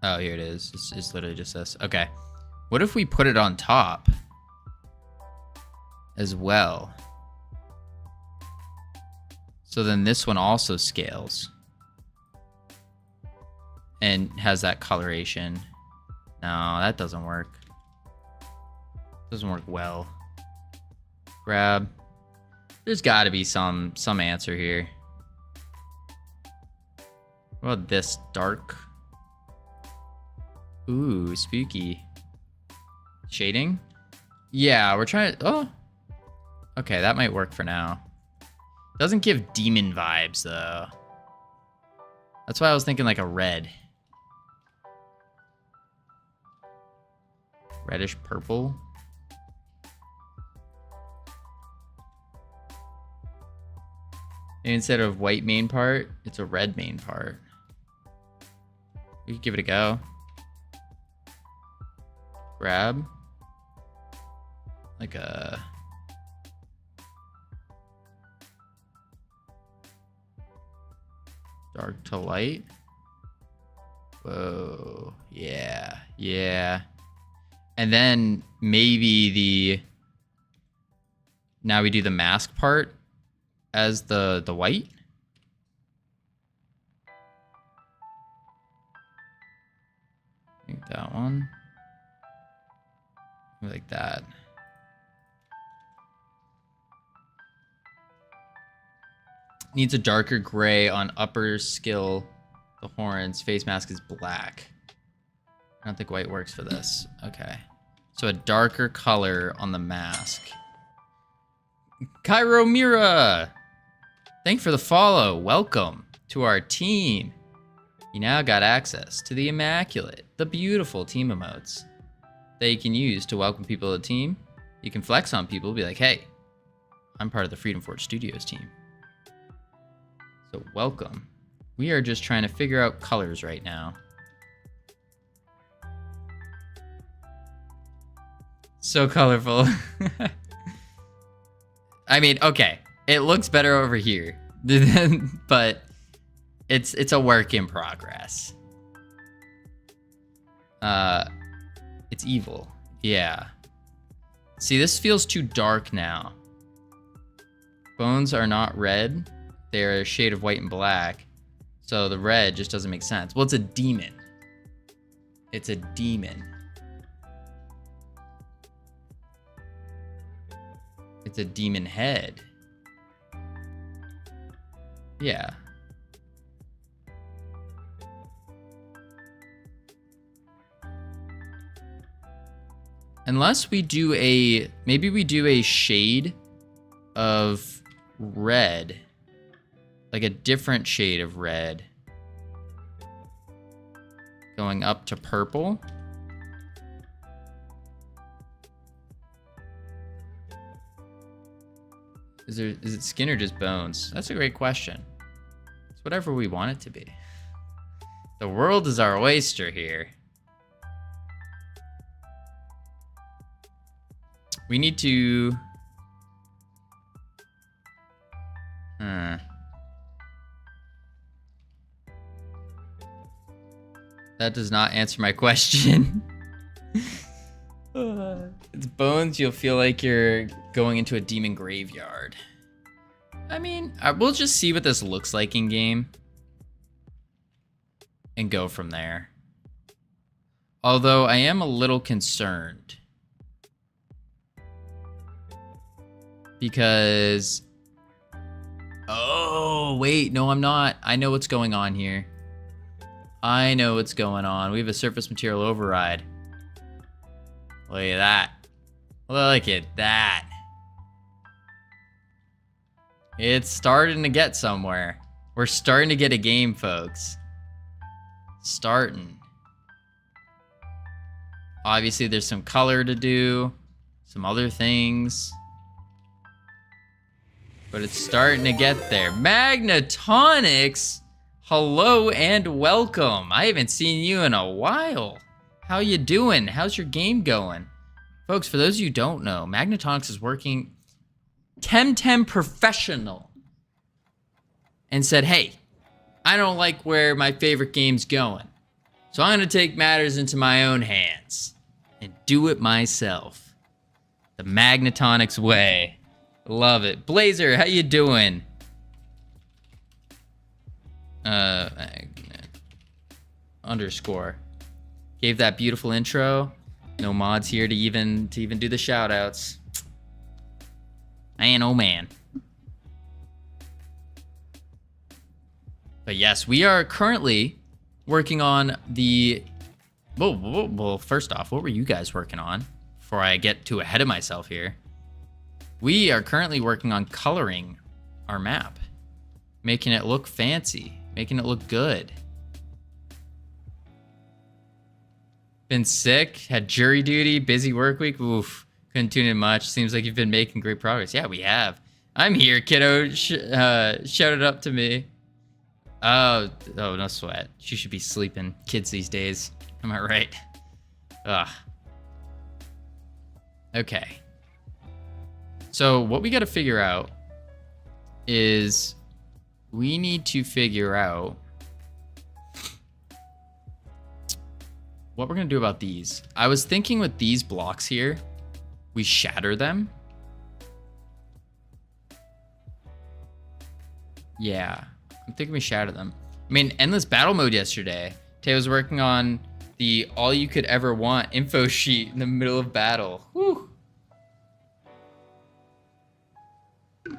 Oh, here it is. It's literally just this. Okay. What if we put it on top as well? So then this one also scales and has that coloration. No, that doesn't work. Doesn't work well. Grab. There's got to be some answer here. What about this dark? Ooh, spooky. Shading? Yeah, we're trying to... Oh. Okay, that might work for now. Doesn't give demon vibes, though. That's why I was thinking like a red. Reddish purple. And instead of white main part, it's a red main part. We could give it a go. Grab. Like a... dark to light. Whoa. Yeah. Yeah. And then maybe now we do the mask part as the white. I think that one. Like that. Needs a darker gray on upper skill. The horns. Face mask is black. I don't think white works for this. Okay. So a darker color on the mask. Cairo Mira! Thanks for the follow. Welcome to our team. You now got access to the immaculate, the beautiful team emotes that you can use to welcome people to the team. You can flex on people, be like, hey, I'm part of the Freedom Forge Studios team. So welcome. We are just trying to figure out colors right now. So colorful. I mean, okay, it looks better over here, but it's a work in progress. It's evil. Yeah. See, this feels too dark now. Bones are not red. They're a shade of white and black. So the red just doesn't make sense. Well, it's a demon. It's a demon. It's a demon head. Yeah. Unless we do maybe we do a shade of red. Like a different shade of red. Going up to purple. Is it skin or just bones? That's a great question. It's whatever we want it to be. The world is our oyster here. We need to... That does not answer my question. It's bones, you'll feel like you're going into a demon graveyard. I mean, we'll just see what this looks like in game. And go from there. Although I am a little concerned. Because... Oh, wait, no I'm not. I know what's going on here. I know what's going on. We have a surface material override. Look at that. Look at that. It's starting to get somewhere. We're starting to get a game, folks. Starting. Obviously, there's some color to do. Some other things. But it's starting to get there. Magnetonics! Hello and welcome. I haven't seen you in a while. How you doing? How's your game going? Folks, for those of you who don't know, Magnetonics is working Temtem Professional and said, hey, I don't like where my favorite game's going. So I'm going to take matters into my own hands and do it myself. The Magnetonics way. Love it. Blazer, how you doing? Underscore. Gave that beautiful intro. No mods here to even do the shout outs. Man, oh man. But yes, we are currently working on the... Well, first off, what were you guys working on? Before I get too ahead of myself here. We are currently working on coloring our map. Making it look fancy. Making it look good. Been sick, had jury duty, busy work week. Oof, couldn't tune in much. Seems like you've been making great progress. Yeah, we have. I'm here, kiddo. Shout it up to me. Oh, no sweat. She should be sleeping. Kids these days. Am I right? Ugh. Okay. So what we got to figure out is we need to figure out what we're going to do about these. I was thinking with these blocks here, we shatter them Yeah, I'm thinking we shadow them. I mean, endless battle mode yesterday. Tay was working on the all you could ever want info sheet in the middle of battle. Whew. I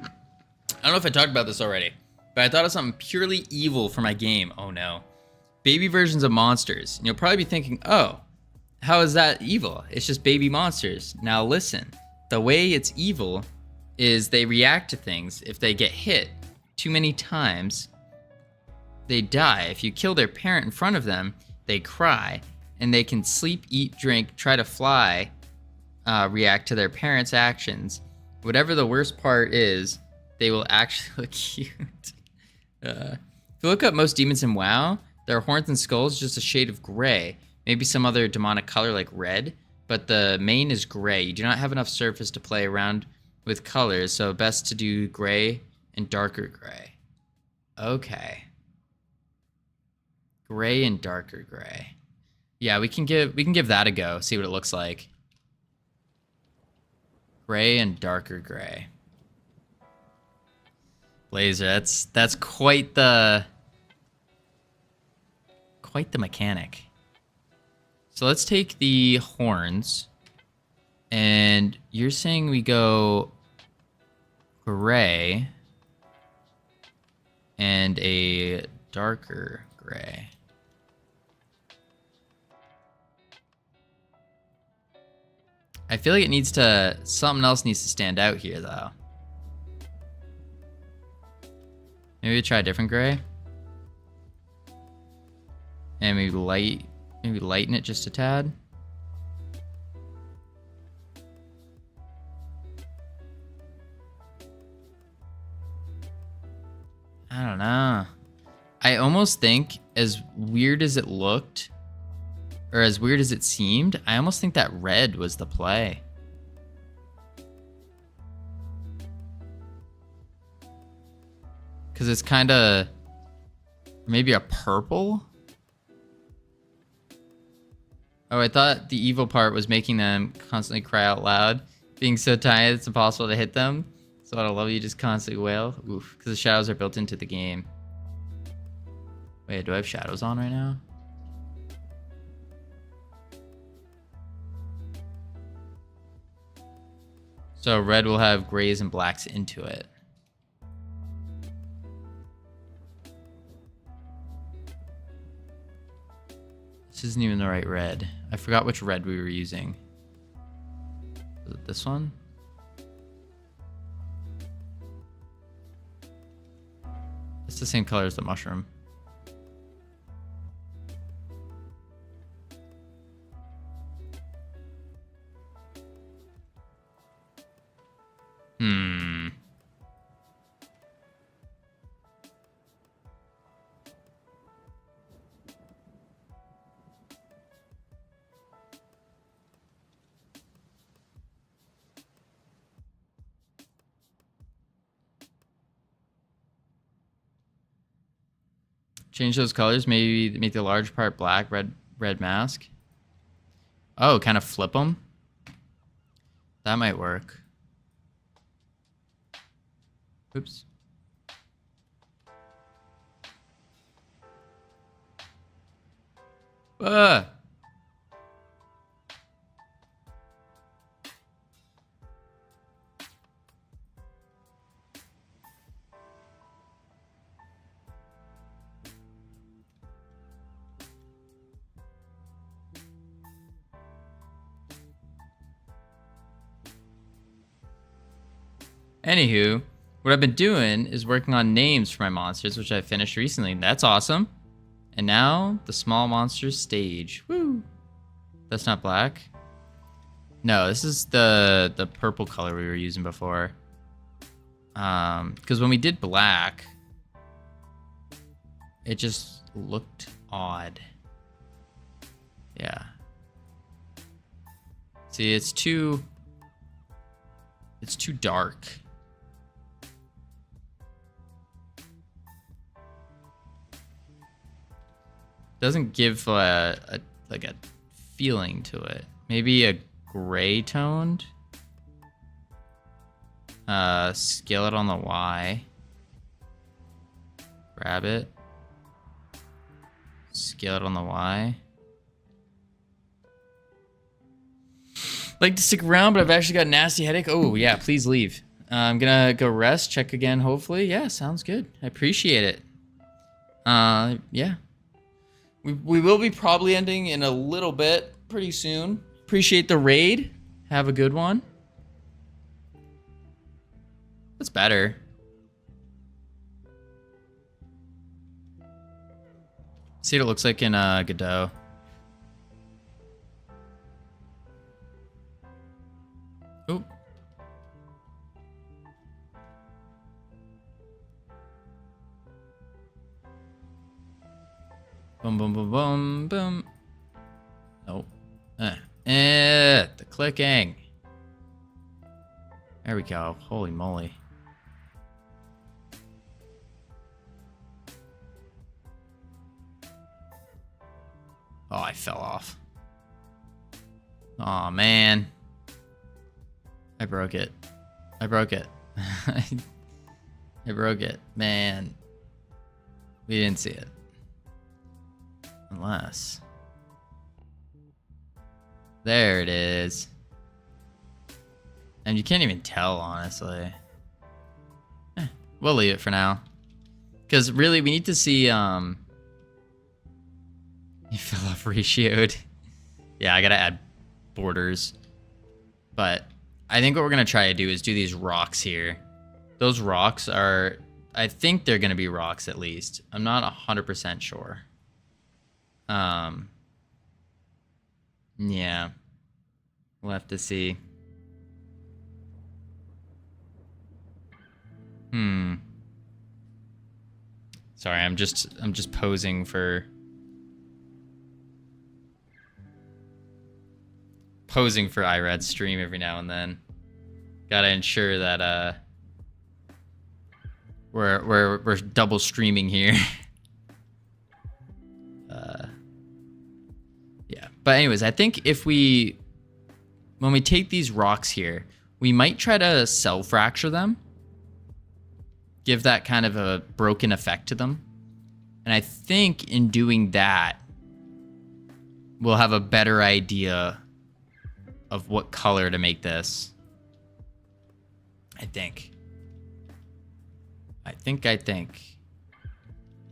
don't know if I talked about this already, but I thought of something purely evil for my game. Oh no. Baby versions of monsters. And you'll probably be thinking, oh, how is that evil? It's just baby monsters. Now listen, the way it's evil is they react to things. If they get hit too many times, they die. If you kill their parent in front of them, they cry. And they can sleep, eat, drink, try to fly, react to their parents' actions. Whatever the worst part is, they will actually look cute. If you look up most demons in WoW, their horns and skulls just a shade of gray. Maybe some other demonic color like red, but the main is gray. You do not have enough surface to play around with colors, so best to do gray and darker gray. Okay. Gray and darker gray. Yeah, we can give that a go, see what it looks like. Gray and darker gray. Blazer, that's quite the mechanic. So let's take the horns, and you're saying we go gray and a darker gray. I feel like something else needs to stand out here though. Maybe try a different gray. And maybe lighten it just a tad. I don't know. I almost think, as weird as it looked, or as weird as it seemed, I almost think that red was the play. Because it's kind of maybe a purple. Oh, I thought the evil part was making them constantly cry out loud, being so tiny it's impossible to hit them. So I love you just constantly wail. Oof, because the shadows are built into the game. Wait, do I have shadows on right now? So red will have grays and blacks into it. This isn't even the right red. I forgot which red we were using. Is it this one? It's the same color as the mushroom. Change those colors, maybe make the large part black, red mask. Oh, kind of flip them? That might work. Oops. Anywho, what I've been doing is working on names for my monsters, which I finished recently. That's awesome. And now the small monsters stage. Woo! That's not black. No, this is the purple color we were using before. Because when we did black, it just looked odd. Yeah. See, it's too dark. Doesn't give like a feeling to it. Maybe a gray toned. Scale it on the Y. Grab it. Scale it on the Y. Like to stick around, but I've actually got a nasty headache. Oh, yeah, please leave. I'm gonna go rest, check again, hopefully. Yeah, sounds good. I appreciate it. Yeah. We will be probably ending in a little bit pretty soon. Appreciate the raid. Have a good one. That's better. See what it looks like in Godot. Oop. Boom, boom, boom, boom, boom. Nope. The clicking. There we go. Holy moly. Oh, I fell off. Oh man. I broke it. I broke it. I broke it. Man. We didn't see it. Unless. There it is. And you can't even tell, honestly. We'll leave it for now. Because really, we need to see, You fell off ratioed. Yeah, I gotta add borders. But I think what we're gonna try to do is do these rocks here. Those rocks are... I think they're gonna be rocks at least. I'm not 100% sure. Yeah. We'll have to see. Sorry, I'm just posing for iRed's stream every now and then. Gotta ensure that we're double streaming here. Yeah. But anyways, I think when we take these rocks here, we might try to cell fracture them. Give that kind of a broken effect to them. And I think in doing that, we'll have a better idea of what color to make this. I think.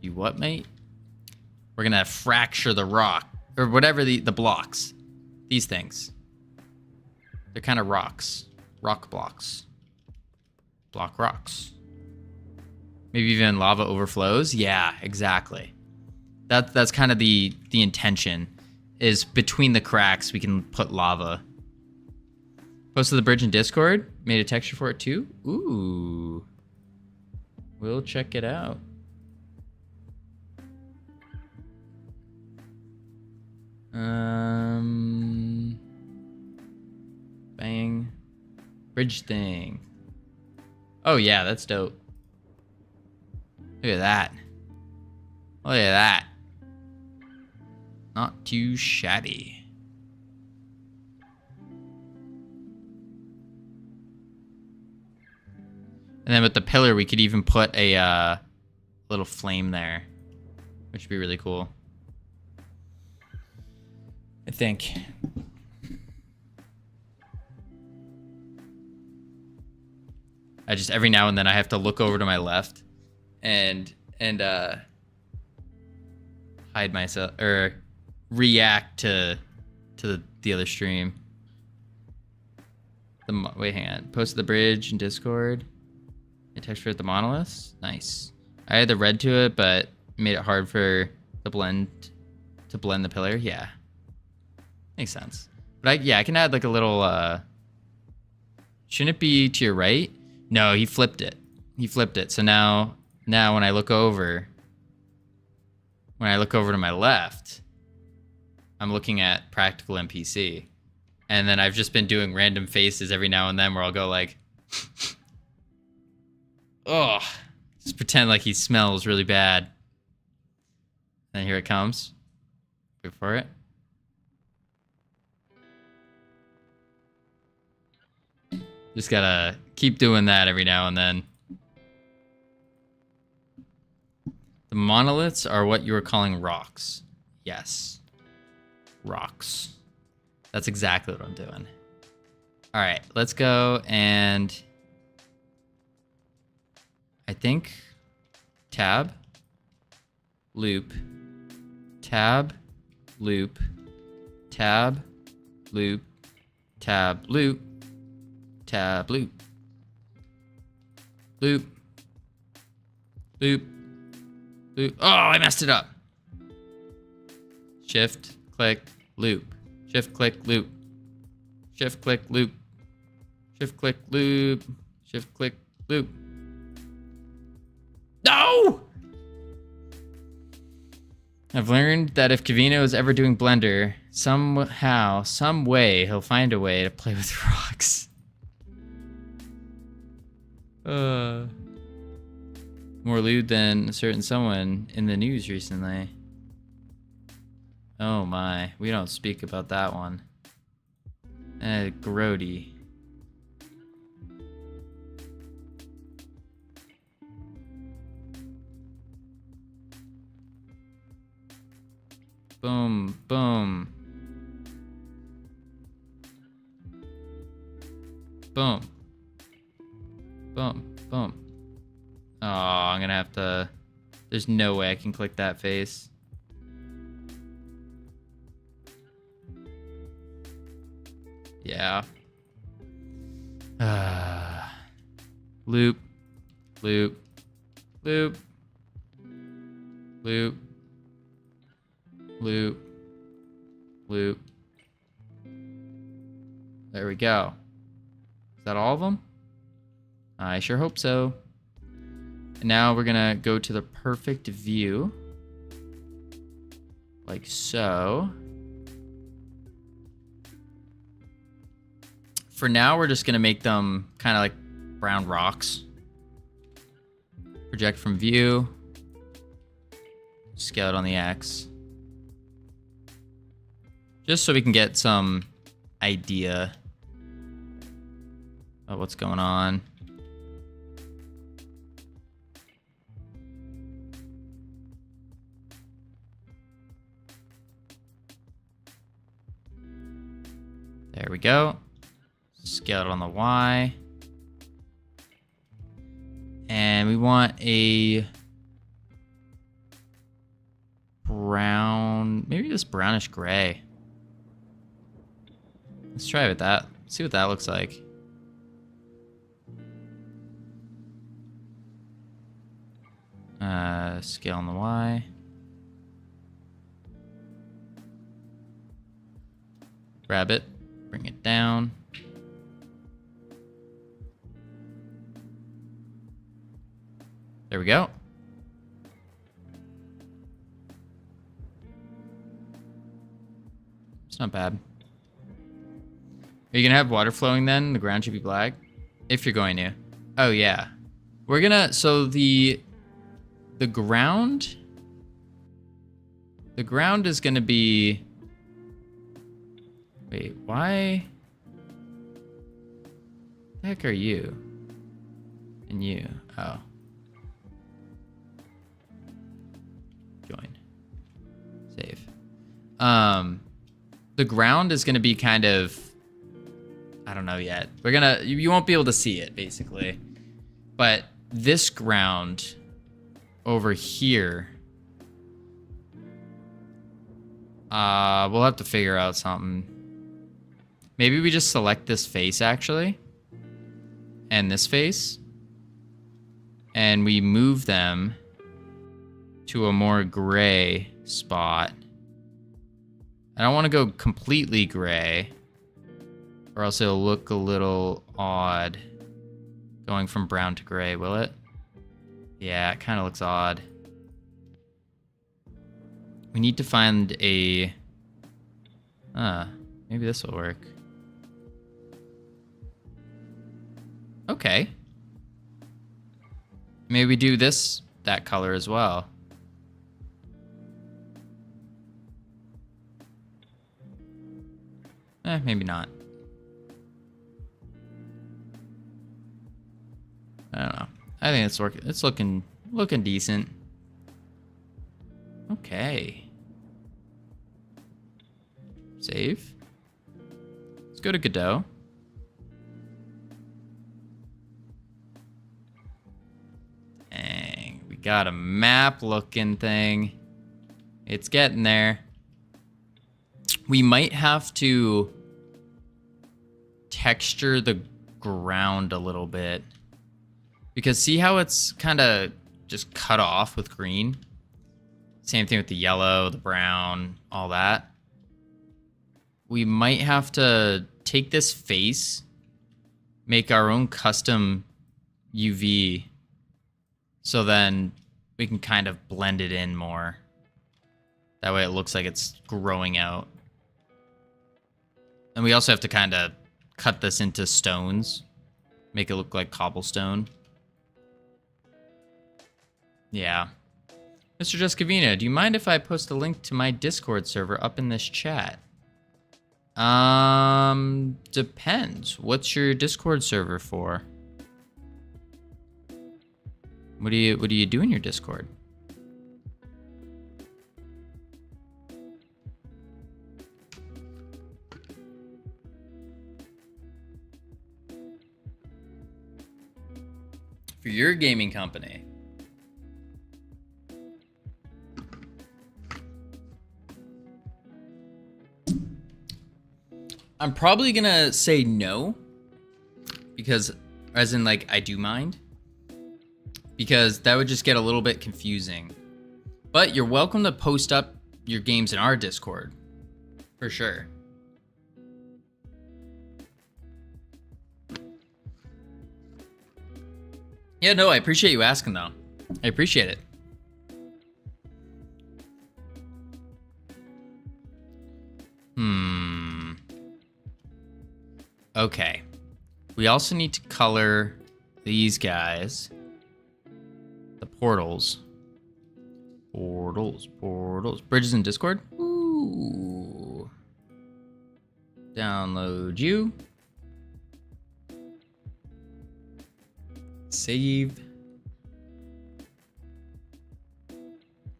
You what, mate? We're gonna fracture the rock, or whatever the blocks. These things. They're kind of rocks. Rock blocks. Block rocks. Maybe even lava overflows. Yeah, exactly. That's kind of the intention. Is between the cracks we can put lava. Posted the bridge in Discord. Made a texture for it too. Ooh. We'll check it out. Bang. Bridge thing. Oh yeah, that's dope. Look at that. Look at that. Not too shabby. And then with the pillar, we could even put a little flame there, which would be really cool. I think. I just every now and then I have to look over to my left and hide myself or react to the other stream. Wait, hang on. Posted the bridge in Discord. I textured the monoliths. Nice. I had the red to it, but made it hard for the blend the pillar. Yeah, makes sense. But I can add like a little. Shouldn't it be to your right? No, he flipped it. So now when I look over to my left, I'm looking at practical NPC, and then I've just been doing random faces every now and then where I'll go like, oh, just pretend like he smells really bad. And here it comes. Wait for it. Just gotta keep doing that every now and then. The monoliths are what you were calling rocks. Yes. Rocks. That's exactly what I'm doing. All right, let's go and I think tab, loop, tab, loop, tab, loop, tab, loop, tab, loop, loop, loop, loop. Oh, I messed it up. Shift, click, loop. Shift, click, loop. Shift, click, loop. Shift, click, loop. Shift, click, loop. No! I've learned that if Covino is ever doing Blender, somehow, some way, he'll find a way to play with rocks. More lewd than a certain someone in the news recently. Oh my, we don't speak about that one. Grody. Boom, boom. Boom. Boom, boom. Oh, I'm gonna have to... There's no way I can click that face. Yeah. Loop. Loop. Loop. Loop. Loop. Loop. There we go. Is that all of them? I sure hope so. And now we're gonna go to the perfect view. Like so. For now, we're just gonna make them kind of like brown rocks. Project from view. Scale it on the X. Just so we can get some idea of what's going on. There we go. Scale it on the Y. And we want a brown, maybe just brownish gray. Let's try with that. See what that looks like. Scale on the Y. Grab it, bring it down. There we go. It's not bad. Are you gonna have water flowing then? The ground should be black? If you're going to. Oh yeah. We're gonna, so the ground is gonna be, wait, why the heck are you? And you, oh. Join. Save. The ground is gonna be kind of, I don't know yet. We're gonna, you won't be able to see it basically. But this ground over here, we'll have to figure out something. Maybe we just select this face actually, and this face, and we move them to a more gray spot. I don't want to go completely gray, or else it'll look a little odd going from brown to gray, will it? Yeah, it kind of looks odd. We need to find a... maybe this will work. Okay. Maybe we do this, that color as well. Maybe not. I don't know. I think it's working. It's looking decent. Okay. Save. Let's go to Godot. Dang, we got a map looking thing. It's getting there. We might have to texture the ground a little bit. Because see how it's kind of just cut off with green? Same thing with the yellow, the brown, all that. We might have to take this face, make our own custom UV, so then we can kind of blend it in more. That way it looks like it's growing out. And we also have to kind of cut this into stones, make it look like cobblestone. Yeah. Mr. Just Covino, do you mind if I post a link to my Discord server up in this chat? Depends. What's your Discord server for? What do you do in your Discord? For your gaming company. I'm probably gonna say no, because, as in, like, I do mind, because that would just get a little bit confusing. But you're welcome to post up your games in our Discord, for sure. Yeah, no, I appreciate you asking, though. I appreciate it. Okay. We also need to color these guys. The portals. Portals. Bridges in Discord? Ooh. Download you. Save.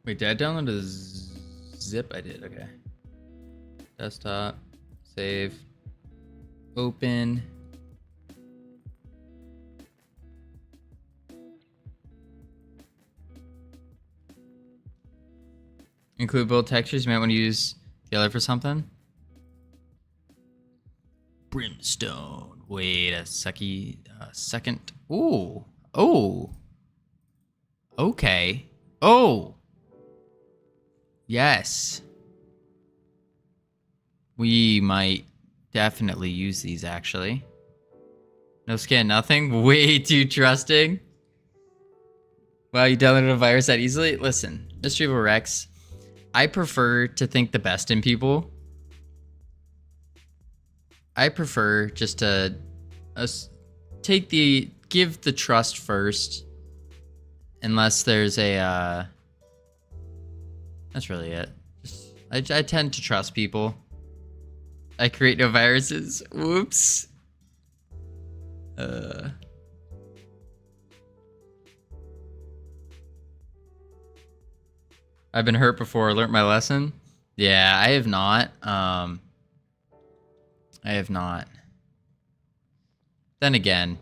Wait, did I download a zip? I did, okay. Desktop. Save. Open. Include both textures. You might want to use the other for something. Brimstone. Wait a second. Ooh. Oh. Okay. Oh. Yes. We might definitely use these, actually. No scan, nothing. Way too trusting. Wow, you downloaded a virus that easily? Listen, Mystery of Rex, I prefer to think the best in people. I prefer just to give the trust first. Unless there's a, that's really it. I tend to trust people. I create no viruses. Whoops. I've been hurt before. Learned my lesson. Yeah, I have not. I have not. Then again,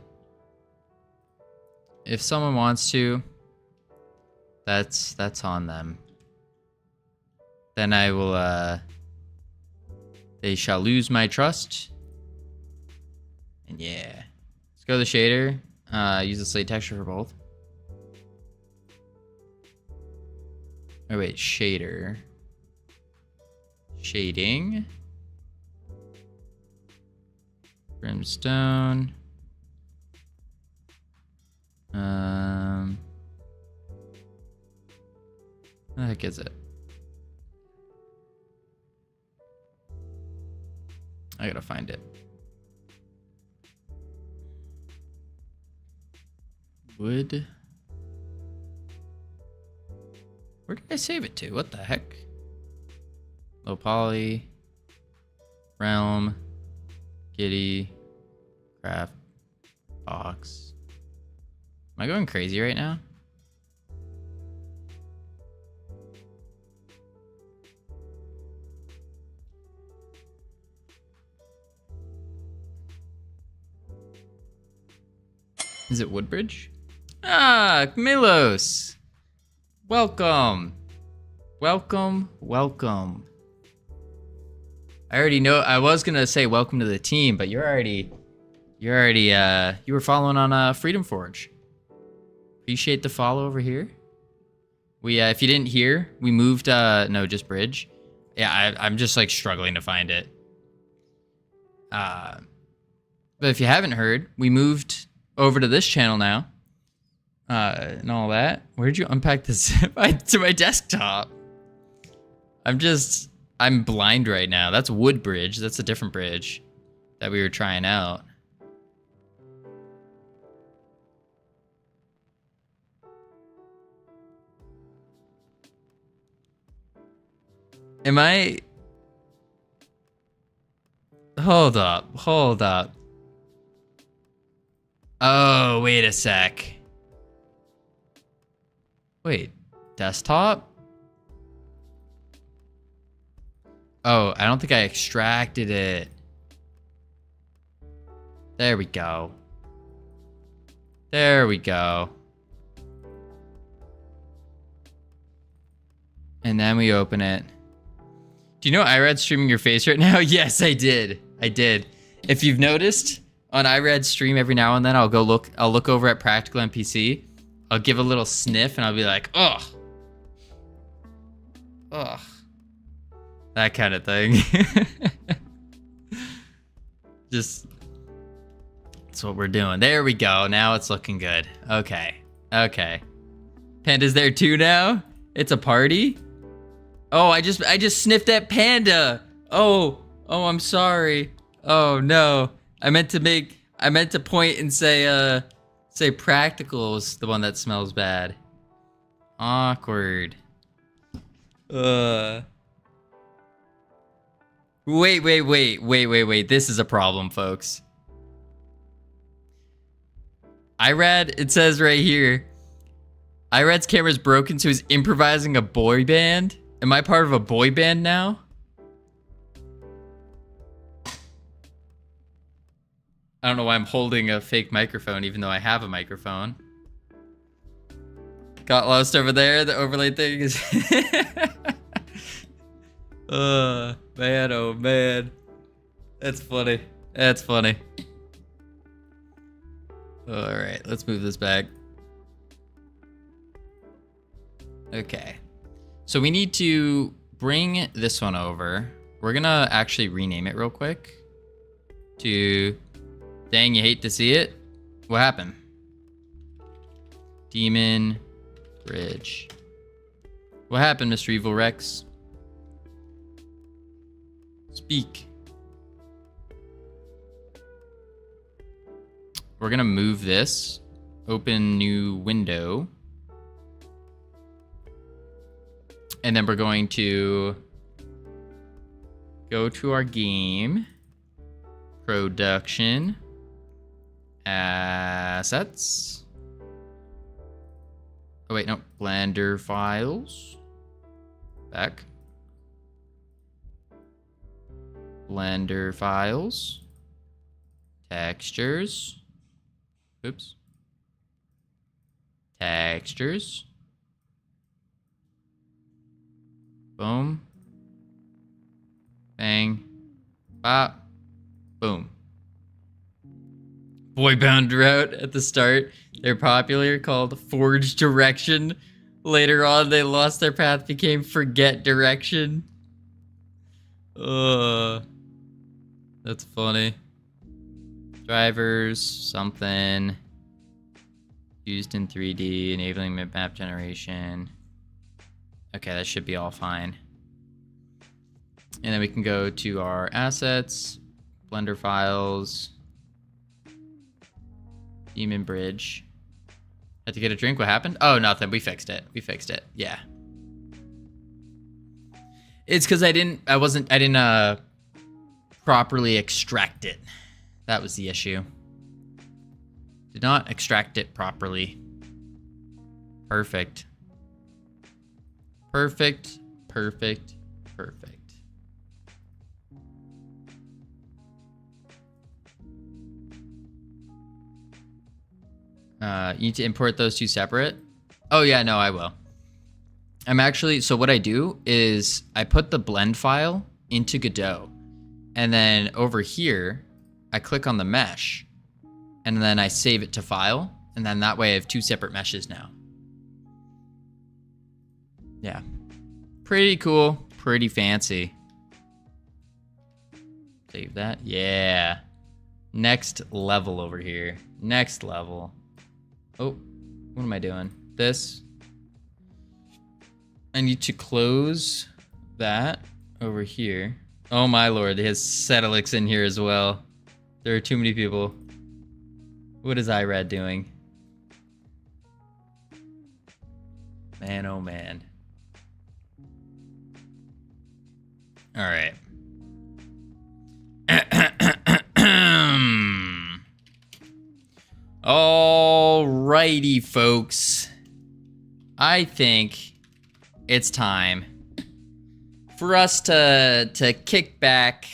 if someone wants to, that's on them. Then I will, they shall lose my trust. And yeah. Let's go to the shader. Use the slate texture for both. Oh wait, shader. Shading. Brimstone. What the heck is it? I gotta find it. Wood. Where did I save it to? What the heck? Low poly. Realm. Giddy. Craft. Box. Am I going crazy right now? Is it Woodbridge? Ah, Milos. Welcome. Welcome, welcome. I already know, I was gonna say welcome to the team, but you were following on Freedom Forge. Appreciate the follow over here. We, if you didn't hear, we moved, no, just Bridge. Yeah, I'm just like struggling to find it. But if you haven't heard, we moved over to this channel now. And all that. Where'd you unpack this to my desktop? I'm blind right now. That's Woodbridge. That's a different bridge that we were trying out. Am I... Hold up. Hold up. Oh, wait a sec. Wait. Desktop? Oh, I don't think I extracted it. There we go. There we go. And then we open it. Do you know iRad's streaming your face right now? Yes, I did. I did. If you've noticed, on iRad's stream every now and then, I'll look over at Practical NPC. I'll give a little sniff and I'll be like, ugh. Ugh. That kind of thing. Just, that's what we're doing. There we go. Now it's looking good. Okay. Okay. Panda's there too now? It's a party? Oh, I just sniffed at Panda. Oh, I'm sorry. Oh no. I meant to point and say Practical is the one that smells bad. Awkward. Wait. This is a problem, folks. iRad, it says right here, iRad's camera's broken, so he's improvising a boy band. Am I part of a boy band now? I don't know why I'm holding a fake microphone, even though I have a microphone. Got lost over there. The overlay thing is... man, oh man. That's funny. That's funny. Alright, let's move this back. Okay. So we need to bring this one over. We're gonna actually rename it real quick to... Dang, you hate to see it? What happened? Demon Bridge. What happened, Mr. Evil Rex? Speak. We're gonna move this. Open new window. And then we're going to go to our game. Production. Assets. Oh wait, no. Blender files. Back. Blender files. Textures. Oops. Textures. Boom. Bang. Bop. Boom. Boy bound route at the start. They're popular, called Forge Direction. Later on, they lost their path, became Forget Direction. That's funny. Drivers, something. Used in 3D, enabling map generation. Okay, that should be all fine. And then we can go to our assets, Blender files, Demon Bridge. Had to get a drink. What happened? Oh, nothing. We fixed it. We fixed it. Yeah. It's because I didn't properly extract it. That was the issue. Did not extract it properly. Perfect. Perfect. Perfect. Perfect. You need to import those two separate. Oh yeah, no, I will. I'm actually, so what I do is I put the blend file into Godot, and then over here, I click on the mesh, and then I save it to file, and then that way I have two separate meshes now. Yeah. Pretty cool, pretty fancy. Save that. Yeah. Next level over here. Next level. Oh, what am I doing? This. I need to close that over here. Oh my lord, it has Sedilix in here as well. There are too many people. What is IRAD doing? Man, oh man. All right. Alrighty, folks. I think it's time for us to kick back,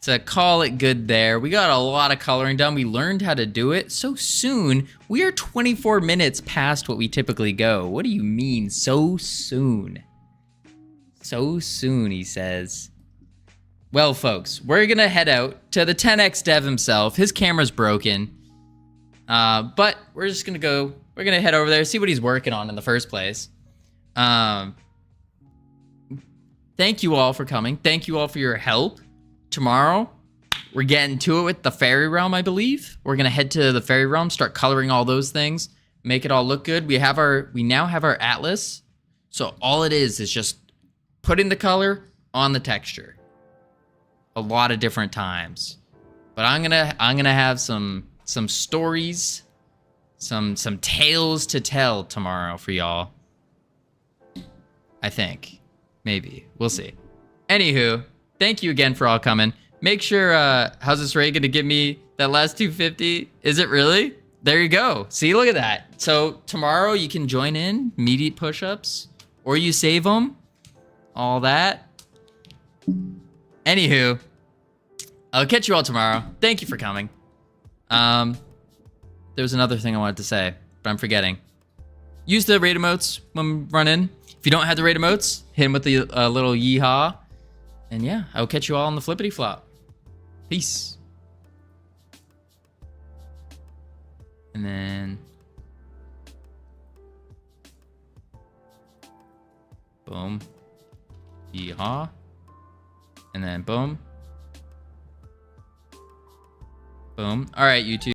to call it good there. We got a lot of coloring done. We learned how to do it so soon. We are 24 minutes past what we typically go. What do you mean so soon? So soon, he says. Well, folks, we're gonna head out to the 10x dev himself. His camera's broken. But we're just gonna go, we're gonna head over there, see what he's working on in the first place. Thank you all for coming. Thank you all for your help. Tomorrow, we're getting to it with the fairy realm, I believe. We're gonna head to the fairy realm, start coloring all those things, make it all look good. We now have our atlas. So all it is just putting the color on the texture. A lot of different times. But I'm gonna have some stories, some tales to tell tomorrow for y'all. I think. Maybe. We'll see. Anywho, thank you again for all coming. Make sure, how's this Ray gonna give me that last 250? Is it really? There you go. See, look at that. So tomorrow you can join in, immediate push-ups, or you save them. All that. Anywho, I'll catch you all tomorrow. Thank you for coming. There was another thing I wanted to say, but I'm forgetting. Use the raid emotes when running. If you don't have the raid emotes, hit him with the little yeehaw. And yeah, I will catch you all on the flippity flop. Peace. And then boom. Yeehaw. And then boom. Boom. All right, YouTube.